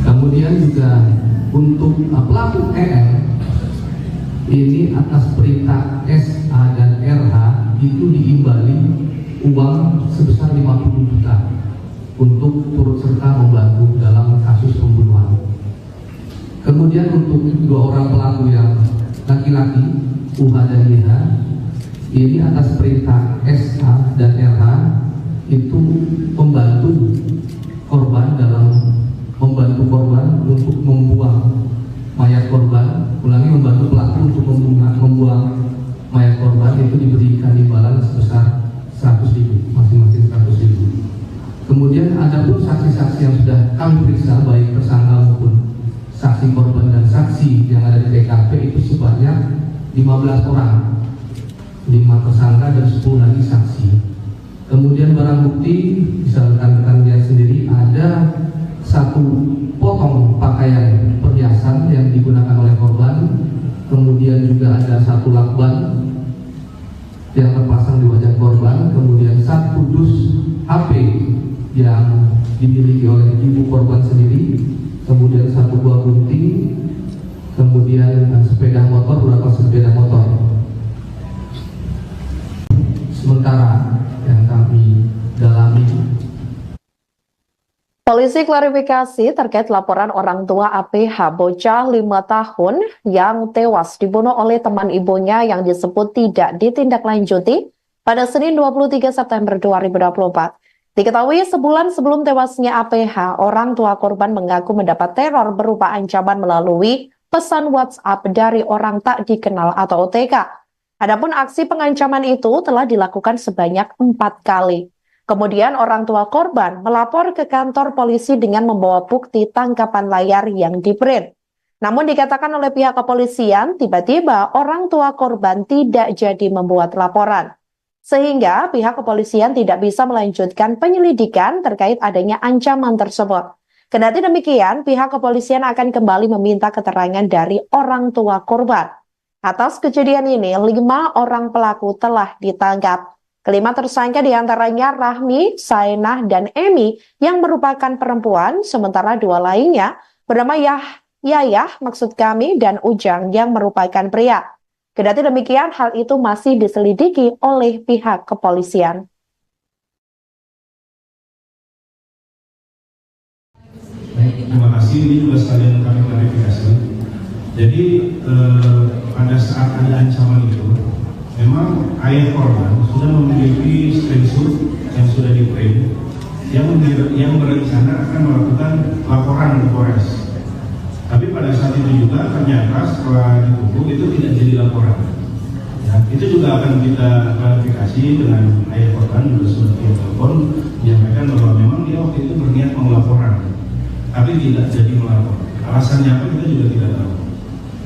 Kemudian juga untuk pelaku EM ini atas perintah SA dan RH itu diimbali uang sebesar 50 juta untuk turut serta membantu dalam kasus pembunuhan. Kemudian untuk 2 orang pelaku yang laki-laki, UH dan YH, ini atas perintah SA dan RH itu membantu korban untuk membuang mayat korban, membantu pelaku untuk membuang mayat korban, itu diberikan imbalan sebesar 100.000, masing-masing 100.000. Kemudian ada pun saksi-saksi yang sudah kami periksa, baik tersangka maupun saksi korban dan saksi yang ada di TKP itu sebanyak 15 orang, 5 tersangka dan 10 lagi saksi. Kemudian barang bukti bisa rekan-rekan lihat sendiri, ada 1 potong pakaian perhiasan yang digunakan oleh korban, kemudian juga ada 1 lakban yang terpasang di wajah korban, kemudian 1 dus HP yang dimiliki oleh ibu korban sendiri, kemudian 1 buah gunting, kemudian sepeda motor, beberapa sepeda motor. Sementara yang kami dalami, polisi klarifikasi terkait laporan orang tua APH bocah 5 tahun yang tewas dibunuh oleh teman ibunya yang disebut tidak ditindaklanjuti pada Senin 23 September 2024. Diketahui sebulan sebelum tewasnya APH, orang tua korban mengaku mendapat teror berupa ancaman melalui pesan WhatsApp dari orang tak dikenal atau OTK. Adapun aksi pengancaman itu telah dilakukan sebanyak 4 kali. Kemudian orang tua korban melapor ke kantor polisi dengan membawa bukti tangkapan layar yang di-print. Namun dikatakan oleh pihak kepolisian, tiba-tiba orang tua korban tidak jadi membuat laporan. Sehingga pihak kepolisian tidak bisa melanjutkan penyelidikan terkait adanya ancaman tersebut. Kendati demikian, pihak kepolisian akan kembali meminta keterangan dari orang tua korban. Atas kejadian ini, 5 orang pelaku telah ditangkap. Kelima tersangka diantaranya Rahmi, Saenah, dan Emi yang merupakan perempuan, sementara 2 lainnya bernama Yayah dan Ujang yang merupakan pria. Kendati demikian, hal itu masih diselidiki oleh pihak kepolisian. Baik, terima kasih. Ini juga sekalian kami klarifikasi. Jadi pada saat ada ancaman itu, memang ayah korban sudah memiliki screenshot yang sudah di-print yang berencana akan melakukan laporan ke Polres. Tapi pada saat itu juga ternyata setelah ditunggu itu tidak jadi laporan. Ya, itu juga akan kita klarifikasi dengan ayah korban, juga sudah via telepon menyampaikan bahwa memang dia waktu itu berniat mau laporan, tapi tidak jadi melapor. Alasannya apa kita juga tidak tahu.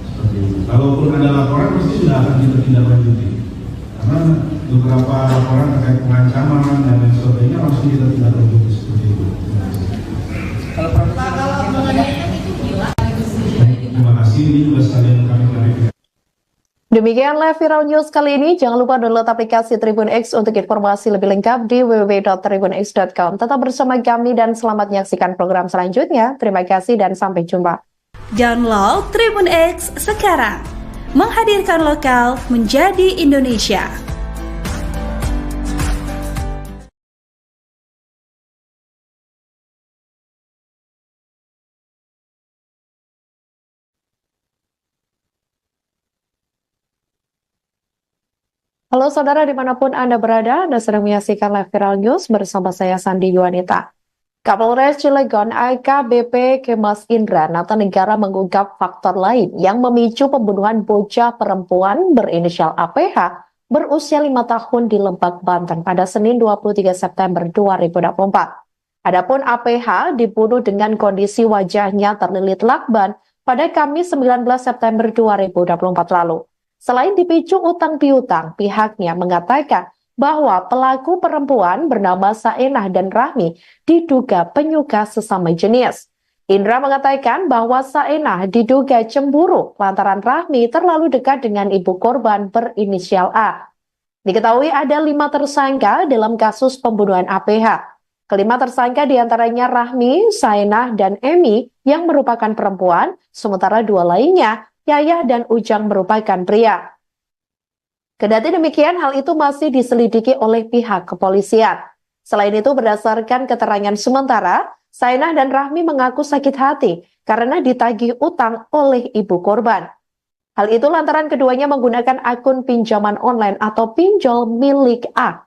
Seperti itu. Kalaupun ada laporan pasti sudah akan kita tindak lanjuti. Karena beberapa laporan terkait pengancaman dan lain sebagainya langsung kita tindak lanjuti seperti itu. Kalau mengenai itu gila. Terima kasih. Ini juga sekalian kami klarifikasi. Demikianlah Viral News kali ini. Jangan lupa download aplikasi Tribun X untuk informasi lebih lengkap di www.tribunx.com. Tetap bersama kami dan selamat menyaksikan program selanjutnya. Terima kasih dan sampai jumpa. Download Tribun X sekarang. Menghadirkan lokal menjadi Indonesia. Halo saudara dimanapun Anda berada, Anda sedang menyaksikan live Viral News bersama saya Sandi Yuanita. Kapolres Cilegon AKBP Kemas Indra Natanegara mengungkap faktor lain yang memicu pembunuhan bocah perempuan berinisial APH berusia 5 tahun di Lebak, Banten pada Senin 23 September 2024. Adapun APH dibunuh dengan kondisi wajahnya terlilit lakban pada Kamis 19 September 2024 lalu. Selain dipicu utang piutang, pihaknya mengatakan bahwa pelaku perempuan bernama Saenah dan Rahmi diduga penyuka sesama jenis. Indra mengatakan bahwa Saenah diduga cemburu lantaran Rahmi terlalu dekat dengan ibu korban berinisial A. Diketahui ada 5 tersangka dalam kasus pembunuhan APH. Kelima tersangka diantaranya Rahmi, Saenah, dan Emi yang merupakan perempuan, sementara 2 lainnya Yayah dan Ujang merupakan pria. Kendati demikian, hal itu masih diselidiki oleh pihak kepolisian. Selain itu, berdasarkan keterangan sementara, Saenah dan Rahmi mengaku sakit hati karena ditagih utang oleh ibu korban. Hal itu lantaran keduanya menggunakan akun pinjaman online atau pinjol milik A.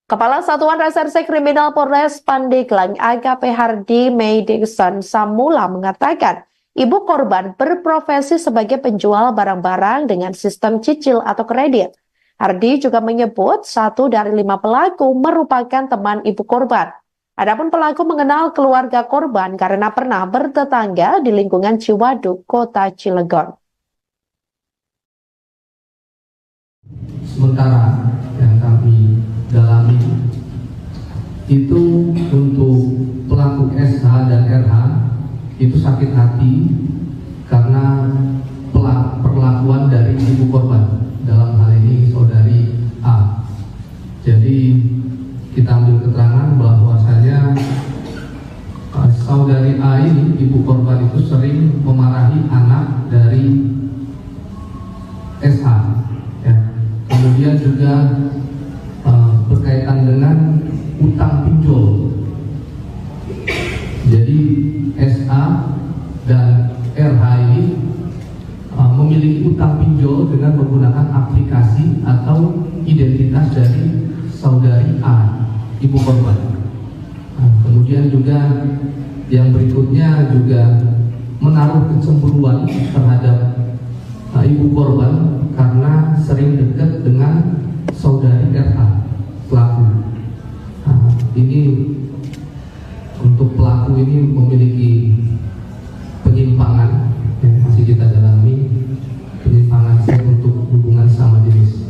Kepala Satuan Reserse Kriminal Polres Pandeglang AKP Hardy Meidikson Samula mengatakan, ibu korban berprofesi sebagai penjual barang-barang dengan sistem cicil atau kredit. Hardy juga menyebut 1 dari 5 pelaku merupakan teman ibu korban. Adapun pelaku mengenal keluarga korban karena pernah bertetangga di lingkungan Ciwaduk, Kota Cilegon. Sementara yang kami dalami itu untuk pelaku SH dan RH itu sakit hati karena perlakuan dari ibu korban, dalam hal ini saudari A. Jadi kita ambil keterangan bahwasanya saudari A ini, ibu korban itu sering memarahi anak dari SH. Kemudian juga berkaitan dengan utang pinjol. Jadi SA dan RH ini memiliki utang pinjol dengan menggunakan aplikasi atau identitas dari saudari A, ibu korban. Kemudian juga yang berikutnya juga menaruh kecemburuan terhadap ibu korban karena sering dekat dengan saudari RH pelaku. Ini untuk pelaku ini memiliki penyimpangan yang masih kita dalami, penyimpangan seks untuk hubungan sama jenis.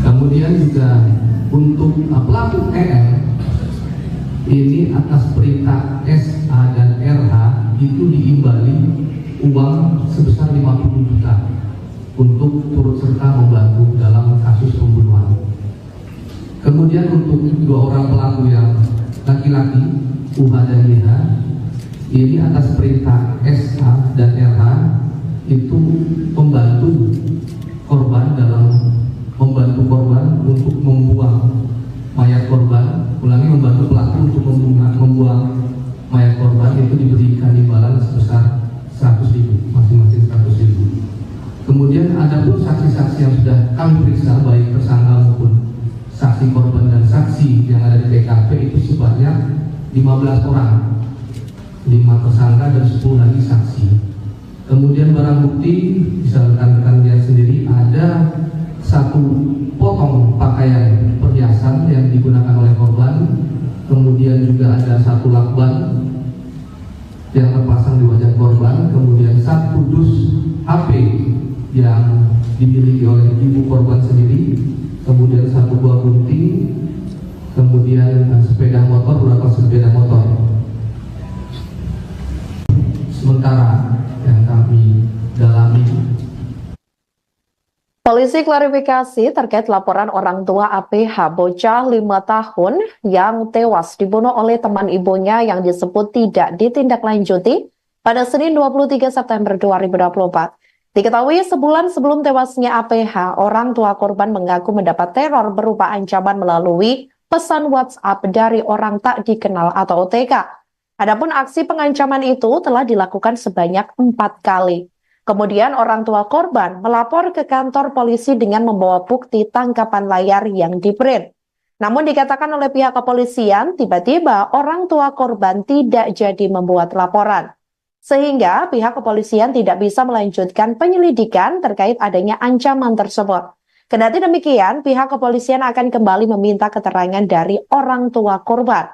Kemudian juga untuk pelaku EM ini atas perintah SA dan RH itu diimbali uang sebesar 50 juta untuk turut serta membantu dalam kasus pembunuhan. Kemudian untuk 2 orang pelaku yang laki-laki, UH dan YH, ini atas perintah SA dan RH itu membantu korban untuk membuang mayat korban. Ulangi, membantu pelaku untuk membuang mayat korban itu diberikan imbalan sebesar 100.000, masing-masing 100.000. Kemudian ada pun saksi-saksi yang sudah kami periksa, baik tersangka maupun saksi korban dan saksi yang ada di TKP itu sebanyak 15 orang, 5 tersangka dan 10 lagi saksi. Kemudian barang bukti bisa rekan-rekan lihat sendiri, ada 1 potong pakaian perhiasan yang digunakan oleh korban. Kemudian juga ada 1 lakban yang terpasang di wajah korban. Kemudian 1 dus HP yang dimiliki oleh ibu korban sendiri. Kemudian 1 buah gunting. Kemudian sepeda motor, beberapa sepeda motor. Sementara yang kami dalami, polisi klarifikasi terkait laporan orang tua APH bocah 5 tahun yang tewas dibunuh oleh teman ibunya yang disebut tidak ditindaklanjuti pada Senin 23 September 2024. Diketahui sebulan sebelum tewasnya APH, orang tua korban mengaku mendapat teror berupa ancaman melalui pesan WhatsApp dari orang tak dikenal atau OTK. Adapun aksi pengancaman itu telah dilakukan sebanyak 4 kali. Kemudian orang tua korban melapor ke kantor polisi dengan membawa bukti tangkapan layar yang di-print. Namun dikatakan oleh pihak kepolisian, tiba-tiba orang tua korban tidak jadi membuat laporan. Sehingga pihak kepolisian tidak bisa melanjutkan penyelidikan terkait adanya ancaman tersebut. Kendati demikian, pihak kepolisian akan kembali meminta keterangan dari orang tua korban.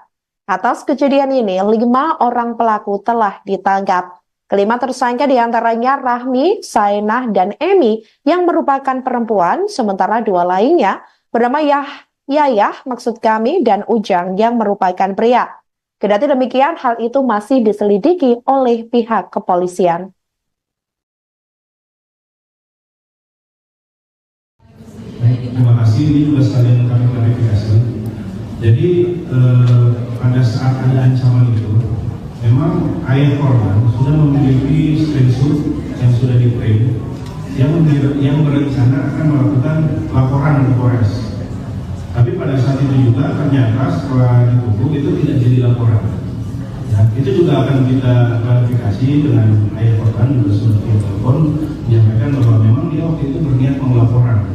Atas kejadian ini, 5 orang pelaku telah ditangkap. Kelima tersangka diantaranya Rahmi, Sainah, dan Emi yang merupakan perempuan, sementara 2 lainnya bernama Yayah dan Ujang yang merupakan pria. Kendati demikian, hal itu masih diselidiki oleh pihak kepolisian. Baik, terima kasih. Ini juga sekalian kami klarifikasi. Jadi pada saat ada ancaman itu, memang ayah korban sudah memiliki screenshot yang sudah di-print yang berencana akan melakukan laporan ke Polres. Tapi pada saat itu juga ternyata setelah ditutup itu tidak jadi laporan. Ya, itu juga akan kita klarifikasi dengan ayah korban juga sudah via telepon menyampaikan bahwa memang dia waktu itu berniat mau laporan,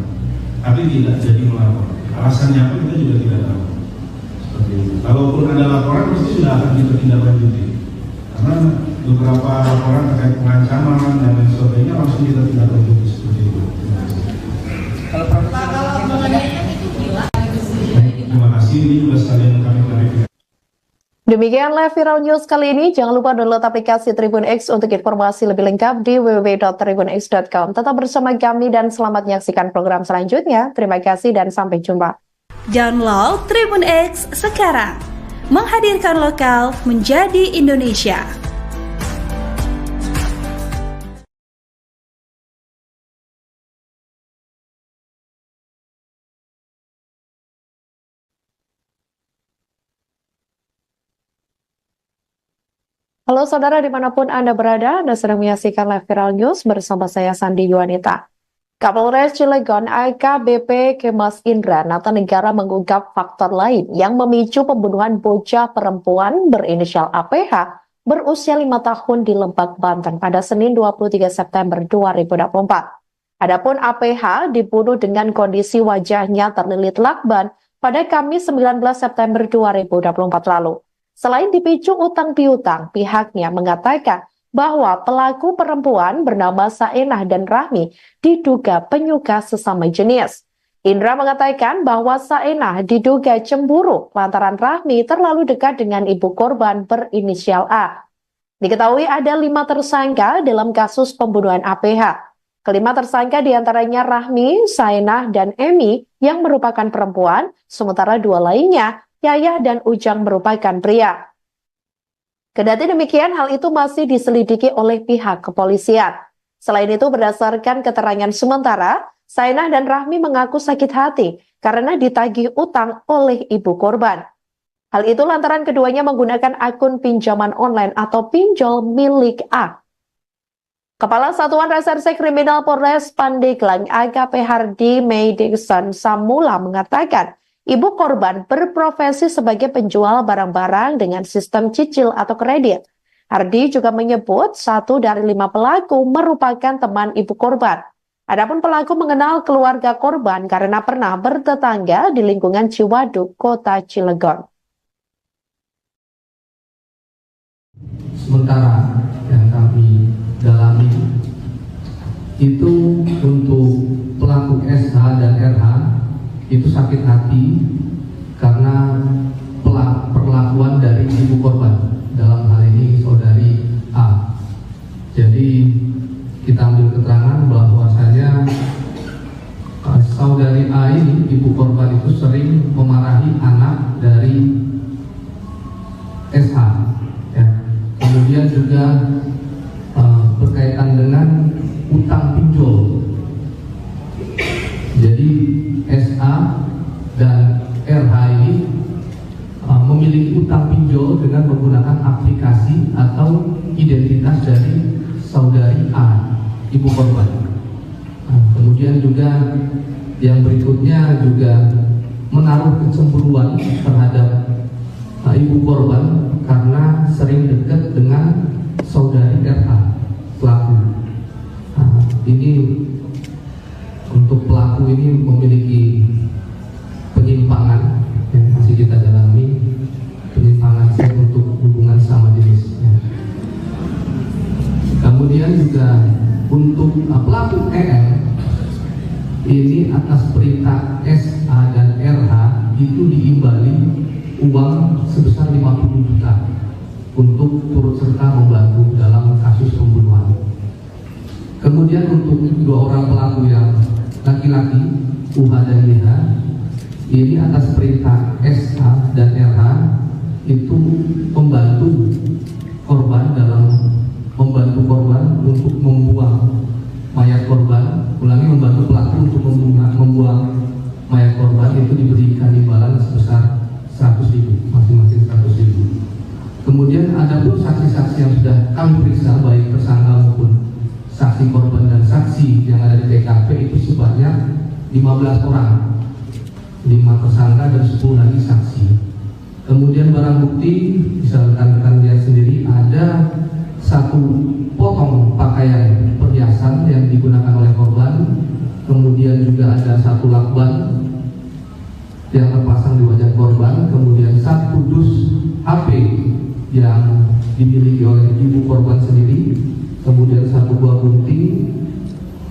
tapi tidak jadi melapor. Alasannya apa kita juga tidak tahu. Seperti itu. Kalaupun ada laporan pasti sudah akan kita tindak lanjuti. Karena beberapa laporan terkait pengancaman dan lain sebagainya langsung kita tindak lanjuti seperti itu. Kalau mengenai itu gila. Terima kasih, ini juga sekalian kami klarifikasi. Demikian live viral news kali ini. Jangan lupa download aplikasi Tribun X untuk informasi lebih lengkap di www.tribunx.com. Tetap bersama kami dan selamat menyaksikan program selanjutnya. Terima kasih dan sampai jumpa. Download Tribun X sekarang. Menghadirkan lokal menjadi Indonesia. Halo saudara dimanapun Anda berada, Anda sedang menyaksikan live viral news bersama saya Sandi Yuwanita. Kapolres Cilegon AKBP Kemas Indra Natanegara mengungkap faktor lain yang memicu pembunuhan bocah perempuan berinisial APH berusia 5 tahun di Lebak, Banten pada Senin 23 September 2024. Adapun APH dibunuh dengan kondisi wajahnya terlilit lakban pada Kamis 19 September 2024 lalu. Selain dipicu utang piutang, pihaknya mengatakan bahwa pelaku perempuan bernama Saenah dan Rahmi diduga penyuka sesama jenis. Indra mengatakan bahwa Saenah diduga cemburu lantaran Rahmi terlalu dekat dengan ibu korban berinisial A. Diketahui ada 5 tersangka dalam kasus pembunuhan APH. Kelima tersangka diantaranya Rahmi, Saenah, dan Emi yang merupakan perempuan, sementara 2 lainnya Yayah dan Ujang merupakan pria. Kendati demikian, hal itu masih diselidiki oleh pihak kepolisian. Selain itu, berdasarkan keterangan sementara, Saenah dan Rahmi mengaku sakit hati karena ditagih utang oleh ibu korban. Hal itu lantaran keduanya menggunakan akun pinjaman online atau pinjol milik A. Kepala Satuan Reserse Kriminal Polres Pandeglang AKP Hardy Maydikson Samula mengatakan, ibu korban berprofesi sebagai penjual barang-barang dengan sistem cicil atau kredit. Hardy juga menyebut 1 dari 5 pelaku merupakan teman ibu korban. Adapun pelaku mengenal keluarga korban karena pernah bertetangga di lingkungan Ciwaduk, Kota Cilegon. Sementara yang kami dalami itu untuk pelaku SH dan RH itu sakit hati karena perlakuan dari ibu korban, dalam hal ini saudari A. Jadi kita ambil keterangan bahwasanya saudari A ini, ibu korban itu sering memarahi anak dari SH ya. Kemudian juga berkaitan dengan utang pinjol. Jadi SA dan RH ini memiliki utang pinjol dengan menggunakan aplikasi atau identitas dari saudari A, ibu korban. Kemudian juga yang berikutnya juga menaruh kecemburuan terhadap ibu korban karena sering dekat dengan saudari RH pelaku. Ini untuk pelaku ini memiliki penyimpangan yang masih kita dalami, penyimpangan seks untuk hubungan sama jenis. Kemudian juga untuk pelaku EM ini atas perintah SA dan RH itu diimbali uang sebesar 50 juta untuk turut serta membantu dalam kasus pembunuhan. Kemudian untuk 2 orang pelaku yang laki-laki, UH dan YH, ini atas perintah SH dan RH itu membantu korban untuk membuang mayat korban. Ulangi, membantu pelaku untuk membuang mayat korban itu diberikan imbalan sebesar 100.000, masing-masing 100.000. Kemudian ada pun saksi-saksi yang sudah kami periksa, baik tersangka maupun saksi korban dan saksi yang ada di TKP itu sebanyak 15 orang, 5 tersangka dan 10 lagi saksi. Kemudian barang bukti bisa rekan-rekan lihat sendiri, ada 1 potong pakaian perhiasan yang digunakan oleh korban. Kemudian juga ada 1 lakban yang terpasang di wajah korban, kemudian satu dus HP yang dimiliki oleh ibu korban sendiri, kemudian satu buah gunting,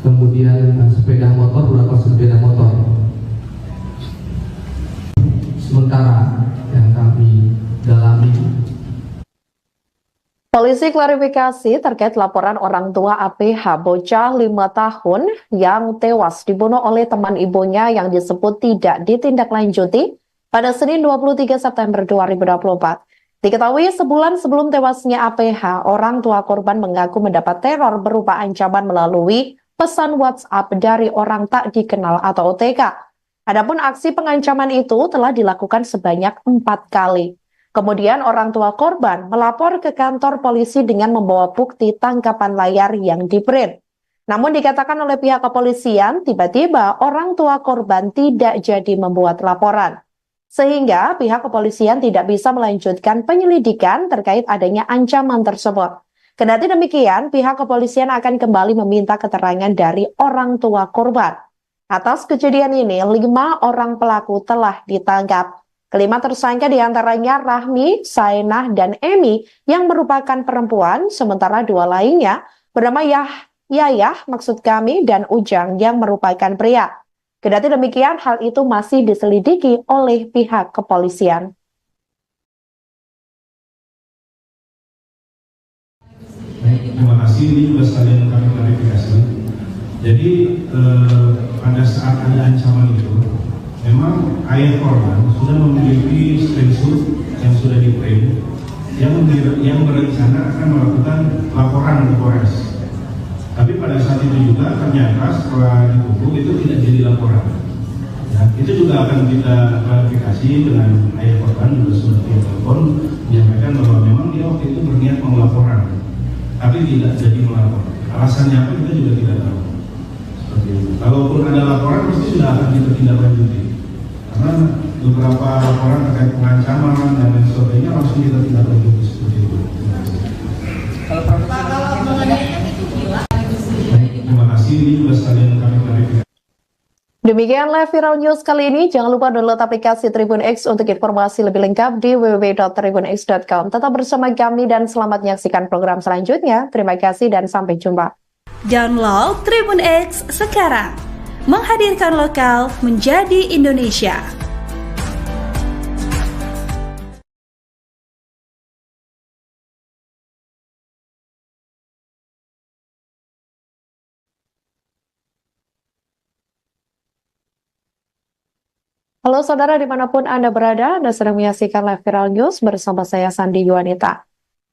kemudian sepeda motor, beberapa sepeda motor. Sementara yang kami dalami, Polisi klarifikasi terkait laporan orang tua APH bocah 5 tahun yang tewas dibunuh oleh teman ibunya yang disebut tidak ditindaklanjuti pada Senin 23 September 2024. Diketahui sebulan sebelum tewasnya APH, orang tua korban mengaku mendapat teror berupa ancaman melalui pesan WhatsApp dari orang tak dikenal atau OTK. Adapun aksi pengancaman itu telah dilakukan sebanyak 4 kali. Kemudian orang tua korban melapor ke kantor polisi dengan membawa bukti tangkapan layar yang di-print. Namun dikatakan oleh pihak kepolisian, tiba-tiba orang tua korban tidak jadi membuat laporan. Sehingga pihak kepolisian tidak bisa melanjutkan penyelidikan terkait adanya ancaman tersebut. Kendati demikian, pihak kepolisian akan kembali meminta keterangan dari orang tua korban. Atas kejadian ini, 5 orang pelaku telah ditangkap. Kelima tersangka diantaranya Rahmi, Saenah, dan Emi yang merupakan perempuan, sementara 2 lainnya bernama Yayah, maksud kami, dan Ujang yang merupakan pria. Kendati demikian, hal itu masih diselidiki oleh pihak kepolisian. Baik, terima kasih. Ini juga sekalian kami klarifikasi. Jadi pada saat ada ancaman itu, memang ayah korban sudah memiliki screenshot yang sudah di-print yang berencana akan melakukan laporan ke Polres. Tapi pada saat itu juga ternyata setelah ditutup itu tidak jadi laporan. Ya, itu juga akan kita klarifikasi dengan ayah korban juga sudah via telepon menyampaikan bahwa memang dia waktu itu berniat mau laporan, tapi tidak jadi melapor. Alasannya apa kita juga tidak tahu. Seperti itu. Kalaupun ada laporan pasti sudah akan kita tindak lanjuti. Karena beberapa laporan terkait pengancaman dan lain sebagainya langsung kita tindak lanjuti seperti itu. Kalau penganiayaan itu gila. Baik, terima kasih. Ini juga sekalian kami klarifikasi. Demikian live viral news kali ini. Jangan lupa download aplikasi Tribun X untuk informasi lebih lengkap di www.tribunx.com. Tetap bersama kami dan selamat menyaksikan program selanjutnya. Terima kasih dan sampai jumpa. Download Tribun X sekarang. Menghadirkan lokal menjadi Indonesia. Halo saudara dimanapun Anda berada, Anda sedang menyaksikan live viral news bersama saya Sandi Yuanita.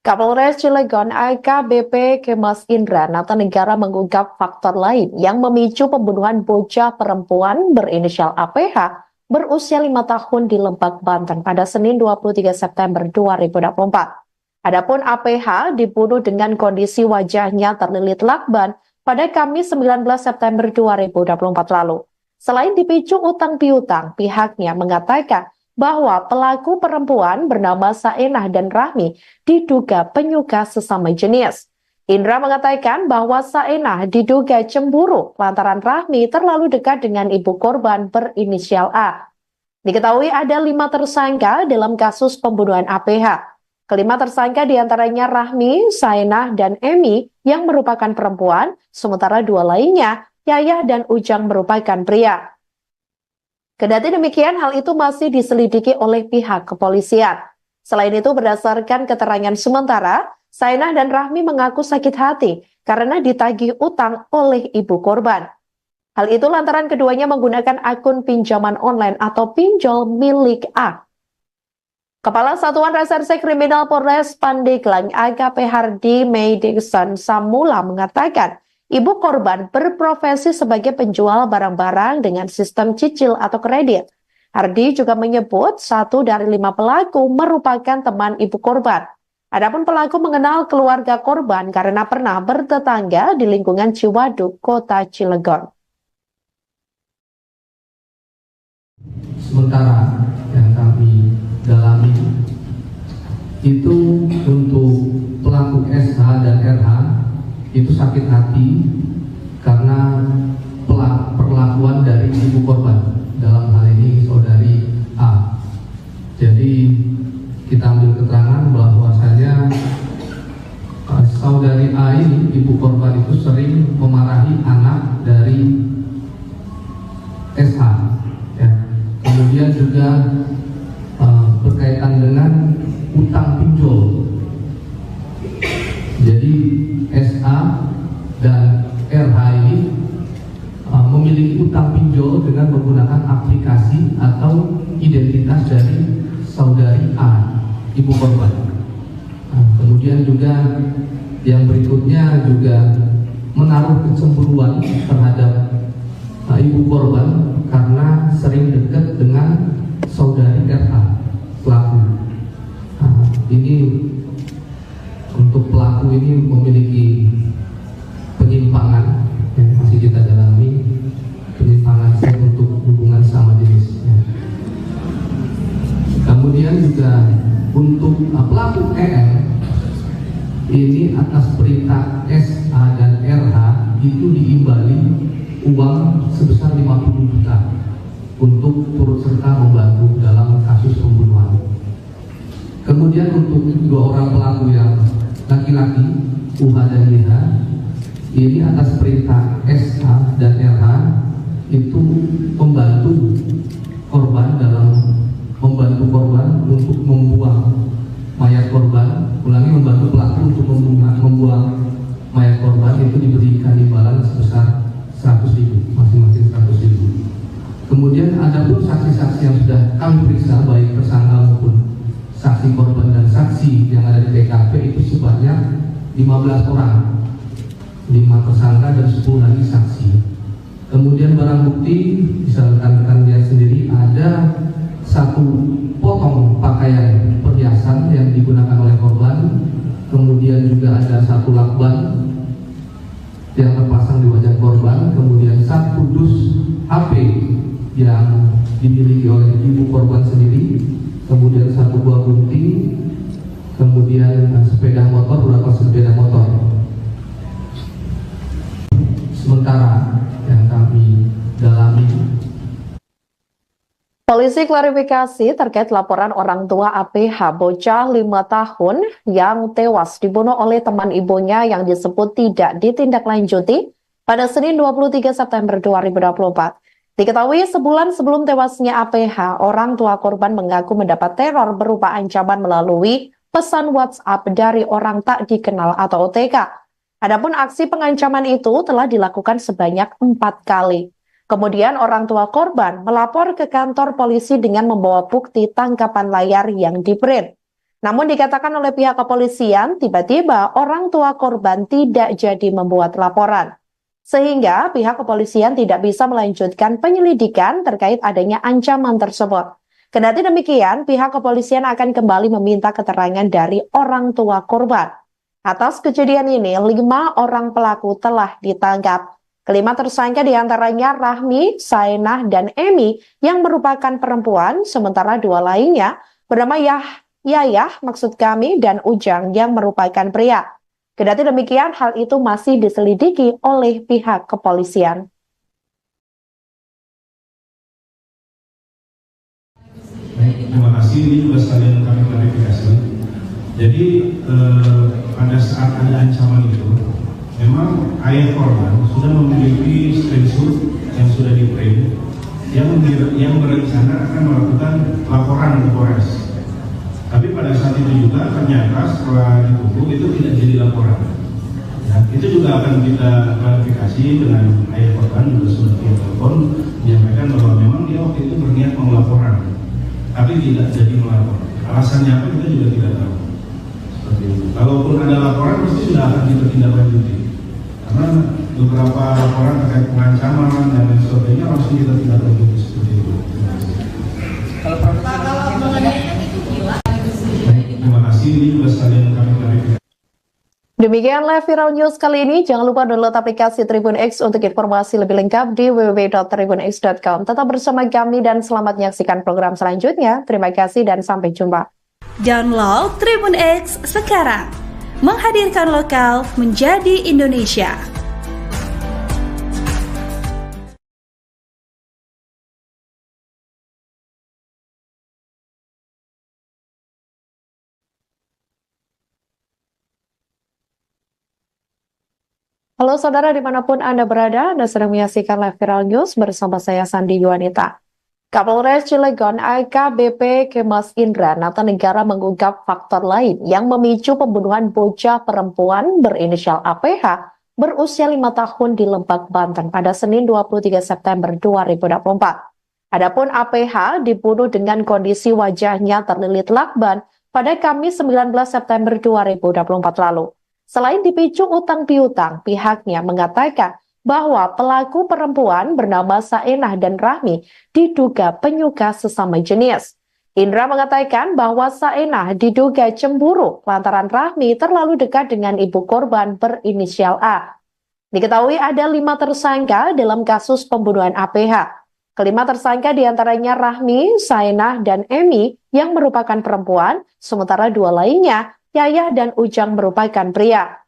Kapolres Cilegon AKBP Kemas Indra Natanegara mengungkap faktor lain yang memicu pembunuhan bocah perempuan berinisial APH berusia 5 tahun di Lebak, Banten pada Senin 23 September 2024. Adapun APH dibunuh dengan kondisi wajahnya terlilit lakban pada Kamis 19 September 2024 lalu. Selain dipicu utang piutang, pihaknya mengatakan bahwa pelaku perempuan bernama Saenah dan Rahmi diduga penyuka sesama jenis. Indra mengatakan bahwa Saenah diduga cemburu lantaran Rahmi terlalu dekat dengan ibu korban berinisial A. Diketahui ada 5 tersangka dalam kasus pembunuhan APH. Kelima tersangka diantaranya Rahmi, Saenah, dan Emi yang merupakan perempuan, sementara 2 lainnya Yayah dan Ujang merupakan pria. Kendati demikian, hal itu masih diselidiki oleh pihak kepolisian. Selain itu, berdasarkan keterangan sementara, Saenah dan Rahmi mengaku sakit hati karena ditagih utang oleh ibu korban. Hal itu lantaran keduanya menggunakan akun pinjaman online atau pinjol milik A. Kepala Satuan Reserse Kriminal Polres Pandeglang AKP Hardi Meidikson Samula mengatakan, ibu korban berprofesi sebagai penjual barang-barang dengan sistem cicil atau kredit. Hardi juga menyebut 1 dari 5 pelaku merupakan teman ibu korban. Adapun pelaku mengenal keluarga korban karena pernah bertetangga di lingkungan Ciwaduk, Kota Cilegon. sementara yang kami dalami itu untuk pelaku SH dan RH itu sakit hati karena perlakuan dari ibu korban, dalam hal ini saudari saudari A ini, ibu korban itu sering memarahi anak dari SH, ya. Kemudian juga berkaitan dengan utang pinjol. Jadi SA dan RH ini memiliki utang pinjol dengan menggunakan aplikasi atau identitas dari saudari A, ibu korban. Kemudian juga yang berikutnya juga menaruh kecemburuan terhadap ibu korban karena sering dekat dengan saudari RH pelaku. Ini untuk pelaku ini memiliki penyimpangan yang masih kita dalami, penyimpangan seks untuk hubungan sama jenis. Kemudian juga untuk pelaku EL ini atas perintah SA dan RH itu diimbali uang sebesar 50 juta untuk turut serta membantu dalam kasus pembunuhan. Kemudian untuk dua orang pelaku yang laki-laki, UH dan YH, ini atas perintah SA dan RH itu membantu korban untuk membuang mayat korban. Ulangi, membantu pelaku untuk membuang mayat korban itu diberikan imbalan sebesar 100.000, masing-masing 100.000. Kemudian ada pun saksi-saksi yang sudah kami periksa, baik tersangka maupun saksi korban dan saksi yang ada di TKP itu sebanyak 15 orang, 5 tersangka dan 10 lagi saksi. Kemudian barang bukti bisa rekan-rekan lihat sendiri, ada satu potong pakaian perhiasan yang digunakan oleh korban. Kemudian juga ada satu lakban yang terpasang di wajah korban. Kemudian satu dus HP yang dimiliki oleh ibu korban sendiri. Kemudian satu buah gunting. Kemudian sepeda motor, beberapa sepeda motor. Sementara yang kami dalami, Polisi klarifikasi terkait laporan orang tua APH bocah 5 tahun yang tewas dibunuh oleh teman ibunya yang disebut tidak ditindaklanjuti pada Senin 23 September 2024. Diketahui sebulan sebelum tewasnya APH, orang tua korban mengaku mendapat teror berupa ancaman melalui pesan WhatsApp dari orang tak dikenal atau OTK. Adapun aksi pengancaman itu telah dilakukan sebanyak 4 kali. Kemudian orang tua korban melapor ke kantor polisi dengan membawa bukti tangkapan layar yang di-print. Namun dikatakan oleh pihak kepolisian, tiba-tiba orang tua korban tidak jadi membuat laporan. Sehingga pihak kepolisian tidak bisa melanjutkan penyelidikan terkait adanya ancaman tersebut. Kendati demikian, pihak kepolisian akan kembali meminta keterangan dari orang tua korban. Atas kejadian ini, 5 orang pelaku telah ditangkap. Kelima tersangka diantaranya Rahmi, Sainah, dan Emi yang merupakan perempuan, sementara 2 lainnya bernama Yayah maksud kami dan Ujang yang merupakan pria. Kendati demikian, hal itu masih diselidiki oleh pihak kepolisian. Baik, terima kasih. Ini juga sekalian kami klarifikasi. Jadi pada saat ada ancaman itu, memang ayah korban sudah memiliki screenshot yang sudah di-print yang berencana akan melakukan laporan ke Polres. Tapi pada saat itu juga ternyata setelah ditunggu itu tidak jadi laporan. Ya, itu juga akan kita klarifikasi dengan ayah korban, juga sudah via telepon menyampaikan bahwa memang dia waktu itu berniat mau laporan, tapi tidak jadi melapor. Alasannya apa kita juga tidak tahu. Seperti itu. Kalaupun ada laporan pasti sudah akan ditindaklanjuti. Karena beberapa laporan terkait pengancaman dan lain sebagainya langsung kita tidak lanjuti seperti itu. Kalau pengadaan itu gila. Baik, terima kasih. Ini juga sekalian kami klarifikasi. Demikianlah Viral News kali ini. Jangan lupa download aplikasi Tribun X untuk informasi lebih lengkap di www.tribunx.com. Tetap bersama kami dan selamat menyaksikan program selanjutnya. Terima kasih dan sampai jumpa. Download Tribun X sekarang. Menghadirkan lokal menjadi Indonesia. Halo saudara dimanapun Anda berada, Anda sedang menyaksikan Live Viral News bersama saya Sandi Yuanita. Kapolres Cilegon AKBP Kemas Indra Natanegara mengungkap faktor lain yang memicu pembunuhan bocah perempuan berinisial APH berusia 5 tahun di Lebak, Banten pada Senin 23 September 2024. Adapun APH dibunuh dengan kondisi wajahnya terlilit lakban pada Kamis 19 September 2024 lalu. Selain dipicu utang piutang, pihaknya mengatakan bahwa pelaku perempuan bernama Saenah dan Rahmi diduga penyuka sesama jenis. Indra mengatakan bahwa Saenah diduga cemburu lantaran Rahmi terlalu dekat dengan ibu korban berinisial A. Diketahui ada 5 tersangka dalam kasus pembunuhan APH. Kelima tersangka diantaranya Rahmi, Saenah, dan Emi yang merupakan perempuan, sementara 2 lainnya Yayah dan Ujang merupakan pria.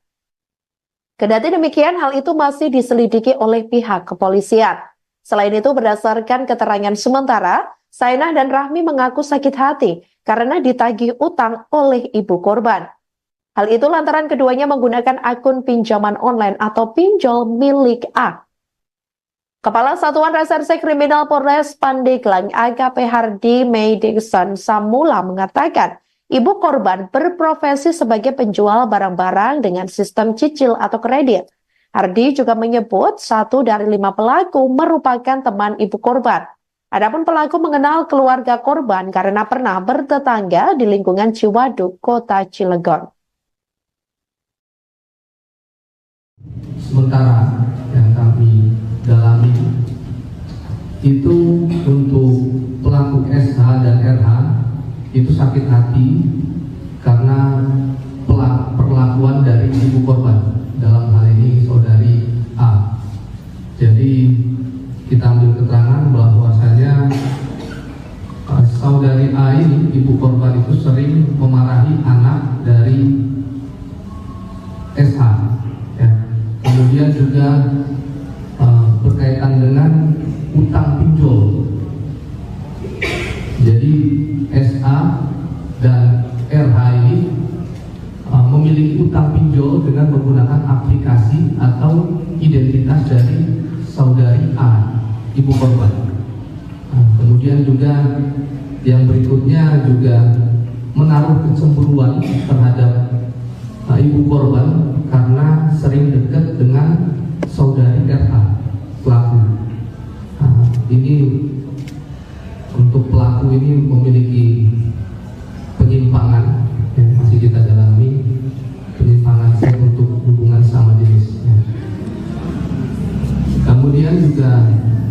Kendati demikian, hal itu masih diselidiki oleh pihak kepolisian. Selain itu, berdasarkan keterangan sementara, Saenah dan Rahmi mengaku sakit hati karena ditagih utang oleh ibu korban. Hal itu lantaran keduanya menggunakan akun pinjaman online atau pinjol milik A. Kepala Satuan Reserse Kriminal Polres Pandeglang AKP Hardi Meidikson Samula mengatakan, ibu korban berprofesi sebagai penjual barang-barang dengan sistem cicil atau kredit. Hardi juga menyebut 1 dari 5 pelaku merupakan teman ibu korban. Adapun pelaku mengenal keluarga korban karena pernah bertetangga di lingkungan Ciwaduk, Kota Cilegon. Sementara yang kami dalami itu untuk pelaku SH dan RH itu sakit hati karena perlakuan dari ibu korban, dalam hal ini saudari A. Jadi kita ambil keterangan bahwasanya saudari A ini, ibu korban itu sering memarahi anak dari SH, ya. Kemudian juga berkaitan dengan utang pinjol. Jadi SA dan RH ini memiliki utang pinjol dengan menggunakan aplikasi atau identitas dari saudari A, ibu korban. Kemudian juga yang berikutnya juga menaruh kecemburuan terhadap ibu korban karena sering dekat dengan saudari RH pelaku. Ini untuk pelaku ini memiliki penyimpangan yang masih kita dalami, penyimpangan seks untuk hubungan sama jenis. Kemudian juga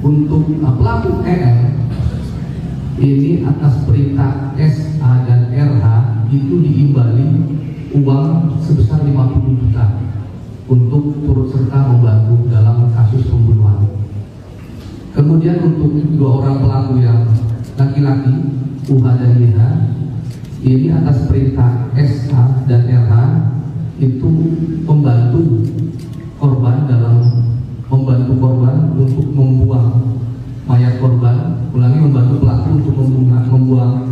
untuk pelaku EL ini atas perintah SA dan RH itu diimbali uang sebesar 50 juta untuk turut serta membantu dalam kasus pembunuhan. Kemudian untuk 2 orang pelaku yang laki-laki, UH dan YH, ini atas perintah SH dan RH itu membantu korban untuk membuang mayat korban. Ulangi, membantu pelaku untuk membuang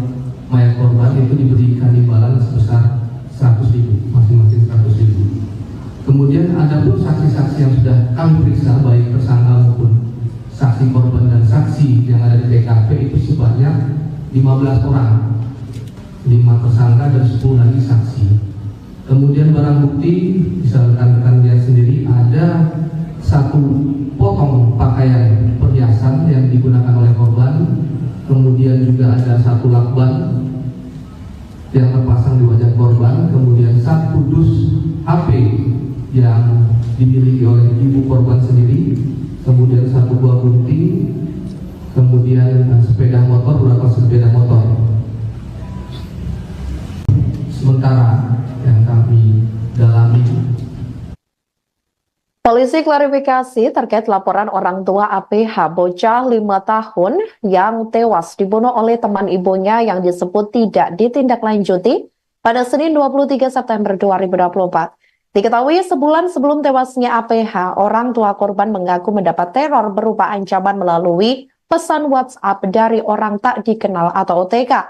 mayat korban itu diberikan imbalan sebesar 100.000, masing-masing 100.000. Kemudian ada pun saksi-saksi yang sudah kami periksa, baik tersangka maupun saksi korban dan saksi yang ada di TKP itu sebanyak 15 orang, 5 tersangka dan 10 lagi saksi. Kemudian barang bukti bisa rekan-rekan lihat sendiri, ada 1 potong pakaian perhiasan yang digunakan oleh korban. Kemudian juga ada 1 lakban yang terpasang di wajah korban. Kemudian 1 dus HP yang dimiliki oleh ibu korban sendiri. Kemudian 1 buah gunting. Kemudian sepeda motor, beberapa sepeda motor. Sementara yang kami dalami, Polisi klarifikasi terkait laporan orang tua APH bocah 5 tahun yang tewas dibunuh oleh teman ibunya yang disebut tidak ditindaklanjuti pada Senin 23 September 2024. Diketahui sebulan sebelum tewasnya APH, orang tua korban mengaku mendapat teror berupa ancaman melalui pesan WhatsApp dari orang tak dikenal atau OTK.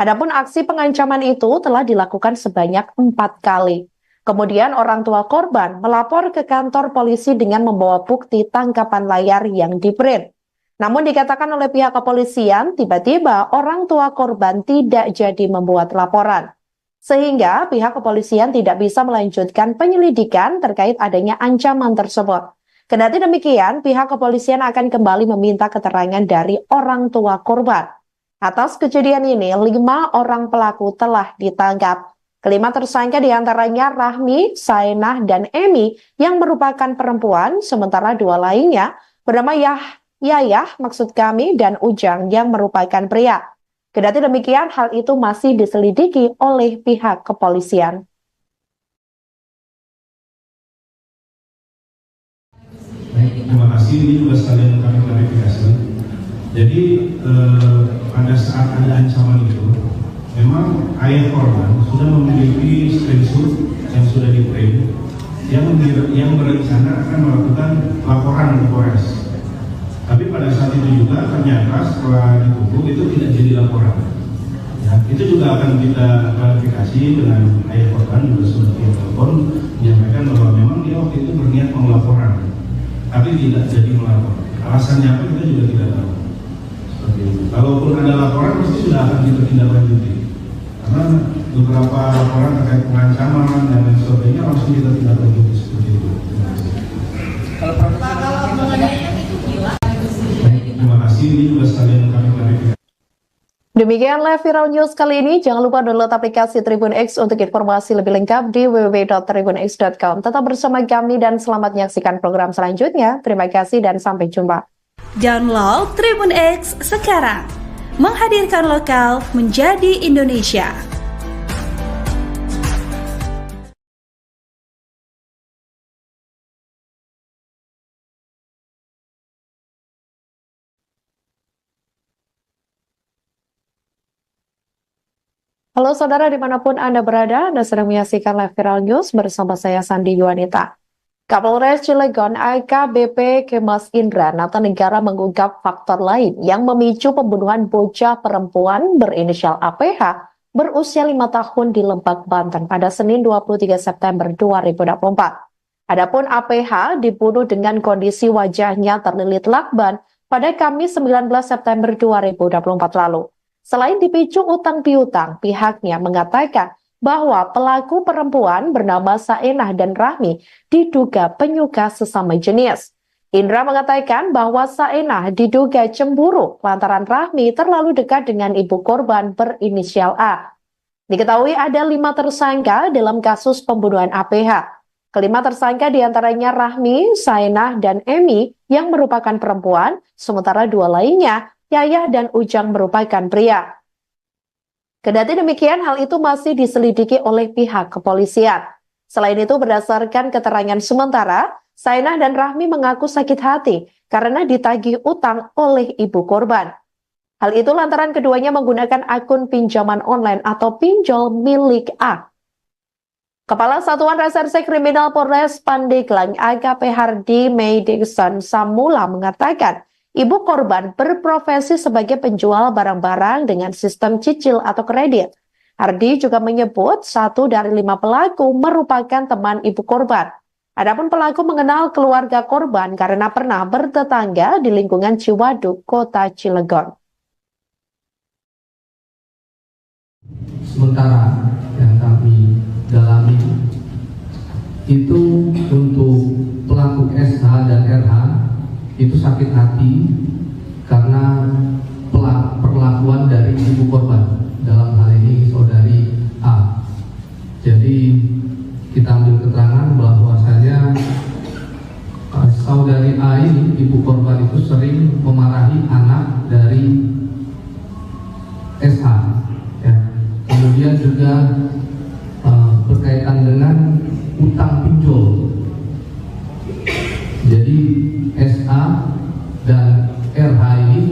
Adapun aksi pengancaman itu telah dilakukan sebanyak 4 kali. Kemudian orang tua korban melapor ke kantor polisi dengan membawa bukti tangkapan layar yang di-print. Namun dikatakan oleh pihak kepolisian, tiba-tiba orang tua korban tidak jadi membuat laporan. Sehingga pihak kepolisian tidak bisa melanjutkan penyelidikan terkait adanya ancaman tersebut. Kendati demikian, pihak kepolisian akan kembali meminta keterangan dari orang tua korban. Atas kejadian ini, 5 orang pelaku telah ditangkap. Kelima tersangka diantaranya Rahmi, Saenah, dan Emi yang merupakan perempuan, sementara 2 lainnya bernama Yayah maksud kami dan Ujang yang merupakan pria. Kendati demikian, hal itu masih diselidiki oleh pihak kepolisian. Baik, terima kasih. Ini juga sekalian kami klarifikasi. Jadi pada saat ada ancaman itu, memang ayah korban sudah memiliki screenshot yang sudah di-print yang berencana akan melakukan laporan ke Polres. Tapi pada saat itu juga ternyata setelah ditunggu itu tidak jadi laporan. Ya, itu juga akan kita klarifikasi dengan ayah korban, juga sudah via telepon menyampaikan bahwa memang dia waktu itu berniat mau laporan, tapi tidak jadi melapor. Alasannya apa kita juga tidak tahu. Seperti itu. Kalaupun ada laporan pasti sudah akan kita tindak lanjuti. Karena beberapa laporan terkait pengancaman dan lain sebagainya langsung kita tindak lanjuti seperti itu. Kalau mengenai itu gila. Terima kasih. Ini juga sekalian kami klarifikasi. Demikianlah Viral News kali ini. Jangan lupa download aplikasi Tribun X untuk informasi lebih lengkap di www.tribunx.com. Tetap bersama kami dan selamat menyaksikan program selanjutnya. Terima kasih dan sampai jumpa. Download Tribun X sekarang. Menghadirkan lokal menjadi Indonesia. Halo saudara dimanapun Anda berada, Anda sedang menyaksikan live Viral News bersama saya Sandi Yuanita. Kapolres Cilegon AKBP Kemas Indra Natanegara mengungkap faktor lain yang memicu pembunuhan bocah perempuan berinisial APH berusia 5 tahun di Lebak, Banten pada Senin 23 September 2024. Adapun APH dibunuh dengan kondisi wajahnya terlilit lakban pada Kamis 19 September 2024 lalu. Selain dipicu utang piutang, pihaknya mengatakan bahwa pelaku perempuan bernama Saenah dan Rahmi diduga penyuka sesama jenis. Indra mengatakan bahwa Saenah diduga cemburu lantaran Rahmi terlalu dekat dengan ibu korban berinisial A. Diketahui ada 5 tersangka dalam kasus pembunuhan APH. Kelima tersangka diantaranya Rahmi, Saenah, dan Emi yang merupakan perempuan, sementara 2 lainnya Yayah dan Ujang merupakan pria. Kendati demikian, hal itu masih diselidiki oleh pihak kepolisian. Selain itu, berdasarkan keterangan sementara, Saenah dan Rahmi mengaku sakit hati karena ditagih utang oleh ibu korban. Hal itu lantaran keduanya menggunakan akun pinjaman online atau pinjol milik A. Kepala Satuan Reserse Kriminal Polres Pandeglang AKP Hardy May Dixon Samula mengatakan, ibu korban berprofesi sebagai penjual barang-barang dengan sistem cicil atau kredit. Hardy juga menyebut 1 dari 5 pelaku merupakan teman ibu korban. Adapun pelaku mengenal keluarga korban karena pernah bertetangga di lingkungan Ciwaduk, Kota Cilegon. Sementara yang kami dalami itu untuk pelaku SH dan RH itu sakit hati karena perlakuan dari ibu korban, dalam hal ini saudari A. Jadi kita ambil keterangan bahwasanya saudari A ini, ibu korban itu sering memarahi anak dari SH, ya. Kemudian juga berkaitan dengan utang pinjol. Jadi SA dan RH ini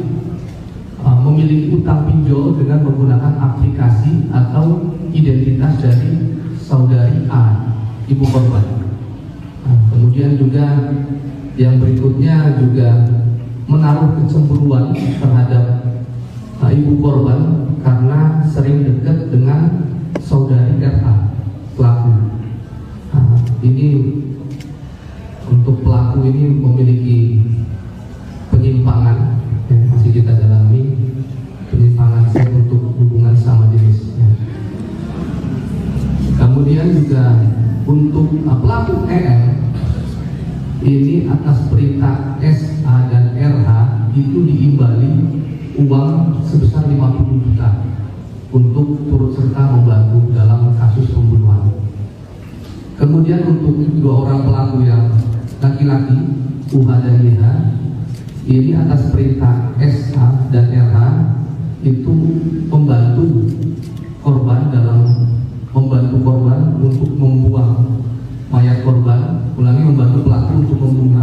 memiliki utang pinjol dengan menggunakan aplikasi atau identitas dari saudari A, ibu korban. Kemudian juga yang berikutnya juga menaruh kecemburuan terhadap ibu korban karena sering dekat dengan saudari RH pelaku. ini untuk pelaku ini memiliki penyimpangan yang masih kita dalami, penyimpangan seks untuk hubungan sama jenis. Kemudian juga untuk pelaku EM ini atas perintah SA dan RH itu diimbali uang sebesar 50 juta untuk turut serta membantu dalam kasus pembunuhan. Kemudian untuk dua orang pelaku yang laki-laki, UH dan YH, ini atas perintah SA dan RH itu membantu korban untuk membuang mayat korban, membantu pelaku untuk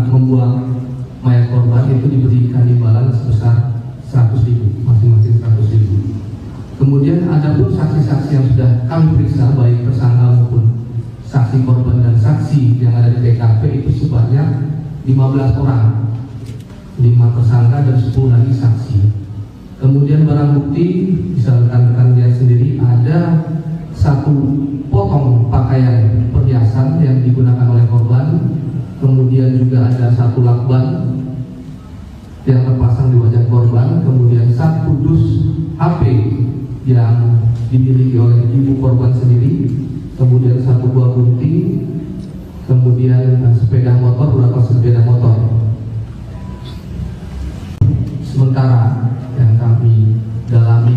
membuang mayat korban, itu diberikan imbalan sebesar 100.000, masing-masing 100.000. Kemudian ada pun saksi-saksi yang sudah kami periksa, baik tersangka maupun saksi korban dan saksi yang ada di TKP itu sebanyak 15 orang, 5 tersangka dan 10 lagi saksi. Kemudian barang bukti bisa rekan-rekan lihat sendiri, ada 1 potong pakaian perhiasan yang digunakan oleh korban, kemudian juga ada 1 lakban yang terpasang di wajah korban, kemudian 1 dus HP yang dimiliki oleh ibu korban sendiri, kemudian 1 buah gunting, kemudian sepeda motor, beberapa sepeda motor. Sementara yang kami dalami,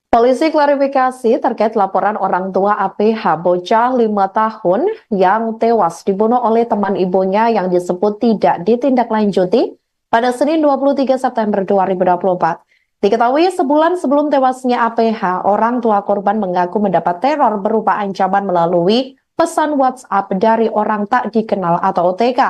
polisi klarifikasi terkait laporan orang tua APH bocah 5 tahun yang tewas dibunuh oleh teman ibunya yang disebut tidak ditindaklanjuti pada Senin 23 September 2024. Diketahui sebulan sebelum tewasnya APH, orang tua korban mengaku mendapat teror berupa ancaman melalui pesan WhatsApp dari orang tak dikenal atau OTK.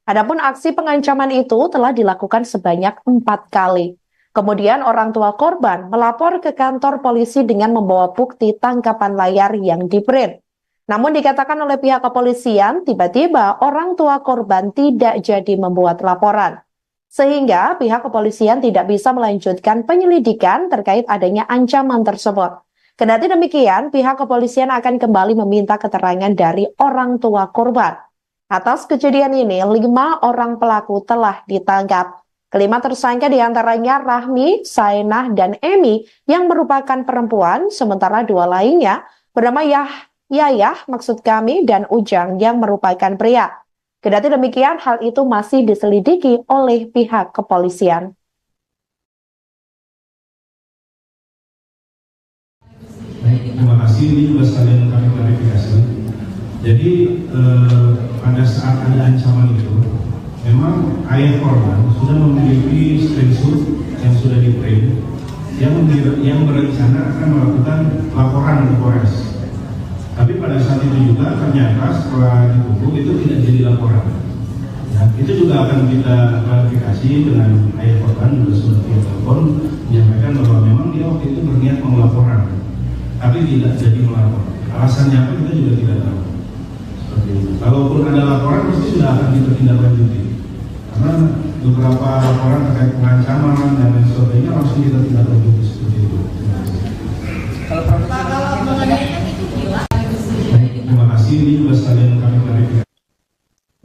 Adapun aksi pengancaman itu telah dilakukan sebanyak 4 kali. Kemudian orang tua korban melapor ke kantor polisi dengan membawa bukti tangkapan layar yang di-print. Namun dikatakan oleh pihak kepolisian, tiba-tiba orang tua korban tidak jadi membuat laporan. Sehingga pihak kepolisian tidak bisa melanjutkan penyelidikan terkait adanya ancaman tersebut. Kendati demikian, pihak kepolisian akan kembali meminta keterangan dari orang tua korban. Atas kejadian ini, 5 orang pelaku telah ditangkap. Kelima tersangka diantaranya Rahmi, Saenah, dan Emi yang merupakan perempuan, sementara 2 lainnya bernama Yayah maksud kami dan Ujang yang merupakan pria. Kendati demikian, hal itu masih diselidiki oleh pihak kepolisian. Baik, terima kasih. Ini juga sekalian kami klarifikasi. Jadi pada saat ada ancaman itu, memang ayah korban sudah memiliki screenshot yang sudah di-print yang berencana akan melakukan laporan ke Polres. Tapi pada saat itu juga ternyata setelah ditunggu itu tidak jadi laporan. Ya, itu juga akan kita klarifikasi dengan ayah korban, juga sudah via telepon menyampaikan bahwa memang dia waktu itu berniat mau laporan, tapi tidak jadi melapor. Alasannya apa kita juga tidak tahu. Seperti itu. Kalaupun ada laporan pasti sudah akan kita tindak lanjuti. Karena beberapa laporan terkait pengancaman dan lain sebagainya langsung kita tindak lanjuti seperti itu. Kalau mengenaikan itu gila. Terima kasih. Ini juga sekalian kami klarifikasi.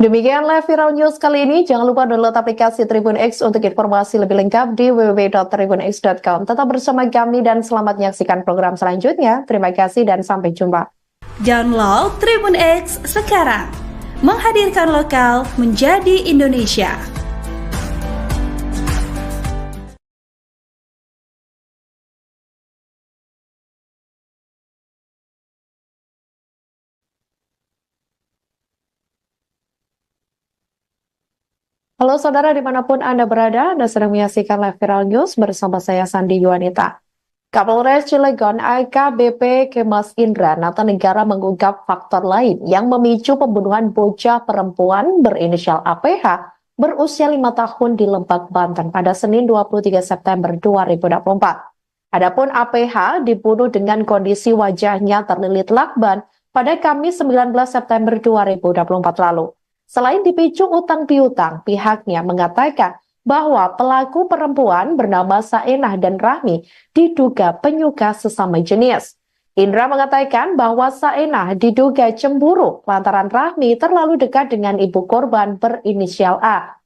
Demikianlah Viral News kali ini. Jangan lupa download aplikasi Tribun X untuk informasi lebih lengkap di www.tribunx.com. Tetap bersama kami dan selamat menyaksikan program selanjutnya. Terima kasih dan sampai jumpa. Download Tribun X sekarang. Menghadirkan lokal menjadi Indonesia. Halo saudara dimanapun Anda berada, Anda sedang menyaksikan live Viral News bersama saya Sandi Yuwanita. Kapolres Cilegon AKBP Kemas Indra Natanegara mengungkap faktor lain yang memicu pembunuhan bocah perempuan berinisial APH berusia 5 tahun di Lebak, Banten pada Senin 23 September 2024. Adapun APH dibunuh dengan kondisi wajahnya terlilit lakban pada Kamis 19 September 2024 lalu. Selain dipicu utang piutang, pihaknya mengatakan bahwa pelaku perempuan bernama Saenah dan Rahmi diduga penyuka sesama jenis. Indra mengatakan bahwa Saenah diduga cemburu lantaran Rahmi terlalu dekat dengan ibu korban berinisial A.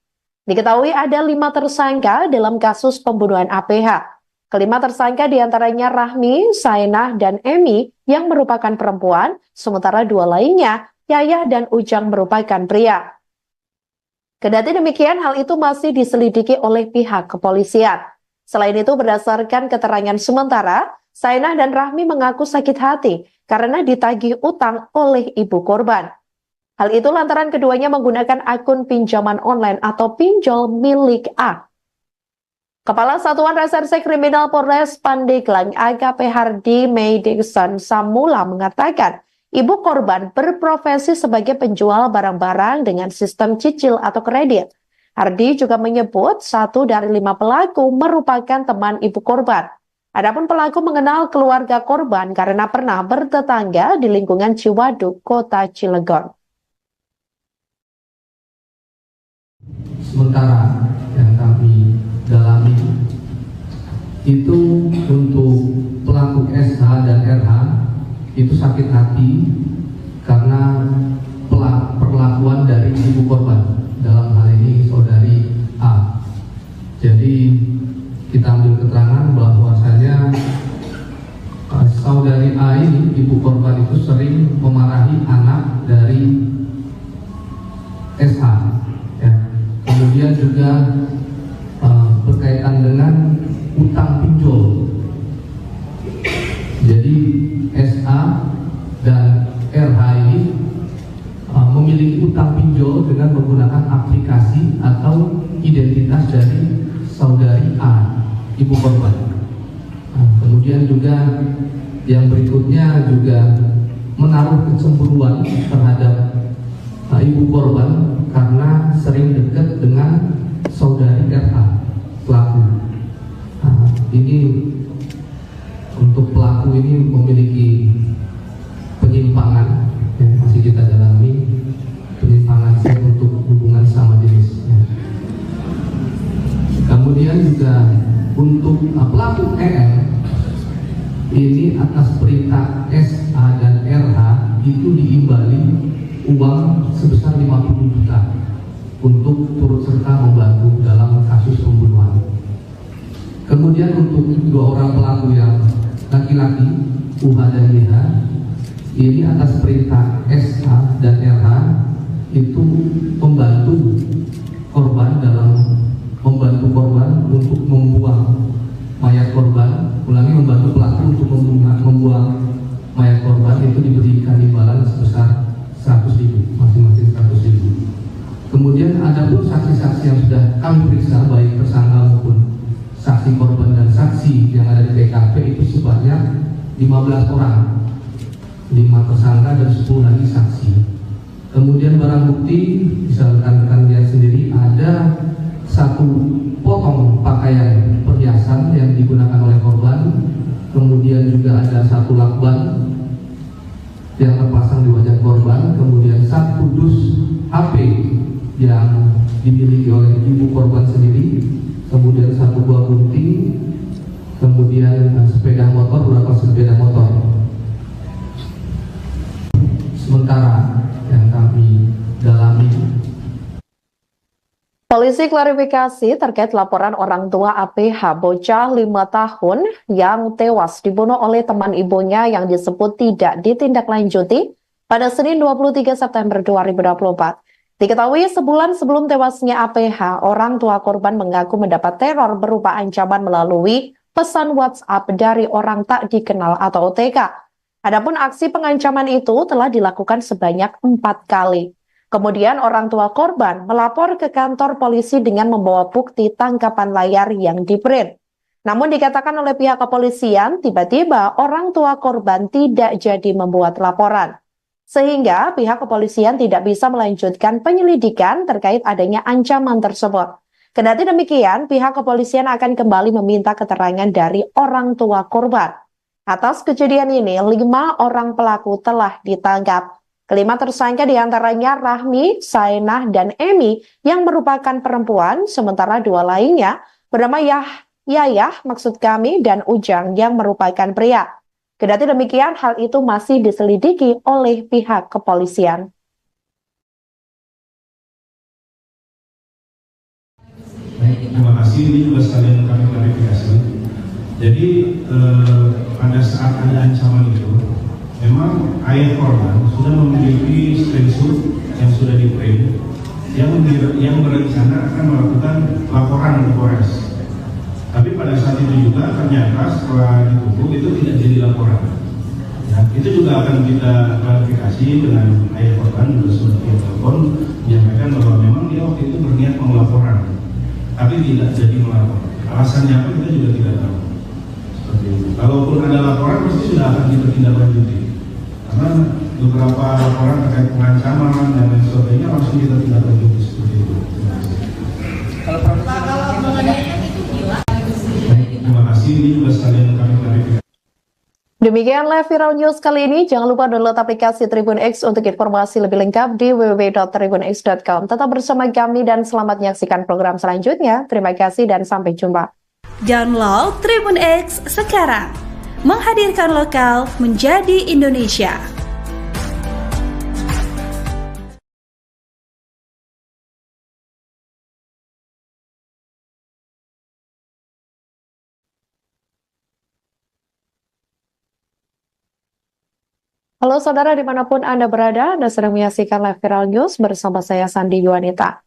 Diketahui ada 5 tersangka dalam kasus pembunuhan APH. Kelima tersangka diantaranya Rahmi, Saenah, dan Emi yang merupakan perempuan, sementara 2 lainnya, Yayah dan Ujang merupakan pria. Kendati demikian, hal itu masih diselidiki oleh pihak kepolisian. Selain itu, berdasarkan keterangan sementara, Saenah dan Rahmi mengaku sakit hati karena ditagih utang oleh ibu korban. Hal itu lantaran keduanya menggunakan akun pinjaman online atau pinjol milik A. Kepala Satuan Reserse Kriminal Polres Pandeglang AKP Hardy Madison Samula mengatakan, ibu korban berprofesi sebagai penjual barang-barang dengan sistem cicil atau kredit. Hardy juga menyebut 1 dari 5 pelaku merupakan teman ibu korban. Adapun pelaku mengenal keluarga korban karena pernah bertetangga di lingkungan Ciwaduk, Kota Cilegon. Sementara yang kami dalami itu untuk pelaku SH dan RH itu sakit hati karena perlakuan dari ibu korban, dalam hal ini saudari A. Jadi kita ambil keterangan bahwasanya saudari A ini, ibu korban itu sering memarahi anak dari SH. Kemudian juga berkaitan dengan utang pinjol. Jadi SA dan RH ini memiliki utang pinjol dengan menggunakan aplikasi atau identitas dari saudari A, ibu korban. Kemudian juga yang berikutnya juga menaruh kecemburuan terhadap ibu korban karena sering dekat dengan saudari RH pelaku. Ini untuk pelaku ini memiliki penyimpangan yang masih kita dalami, penyimpangan seks untuk hubungan sama jenis. Kemudian juga untuk pelaku EL ini atas perintah SA dan RH itu diimbali uang sebesar 50 juta untuk turut serta membantu dalam kasus pembunuhan. Kemudian untuk 2 orang pelaku yang laki-laki, UH dan YH, ini atas perintah SA dan RH itu membantu korban untuk membuang mayat korban. Membantu pelaku untuk membuang mayat korban itu diberikan imbalan sebesar 100.000, masing-masing 100.000. Kemudian ada pun saksi-saksi yang sudah kami periksa, baik tersangka maupun saksi korban dan saksi yang ada di TKP itu sebanyak 15 orang, 5 tersangka dan 10 lagi saksi. Kemudian barang bukti bisa rekan-rekan lihat sendiri, ada 1 potong pakaian perhiasan yang digunakan oleh korban. Kemudian juga ada 1 lakban yang terpasang di wajah korban. Kemudian 1 dus HP yang dimiliki oleh ibu korban sendiri. Kemudian 1 buah gunting. Kemudian sepeda motor, beberapa sepeda motor. Sementara yang kami dalami, polisi klarifikasi terkait laporan orang tua APH bocah 5 tahun yang tewas dibunuh oleh teman ibunya yang disebut tidak ditindaklanjuti pada Senin 23 September 2024. Diketahui sebulan sebelum tewasnya APH, orang tua korban mengaku mendapat teror berupa ancaman melalui pesan WhatsApp dari orang tak dikenal atau OTK. Adapun aksi pengancaman itu telah dilakukan sebanyak 4 kali. Kemudian orang tua korban melapor ke kantor polisi dengan membawa bukti tangkapan layar yang di-print. Namun dikatakan oleh pihak kepolisian, tiba-tiba orang tua korban tidak jadi membuat laporan. Sehingga pihak kepolisian tidak bisa melanjutkan penyelidikan terkait adanya ancaman tersebut. Kendati demikian, pihak kepolisian akan kembali meminta keterangan dari orang tua korban. Atas kejadian ini, 5 orang pelaku telah ditangkap. Kelima tersangka diantaranya Rahmi, Saenah, dan Emi yang merupakan perempuan, sementara 2 lainnya bernama Yayah dan Ujang yang merupakan pria. Kendati demikian, hal itu masih diselidiki oleh pihak kepolisian. Terima kasih, ini juga sekalian kami klarifikasi. Jadi pada saat ada ancaman itu, memang ayah korban sudah memiliki screenshot yang sudah di-print yang berencana akan melakukan laporan ke Polres. Tapi pada saat itu juga ternyata setelah ditutup itu tidak jadi laporan. Ya, itu juga akan kita klarifikasi dengan ayah korban sudah via telepon menyampaikan bahwa memang dia waktu itu berniat mau laporan, tapi tidak jadi melapor. Alasannya apa kita juga tidak tahu. Seperti itu. Kalaupun ada laporan pasti sudah akan kita tindak lanjuti. Karena beberapa laporan terkait pengancaman dan lain sebagainya langsung kita tindak lanjuti seperti itu. Kalau mengenai itu gila. Terima kasih, ini juga sekalian kami klarifikasi. Demikianlah Viral News kali ini. Jangan lupa download aplikasi Tribun X untuk informasi lebih lengkap di www.tribunx.com. Tetap bersama kami dan selamat menyaksikan program selanjutnya. Terima kasih dan sampai jumpa. Download Tribun X sekarang. Menghadirkan lokal menjadi Indonesia. Halo saudara dimanapun Anda berada, Anda sedang menyaksikan live Viral News bersama saya Sandi Yuwanita.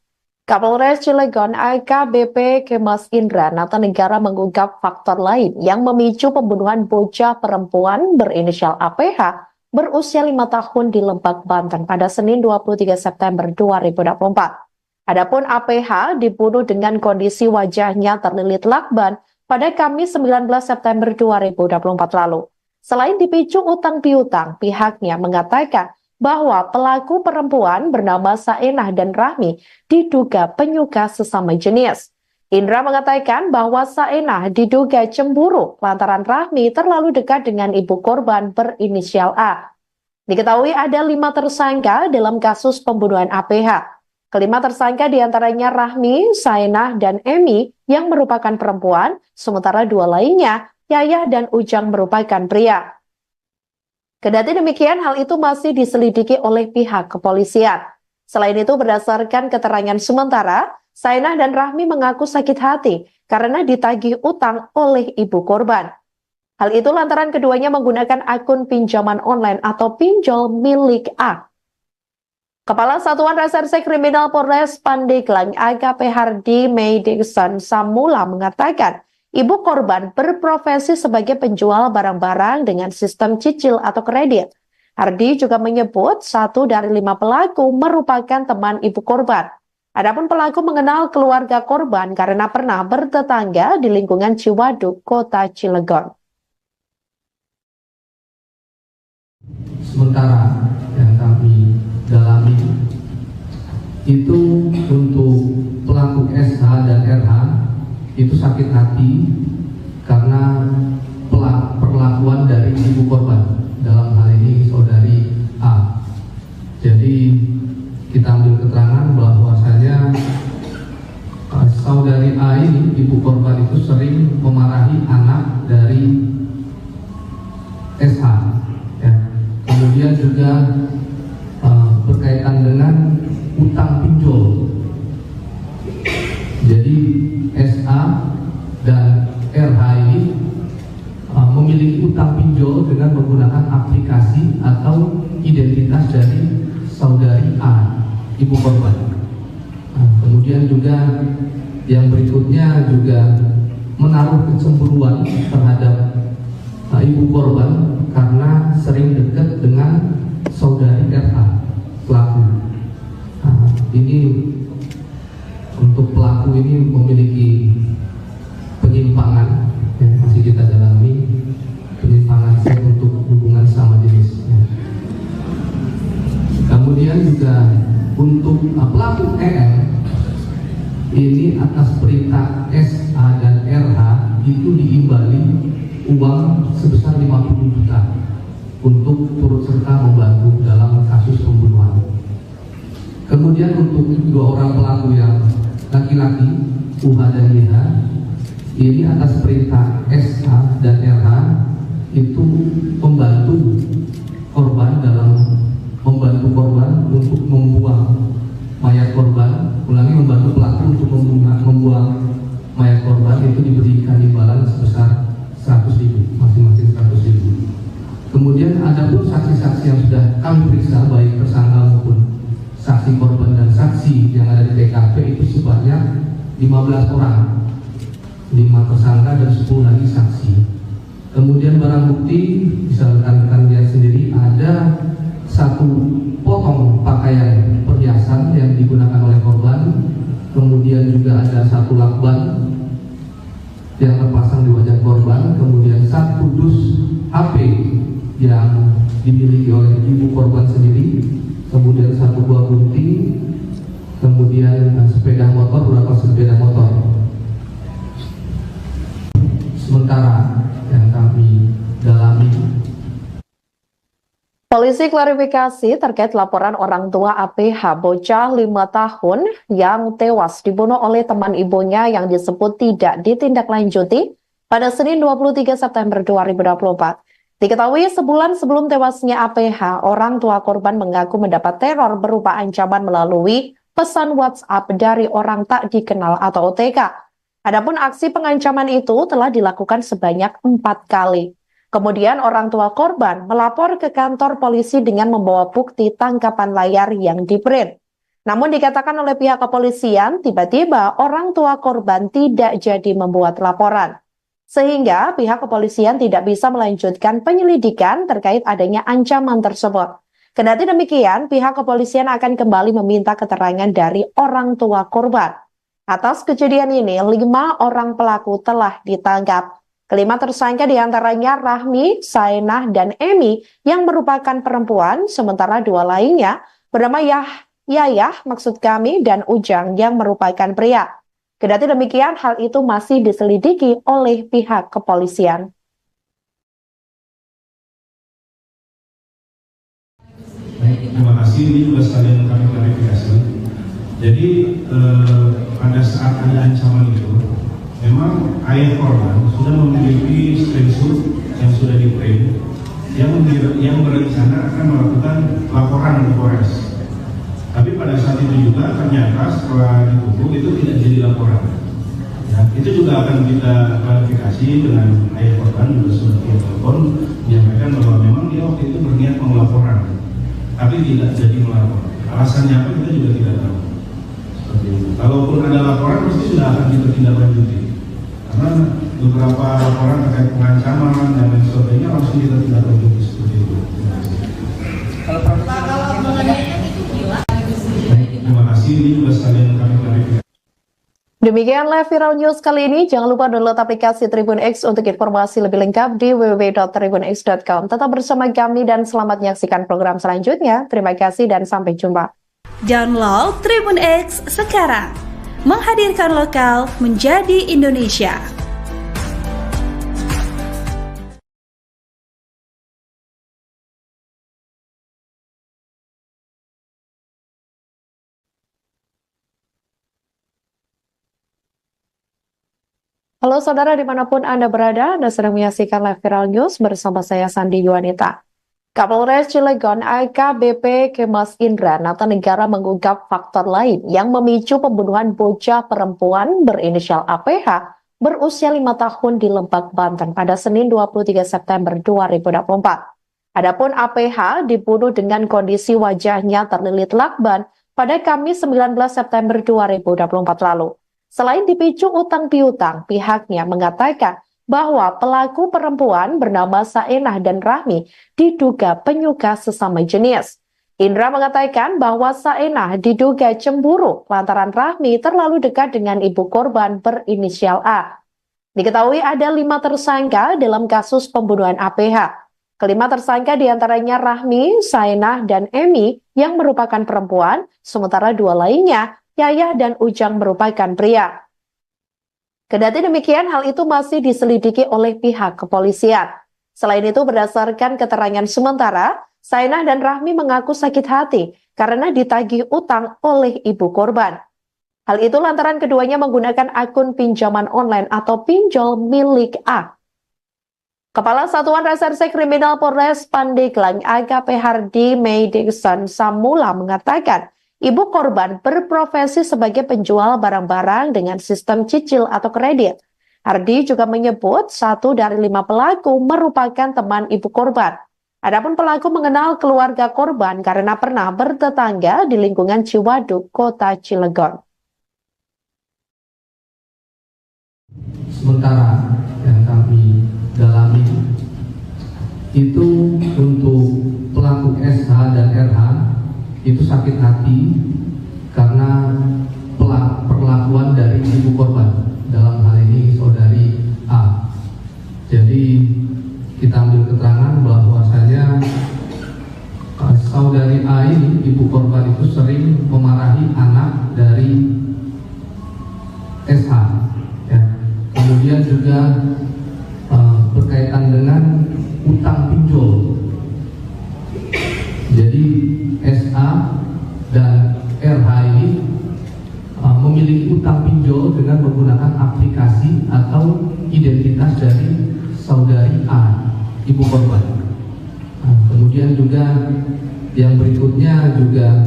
Kapolres Cilegon AKBP Kemas Indra Natanegara mengungkap faktor lain yang memicu pembunuhan bocah perempuan berinisial APH berusia 5 tahun di Lebak, Banten pada Senin 23 September 2024. Adapun APH dibunuh dengan kondisi wajahnya terlilit lakban pada Kamis 19 September 2024 lalu. Selain dipicu utang piutang, pihaknya mengatakan bahwa pelaku perempuan bernama Saenah dan Rahmi diduga penyuka sesama jenis. Indra mengatakan bahwa Saenah diduga cemburu lantaran Rahmi terlalu dekat dengan ibu korban berinisial A. Diketahui ada 5 tersangka dalam kasus pembunuhan APH. Kelima tersangka diantaranya Rahmi, Saenah, dan Emi yang merupakan perempuan, sementara 2 lainnya Yayah dan Ujang merupakan pria. Kendati demikian, hal itu masih diselidiki oleh pihak kepolisian. Selain itu, berdasarkan keterangan sementara, Saenah dan Rahmi mengaku sakit hati karena ditagih utang oleh ibu korban. Hal itu lantaran keduanya menggunakan akun pinjaman online atau pinjol milik A. Kepala Satuan Reserse Kriminal Polres Pandeglang AKP Hardi Meidikson Samula mengatakan, ibu korban berprofesi sebagai penjual barang-barang dengan sistem cicil atau kredit. Hardi juga menyebut 1 dari 5 pelaku merupakan teman ibu korban. Adapun pelaku mengenal keluarga korban karena pernah bertetangga di lingkungan Ciwaduk, Kota Cilegon. Sementara yang kami dalami itu untuk pelaku SH dan RH itu sakit hati karena perlakuan dari ibu korban, dalam hal ini saudari A. Jadi kita ambil keterangan bahwasanya saudari A ini, ibu korban itu sering memarahi anak dari SH. Ya. Kemudian juga berkaitan dengan utang pinjol. Jadi SA dan RH ini memiliki utang pinjol dengan menggunakan aplikasi atau identitas dari saudari A, ibu korban. Kemudian juga yang berikutnya juga menaruh kecemburuan terhadap ibu korban karena sering dekat dengan saudari RH, pelaku. Ini untuk pelaku ini memiliki penyimpangan yang masih kita dalami, penyimpangan seks untuk hubungan sama jenis. Kemudian juga untuk pelaku EL ini atas perintah SA dan RH itu diimbali uang sebesar 50 juta untuk turut serta membantu dalam kasus pembunuhan. Kemudian untuk 2 orang pelaku yang laki-laki, UH dan YH, ini atas perintah SH dan RH itu membantu korban untuk membuang mayat korban. Membantu pelaku untuk membuang mayat korban itu diberikan imbalan sebesar 100.000, masing-masing 100.000. Kemudian ada pun saksi-saksi yang sudah kami periksa, baik tersangka maupun saksi korban dan saksi yang ada di TKP itu sebanyak 15 orang, 5 tersangka dan 10 lagi saksi. Kemudian barang bukti bisa rekan-rekan lihat sendiri, ada 1 potong pakaian perhiasan yang digunakan oleh korban. Kemudian juga ada 1 lakban yang terpasang di wajah korban. Kemudian 1 dus HP yang dimiliki oleh ibu korban sendiri. Kemudian 1 buah gunting. Kemudian sepeda motor, beberapa sepeda motor. Sementara yang kami dalami, polisi klarifikasi terkait laporan orang tua APH bocah 5 tahun yang tewas dibunuh oleh teman ibunya yang disebut tidak ditindaklanjuti pada Senin 23 September 2024. Diketahui sebulan sebelum tewasnya APH, orang tua korban mengaku mendapat teror berupa ancaman melalui pesan WhatsApp dari orang tak dikenal atau OTK. Adapun aksi pengancaman itu telah dilakukan sebanyak 4 kali. Kemudian orang tua korban melapor ke kantor polisi dengan membawa bukti tangkapan layar yang di-print. Namun dikatakan oleh pihak kepolisian, tiba-tiba orang tua korban tidak jadi membuat laporan. Sehingga pihak kepolisian tidak bisa melanjutkan penyelidikan terkait adanya ancaman tersebut. Kendati demikian, pihak kepolisian akan kembali meminta keterangan dari orang tua korban. Atas kejadian ini, 5 orang pelaku telah ditangkap. Kelima tersangka diantaranya Rahmi, Saenah, dan Emi yang merupakan perempuan, sementara 2 lainnya bernama Yayah, maksud kami, dan Ujang yang merupakan pria. Kendati demikian, hal itu masih diselidiki oleh pihak kepolisian. Baik, terima kasih. Ini juga sekalian kami klarifikasi. Jadi pada saat ada ancaman itu, memang ayah korban sudah memiliki screenshot yang sudah di-print yang berencana akan melakukan laporan ke Polres. Tapi pada saat itu juga ternyata setelah ditutup itu tidak jadi laporan. Ya, itu juga akan kita klarifikasi dengan ayah korban, juga sudah via telepon menyampaikan bahwa memang dia waktu itu berniat mau laporan, tapi tidak jadi melapor. Alasannya apa kita juga tidak tahu. Seperti itu. Kalaupun ada laporan pasti sudah akan kita tindak lanjuti. Karena beberapa laporan terkait pengancaman dan lain sebagainya langsung kita tindak lanjuti seperti itu. Kalau mengenai itu gila. Terima kasih. Ini juga sekalian kami klarifikasi. Demikian live viral news kali ini. Jangan lupa download aplikasi Tribun X untuk informasi lebih lengkap di www.tribunx.com. Tetap bersama kami dan selamat menyaksikan program selanjutnya. Terima kasih dan sampai jumpa. Download Tribun X sekarang. Menghadirkan lokal menjadi Indonesia. Halo saudara dimanapun Anda berada, Anda sedang menyaksikan live viral news bersama saya Sandi Yuanita. Kapolres Cilegon AKBP Kemas Indra Natanegara mengungkap faktor lain yang memicu pembunuhan bocah perempuan berinisial APH berusia 5 tahun di Lebak, Banten pada Senin 23 September 2024. Adapun APH dibunuh dengan kondisi wajahnya terlilit lakban pada Kamis 19 September 2024 lalu. Selain dipicu utang piutang, pihaknya mengatakan bahwa pelaku perempuan bernama Saenah dan Rahmi diduga penyuka sesama jenis. Indra mengatakan bahwa Saenah diduga cemburu lantaran Rahmi terlalu dekat dengan ibu korban berinisial A. Diketahui ada 5 tersangka dalam kasus pembunuhan APH. Kelima tersangka diantaranya Rahmi, Saenah, dan Emi yang merupakan perempuan, sementara 2 lainnya Yayah dan Ujang merupakan pria. Kendati demikian, hal itu masih diselidiki oleh pihak kepolisian. Selain itu, berdasarkan keterangan sementara, Saenah dan Rahmi mengaku sakit hati karena ditagih utang oleh ibu korban. Hal itu lantaran keduanya menggunakan akun pinjaman online atau pinjol milik A. Kepala Satuan Reserse Kriminal Polres Pandeglang AKP Hardy Meidikson Samula mengatakan, ibu korban berprofesi sebagai penjual barang-barang dengan sistem cicil atau kredit. Hardy juga menyebut 1 dari 5 pelaku merupakan teman ibu korban. Adapun pelaku mengenal keluarga korban karena pernah bertetangga di lingkungan Ciwaduk, Kota Cilegon. Sementara yang kami dalami itu untuk pelaku SH dan RH itu sakit hati karena perlakuan dari ibu korban, dalam hal ini saudari A. Jadi kita ambil keterangan bahwasanya saudari A ini, ibu korban itu sering memarahi anak dari SH, ya. Kemudian juga berkaitan dengan utang pinjol. Jadi SA dan RH ini memiliki utang pinjol dengan menggunakan aplikasi atau identitas dari saudari A, ibu korban. Kemudian juga yang berikutnya juga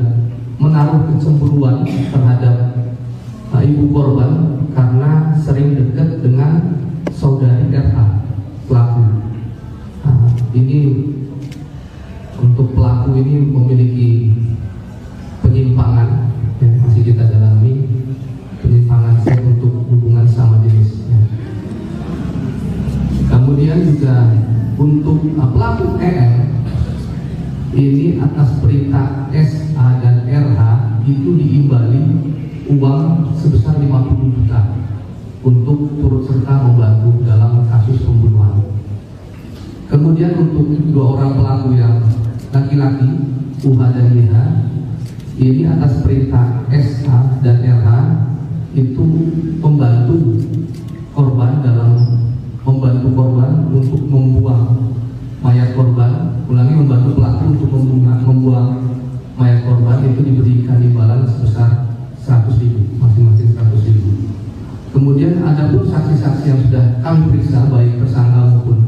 menaruh kecemburuan terhadap ibu korban karena sering dekat dengan saudari RH, pelaku. Ini untuk pelaku ini memiliki penyimpangan yang masih kita dalami, penyimpangan seks untuk hubungan sama jenis. Kemudian juga untuk pelaku EM ini atas perintah SA dan RH itu diimbali uang sebesar 50 juta untuk turut serta membantu dalam kasus pembunuhan. Kemudian untuk 2 orang pelaku yang laki-laki, UH dan YH, ini atas perintah SA dan RH itu membantu korban untuk membuang mayat korban. Ulangi, membantu pelaku untuk membuang mayat korban itu diberikan imbalan sebesar 100.000, masing-masing 100.000. Kemudian ada pun saksi-saksi yang sudah kami periksa, baik tersangka maupun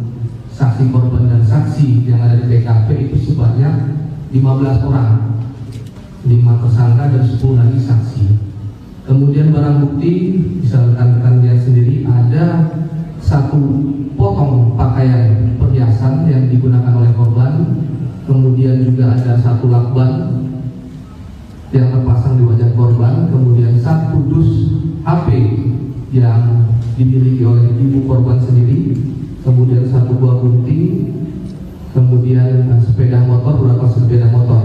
saksi korban dan saksi yang ada di TKP itu sebanyak 15 orang, 5 tersangka dan 10 lagi saksi. Kemudian barang bukti bisa rekan-rekan lihat sendiri, ada 1 potong pakaian perhiasan yang digunakan oleh korban. Kemudian juga ada 1 lakban yang terpasang di wajah korban. Kemudian 1 dus HP yang dimiliki oleh ibu korban sendiri. Kemudian 1 buah gunting. Kemudian sepeda motor, beberapa sepeda motor.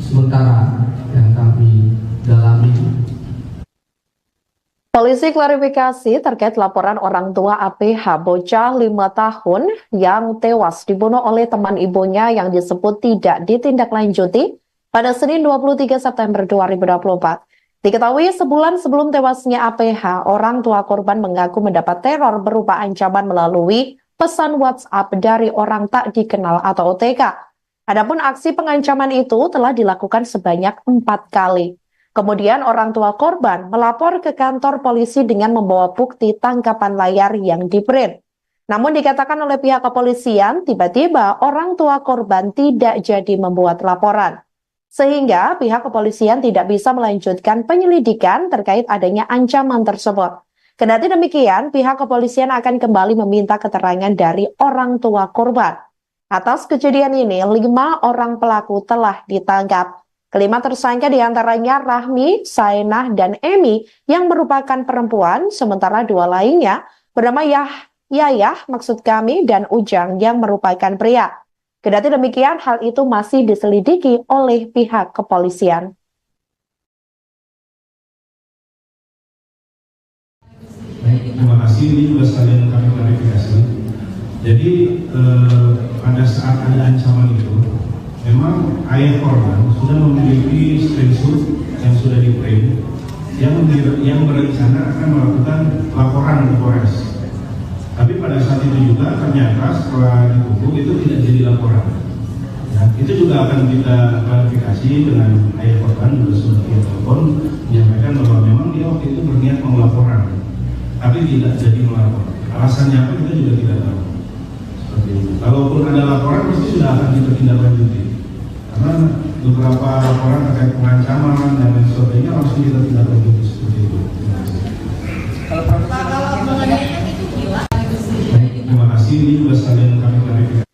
Sementara yang kami dalami, polisi klarifikasi terkait laporan orang tua APH bocah 5 tahun yang tewas dibunuh oleh teman ibunya yang disebut tidak ditindaklanjuti pada Senin 23 September 2024. Diketahui sebulan sebelum tewasnya APH, orang tua korban mengaku mendapat teror berupa ancaman melalui pesan WhatsApp dari orang tak dikenal atau OTK. Adapun aksi pengancaman itu telah dilakukan sebanyak 4 kali. Kemudian orang tua korban melapor ke kantor polisi dengan membawa bukti tangkapan layar yang di-print. Namun dikatakan oleh pihak kepolisian, tiba-tiba orang tua korban tidak jadi membuat laporan. Sehingga pihak kepolisian tidak bisa melanjutkan penyelidikan terkait adanya ancaman tersebut. Kendati demikian, pihak kepolisian akan kembali meminta keterangan dari orang tua korban. Atas kejadian ini, 5 orang pelaku telah ditangkap. Kelima tersangka diantaranya Rahmi, Sainah, dan Emi yang merupakan perempuan, sementara 2 lainnya bernama Yayah dan Ujang yang merupakan pria. Kendati demikian, hal itu masih diselidiki oleh pihak kepolisian. Baik, terima kasih. Ini juga sekalian kami klarifikasi. Jadi pada saat ada ancaman itu, memang ayah korban sudah memiliki screenshot yang sudah di-print yang berencana akan melakukan laporan ke Polres. Tapi pada saat itu juga ternyata setelah ditunggu itu tidak jadi laporan. Ya, itu juga akan kita klarifikasi dengan ayah korban, juga sudah via telepon menyampaikan bahwa memang dia waktu itu berniat mau laporan, tapi tidak jadi melapor. Alasannya apa kita juga tidak tahu. Seperti itu. Kalaupun ada laporan pasti sudah akan kita tindak lanjuti. Karena beberapa laporan terkait pengancaman dan lain sebagainya langsung kita tindak lanjuti seperti itu. Kalau mengenai itu gila. Terima kasih, ini juga sekalian kami klarifikasi.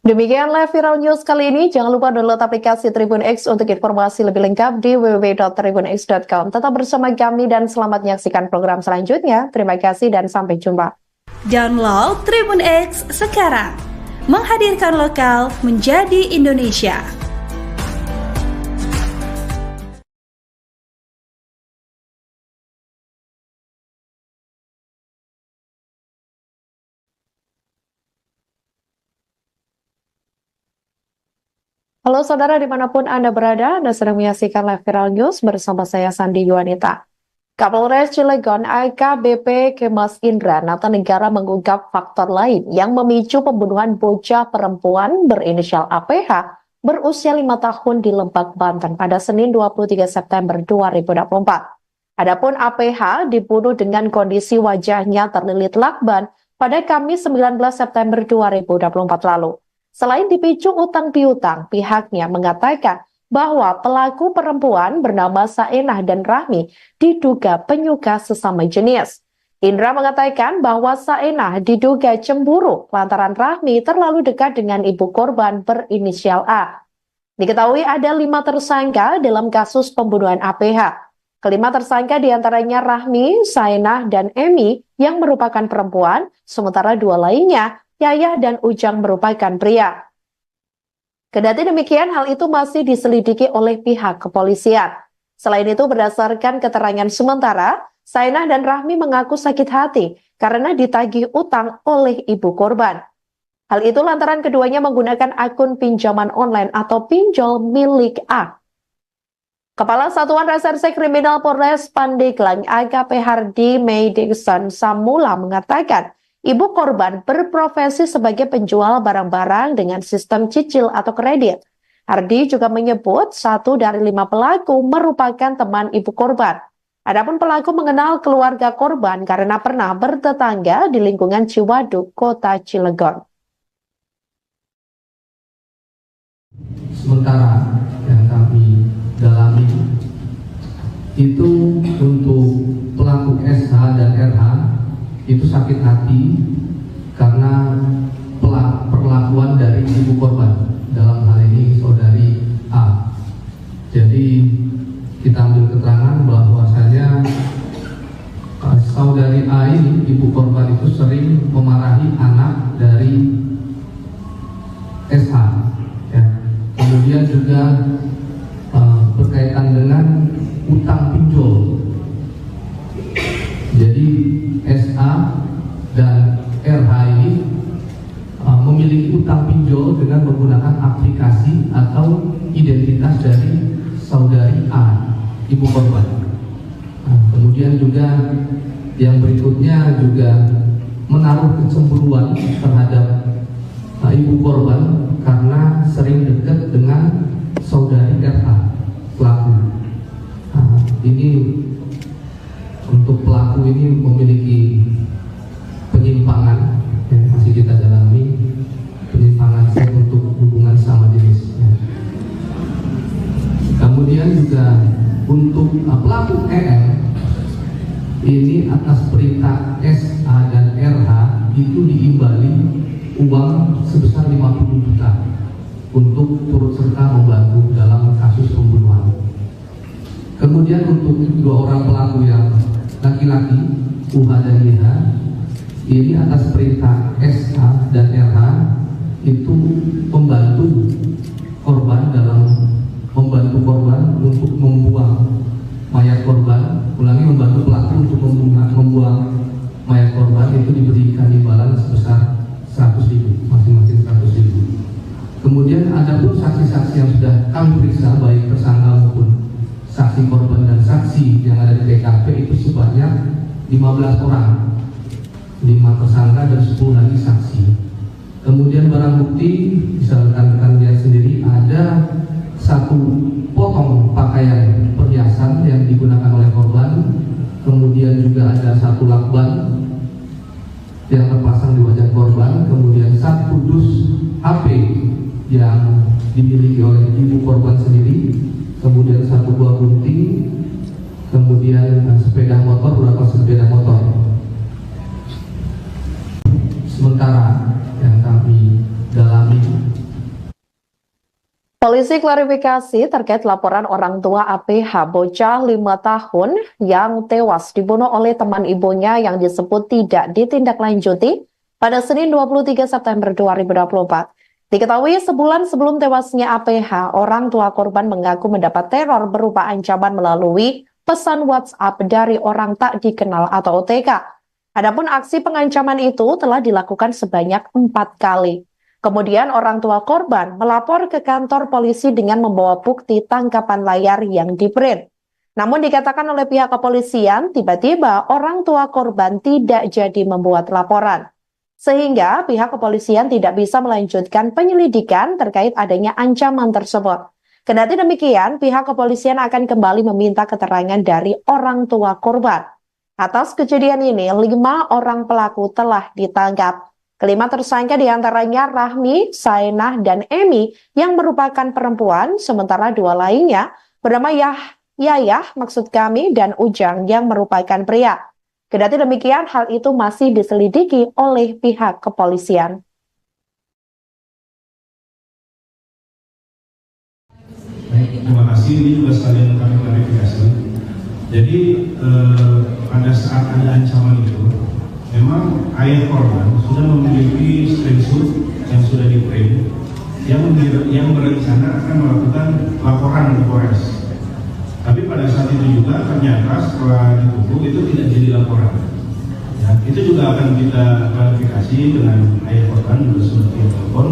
Demikian live viral news kali ini. Jangan lupa download aplikasi Tribun X untuk informasi lebih lengkap di www.tribunx.com. Tetap bersama kami dan selamat menyaksikan program selanjutnya. Terima kasih dan sampai jumpa. Download Tribun X sekarang. Menghadirkan lokal menjadi Indonesia. Halo saudara dimanapun Anda berada, Anda sedang menyaksikan live viral news bersama saya Sandi Yuanita. Kapolres Cilegon AKBP Kemas Indra Natanegara mengungkap faktor lain yang memicu pembunuhan bocah perempuan berinisial APH berusia 5 tahun di Lebak, Banten pada Senin 23 September 2024. Adapun APH dibunuh dengan kondisi wajahnya terlilit lakban pada Kamis 19 September 2024 lalu. Selain dipicu utang piutang, pihaknya mengatakan bahwa pelaku perempuan bernama Saenah dan Rahmi diduga penyuka sesama jenis. Indra mengatakan bahwa Saenah diduga cemburu lantaran Rahmi terlalu dekat dengan ibu korban berinisial A. Diketahui ada 5 tersangka dalam kasus pembunuhan APH. Kelima tersangka diantaranya Rahmi, Saenah, dan Emi yang merupakan perempuan, sementara 2 lainnya Yayah dan Ujang merupakan pria. Kendati demikian, hal itu masih diselidiki oleh pihak kepolisian. Selain itu, berdasarkan keterangan sementara, Saenah dan Rahmi mengaku sakit hati karena ditagih utang oleh ibu korban. Hal itu lantaran keduanya menggunakan akun pinjaman online atau pinjol milik A. Kepala Satuan Reserse Kriminal Polres Pandeglang AKP Hardy May Dixon Samula mengatakan, ibu korban berprofesi sebagai penjual barang-barang dengan sistem cicil atau kredit. Hardy juga menyebut 1 dari 5 pelaku merupakan teman ibu korban. Adapun pelaku mengenal keluarga korban karena pernah bertetangga di lingkungan Ciwaduk, Kota Cilegon. Sementara yang kami dalami itu untuk pelaku SH dan RH itu sakit hati karena perlakuan dari ibu korban, dalam hal ini saudari A. Jadi kita ambil keterangan bahwasanya saudari A ini, ibu korban itu sering memarahi anak dari SH ya. Kemudian juga berkaitan dengan utang pinjol. Jadi SA dan RH ini memiliki utang pinjol dengan menggunakan aplikasi atau identitas dari saudari A, ibu korban. Kemudian juga yang berikutnya juga menaruh kecemburuan terhadap ibu korban karena sering dekat dengan saudari RH pelaku. Ini untuk pelaku ini memiliki penyimpangan yang masih kita dalami, penyimpangan seks untuk hubungan sama jenis. Kemudian juga untuk pelaku EM ini atas perintah SA dan RH itu diimbali uang sebesar 50 juta untuk turut serta membantu dalam kasus pembunuhan. Kemudian untuk 2 orang pelaku yang laki-laki, UH dan YH, ini atas perintah SA dan RH itu membantu korban untuk membuang mayat korban. Ulangi, membantu pelaku untuk membuang mayat korban itu diberikan imbalan sebesar 100.000, masing-masing 100.000. Kemudian ada pun saksi-saksi yang sudah kami periksa, baik tersangka maupun saksi korban dan saksi yang ada di TKP itu sebanyak 15 orang, 5 tersangka dan 10 lagi saksi. Kemudian barang bukti bisa rekan-rekan lihat sendiri, ada 1 potong pakaian perhiasan yang digunakan oleh korban, kemudian juga ada 1 lakban, yang dimiliki oleh ibu korban sendiri, kemudian 1 buah gunting, kemudian sepeda motor, beberapa sepeda motor. Sementara yang kami dalami, polisi klarifikasi terkait laporan orang tua APH bocah 5 tahun yang tewas dibunuh oleh teman ibunya yang disebut tidak ditindaklanjuti pada Senin 23 September 2024. Diketahui sebulan sebelum tewasnya APH, orang tua korban mengaku mendapat teror berupa ancaman melalui pesan WhatsApp dari orang tak dikenal atau OTK. Adapun aksi pengancaman itu telah dilakukan sebanyak 4 kali. Kemudian orang tua korban melapor ke kantor polisi dengan membawa bukti tangkapan layar yang di-print. Namun dikatakan oleh pihak kepolisian, tiba-tiba orang tua korban tidak jadi membuat laporan. Sehingga pihak kepolisian tidak bisa melanjutkan penyelidikan terkait adanya ancaman tersebut. Kendati demikian, pihak kepolisian akan kembali meminta keterangan dari orang tua korban. Atas kejadian ini, 5 orang pelaku telah ditangkap. Kelima tersangka diantaranya Rahmi, Saenah, dan Emi yang merupakan perempuan, sementara 2 lainnya bernama Yayah dan Ujang yang merupakan pria. Kendati demikian, hal itu masih diselidiki oleh pihak kepolisian. Baik, terima kasih. Ini juga sekalian kami klarifikasi. Jadi pada saat ada ancaman itu, memang ayah korban sudah memiliki screenshot yang sudah di-print yang berencana akan melakukan laporan ke Polres. Tapi pada saat itu juga ternyata setelah ditunggu itu tidak jadi laporan. Ya, itu juga akan kita klarifikasi dengan ayah korban, juga sudah via telepon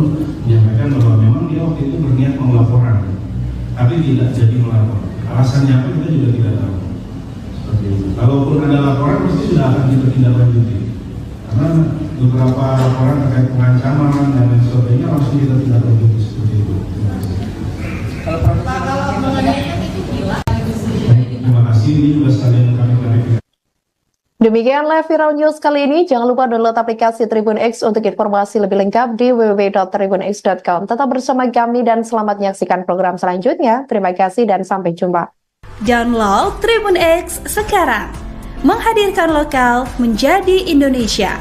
menyampaikan bahwa memang dia waktu itu berniat mau laporan, tapi tidak jadi melapor. Alasannya apa kita juga tidak tahu. Seperti itu. Kalaupun ada laporan pasti sudah akan kita tindak lanjuti. Karena beberapa laporan terkait pengancaman dan lain sebagainya langsung kita tindak lanjuti seperti itu. Kalau mengenainya itu gila. Terima kasih. Ini juga sekalian kami klarifikasi. Demikianlah Viral News kali ini. Jangan lupa download aplikasi Tribun X untuk informasi lebih lengkap di www.tribunx.com. Tetap bersama kami dan selamat menyaksikan program selanjutnya. Terima kasih dan sampai jumpa. Download Tribun X sekarang. Menghadirkan lokal menjadi Indonesia.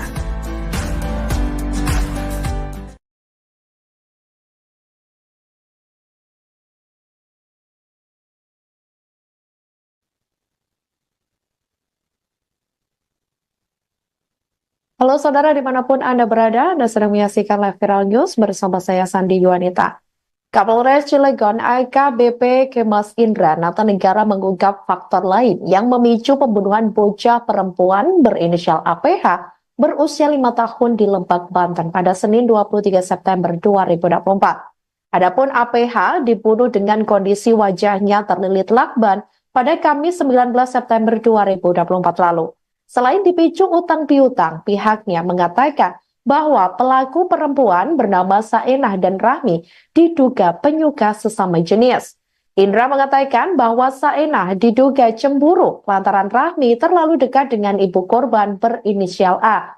Halo saudara dimanapun Anda berada, Anda sedang menyaksikan live Viral News bersama saya Sandi Yuanita. Kapolres Cilegon AKBP Kemas Indra Natanegara mengungkap faktor lain yang memicu pembunuhan bocah perempuan berinisial APH berusia 5 tahun di Lebak, Banten pada Senin 23 September 2024. Adapun APH dibunuh dengan kondisi wajahnya terlilit lakban pada Kamis 19 September 2024 lalu. Selain dipicu utang piutang, pihaknya mengatakan bahwa pelaku perempuan bernama Saenah dan Rahmi diduga penyuka sesama jenis. Indra mengatakan bahwa Saenah diduga cemburu lantaran Rahmi terlalu dekat dengan ibu korban berinisial A.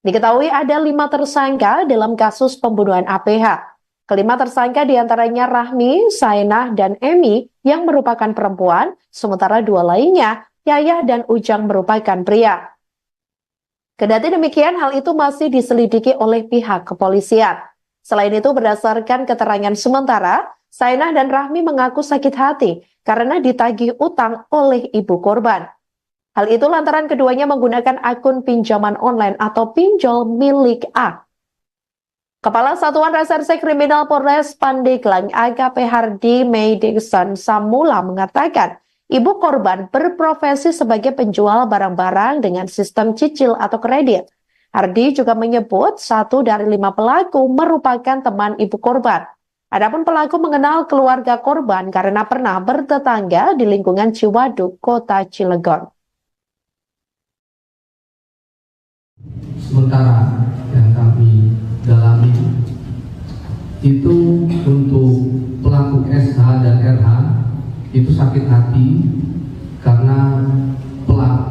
Diketahui ada 5 tersangka dalam kasus pembunuhan APH. Kelima tersangka diantaranya Rahmi, Saenah, dan Emi yang merupakan perempuan, sementara 2 lainnya Yayah dan Ujang merupakan pria. Kendati demikian, hal itu masih diselidiki oleh pihak kepolisian. Selain itu, berdasarkan keterangan sementara, Saenah dan Rahmi mengaku sakit hati karena ditagih utang oleh ibu korban. Hal itu lantaran keduanya menggunakan akun pinjaman online atau pinjol milik A. Kepala Satuan Reserse Kriminal Polres Pandeglang AKP Hardi Meidikson Samula mengatakan, ibu korban berprofesi sebagai penjual barang-barang dengan sistem cicil atau kredit. Hardi juga menyebut 1 dari 5 pelaku merupakan teman ibu korban. Adapun pelaku mengenal keluarga korban karena pernah bertetangga di lingkungan Ciwaduk, Kota Cilegon. Sementara yang kami dalami itu untuk pelaku SH dan RH itu sakit hati karena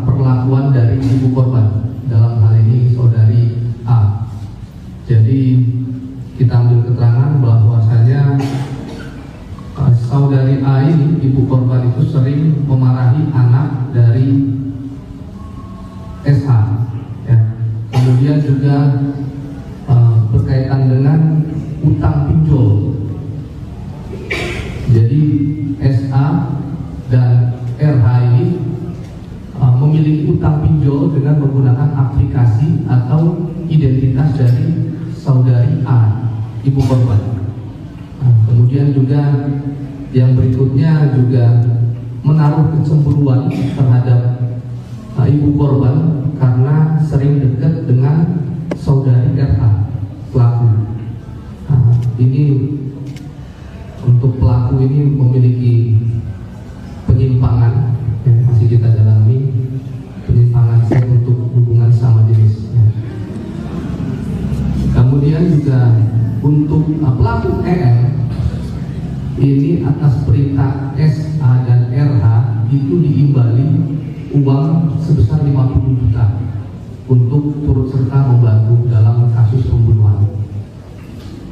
perlakuan dari ibu korban, dalam hal ini saudari A. Jadi kita ambil keterangan bahwasanya saudari A ini, ibu korban itu sering memarahi anak dari SH, ya. Kemudian juga berkaitan dengan utang pinjol. Jadi SA dan RH ini memiliki utang pinjol dengan menggunakan aplikasi atau identitas dari saudari A, ibu korban. Kemudian juga yang berikutnya juga menaruh kecemburuan terhadap ibu korban karena sering dekat dengan saudari RH, pelaku. Ini untuk pelaku ini memiliki penyimpangan yang masih kita dalami, penyimpangan seks untuk hubungan sama jenis. Kemudian juga untuk pelaku EL ini atas perintah SA dan RH itu diimbali uang sebesar 50 juta untuk turut serta membantu dalam kasus pembunuhan.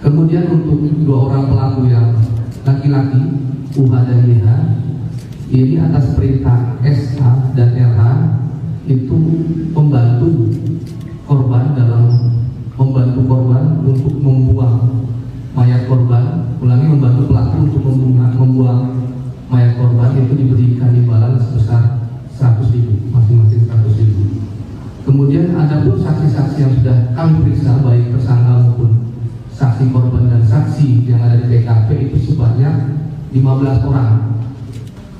Kemudian untuk dua orang pelaku yang laki-laki, UH dan YH, ini atas perintah SA dan RH itu membantu korban untuk membuang mayat korban, membantu pelaku untuk membuang mayat korban, itu diberikan imbalan sebesar 100.000, masing-masing 100.000. Kemudian ada pun saksi-saksi yang sudah kami periksa, baik tersangka maupun saksi korban dan saksi yang ada di TKP itu sebanyak 15 orang,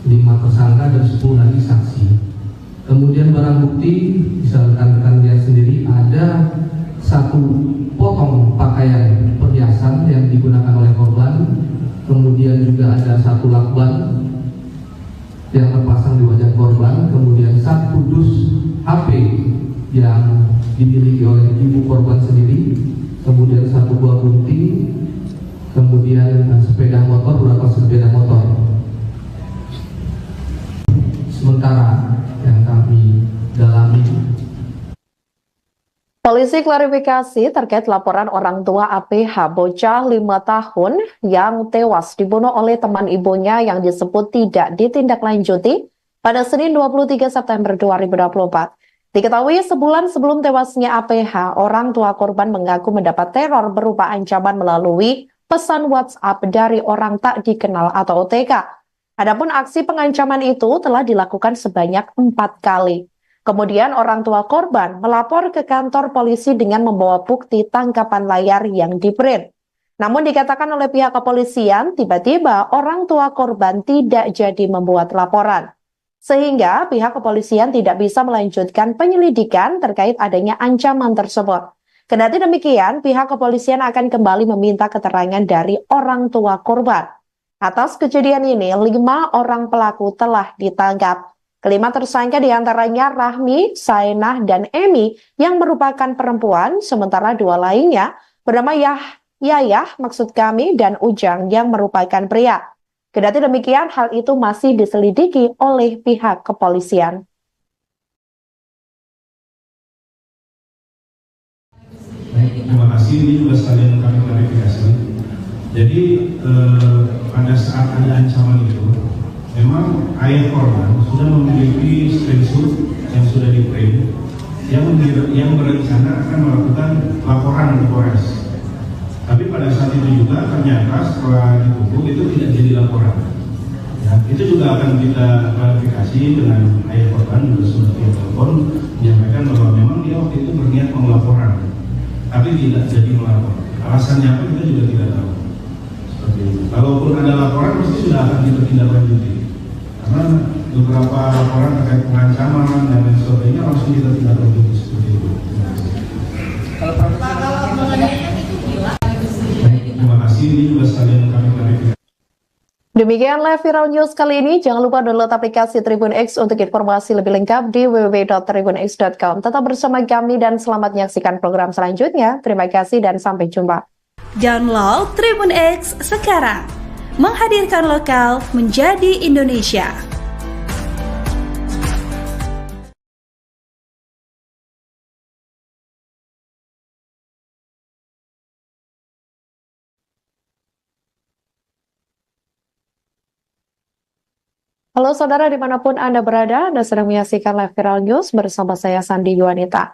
5 tersangka dan 10 lagi saksi. Kemudian barang bukti bisa rekan-rekan lihat sendiri, ada 1 potong pakaian perhiasan yang digunakan oleh korban. Kemudian juga ada 1 lakban yang terpasang di wajah korban. Kemudian 1 dus HP yang dimiliki oleh ibu korban sendiri. Kemudian 1 buah gunting. Kemudian sepeda motor, beberapa sepeda motor. Sementara yang kami dalami, Polisi klarifikasi terkait laporan orang tua APH bocah 5 tahun yang tewas dibunuh oleh teman ibunya yang disebut tidak ditindaklanjuti pada Senin 23 September 2024. Diketahui sebulan sebelum tewasnya APH, orang tua korban mengaku mendapat teror berupa ancaman melalui pesan WhatsApp dari orang tak dikenal atau OTK. Adapun aksi pengancaman itu telah dilakukan sebanyak 4 kali. Kemudian orang tua korban melapor ke kantor polisi dengan membawa bukti tangkapan layar yang di-print. Namun dikatakan oleh pihak kepolisian, tiba-tiba orang tua korban tidak jadi membuat laporan. Sehingga pihak kepolisian tidak bisa melanjutkan penyelidikan terkait adanya ancaman tersebut. Kendati demikian, pihak kepolisian akan kembali meminta keterangan dari orang tua korban. Atas kejadian ini, 5 orang pelaku telah ditangkap. Kelima tersangka diantaranya Rahmi, Sainah, dan Emi yang merupakan perempuan, sementara 2 lainnya bernama Yayah maksud kami dan Ujang yang merupakan pria. Kendati demikian, hal itu masih diselidiki oleh pihak kepolisian. Baik, terima kasih. Ini juga sekalian kami klarifikasi. Jadi pada saat ada ancaman itu, memang ayah korban sudah memiliki screenshot yang sudah di-print yang berencana akan melakukan laporan ke Polres. Tapi pada saat itu juga ternyata setelah ditunggu itu tidak jadi laporan. Ya, itu juga akan kita klarifikasi dengan ayah korban juga sudah via telepon menyampaikan bahwa memang dia waktu itu berniat mau laporan, tapi tidak jadi melapor. Alasannya apa kita juga tidak tahu. Seperti itu. Kalaupun ada laporan pasti sudah akan kita tindak lanjuti. Karena beberapa laporan terkait pengancaman dan lain sebagainya langsung kita tindak lanjuti seperti itu. Kalau mengenai itu gila. Baik, terima kasih. Ini juga sekalian kami klarifikasi. Demikianlah Viral News kali ini. Jangan lupa download aplikasi Tribun X untuk informasi lebih lengkap di www.tribunx.com. Tetap bersama kami dan selamat menyaksikan program selanjutnya. Terima kasih dan sampai jumpa. Download Tribun X sekarang. Menghadirkan lokal menjadi Indonesia. Halo saudara dimanapun Anda berada, Anda sedang menyaksikan live viral news bersama saya Sandi Yuanita.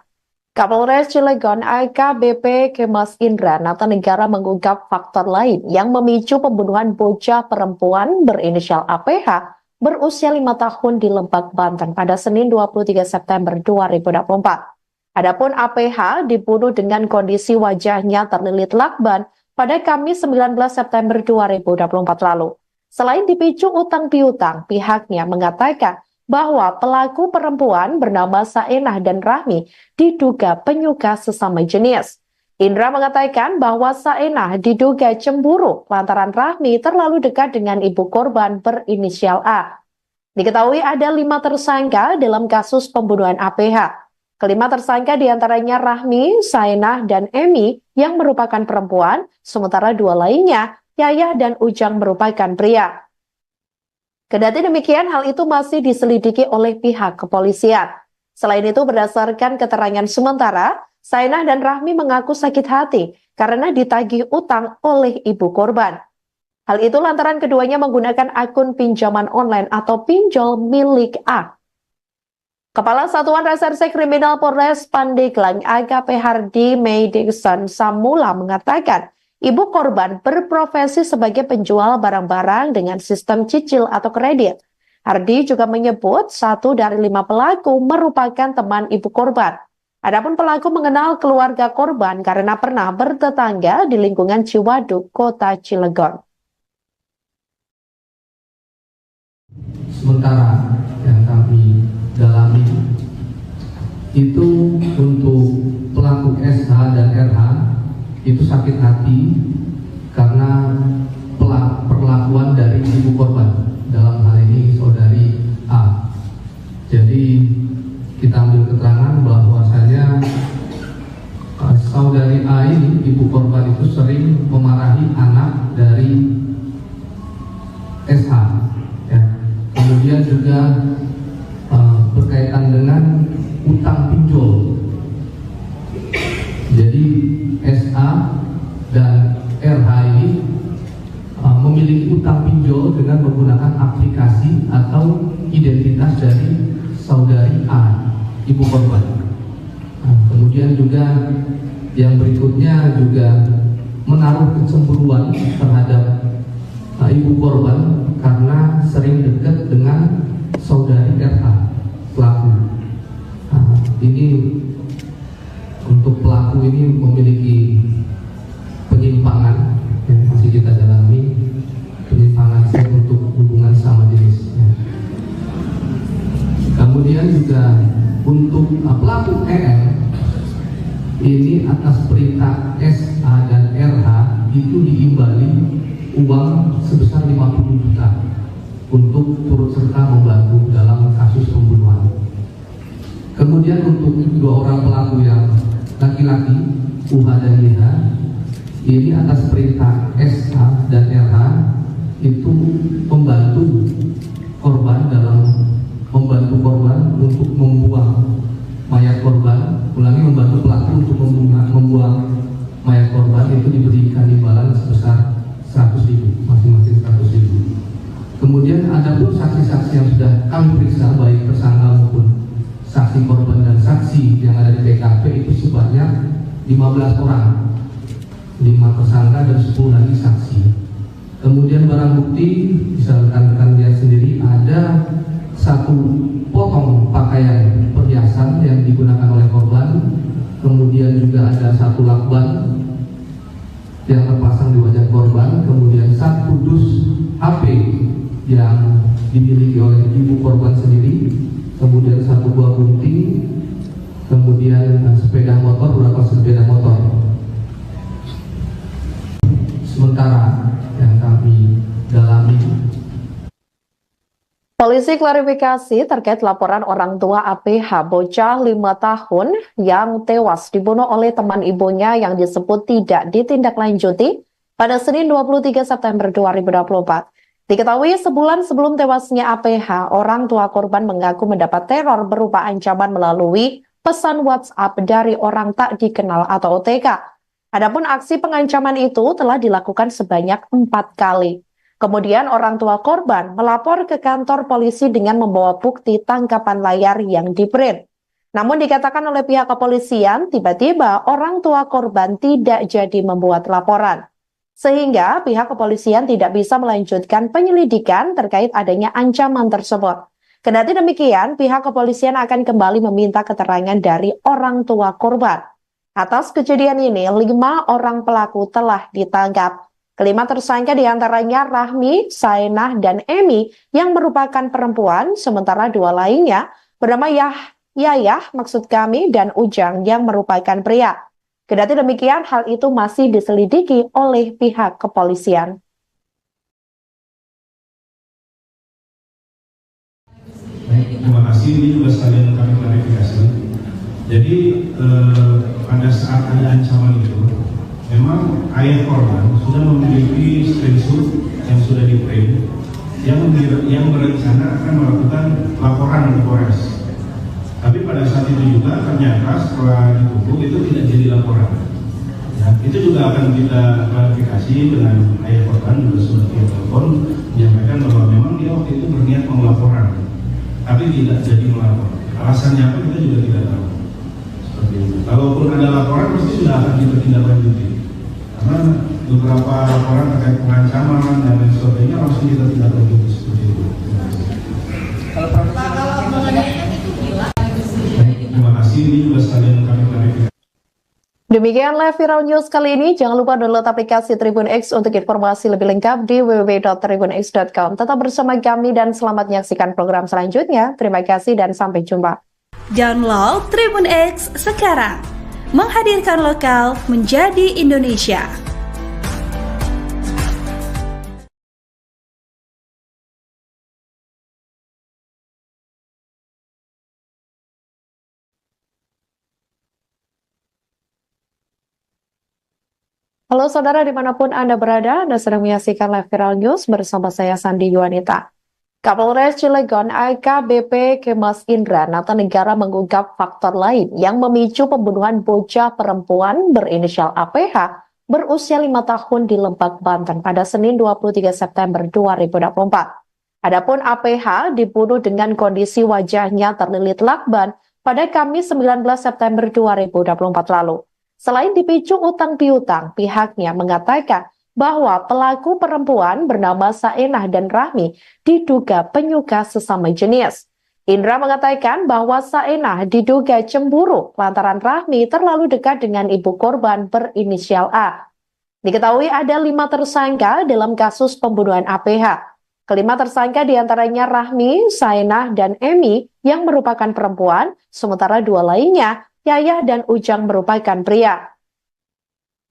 Kapolres Cilegon AKBP Kemas Indra Natanegara mengungkap faktor lain yang memicu pembunuhan bocah perempuan berinisial APH berusia 5 tahun di Lebak, Banten pada Senin 23 September 2024. Adapun APH dibunuh dengan kondisi wajahnya terlilit lakban pada Kamis 19 September 2024 lalu. Selain dipicu utang piutang, pihaknya mengatakan bahwa pelaku perempuan bernama Saenah dan Rahmi diduga penyuka sesama jenis. Indra mengatakan bahwa Saenah diduga cemburu lantaran Rahmi terlalu dekat dengan ibu korban berinisial A. Diketahui ada 5 tersangka dalam kasus pembunuhan APH. Kelima tersangka diantaranya Rahmi, Saenah, dan Emi yang merupakan perempuan, sementara 2 lainnya Yayah dan Ujang merupakan pria. Kendati demikian, hal itu masih diselidiki oleh pihak kepolisian. Selain itu, berdasarkan keterangan sementara, Saenah dan Rahmi mengaku sakit hati karena ditagih utang oleh ibu korban. Hal itu lantaran keduanya menggunakan akun pinjaman online atau pinjol milik A. Kepala Satuan Reserse Kriminal Polres Pandeglang AKP Hardy Meidikson Samula mengatakan, ibu korban berprofesi sebagai penjual barang-barang dengan sistem cicil atau kredit. Hardy juga menyebut 1 dari 5 pelaku merupakan teman ibu korban. Adapun pelaku mengenal keluarga korban karena pernah bertetangga di lingkungan Ciwaduk, Kota Cilegon. Sementara yang kami dalami itu untuk pelaku SH dan RH itu sakit hati karena perlakuan dari ibu korban, dalam hal ini saudari A. Jadi kita ambil keterangan bahwasanya saudari A ini, ibu korban itu sering memarahi anak dari SH. Ya. Kemudian juga berkaitan dengan utang pinjol. Jadi SA dan RH ini memiliki utang pinjol dengan menggunakan aplikasi atau identitas dari saudari A, ibu korban. Kemudian juga yang berikutnya juga menaruh kecemburuan terhadap ibu korban karena sering dekat dengan saudari RH, pelaku. Ini untuk pelaku ini memiliki penyimpangan yang masih kita dalami, penyimpangan seks untuk hubungan sama jenis. Kemudian juga untuk pelaku EM ini atas perintah SA dan RH itu diimbali uang sebesar 50 juta untuk turut serta membantu dalam kasus pembunuhan. Kemudian untuk 2 orang pelaku yang laki-laki, UH dan YH, ini atas perintah SH dan RH itu membantu korban untuk membuang mayat korban. Ulangi, membantu pelaku untuk membuang mayat korban itu diberikan imbalan sebesar 100.000, masing-masing 100.000. Kemudian ada pun saksi-saksi yang sudah kami periksa, baik tersangka maupun saksi korban dan saksi yang ada di TKP itu sebanyak 15 orang, 5 tersangka dan 10 lagi saksi. Kemudian barang bukti bisa rekan-rekan lihat sendiri, ada 1 potong pakaian perhiasan yang digunakan oleh korban. Kemudian juga ada 1 lakban yang terpasang di wajah korban. Kemudian 1 dus HP yang dimiliki oleh ibu korban sendiri. Kemudian 1 buah gunting. Kemudian sepeda motor, beberapa sepeda motor. Sementara yang kami dalami, Polisi klarifikasi terkait laporan orang tua APH bocah 5 tahun yang tewas dibunuh oleh teman ibunya yang disebut tidak ditindaklanjuti pada Senin 23 September 2024. Diketahui sebulan sebelum tewasnya APH, orang tua korban mengaku mendapat teror berupa ancaman melalui pesan WhatsApp dari orang tak dikenal atau OTK. Adapun aksi pengancaman itu telah dilakukan sebanyak 4 kali. Kemudian orang tua korban melapor ke kantor polisi dengan membawa bukti tangkapan layar yang di-print. Namun dikatakan oleh pihak kepolisian, tiba-tiba orang tua korban tidak jadi membuat laporan. Sehingga pihak kepolisian tidak bisa melanjutkan penyelidikan terkait adanya ancaman tersebut. Kendati demikian, pihak kepolisian akan kembali meminta keterangan dari orang tua korban. Atas kejadian ini, 5 orang pelaku telah ditangkap. Kelima tersangka diantaranya Rahmi, Saenah, dan Emi yang merupakan perempuan, sementara 2 lainnya bernama Yayah, maksud kami, dan Ujang yang merupakan pria. Kendati demikian, hal itu masih diselidiki oleh pihak kepolisian. Terima kasih, ini juga sekalian kami klarifikasi. Jadi pada saat ada ancaman itu, memang ayah korban sudah memiliki screenshot yang sudah di-print yang berencana akan melakukan laporan ke Polres. Tapi pada saat itu juga ternyata setelah ditutup itu tidak jadi laporan. Ya, itu juga akan kita klarifikasi dengan ayah korban, juga sudah via telepon menyampaikan bahwa memang dia waktu itu berniat mau laporan, tapi tidak jadi melapor. Alasannya apa kita juga tidak tahu. Seperti itu. Kalaupun ada laporan pasti sudah akan kita tindak lanjuti. Karena beberapa laporan terkait pengancaman dan lain sebagainya langsung kita tindak lanjuti seperti itu. Kalau mengenaikan itu gila. Terima kasih, ini juga sekalian kami klarifikasi. Demikian live viral news kali ini. Jangan lupa download aplikasi Tribun X untuk informasi lebih lengkap di www.tribunx.com. Tetap bersama kami dan selamat menyaksikan program selanjutnya. Terima kasih dan sampai jumpa. Download Tribun X sekarang. Menghadirkan lokal menjadi Indonesia. Halo saudara dimanapun Anda berada, Anda sedang menyaksikan live viral news bersama saya Sandi Yuwanita. Kapolres Cilegon AKBP Kemas Indra Natanegara mengungkap faktor lain yang memicu pembunuhan bocah perempuan berinisial APH berusia 5 tahun di Lebak, Banten pada Senin 23 September 2024. Adapun APH dibunuh dengan kondisi wajahnya terlilit lakban pada Kamis 19 September 2024 lalu. Selain dipicu utang piutang, pihaknya mengatakan bahwa pelaku perempuan bernama Saenah dan Rahmi diduga penyuka sesama jenis. Indra mengatakan bahwa Saenah diduga cemburu lantaran Rahmi terlalu dekat dengan ibu korban berinisial A. Diketahui ada 5 tersangka dalam kasus pembunuhan APH. Kelima tersangka diantaranya Rahmi, Saenah, dan Emi yang merupakan perempuan, sementara 2 lainnya Yayah dan Ujang merupakan pria.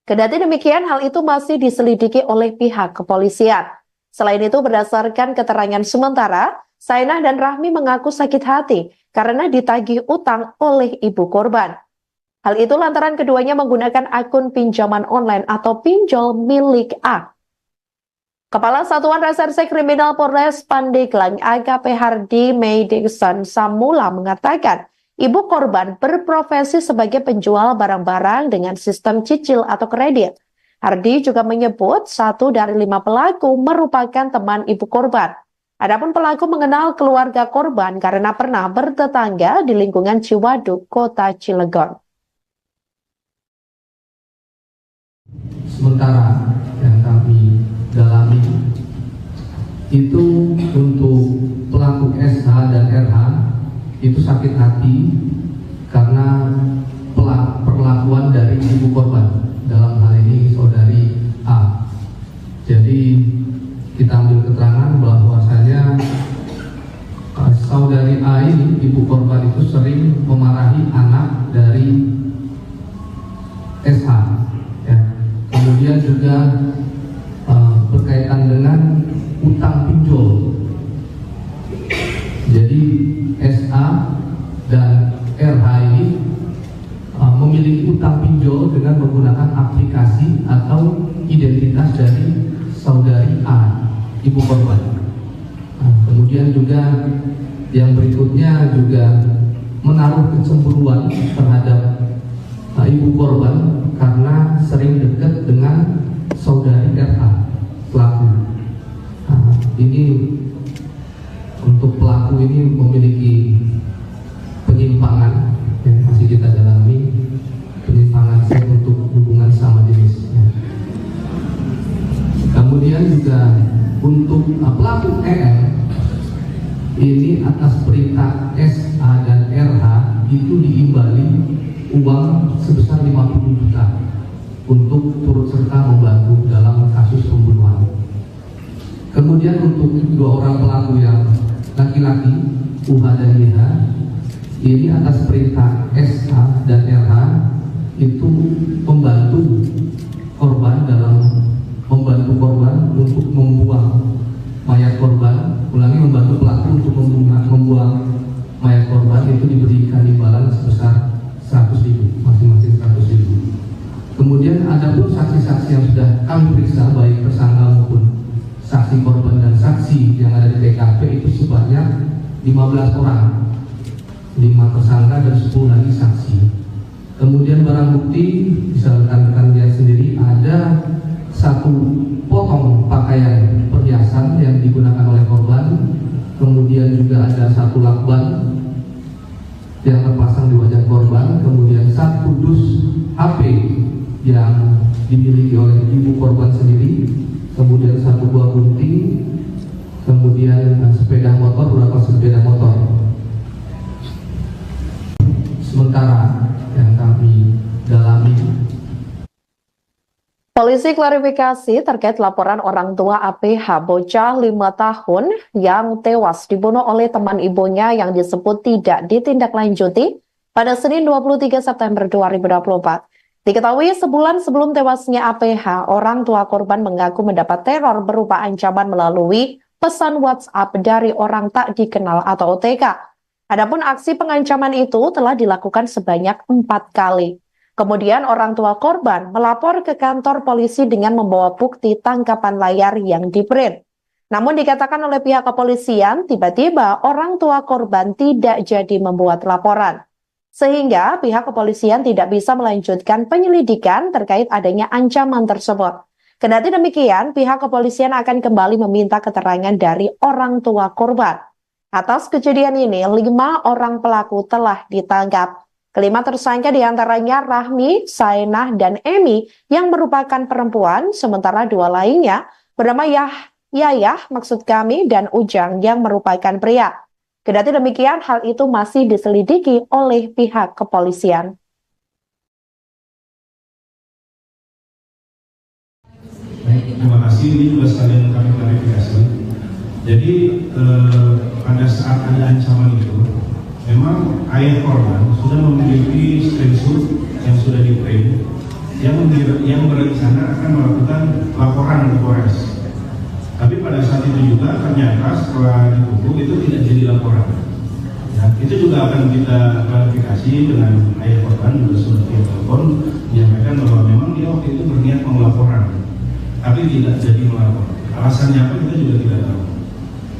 Kendati demikian, hal itu masih diselidiki oleh pihak kepolisian. Selain itu, berdasarkan keterangan sementara, Saenah dan Rahmi mengaku sakit hati karena ditagih utang oleh ibu korban. Hal itu lantaran keduanya menggunakan akun pinjaman online atau pinjol milik A. Kepala Satuan Reserse Kriminal Polres Pandeglang AKP Hardy Meidikson Samula mengatakan, ibu korban berprofesi sebagai penjual barang-barang dengan sistem cicil atau kredit. Hardy juga menyebut 1 dari 5 pelaku merupakan teman ibu korban. Adapun pelaku mengenal keluarga korban karena pernah bertetangga di lingkungan Ciwaduk, Kota Cilegon. Sementara yang kami dalami itu untuk pelaku SH dan RH itu sakit hati karena perlakuan dari ibu korban, dalam hal ini saudari A. Jadi kita ambil keterangan bahwasanya saudari A ini, ibu korban itu sering memarahi anak dari SH. Ya. Kemudian juga berkaitan dengan utang pinjol. Jadi SA dan RH ini memiliki utang pinjol dengan menggunakan aplikasi atau identitas dari saudari A, ibu korban. Kemudian juga yang berikutnya juga menaruh kecemburuan terhadap ibu korban karena sering dekat dengan saudari RH pelaku. ini untuk pelaku ini memiliki penyimpangan yang masih kita dalami, penyimpangan seks untuk hubungan sama jenis. Kemudian juga untuk pelaku ini atas perintah SA dan RH itu diimbali uang sebesar 50 juta untuk turut serta membantu dalam kasus pembunuhan. Kemudian untuk dua orang pelaku yang laki-laki, UH dan YH, ini atas perintah SA dan RH itu membantu korban untuk membuang mayat korban. Ulangi, membantu pelaku untuk membuang mayat korban itu diberikan imbalan sebesar 100.000, masing-masing 100.000. Kemudian ada pun saksi-saksi yang sudah kami periksa, baik tersangka maupun saksi korban dan saksi yang ada di TKP itu sebanyak 15 orang, 5 tersangka dan 10 lagi saksi. Kemudian barang bukti bisa rekan-rekan lihat sendiri, ada satu potong pakaian perhiasan yang digunakan oleh korban, kemudian juga ada satu lakban yang terpasang di wajah korban, kemudian satu dus HP yang dimiliki oleh ibu korban sendiri, kemudian satu buah gunting, kemudian sepeda motor, beberapa sepeda motor. Sementara yang kami dalami, Polisi klarifikasi terkait laporan orang tua APH bocah 5 tahun yang tewas dibunuh oleh teman ibunya yang disebut tidak ditindaklanjuti pada Senin 23 September 2024. Diketahui sebulan sebelum tewasnya APH, orang tua korban mengaku mendapat teror berupa ancaman melalui pesan WhatsApp dari orang tak dikenal atau OTK. Adapun aksi pengancaman itu telah dilakukan sebanyak 4 kali. Kemudian orang tua korban melapor ke kantor polisi dengan membawa bukti tangkapan layar yang di-print. Namun dikatakan oleh pihak kepolisian, tiba-tiba orang tua korban tidak jadi membuat laporan. Sehingga pihak kepolisian tidak bisa melanjutkan penyelidikan terkait adanya ancaman tersebut. Kendati demikian, pihak kepolisian akan kembali meminta keterangan dari orang tua korban. Atas kejadian ini, 5 orang pelaku telah ditangkap. Kelima tersangka diantaranya Rahmi, Sainah, dan Emi yang merupakan perempuan, sementara 2 lainnya bernama Yayah maksud kami dan Ujang yang merupakan pria. Kendati demikian, hal itu masih diselidiki oleh pihak kepolisian. Baik, terima kasih. Ini juga sekalian kami klarifikasi. Jadi pada saat ada ancaman itu, memang ayah korban sudah memiliki screenshot yang sudah di-print yang berencana akan melakukan laporan ke Polres. Tapi pada saat itu juga ternyata setelah ditunggu itu tidak jadi laporan. Ya, itu juga akan kita klarifikasi dengan ayah korban, juga sudah via telepon menyampaikan bahwa memang dia waktu itu berniat mau laporan, tapi tidak jadi melapor. Alasannya apa kita juga tidak tahu.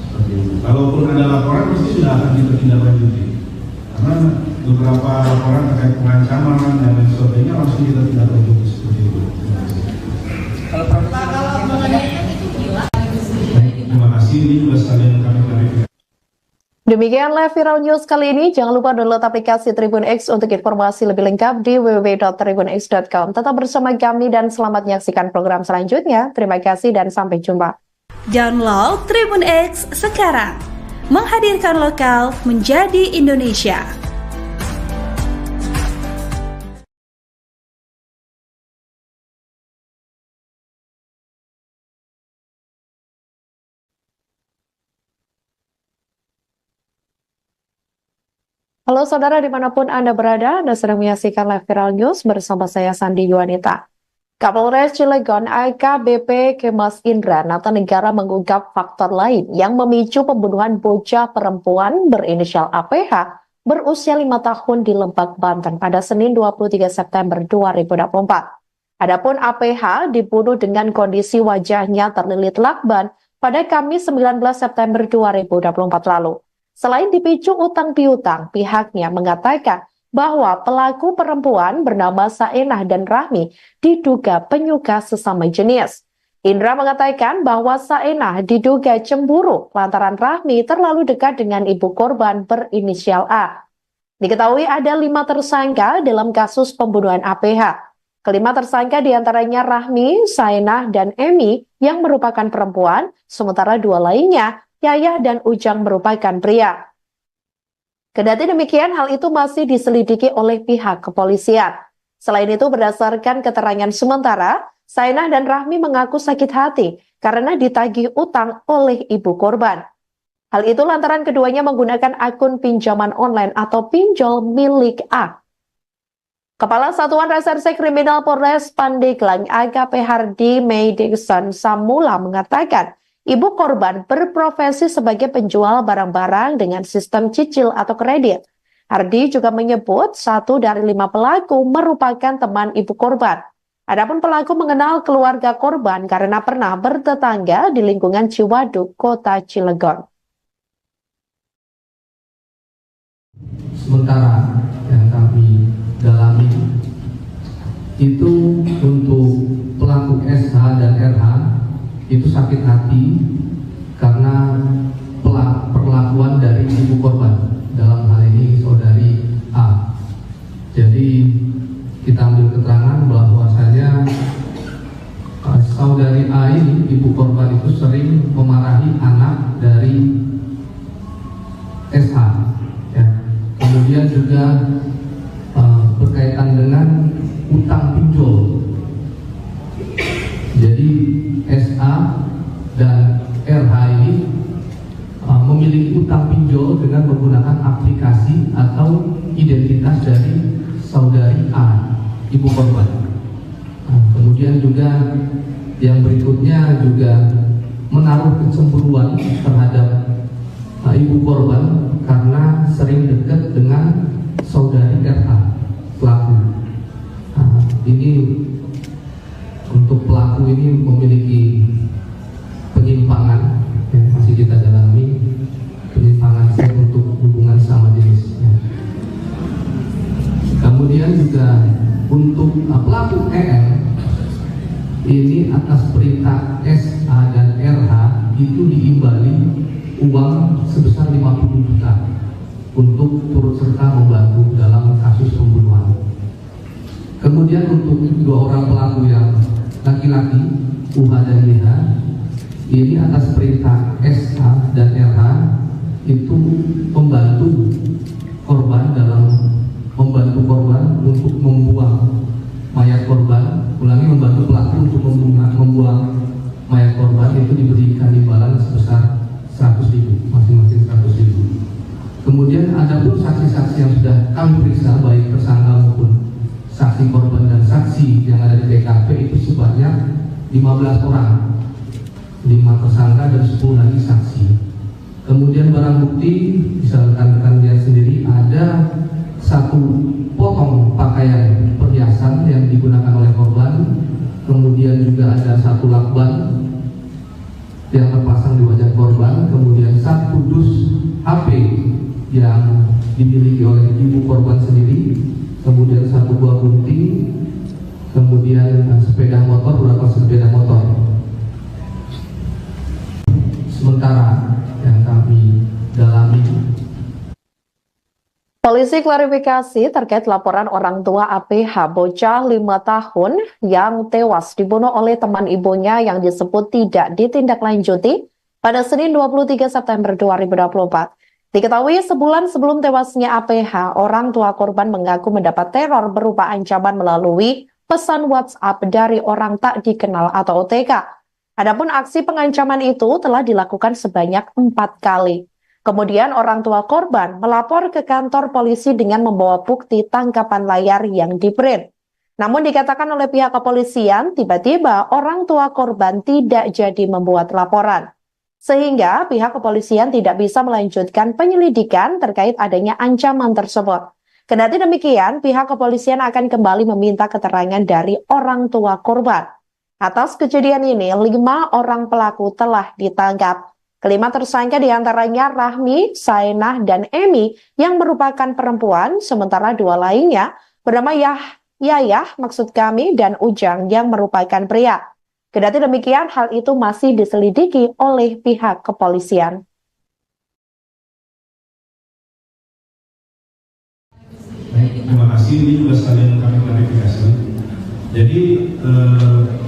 Seperti itu. Kalaupun ada laporan pasti sudah akan ditindaklanjuti. Karena beberapa laporan terkait pengancaman dan lain sebagainya langsung kita tidak lanjuti seperti itu. Kalau pengadilan itu gila. Baik, terima kasih. Ini juga sekalian kami klarifikasi. Demikianlah Viral News kali ini. Jangan lupa download aplikasi Tribun X untuk informasi lebih lengkap di www.tribunx.com. Tetap bersama kami dan selamat menyaksikan program selanjutnya. Terima kasih dan sampai jumpa. Download Tribun X sekarang. Menghadirkan lokal menjadi Indonesia. Halo saudara dimanapun Anda berada, Anda sedang menyaksikan live Viral News bersama saya Sandi Yuanita. Kapolres Cilegon AKBP Kemas Indra Natanegara mengungkap faktor lain yang memicu pembunuhan bocah perempuan berinisial APH berusia 5 tahun di Lebak, Banten pada Senin 23 September 2024. Adapun APH dibunuh dengan kondisi wajahnya terlilit lakban pada Kamis 19 September 2024 lalu. Selain dipicu utang piutang, pihaknya mengatakan bahwa pelaku perempuan bernama Sainah dan Rahmi diduga penyuka sesama jenis. Indra mengatakan bahwa Saenah diduga cemburu lantaran Rahmi terlalu dekat dengan ibu korban berinisial A. Diketahui ada 5 tersangka dalam kasus pembunuhan APH. Kelima tersangka diantaranya Rahmi, Saenah, dan Emi yang merupakan perempuan, sementara 2 lainnya, Yayah dan Ujang merupakan pria. Kendati demikian, hal itu masih diselidiki oleh pihak kepolisian. Selain itu, berdasarkan keterangan sementara, Saenah dan Rahmi mengaku sakit hati karena ditagih utang oleh ibu korban. Hal itu lantaran keduanya menggunakan akun pinjaman online atau pinjol milik A. Kepala Satuan Reserse Kriminal Polres Pandeglang AKP Hardi Meidikson Samula mengatakan, ibu korban berprofesi sebagai penjual barang-barang dengan sistem cicil atau kredit. Hardi juga menyebut 1 dari 5 pelaku merupakan teman ibu korban. Adapun pelaku mengenal keluarga korban karena pernah bertetangga di lingkungan Ciwaduk, Kota Cilegon. Sementara yang kami dalami itu untuk pelaku SH dan RH itu sakit hati karena perlakuan dari ibu korban, dalam hal ini saudari A. Jadi kita ambil keterangan bahwasanya saudari A ini, ibu korban itu sering memarahi anak dari SH. Ya. Kemudian juga berkaitan dengan utang pinjol. Jadi SH dan RH ini memiliki utang pinjol dengan menggunakan aplikasi atau identitas dari saudari A, ibu korban. Kemudian juga yang berikutnya juga menaruh kecemburuan terhadap ibu korban karena sering dekat dengan saudari RH pelaku. Ini untuk pelaku ini memiliki penyimpangan yang masih kita dalami, penyimpangan seks untuk hubungan sama jenis. Kemudian juga untuk pelaku EL ini atas perintah SA dan RH itu diimbali uang sebesar 50 juta untuk turut serta membantu dalam kasus pembunuhan. Kemudian untuk 2 orang pelaku yang laki-laki UH dan YH ini atas perintah SA dan RH itu membantu korban untuk membuang mayat korban, membantu pelaku untuk membuang mayat korban itu diberikan imbalan sebesar 100.000, masing-masing 100.000. Kemudian ada pun saksi-saksi yang sudah kami periksa, baik tersangka maupun saksi korban dan saksi yang ada di TKP itu sebanyak 15 orang, 5 tersangka dan 10 lagi saksi. Kemudian barang bukti bisa rekan-rekan lihat sendiri, ada 1 potong pakaian perhiasan yang digunakan oleh korban, kemudian juga ada 1 lakban yang terpasang di wajah korban, kemudian 1 dus HP yang dimiliki oleh ibu korban sendiri, kemudian 1 buah gunting, kemudian sepeda motor, beberapa sepeda motor. Sementara yang kami dalami, polisi klarifikasi terkait laporan orang tua APH bocah 5 tahun yang tewas dibunuh oleh teman ibunya yang disebut tidak ditindaklanjuti pada Senin 23 September 2024. Diketahui sebulan sebelum tewasnya APH, orang tua korban mengaku mendapat teror berupa ancaman melalui pesan WhatsApp dari orang tak dikenal atau OTK. Adapun aksi pengancaman itu telah dilakukan sebanyak 4 kali. Kemudian orang tua korban melapor ke kantor polisi dengan membawa bukti tangkapan layar yang di-print. Namun dikatakan oleh pihak kepolisian, tiba-tiba orang tua korban tidak jadi membuat laporan. Sehingga pihak kepolisian tidak bisa melanjutkan penyelidikan terkait adanya ancaman tersebut. Kendati demikian, pihak kepolisian akan kembali meminta keterangan dari orang tua korban. Atas kejadian ini, 5 orang pelaku telah ditangkap. Kelima tersangka diantaranya Rahmi, Saenah, dan Emi yang merupakan perempuan, sementara 2 lainnya bernama Yayah dan Ujang yang merupakan pria. Kendati demikian, hal itu masih diselidiki oleh pihak kepolisian. Baik, terima kasih. Ini juga sekalian kami klarifikasi. Jadi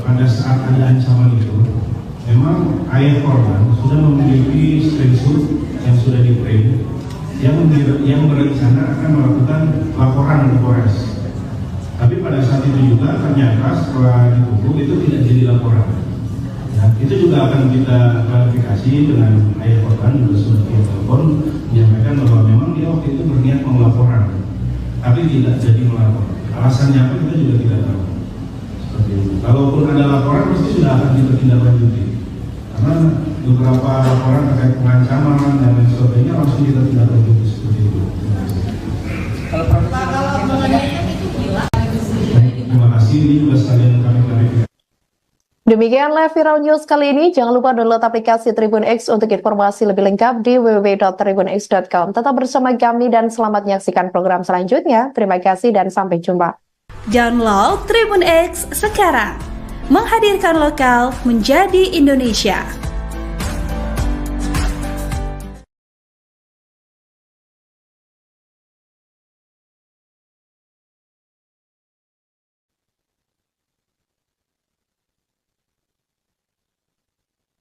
pada saat ada ancaman itu, memang ayah korban sudah memiliki screenshot yang sudah di-print yang berencana akan melakukan laporan ke Polres. Tapi pada saat itu juga ternyata setelah ditunggu itu tidak jadi laporan. Ya, itu juga akan kita klarifikasi dengan ayah korban, juga sudah via telepon menyampaikan bahwa memang dia waktu itu berniat mau laporan, tapi tidak jadi melapor. Alasannya apa kita juga tidak tahu. Seperti itu. Kalaupun ada laporan pasti sudah akan kita tindak lanjuti. Karena beberapa laporan terkait pengancaman dan lain sebagainya langsung kita tindak lanjuti seperti itu. Kalau mengenainya itu gila. Terima kasih. Ini juga sekalian kami klarifikasi. Demikianlah Viral News kali ini. Jangan lupa download aplikasi Tribun X untuk informasi lebih lengkap di www.tribunx.com. Tetap bersama kami dan selamat menyaksikan program selanjutnya. Terima kasih dan sampai jumpa. Download Tribun X sekarang. Menghadirkan lokal menjadi Indonesia.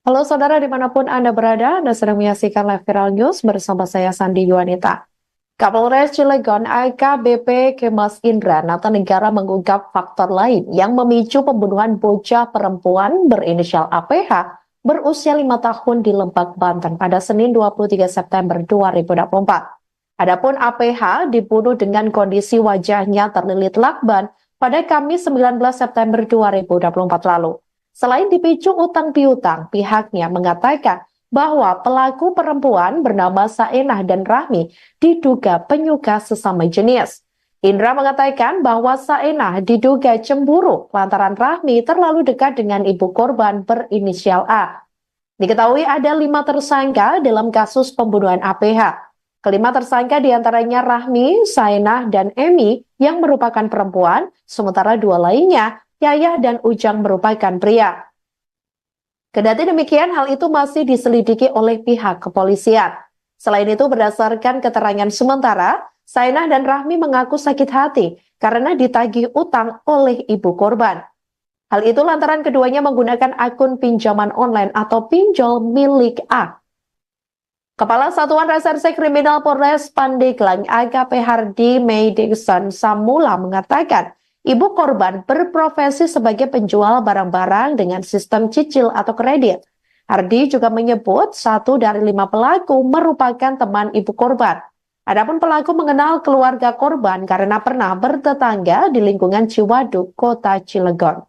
Halo saudara dimanapun Anda berada, Anda sedang menyaksikan live Viral News bersama saya Sandi Yuanita. Kapolres Cilegon AKBP Kemas Indra Natanegara mengungkap faktor lain yang memicu pembunuhan bocah perempuan berinisial APH berusia 5 tahun di Lebak, Banten pada Senin 23 September 2024. Adapun APH dibunuh dengan kondisi wajahnya terlilit lakban pada Kamis 19 September 2024 lalu. Selain dipicu utang piutang, pihaknya mengatakan bahwa pelaku perempuan bernama Saenah dan Rahmi diduga penyuka sesama jenis. Indra mengatakan bahwa Saenah diduga cemburu lantaran Rahmi terlalu dekat dengan ibu korban berinisial A. Diketahui ada 5 tersangka dalam kasus pembunuhan APH. Kelima tersangka diantaranya Rahmi, Saenah, dan Emi yang merupakan perempuan, sementara 2 lainnya Yayah dan Ujang merupakan pria. Kendati demikian, hal itu masih diselidiki oleh pihak kepolisian. Selain itu, berdasarkan keterangan sementara, Saenah dan Rahmi mengaku sakit hati karena ditagih utang oleh ibu korban. Hal itu lantaran keduanya menggunakan akun pinjaman online atau pinjol milik A. Kepala Satuan Reserse Kriminal Polres Pandeglang AKP Hardy May Dixon Samula mengatakan, ibu korban berprofesi sebagai penjual barang-barang dengan sistem cicil atau kredit. Hardy juga menyebut 1 dari 5 pelaku merupakan teman ibu korban. Adapun pelaku mengenal keluarga korban karena pernah bertetangga di lingkungan Ciwaduk, Kota Cilegon.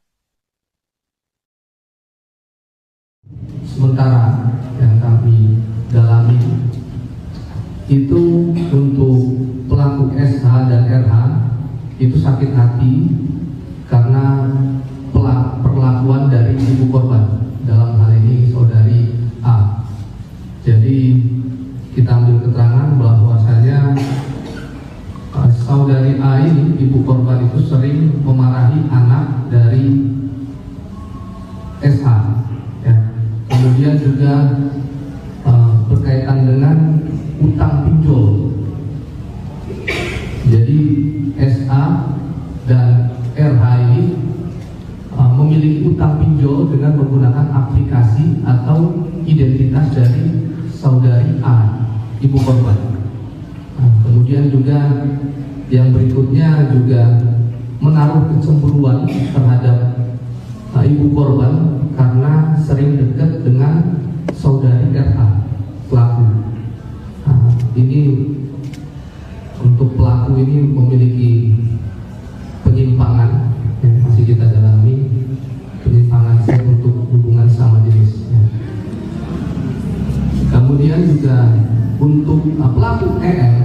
Sementara yang kami dalami itu untuk pelaku SH dan RH itu sakit hati karena perlakuan dari ibu korban, dalam hal ini saudari A. Jadi kita ambil keterangan bahwasanya saudari A ini, ibu korban itu sering memarahi anak dari SH, ya. Kemudian juga berkaitan dengan utang pinjol. Jadi SA dan RH ini memiliki utang pinjol dengan menggunakan aplikasi atau identitas dari saudari A, ibu korban. Kemudian juga yang berikutnya juga menaruh kecemburuan terhadap ibu korban karena sering dekat dengan saudari RH, pelaku. Ini untuk pelaku ini memiliki penyimpangan yang masih kita dalami, penyimpangan seks untuk hubungan sama jenis. Kemudian juga untuk pelaku EM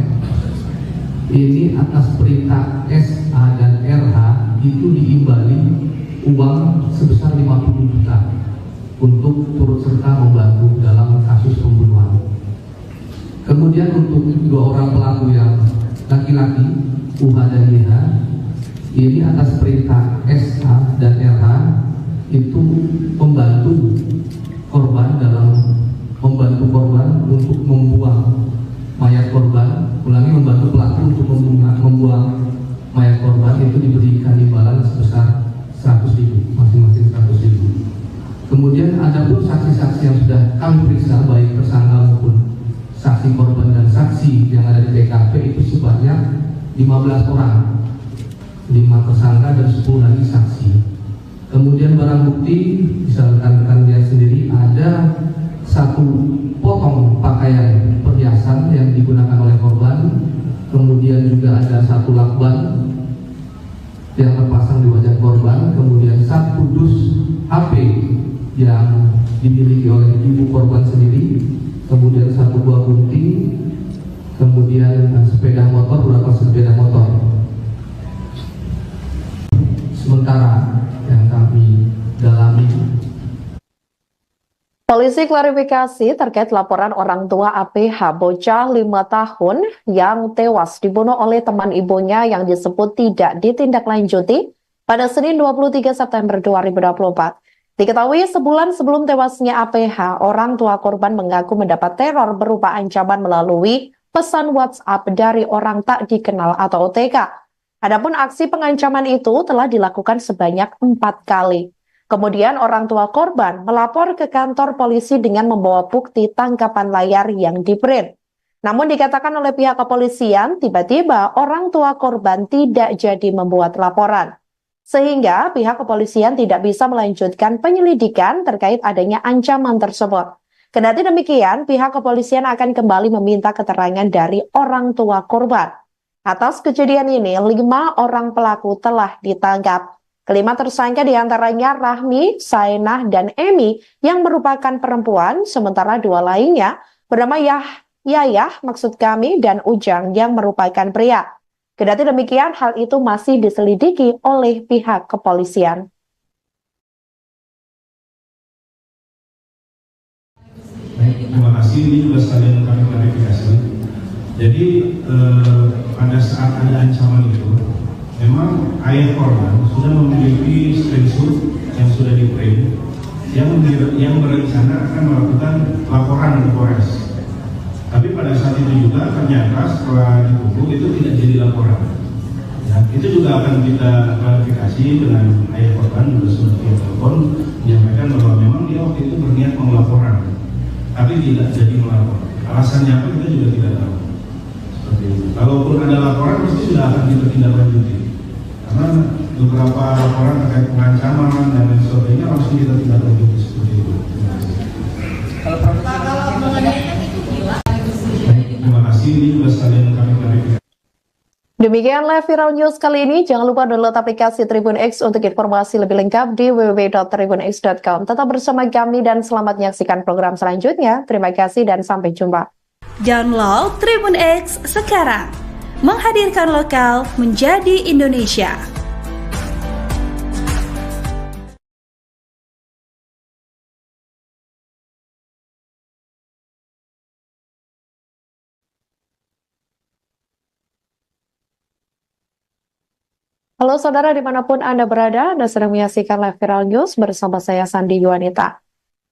ini atas perintah SA dan RH itu diimbali uang sebesar 50 juta untuk turut serta membantu dalam kasus pembunuhan. Kemudian untuk 2 orang pelaku yang laki-laki, UH dan YH, ini atas perintah SH dan RH itu membantu korban untuk membuang mayat korban, membantu pelaku untuk membuang mayat korban, itu diberikan imbalan sebesar 100.000, masing-masing 100.000. Kemudian ada pun saksi-saksi yang sudah kami periksa, baik tersangka maupun saksi korban dan saksi yang ada di TKP itu sebanyak 15 orang, 5 tersangka dan 10 lagi saksi. Kemudian barang bukti bisa rekan-rekan lihat sendiri, ada 1 potong pakaian perhiasan yang digunakan oleh korban, kemudian juga ada 1 lakban yang terpasang di wajah korban, kemudian 1 dus HP yang dimiliki oleh ibu korban sendiri, kemudian 1 buah gunting, kemudian sepeda motor, beberapa sepeda motor. Sementara yang kami dalami, polisi klarifikasi terkait laporan orang tua APH bocah 5 tahun yang tewas dibunuh oleh teman ibunya yang disebut tidak ditindaklanjuti pada Senin 23 September 2024. Diketahui sebulan sebelum tewasnya APH, orang tua korban mengaku mendapat teror berupa ancaman melalui pesan WhatsApp dari orang tak dikenal atau OTK. Adapun aksi pengancaman itu telah dilakukan sebanyak 4 kali. Kemudian orang tua korban melapor ke kantor polisi dengan membawa bukti tangkapan layar yang di-print. Namun dikatakan oleh pihak kepolisian, tiba-tiba orang tua korban tidak jadi membuat laporan. Sehingga pihak kepolisian tidak bisa melanjutkan penyelidikan terkait adanya ancaman tersebut. Kendati demikian, pihak kepolisian akan kembali meminta keterangan dari orang tua korban. Atas kejadian ini, 5 orang pelaku telah ditangkap. Kelima tersangka diantaranya Rahmi, Saenah, dan Emi yang merupakan perempuan, sementara 2 lainnya bernama Yayah dan Ujang yang merupakan pria. Kendati demikian, hal itu masih diselidiki oleh pihak kepolisian. Baik, terima kasih. Ini juga sekalian kami klarifikasi. Jadi pada saat ada ancaman itu, memang ayah korban sudah memiliki screenshot yang sudah di-print yang berencana akan melakukan laporan ke Polres. Tapi pada saat itu juga ternyata setelah ditunggu itu tidak jadi laporan. Ya, itu juga akan kita klarifikasi dengan ayah korban, juga sudah via telepon menyampaikan bahwa memang dia waktu itu berniat mau laporan, tapi tidak jadi melapor. Alasannya apa kita juga tidak tahu. Seperti itu. Kalaupun ada laporan pasti sudah akan kita tindak lanjuti. Karena beberapa laporan terkait pengancaman dan lain sebagainya langsung kita tindak lanjuti seperti itu. Kalau mengenainya itu gila. Terima kasih. Ini juga sekalian kami klarifikasi. Demikianlah Viral News kali ini. Jangan lupa download aplikasi Tribun X untuk informasi lebih lengkap di www.tribunx.com. Tetap bersama kami dan selamat menyaksikan program selanjutnya. Terima kasih dan sampai jumpa. Download Tribun X sekarang. Menghadirkan lokal menjadi Indonesia. Halo saudara dimanapun Anda berada, Anda sedang menyaksikan live Viral News bersama saya Sandi Yuwanita.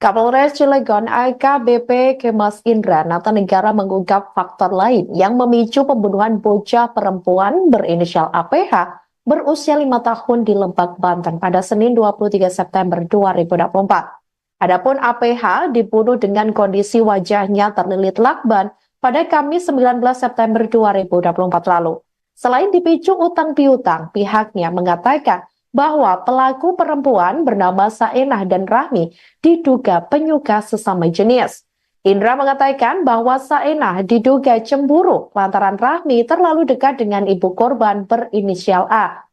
Kapolres Cilegon AKBP Kemas Indra Natanegara mengungkap faktor lain yang memicu pembunuhan bocah perempuan berinisial APH berusia 5 tahun di Lebak, Banten pada Senin 23 September 2024. Adapun APH dibunuh dengan kondisi wajahnya terlilit lakban pada Kamis 19 September 2024 lalu. Selain dipicu utang piutang, pihaknya mengatakan bahwa pelaku perempuan bernama Saenah dan Rahmi diduga penyuka sesama jenis. Indra mengatakan bahwa Saenah diduga cemburu lantaran Rahmi terlalu dekat dengan ibu korban berinisial A.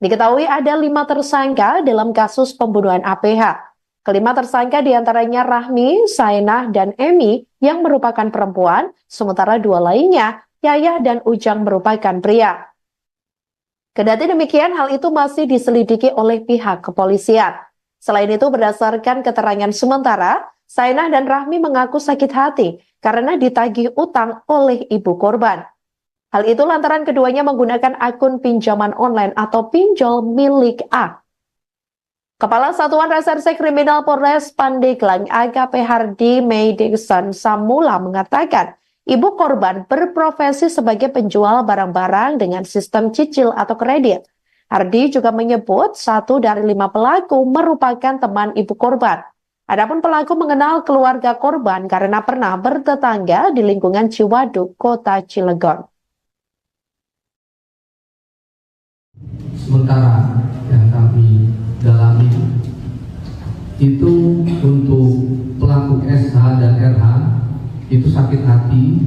Diketahui ada 5 tersangka dalam kasus pembunuhan APH. Kelima tersangka diantaranya Rahmi, Saenah, dan Emi yang merupakan perempuan, sementara 2 lainnya Yayah dan Ujang merupakan pria. Kendati demikian, hal itu masih diselidiki oleh pihak kepolisian. Selain itu, berdasarkan keterangan sementara, Saenah dan Rahmi mengaku sakit hati karena ditagih utang oleh ibu korban. Hal itu lantaran keduanya menggunakan akun pinjaman online atau pinjol milik A. Kepala Satuan Reserse Kriminal Polres Pandeglang AKP Hardy Meidikson Samula mengatakan, ibu korban berprofesi sebagai penjual barang-barang dengan sistem cicil atau kredit. Hardy juga menyebut 1 dari 5 pelaku merupakan teman ibu korban. Adapun pelaku mengenal keluarga korban karena pernah bertetangga di lingkungan Ciwaduk, Kota Cilegon. Sementara yang kami dalami itu untuk pelaku SH dan RH itu sakit hati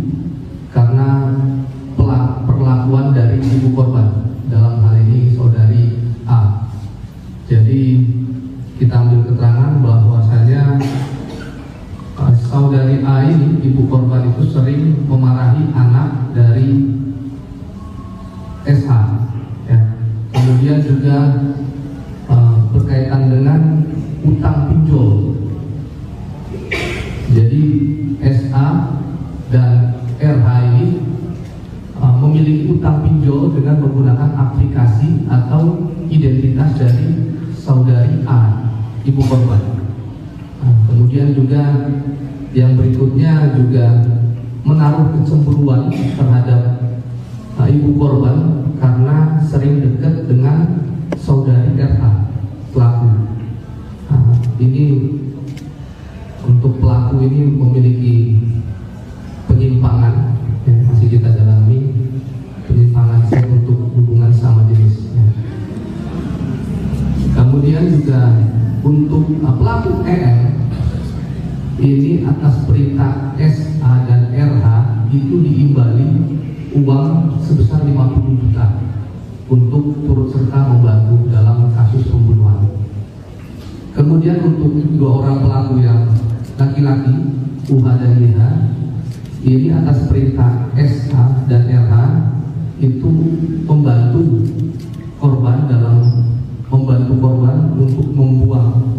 karena perlakuan dari ibu korban, dalam hal ini saudari A. Jadi kita ambil keterangan bahwasanya saudari A ini, ibu korban itu sering memarahi anak dari SH, ya. Kemudian juga berkaitan dengan utang pinjol. Jadi SA dan RH ini memiliki utang pinjol dengan menggunakan aplikasi atau identitas dari saudari A, ibu korban. Kemudian juga yang berikutnya juga menaruh kecemburuan terhadap ibu korban karena sering dekat dengan saudari RH pelaku. Ini untuk pelaku ini memiliki penyimpangan yang masih kita dalami, penyimpangan seks untuk hubungan sama jenis. Kemudian juga untuk pelaku EM ini atas perintah SA dan RH itu diimbali uang sebesar 50 juta untuk turut serta membantu dalam kasus pembunuhan. Kemudian untuk 2 orang pelaku yang laki-laki, UH dan YH, ini atas perintah SH dan RH itu membantu korban untuk membuang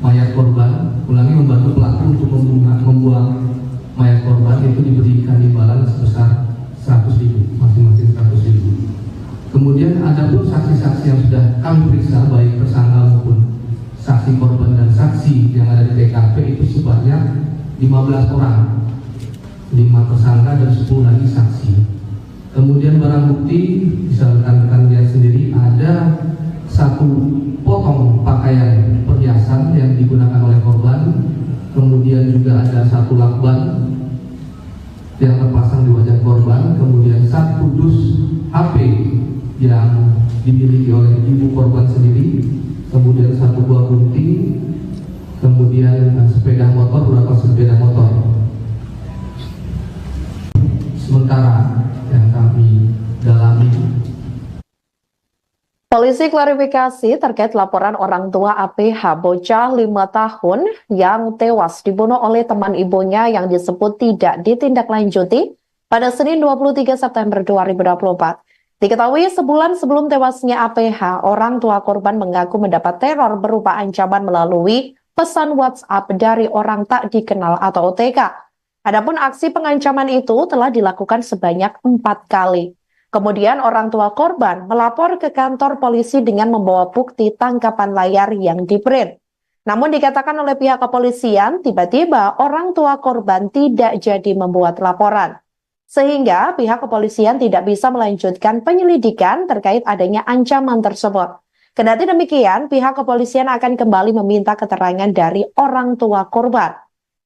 mayat korban. Ulangi, membantu pelaku untuk membuang mayat korban itu diberikan imbalan sebesar 100.000, masing-masing 100.000. Kemudian ada pun saksi-saksi yang sudah kami periksa, baik tersangka maupun saksi korban dan saksi yang ada di TKP itu sebanyak 15 orang, 5 tersangka dan 10 lagi saksi. Kemudian barang bukti bisa rekan-rekan lihat sendiri, ada 1 potong pakaian perhiasan yang digunakan oleh korban. Kemudian juga ada 1 lakban yang terpasang di wajah korban. Kemudian 1 dus HP yang dimiliki oleh ibu korban sendiri. Kemudian 1 buah gunting, kemudian sepeda motor, beberapa sepeda motor. Sementara yang kami dalami, polisi klarifikasi terkait laporan orang tua APH bocah 5 tahun yang tewas dibunuh oleh teman ibunya yang disebut tidak ditindaklanjuti pada Senin 23 September 2024. Diketahui sebulan sebelum tewasnya APH, orang tua korban mengaku mendapat teror berupa ancaman melalui pesan WhatsApp dari orang tak dikenal atau OTK. Adapun aksi pengancaman itu telah dilakukan sebanyak 4 kali. Kemudian orang tua korban melapor ke kantor polisi dengan membawa bukti tangkapan layar yang di-print. Namun dikatakan oleh pihak kepolisian, tiba-tiba orang tua korban tidak jadi membuat laporan. Sehingga pihak kepolisian tidak bisa melanjutkan penyelidikan terkait adanya ancaman tersebut. Kendati demikian, pihak kepolisian akan kembali meminta keterangan dari orang tua korban.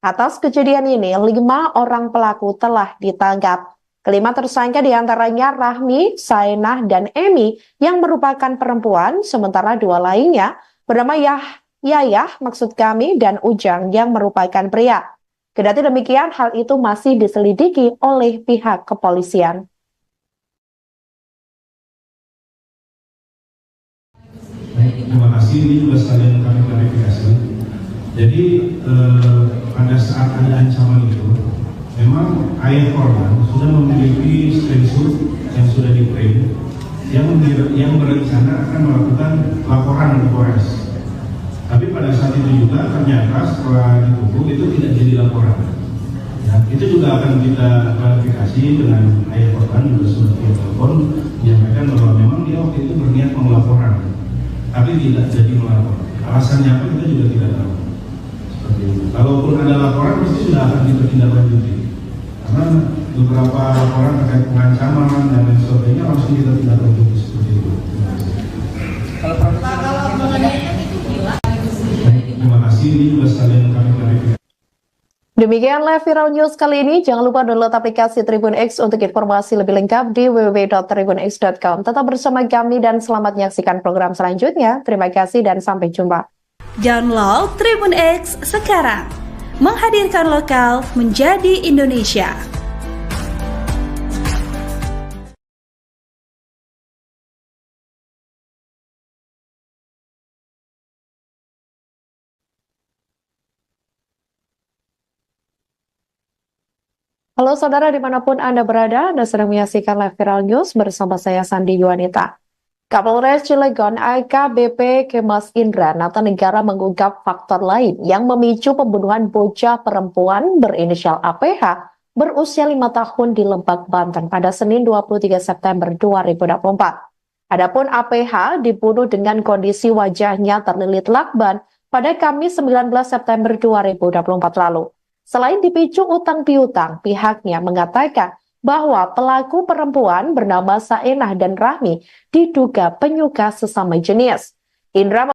Atas kejadian ini, 5 orang pelaku telah ditangkap. Kelima tersangka diantaranya Rahmi, Sainah, dan Emi yang merupakan perempuan, sementara 2 lainnya bernama Yayah dan Ujang yang merupakan pria. Kendati demikian, hal itu masih diselidiki oleh pihak kepolisian. Baik, terima kasih. Ini juga sekalian kami klarifikasi. Jadi pada saat ada ancaman itu, memang ayah korban sudah memiliki screenshot yang sudah di-print yang berencana akan melakukan laporan ke Polres. Tapi pada saat itu juga ternyata setelah ditunggu itu tidak jadi laporan. Ya, itu juga akan kita klarifikasi dengan ayah korban juga sudah via telepon menyampaikan bahwa memang dia waktu itu berniat mau laporan, tapi tidak jadi melapor. Alasannya apa kita juga tidak tahu. Seperti itu. Kalaupun ada laporan pasti sudah akan kita tindak lanjuti. Karena beberapa laporan terkait pengancaman dan lain sebagainya langsung kita tindak lanjuti seperti itu. Kalau mengenai itu gila. Terima kasih, ini juga sekalian kami klarifikasi. Demikian live viral news kali ini. Jangan lupa download aplikasi Tribun X untuk informasi lebih lengkap di www.tribunx.com. Tetap bersama kami dan selamat menyaksikan program selanjutnya. Terima kasih dan sampai jumpa. Download Tribun X sekarang. Menghadirkan lokal menjadi Indonesia. Halo saudara dimanapun Anda berada, Anda sedang menyaksikan live viral news bersama saya Sandi Yuwanita. Kapolres Cilegon AKBP Kemas Indra Natanegara mengungkap faktor lain yang memicu pembunuhan bocah perempuan berinisial APH berusia 5 tahun di Lebak, Banten pada Senin 23 September 2024. Adapun APH dibunuh dengan kondisi wajahnya terlilit lakban pada Kamis 19 September 2024 lalu. Selain dipicu utang piutang, pihaknya mengatakan bahwa pelaku perempuan bernama Saenah dan Rahmi diduga penyuka sesama jenis. Indra